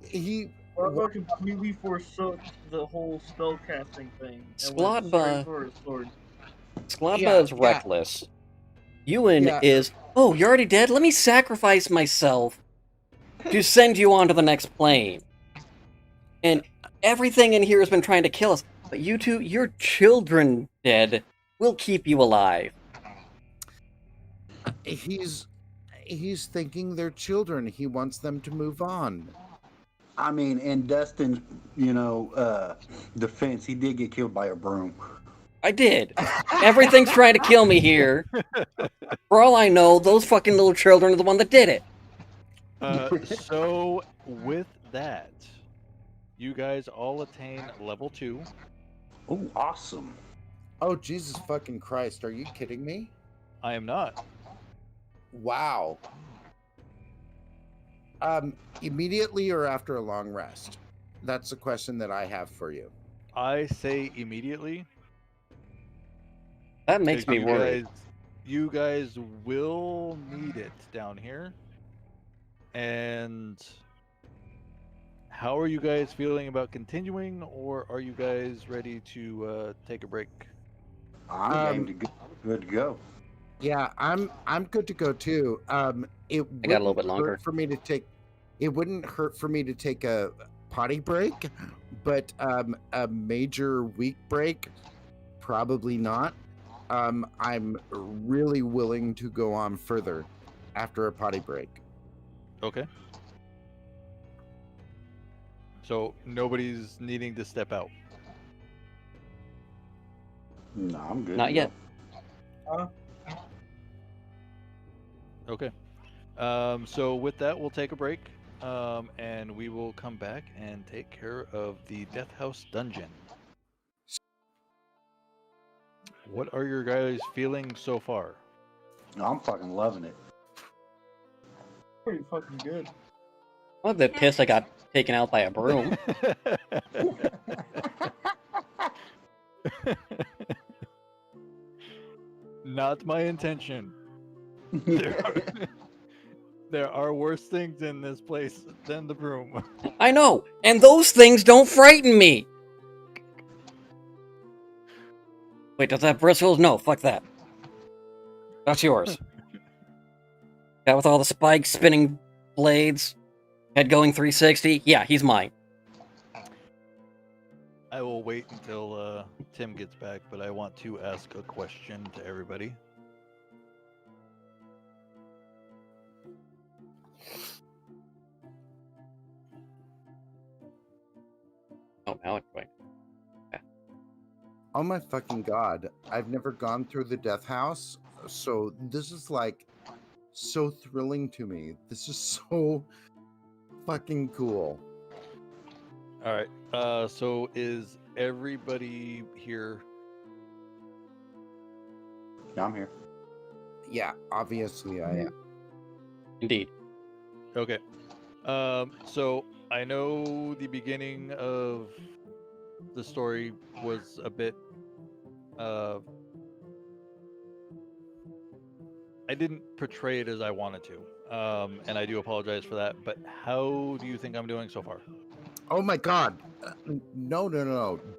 He Skladba completely forsook the whole spell casting thing. And went Skladba- straight for his sword. Skladba is reckless. Ewan is, oh, you're already dead? Let me sacrifice myself to send you on to the next plane. And everything in here has been trying to kill us. But you two, your children dead, will keep you alive. He's thinking they're children. He wants them to move on. I mean, in Dustin's, defense, he did get killed by a broom. I did. Everything's trying to kill me here. For all I know, those fucking little children are the one that did it. So with that, you guys all attain level 2. Oh, awesome. Oh, Jesus fucking Christ. Are you kidding me? I am not. Wow. Immediately or after a long rest? That's the question that I have for you. I say immediately. That makes 'cause me you worried. You guys will need it down here. And how are you guys feeling about continuing, or are you guys ready to take a break? I'm game to good to go. Yeah, I'm good to go too. It I got a little wouldn't bit longer. hurt for me to take. It wouldn't hurt for me to take a potty break, but a major week break, probably not. I'm really willing to go on further after a potty break. Okay. So nobody's needing to step out. No, I'm good. Not to yet. go. Okay. So with that, we'll take a break, and we will come back and take care of the Death House dungeon. What are your guys feeling so far? No, I'm fucking loving it. Pretty fucking good. I'm a bit pissed I got taken out by a broom. Not my intention. There are worse things in this place than the broom. I know, and those things don't frighten me. Wait, does that have bristles? No, fuck that. That's yours. Guy with all the spikes, spinning blades, head going 360. Yeah, he's mine. I will wait until Tim gets back, but I want to ask a question to everybody. Oh, now it's going. Oh my fucking god. I've never gone through the Death House, so this is like so thrilling to me. This is so fucking cool. All right. So is everybody here? Yeah, I'm here. Yeah, obviously I am. Indeed. Okay. So I know the beginning of the story was a bit. I didn't portray it as I wanted to, and I do apologize for that. But how do you think I'm doing so far? Oh my god. No.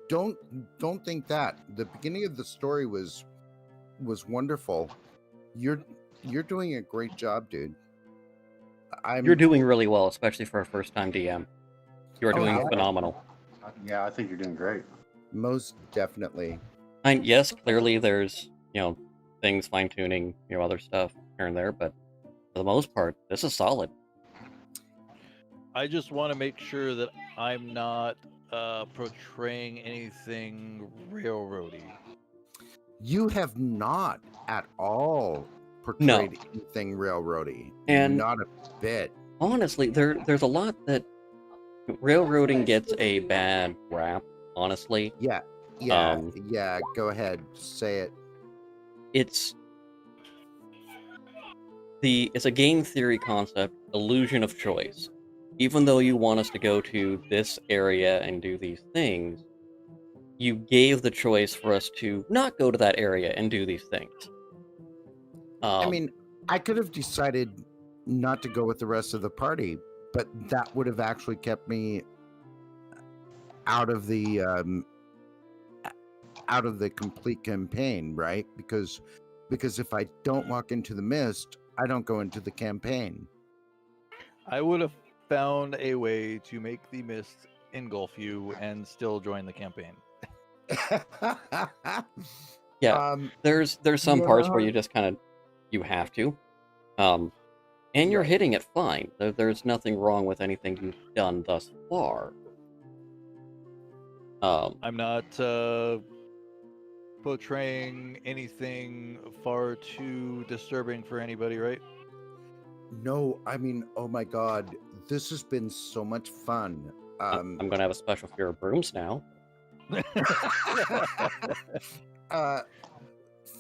Don't think that. The beginning of the story was wonderful. You're doing a great job, dude. You're doing really well, especially for a first-time DM. You are doing yeah. phenomenal. Yeah, I think you're doing great. Most definitely. And yes, clearly there's, things fine-tuning, other stuff here and there, but for the most part, this is solid. I just want to make sure that I'm not portraying anything railroady. You have not at all No. portrayed anything railroady. And not a bit. Honestly, there's a lot that railroading gets a bad rap, honestly. Yeah. Go ahead, say it. It's a game theory concept, illusion of choice. Even though you want us to go to this area and do these things, you gave the choice for us to not go to that area and do these things. I mean, I could have decided not to go with the rest of the party, but that would have actually kept me out of the complete campaign, right? Because if I don't walk into the mist, I don't go into the campaign. I would have found a way to make the mist engulf you and still join the campaign. Yeah, there's some parts where you just kind of you have to. And you're Right. hitting it fine. There's nothing wrong with anything you've done thus far. I'm not portraying anything far too disturbing for anybody, right? No, I mean, oh my god, this has been so much fun. I'm gonna have a special fear of brooms now.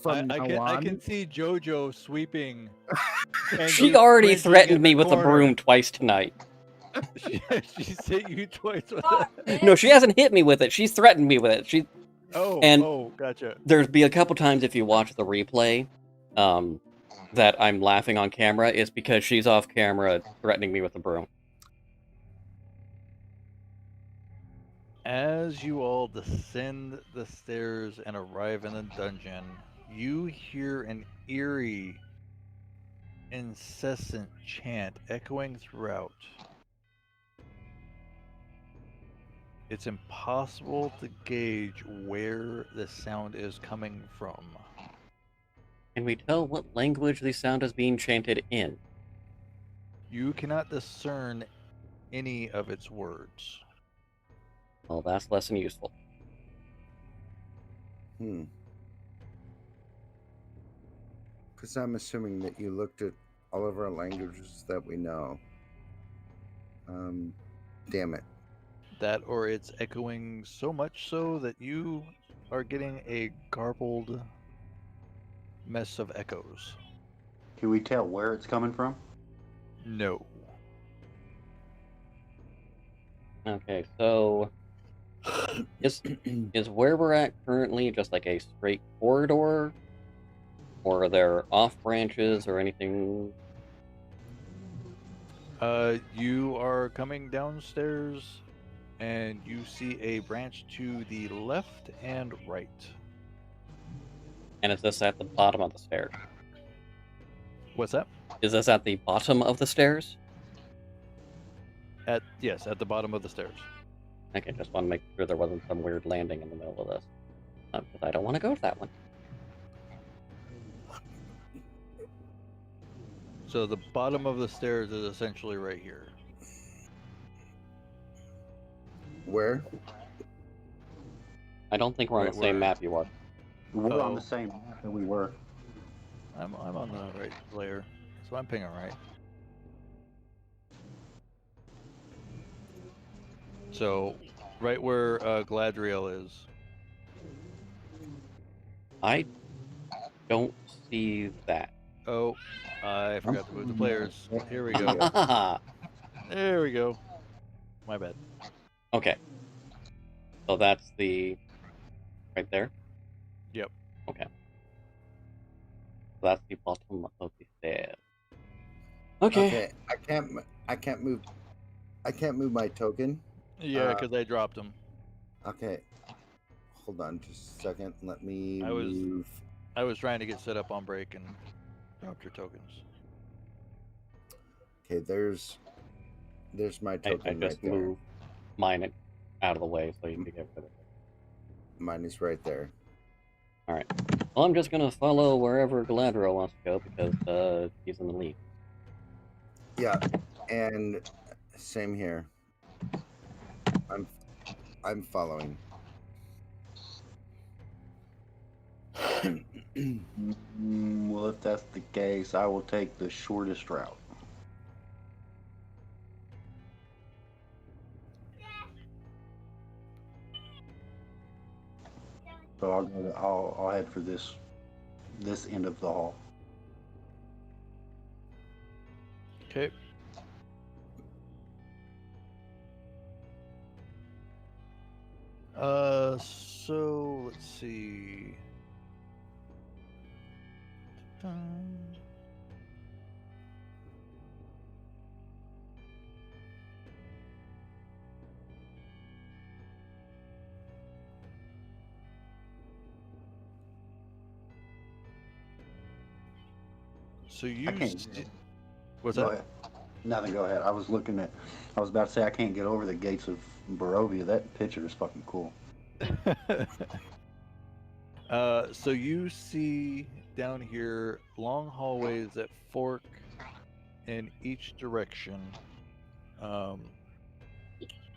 From now I on, can see JoJo sweeping. and She just already cringing threatened in me the with a corner. broom twice tonight. She's hit you twice with Fuck, it. No, she hasn't hit me with it. She's threatened me with it. Oh, gotcha. There's be a couple times if you watch the replay, that I'm laughing on camera is because she's off camera threatening me with a broom. As you all descend the stairs and arrive in the dungeon, you hear an eerie, incessant chant echoing throughout. It's impossible to gauge where the sound is coming from. Can we tell what language the sound is being chanted in? You cannot discern any of its words. Well, that's less than useful. Because I'm assuming that you looked at all of our languages that we know. Damn it. That or it's echoing so much so that you are getting a garbled mess of echoes. Can we tell where it's coming from? No. Okay, so is where we're at currently just like a straight corridor? Or are there off branches or anything? You are coming downstairs and you see a branch to the left and right. And is this at the bottom of the stairs? What's that? Is this at the bottom of the stairs? Yes, at the bottom of the stairs. Okay, just want to make sure there wasn't some weird landing in the middle of this. Because I don't want to go to that one. So the bottom of the stairs is essentially right here. Where? I don't think we're on Right the same where- map you are. We're on Oh. the same map that we were. I'm on the right layer, so I'm pinging right. So, right where Gladriel is. I don't see that. Oh, I forgot to move the players. Here we go. Ah, There we go. My bad. okay. So that's the... right there? Yep. Okay. So that's the bottom of the stairs. Okay. I can't move my token. Yeah, because I dropped him. Okay. Hold on just a second. Let me I was- move. I was trying to get set up on break and dropped your tokens. Okay, there's my I token just right there. moved mine out of the way so you can get rid of it. Mine is right there. Alright. Well, I'm just gonna follow wherever Galadriel wants to go because he's in the lead. Yeah, and same here. I'm following. Well, if that's the case, I will take the shortest route. So I'll head for this end of the hall. Okay. So let's see. So you. I can't. What's Go that? ahead. Nothing. Go ahead. I was about to say I can't get over the gates of Barovia. That picture is fucking cool. So you see down here long hallways that fork in each direction.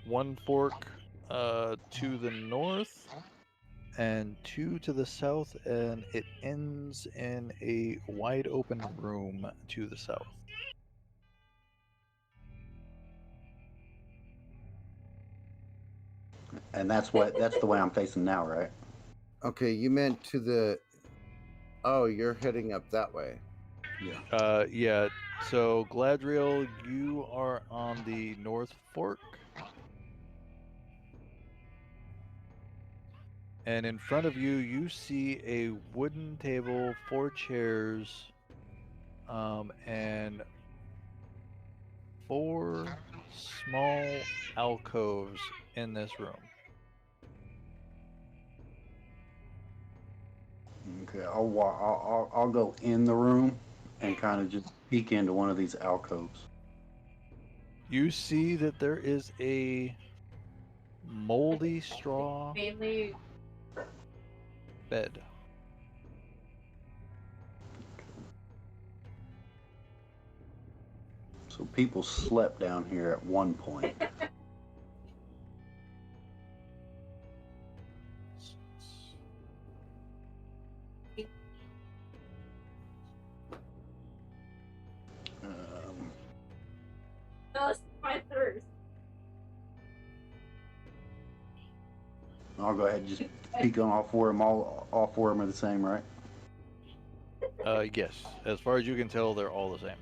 One fork to the north, and two to the south, and it ends in a wide open room to the south. And that's the way I'm facing now, right? Okay, you meant to the. Oh, you're heading up that way. Yeah. Yeah. So Gladriel, you are on the north fork, and in front of you, you see a wooden table, 4 chairs, and 4 small alcoves in this room. Okay, I'll go in the room and kind of just peek into one of these alcoves. You see that there is a moldy straw Mainly bed. So people slept down here at one point. that's my thirst. I'll go ahead and just peek on all four of them. All four of them are the same, right? Yes. As far as you can tell, they're all the same.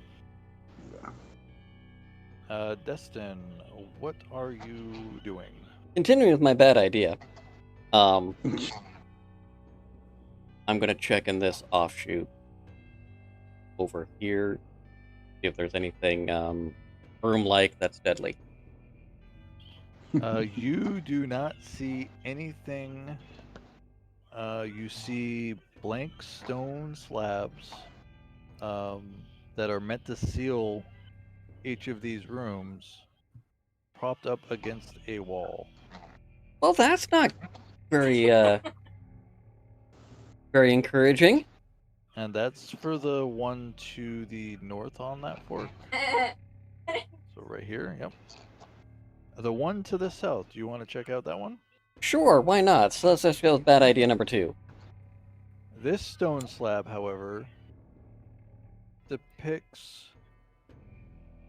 Destin, what are you doing? Continuing with my bad idea. I'm gonna check in this offshoot over here, see if there's anything room-like that's deadly. You do not see anything. You see blank stone slabs that are meant to seal each of these rooms, propped up against a wall. Well, that's not very very encouraging. And that's for the one to the north on that fork. So right here, yep. The one to the south, do you want to check out that one? Sure, why not? So let's just go with bad idea number 2. This stone slab, however, depicts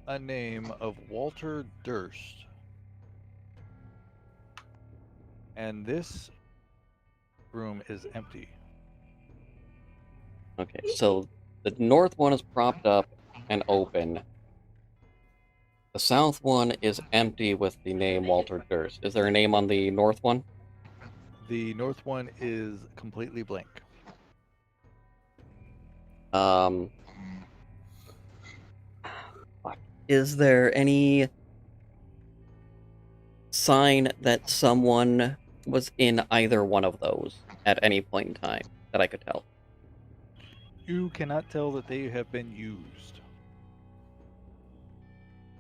a name of Walter Durst. And this room is empty. Okay, so the north one is propped up and open. The south one is empty with the name Walter Durst. Is there a name on the north one? The north one is completely blank. Is there any sign that someone was in either one of those at any point in time that I could tell? You cannot tell that they have been used.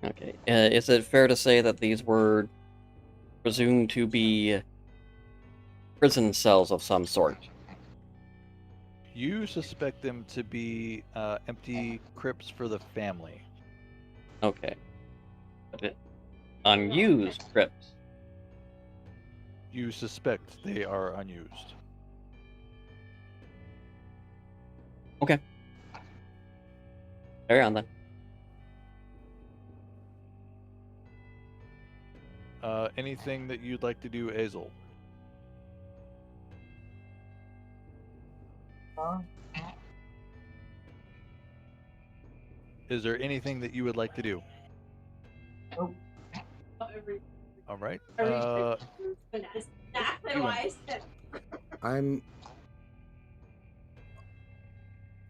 Okay. Is it fair to say that these were presumed to be prison cells of some sort? You suspect them to be empty crypts for the family. Okay. But unused crypts. You suspect they are unused. Okay. Carry on then. Anything that you'd like to do, Azel? Is there anything that you would like to do? Nope. All right. That's exactly why I said.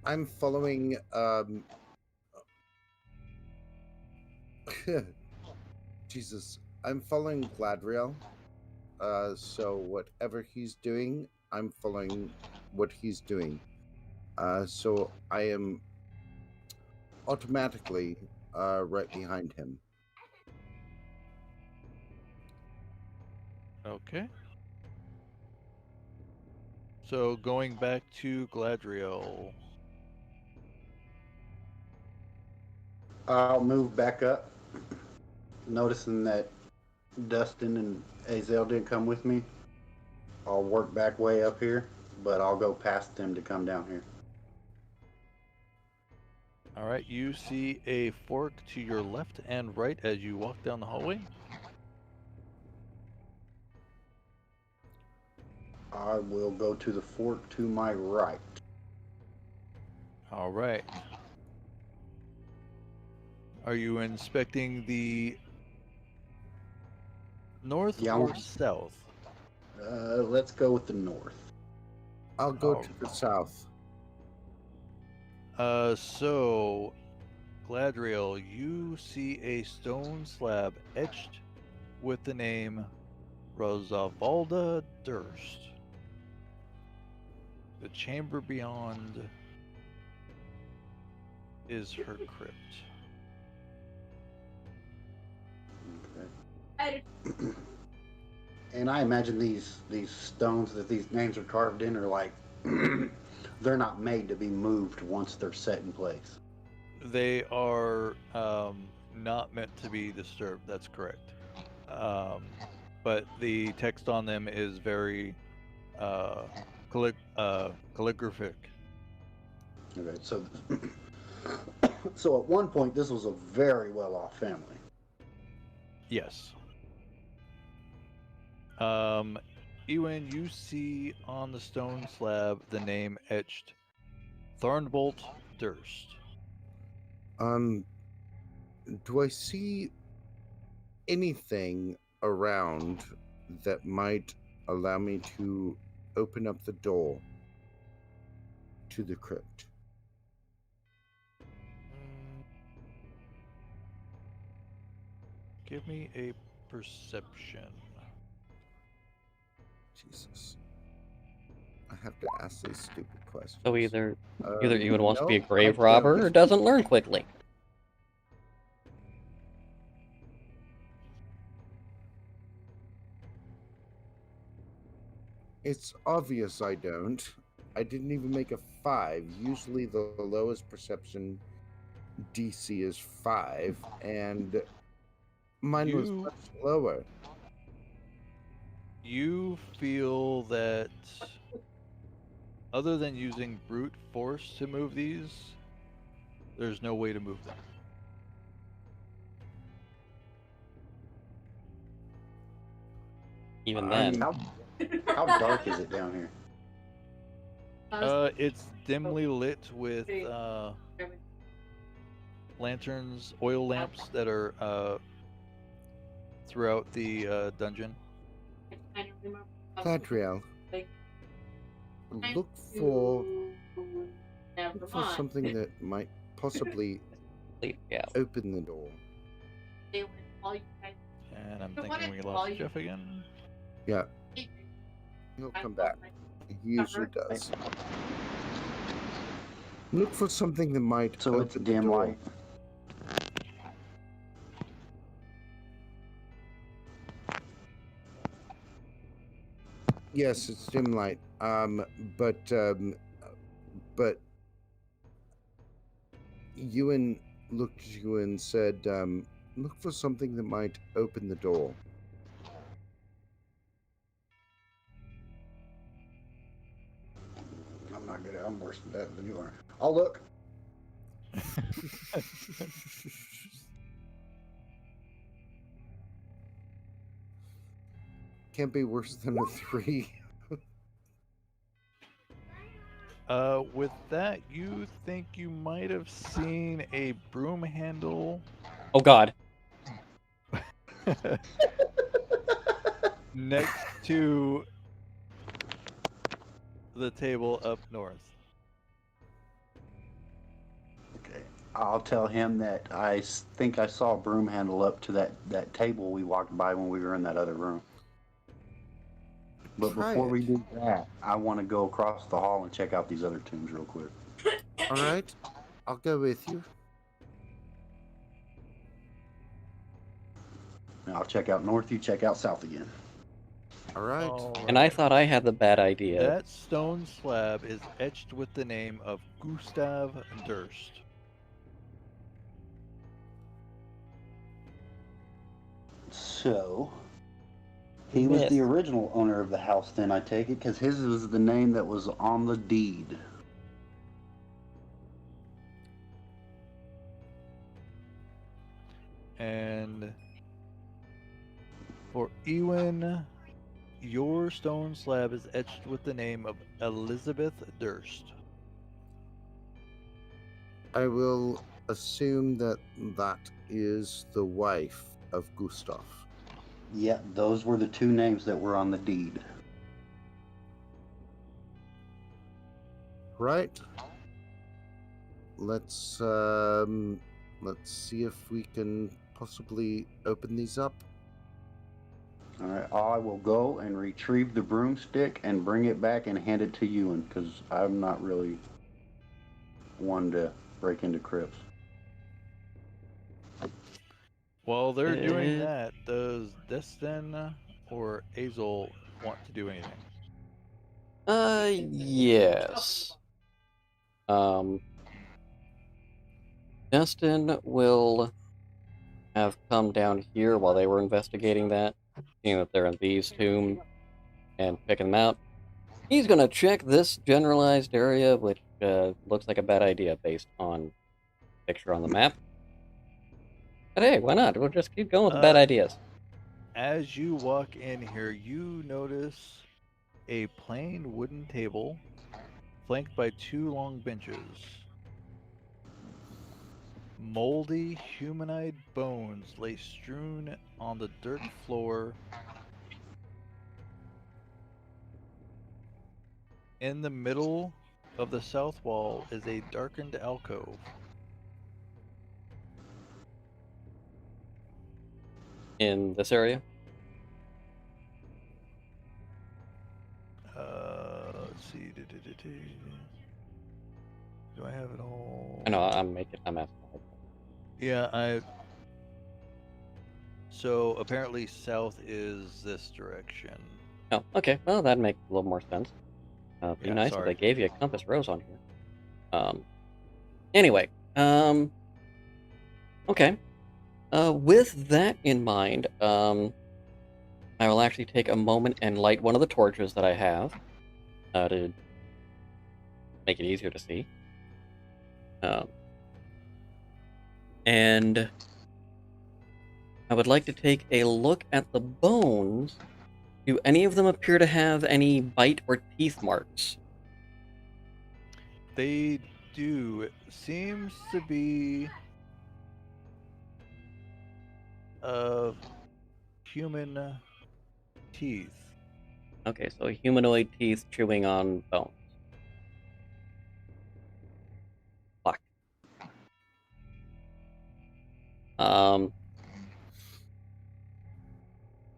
I'm following Jesus. I'm following Gladriel. So whatever he's doing, I'm following what he's doing. So I am automatically right behind him. Okay. So going back to Gladriel. I'll move back up, noticing that Dustin and Azel didn't come with me. I'll work back way up here, but I'll go past them to come down here. All right, you see a fork to your left and right as you walk down the hallway. I will go to the fork to my right. All right. Are you inspecting the north Yeah, or south? Let's go with the north. I'll go Oh. to the south. So, Gladriel, you see a stone slab etched with the name Rosavalda Durst. The chamber beyond is her crypt. Okay. And I imagine these stones that these names are carved in are like they're not made to be moved once they're set in place. They are not meant to be disturbed. That's correct. But the text on them is very calligraphic. Okay, so so at one point this was a very well-off family. Yes. Ewan, you see on the stone slab the name etched Thornbolt Durst. Do I see anything around that might allow me to open up the door to the crypt? Give me a perception. Jesus. I have to ask these stupid questions. So either Ewan wants to be a no, I grave don't. robber or doesn't learn quickly. It's obvious I don't. I didn't even make a 5. Usually the lowest perception DC is 5, and mine was You- much lower. You feel that other than using brute force to move these, there's no way to move them. Even I mean, then, how dark is it down here? It's dimly lit with lanterns, oil lamps that are throughout the dungeon. Gladriel, look for something that might possibly yeah. open the door. And I'm thinking we lost Jeff again. Yeah, he'll come back. He usually does. Look for something that might So it's open the dim door. light. Yes, it's dim light. But Ewan looked at you and said, "Look for something that might open the door." I'm not good at. I'm worse at that than you are. I'll look. Can't be worse than a 3. With that, you think you might have seen a broom handle Oh God. next to the table up north. Okay. I'll tell him that I think I saw a broom handle up to that table we walked by when we were in that other room. But Try before we it. do that, I want to go across the hall and check out these other tombs real quick. All right, I'll go with you. And I'll check out north, you check out south again. All right. And I thought I had the bad idea. That stone slab is etched with the name of Gustav Durst. So, he was the original owner of the house then, I take it, because his was the name that was on the deed. And for Ewan, your stone slab is etched with the name of Elizabeth Durst. I will assume that that is the wife of Gustav. Yeah, those were the two names that were on the deed. Right. Let's see if we can possibly open these up. All right, I will go and retrieve the broomstick and bring it back and hand it to Ewan, because I'm not really one to break into crypts. While they're doing that, does Destin or Azel want to do anything? Yes. Destin will have come down here while they were investigating that, seeing that they're in V's tomb, and picking them out. He's gonna check this generalized area, which looks like a bad idea based on the picture on the map. But hey, why not? We'll just keep going with the bad ideas. As you walk in here, you notice a plain wooden table flanked by two long benches. Moldy humanoid bones lay strewn on the dirt floor. In the middle of the south wall is a darkened alcove. In this area? Let's see. Do I have it all? I know, I'm asking. Yeah, So apparently south is this direction. Oh, okay. Well, that makes a little more sense. Be Yeah, nice sorry. if they gave you a compass rose on here. Anyway, okay. With that in mind, I will actually take a moment and light one of the torches that I have, to make it easier to see. And I would like to take a look at the bones. Do any of them appear to have any bite or teeth marks? They do. It seems to be human teeth. Okay, so humanoid teeth chewing on bones. Fuck.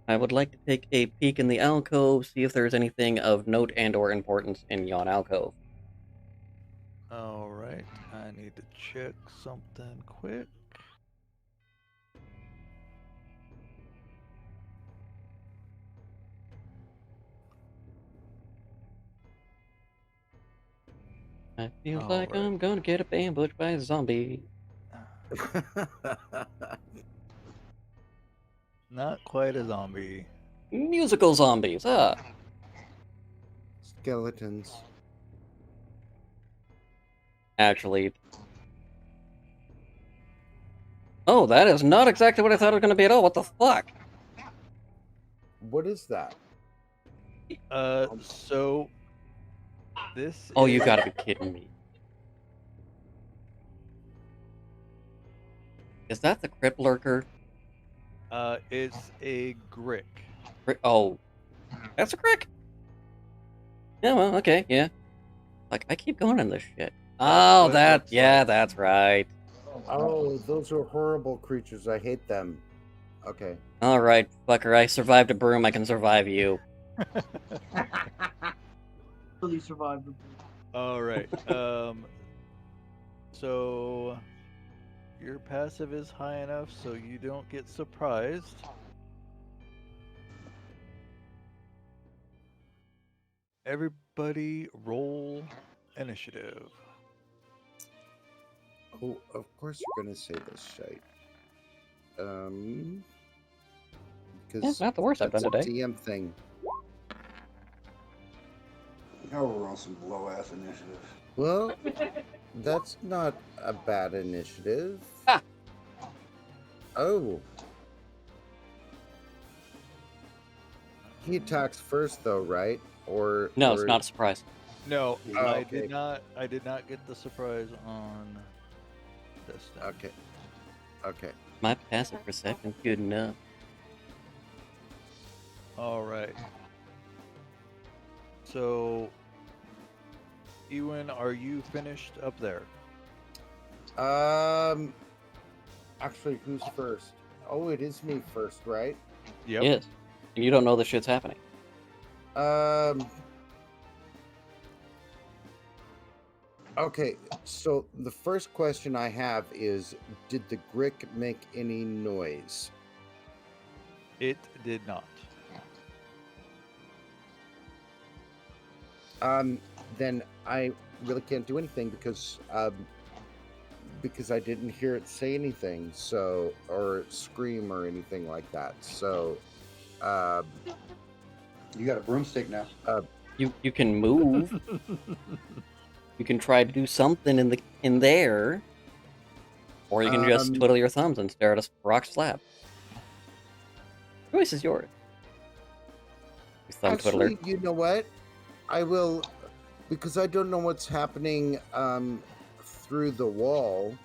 I would like to take a peek in the alcove, see if there's anything of note and or importance in yon alcove. Alright, I need to check something quick. I feel like I'm gonna get ambushed by a zombie. Not quite a zombie. Musical zombies, Skeletons. Actually. Oh, that is not exactly what I thought it was going to be at all. What the fuck? What is that? So this Oh, you gotta be kidding me. Is that the Crypt Lurker? It's a Grick. Oh, that's a Crick? Yeah, well, okay, yeah. Like, I keep going on this shit. Oh, that's right. Oh, those are horrible creatures. I hate them. Okay. Alright, fucker, I survived a broom, I can survive you. Really survived. Alright, so your passive is high enough so you don't get surprised. Everybody roll initiative. Oh, of course you're gonna say this shite. it's not the worst I've done that's a today. TM thing. Now we're on some low ass initiative. Well, that's not a bad initiative. Ah. Oh. He attacks first, though, right? Or No, or... it's not a surprise. No, Oh, I okay. did not. I did not get the surprise on this time. Okay. Okay. My passive perception's good enough. All right. So, Ewan, are you finished up there? Actually, who's first? Oh, it is me first, right? Yep. Yes. And you don't know this shit's happening. Okay, so the first question I have is, did the Grick make any noise? It did not. Then I really can't do anything because I didn't hear it say anything, so, or scream or anything like that. So, You got a broomstick now. You can move. You can try to do something in there, or you can just twiddle your thumbs and stare at a rock slab. Choice is yours. You thumb twiddler. actually, you know what? I will, because I don't know what's happening through the wall.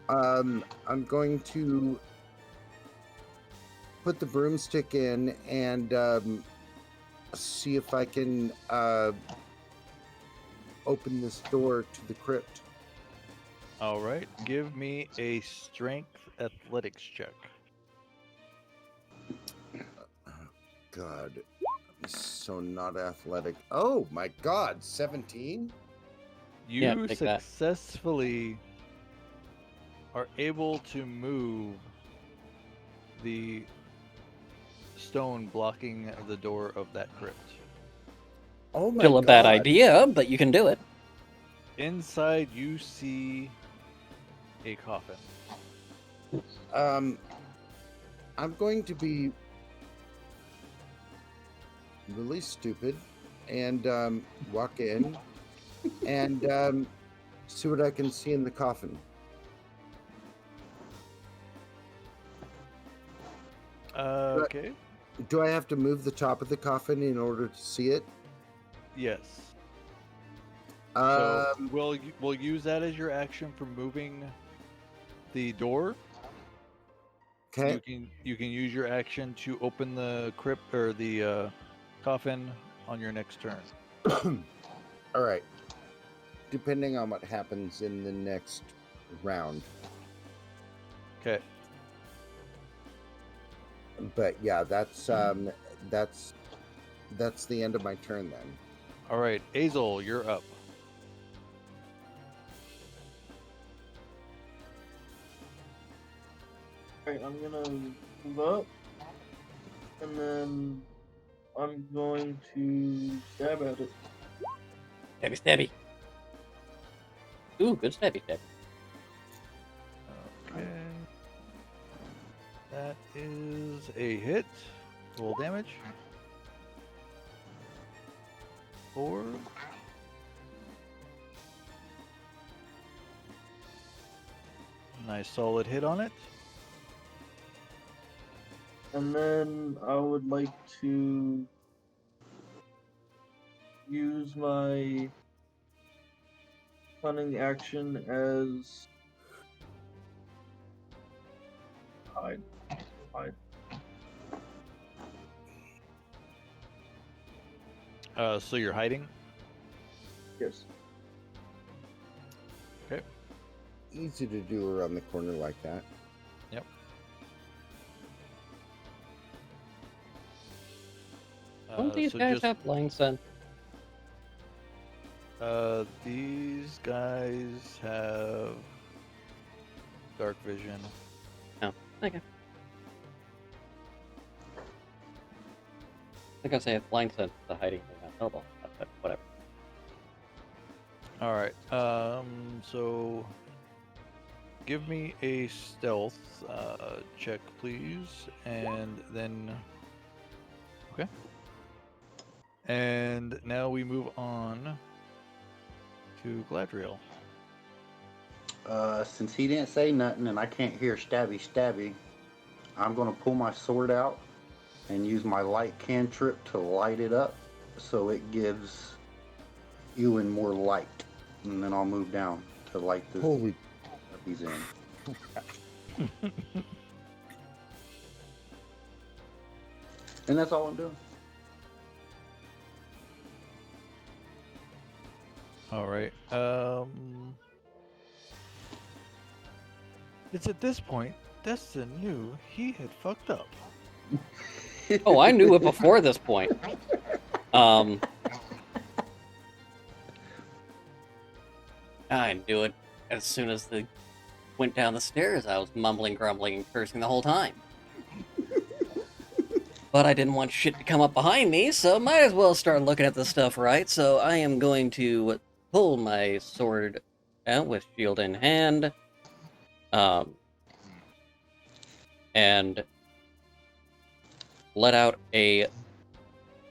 I'm going to put the broomstick in and see if I can open this door to the crypt. All right. Give me a strength athletics check. God, I'm so not athletic. Oh my God, 17? Yeah, You take that. successfully are able to move the stone blocking the door of that crypt. Oh my Still a God. bad idea, but you can do it. Inside, you see a coffin. I'm going to be really stupid and walk in and see what I can see in the coffin. Okay. Do I have to move the top of the coffin in order to see it? Yes. Um, So we'll use that as your action for moving the door. okay. You can use your action to open the crypt or the coffin on your next turn. All right. Depending on what happens in the next round. Okay. But yeah, that's the end of my turn then. All right, Azel, you're up. Alright, I'm gonna move up, and then I'm going to stab at it. Stabby, stabby. Ooh, good stabby, stabby. Okay. That is a hit. Roll damage. 4. Nice solid hit on it. And then I would like to use my cunning action as hide. So you're hiding? Yes. Okay. Easy to do around the corner like that. Yep. Don't these so guys just- have blind sense? These guys have dark vision. Oh, okay. I think I say it's blind sense, the hiding thing, not noble, but whatever. All right. So give me a stealth check, please, and then. Okay. And now we move on to Gladriel. Since he didn't say nothing and I can't hear stabby stabby, I'm gonna pull my sword out and use my light cantrip to light it up so it gives Ewan more light. And then I'll move down to light this Holy. that he's in. And that's all I'm doing. All right. It's at this point Destin knew he had fucked up. Oh, I knew it before this point. I knew it as soon as they went down the stairs. I was mumbling, grumbling, and cursing the whole time. But I didn't want shit to come up behind me, so might as well start looking at the stuff right. So I am going to pull my sword out with shield in hand, and let out a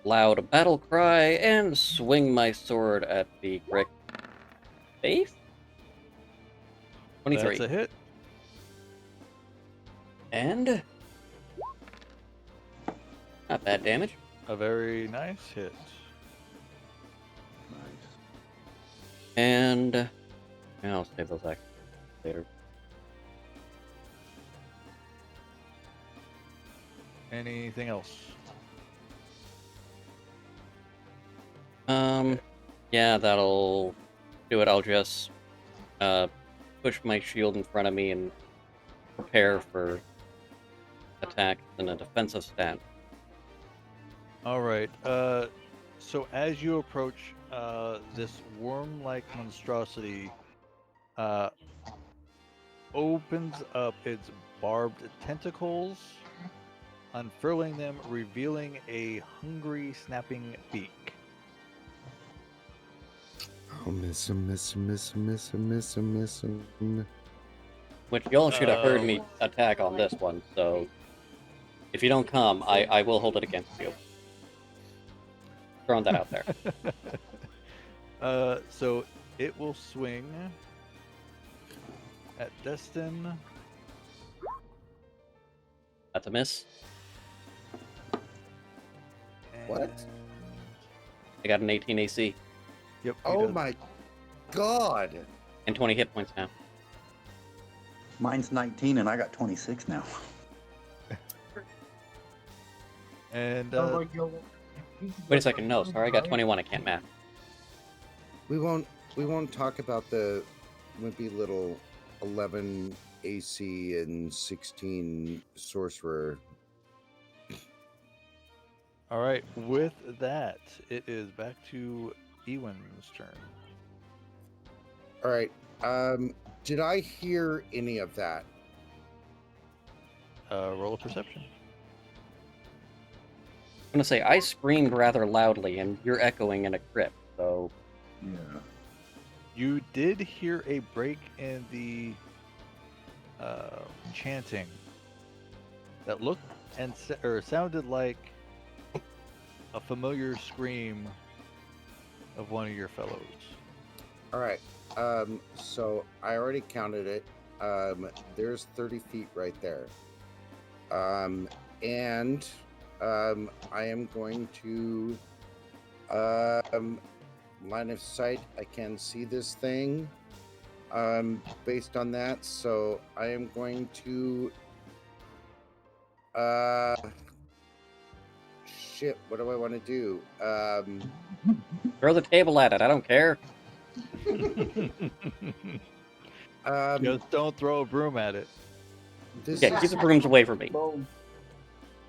loud battle cry and swing my sword at the Grick face. 23. That's a hit. And not bad damage. A very nice hit. Nice. And yeah, I'll save those actions later. Anything else? Yeah, that'll do it. I'll just push my shield in front of me and prepare for attack in a defensive stand. All right. So as you approach this worm-like monstrosity, opens up its barbed tentacles, unfurling them, revealing a hungry, snapping beak. Oh, miss him. Which y'all should have heard me attack on this one, so if you don't come, I will hold it against you. Throwing that out there. So it will swing at Destin. That's a miss. What? and- I got an 18 AC Yep. he Oh does. my god. and 20 hit points now. Mine's 19 and I got 26 now. And Sounds like you'll- Wait a second, no, sorry, I got 21, I can't math. We won't talk about the wimpy little 11 AC and 16 sorcerer. all right. With that, it is back to Ewan's turn. All right. Did I hear any of that? Roll a perception. I'm gonna say I screamed rather loudly, and you're echoing in a crypt. So Yeah. You did hear a break in the chanting that looked and sounded like a familiar scream of one of your fellows. All right. So I already counted it. There's 30 feet right there. And I am going to line of sight. I can see this thing. Based on that, so I am going to shit, what do I want to do? throw the table at it. I don't care. Just don't throw a broom at it. This Yeah, keep the brooms away from me.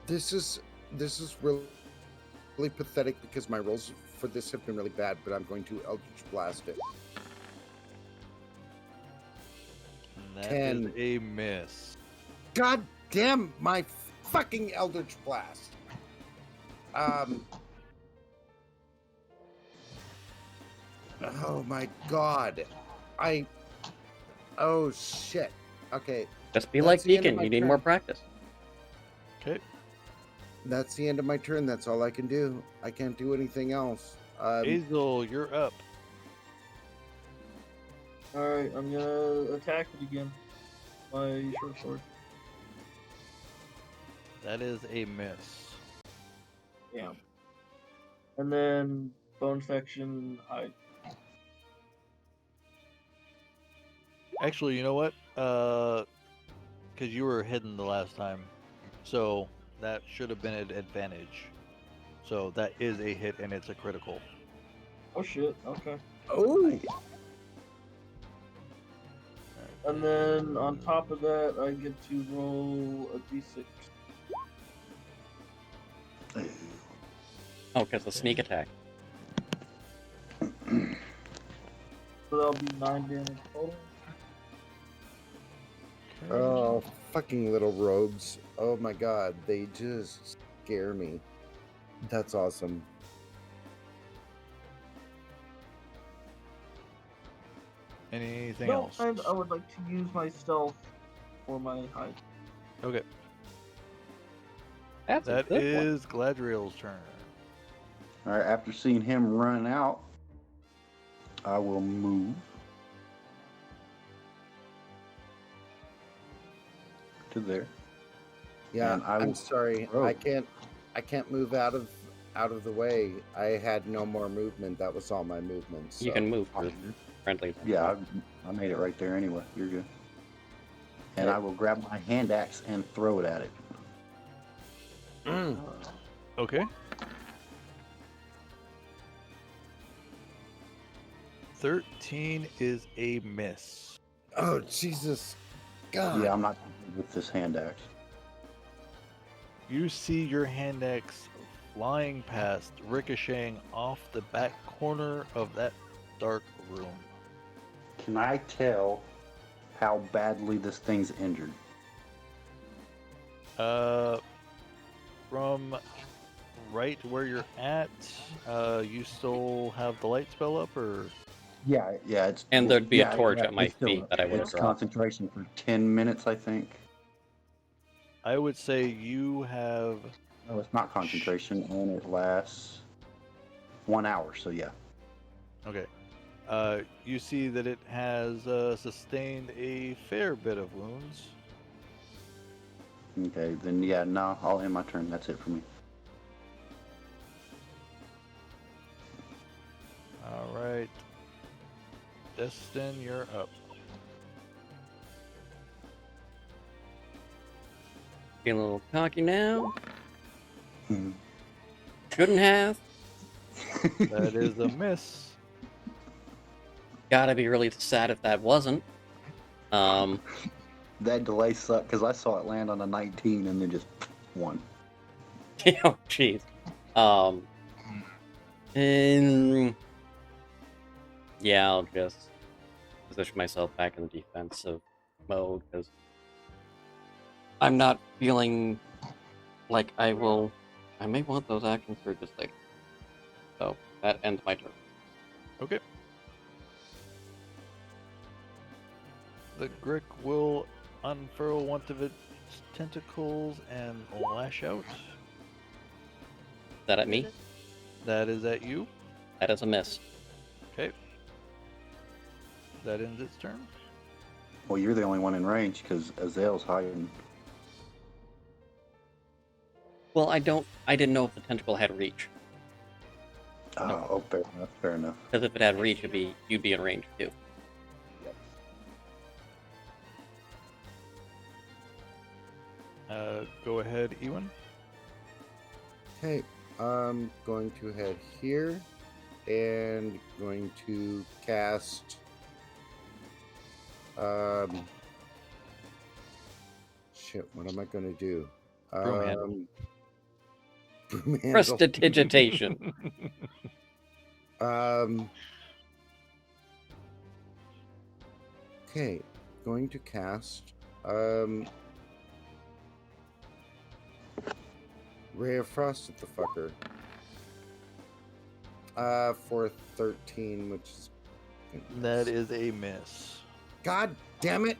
this is really pathetic because my rolls for this have been really bad, but I'm going to Eldritch Blast it. And that 10. is a miss. God damn my fucking Eldritch Blast. Oh my god. Oh shit. Okay, Just be like That's the end of Deacon. my You need turn. more practice. Okay. that's the end of my turn. That's all I can do. I can't do anything else. Hazel, you're up. Alright, I'm gonna attack it again. My short sword. That is a miss. Yeah. And then bone section hide. Actually, you know what? Because you were hidden the last time, so that should have been an advantage. So that is a hit, and it's a critical. Oh shit, okay. Oh, And then on top of that, I get to roll a d6. Oh, because the sneak attack. So that'll be 9 damage total. oh, fucking little rogues! Oh my god, they just scare me. That's awesome. Anything No, else? and I would like to use my stealth for my hide. Okay, That's a that good one. is Gladriel's turn. All right, after seeing him run out, I will move to there. Yeah, And I I'm will sorry. throw. I can't move out of the way. I had no more movement. That was all my movement. So. You can move for friendly. Yeah, I made it right there anyway. You're good. And Okay. I will grab my hand axe and throw it at it. Mm. Okay. 13 is a miss. Oh Jesus, God! Yeah, I'm not with this hand axe. You see your hand axe flying past, ricocheting off the back corner of that dark room. Can I tell how badly this thing's injured? From right where you're at, you still have the light spell up, or Yeah, it's. And there'd be a yeah, torch yeah, at my it's still feet up. that I would have It's dropped. concentration for 10 minutes, I think. I would say you have. No, it's not concentration, and it lasts 1 hour. So yeah. Okay. You see that it has sustained a fair bit of wounds. Okay, then yeah, no, I'll end my turn. That's it for me. All right. Destin, you're up. Feeling a little cocky now. Hmm. Shouldn't have. That is a miss. Gotta be really sad if that wasn't. That delay sucked because I saw it land on a 19 and then just one. Oh, jeez. And yeah, I'll just position myself back in the defensive mode because I'm not feeling like I will. I may want those actions for just like. So that ends my turn. Okay. The Grick will unfurl one of its tentacles and lash out. Is that at me? That is at you. That is a miss. Okay. That ends its turn. Well, you're the only one in range because Azel's hiding. Well, I didn't know if the tentacle had reach. Oh, fair enough. Fair enough. Because if it had reach, you'd be in range too. Go ahead, Ewan. Okay, I'm going to head here and going to cast. Shit, what am I going to do? Broom handle. Broom handle. Prestidigitation. Okay, going to cast. Ray of Frost at the fucker. For 13, which is. That is a miss. God damn it!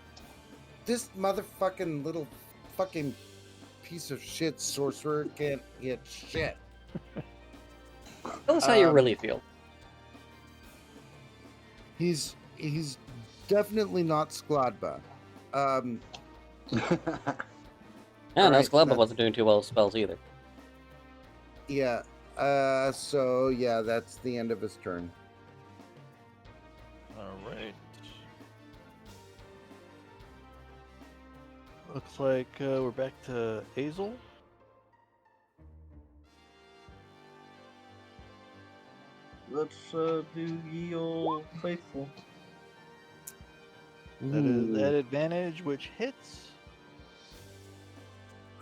This motherfucking little fucking piece of shit sorcerer can't hit shit. Tell us how you really feel. He's definitely not Skladba. Yeah, no, Alright, Skalaba wasn't doing too well with spells either. Yeah. So yeah, that's the end of his turn. All right. Looks like we're back to Azel. Let's do ye old faithful. That is that advantage, which hits.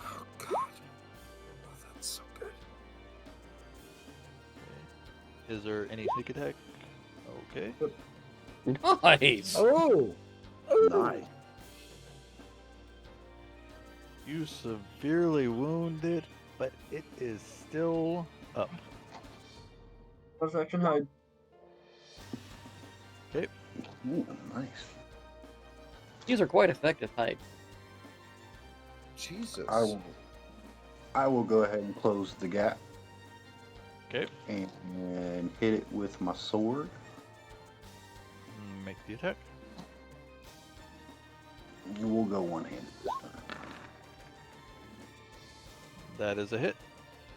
Oh God. Oh, that's so good. Is there any sneak attack? Okay. Nice! Oh. Nice. You severely wounded, but it is still up. Let's action hide. Okay. Ooh, nice. These are quite effective hide. Jesus. I will go ahead and close the gap. Okay. And hit it with my sword. Make the attack. We'll go one-handed this time. That is a hit.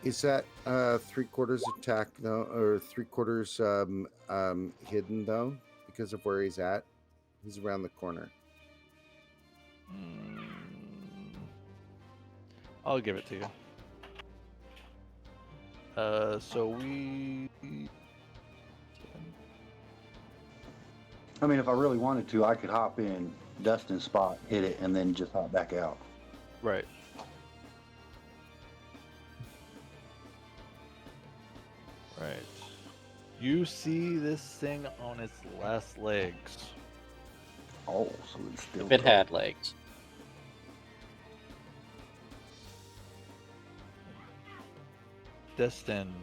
Is that 3/4 attack though, or 3/4 hidden though, because of where he's at? He's around the corner. I'll give it to you. So we. I mean, if I really wanted to, I could hop in Dustin's spot, hit it, and then just hop back out. Right. Right. You see this thing on its last legs. Oh, so it's still. If it had legs. Destin.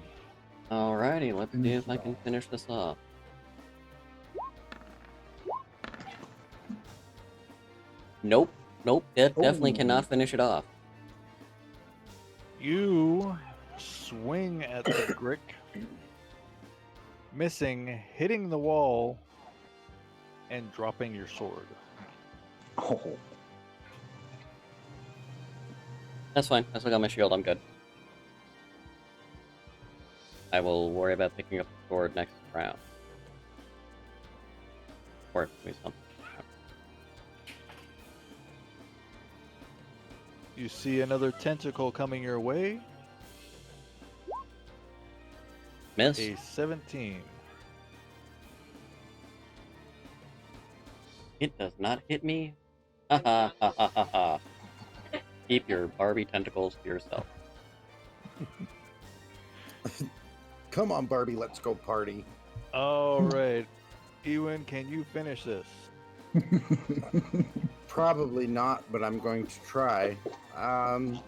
Alrighty, let's see if I can finish this off. Nope. Nope, that definitely cannot finish it off. You swing at the Grick, missing, hitting the wall, and dropping your sword. Oh, That's fine. I still got my shield. I'm good. I will worry about picking up the sword next round. Or maybe something. You see another tentacle coming your way. Miss. A 17. It does not hit me. Ha ha ha ha ha ha. Keep your Barbie tentacles to yourself. Come on, Barbie, let's go party. All right. Ewan, can you finish this? Probably not, but I'm going to try. I'm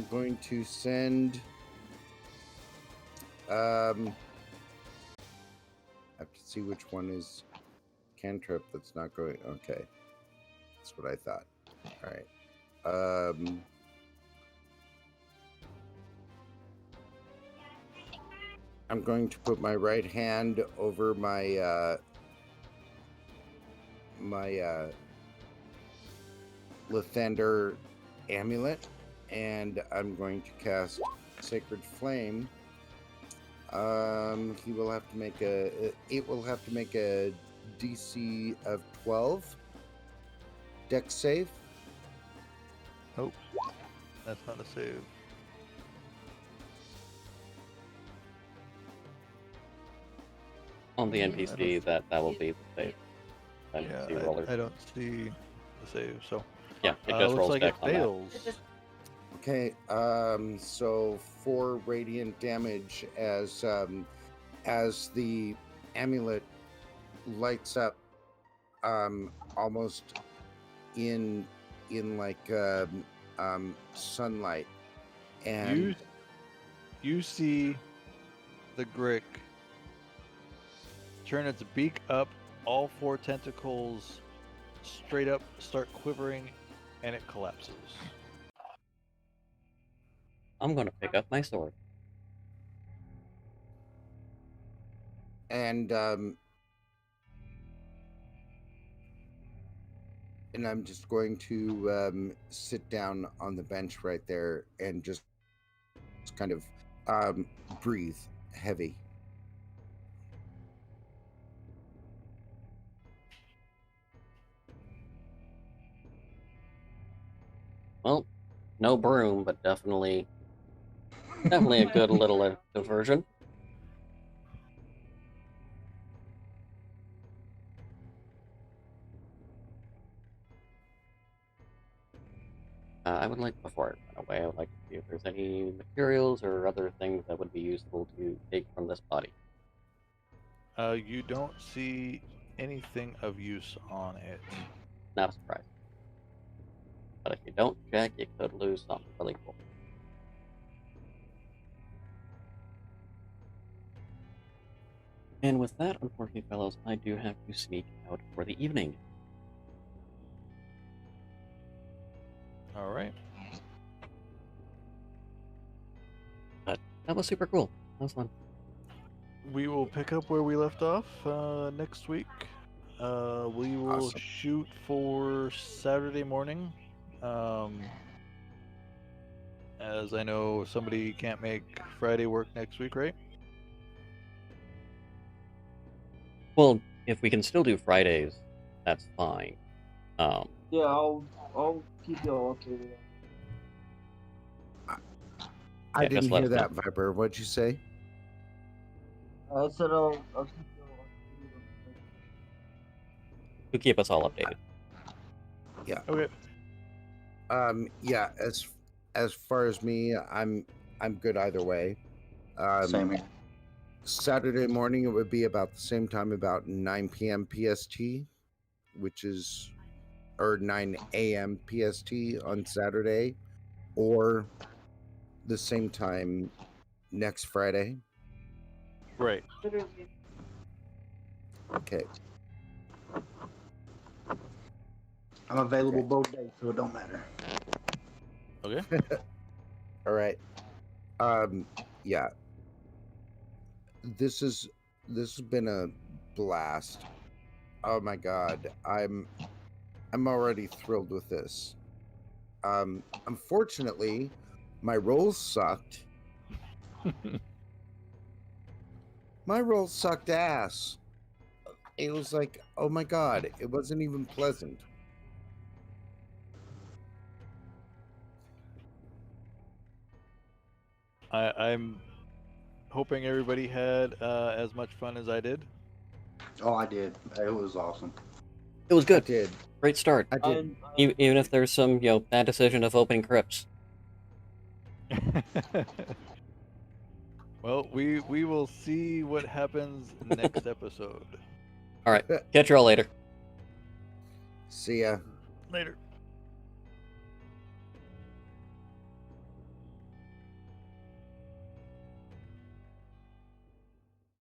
going to send. I have to see which one is cantrip that's not going. Okay, that's what I thought. All right. I'm going to put my right hand over my Lathander amulet, and I'm going to cast Sacred Flame. He will have to make a. It will have to make a DC of 12. Dex save. Nope. That's not a save. On the I NPC, that will be the save. NPC roller. I don't see the save, so Yeah, it just looks rolls like dex it on that. fails. Okay. So 4 radiant damage as the amulet lights up, almost in like sunlight, and You see the Grick turn its beak up all 4 tentacles straight up start quivering, and it collapses. I'm gonna pick up my sword. And I'm just going to sit down on the bench right there and just kind of breathe heavy. Well, no broom, but definitely a good little diversion. I would like, before I run away, I would like to see if there's any materials or other things that would be useful to take from this body. You don't see anything of use on it. Not a surprise. But if you don't check, you could lose something really cool. And with that, unfortunately, fellows, I do have to sneak out for the evening. All right. But that was super cool. That was fun. We will pick up where we left off next week. We will Awesome. shoot for Saturday morning. As I know somebody can't make Friday work next week, right? Well, if we can still do Fridays, that's fine. Yeah, I'll keep y'all updated. I Yeah, just didn't let hear us know. that, Viper. What'd you say? I said I'll keep y'all updated. To keep us all updated. Yeah. Okay. Yeah. As far as me, I'm good either way. Same here. Saturday morning, it would be about the same time, about 9 p.m. PST, or 9 a.m. PST on Saturday, or the same time next Friday. Right. Okay. I'm available Okay. both days, so it don't matter. Okay. All right. Yeah. This has been a blast. Oh my god. I'm already thrilled with this. Unfortunately, my rolls sucked. My rolls sucked ass. It was like, oh my god, it wasn't even pleasant. I'm hoping everybody had as much fun as I did. Oh, I did. It was awesome. It was I good. did. Great start. I did. Even if there's some, bad decision of opening crypts. Well, we will see what happens next episode. All right. Catch you all later. See ya. Later.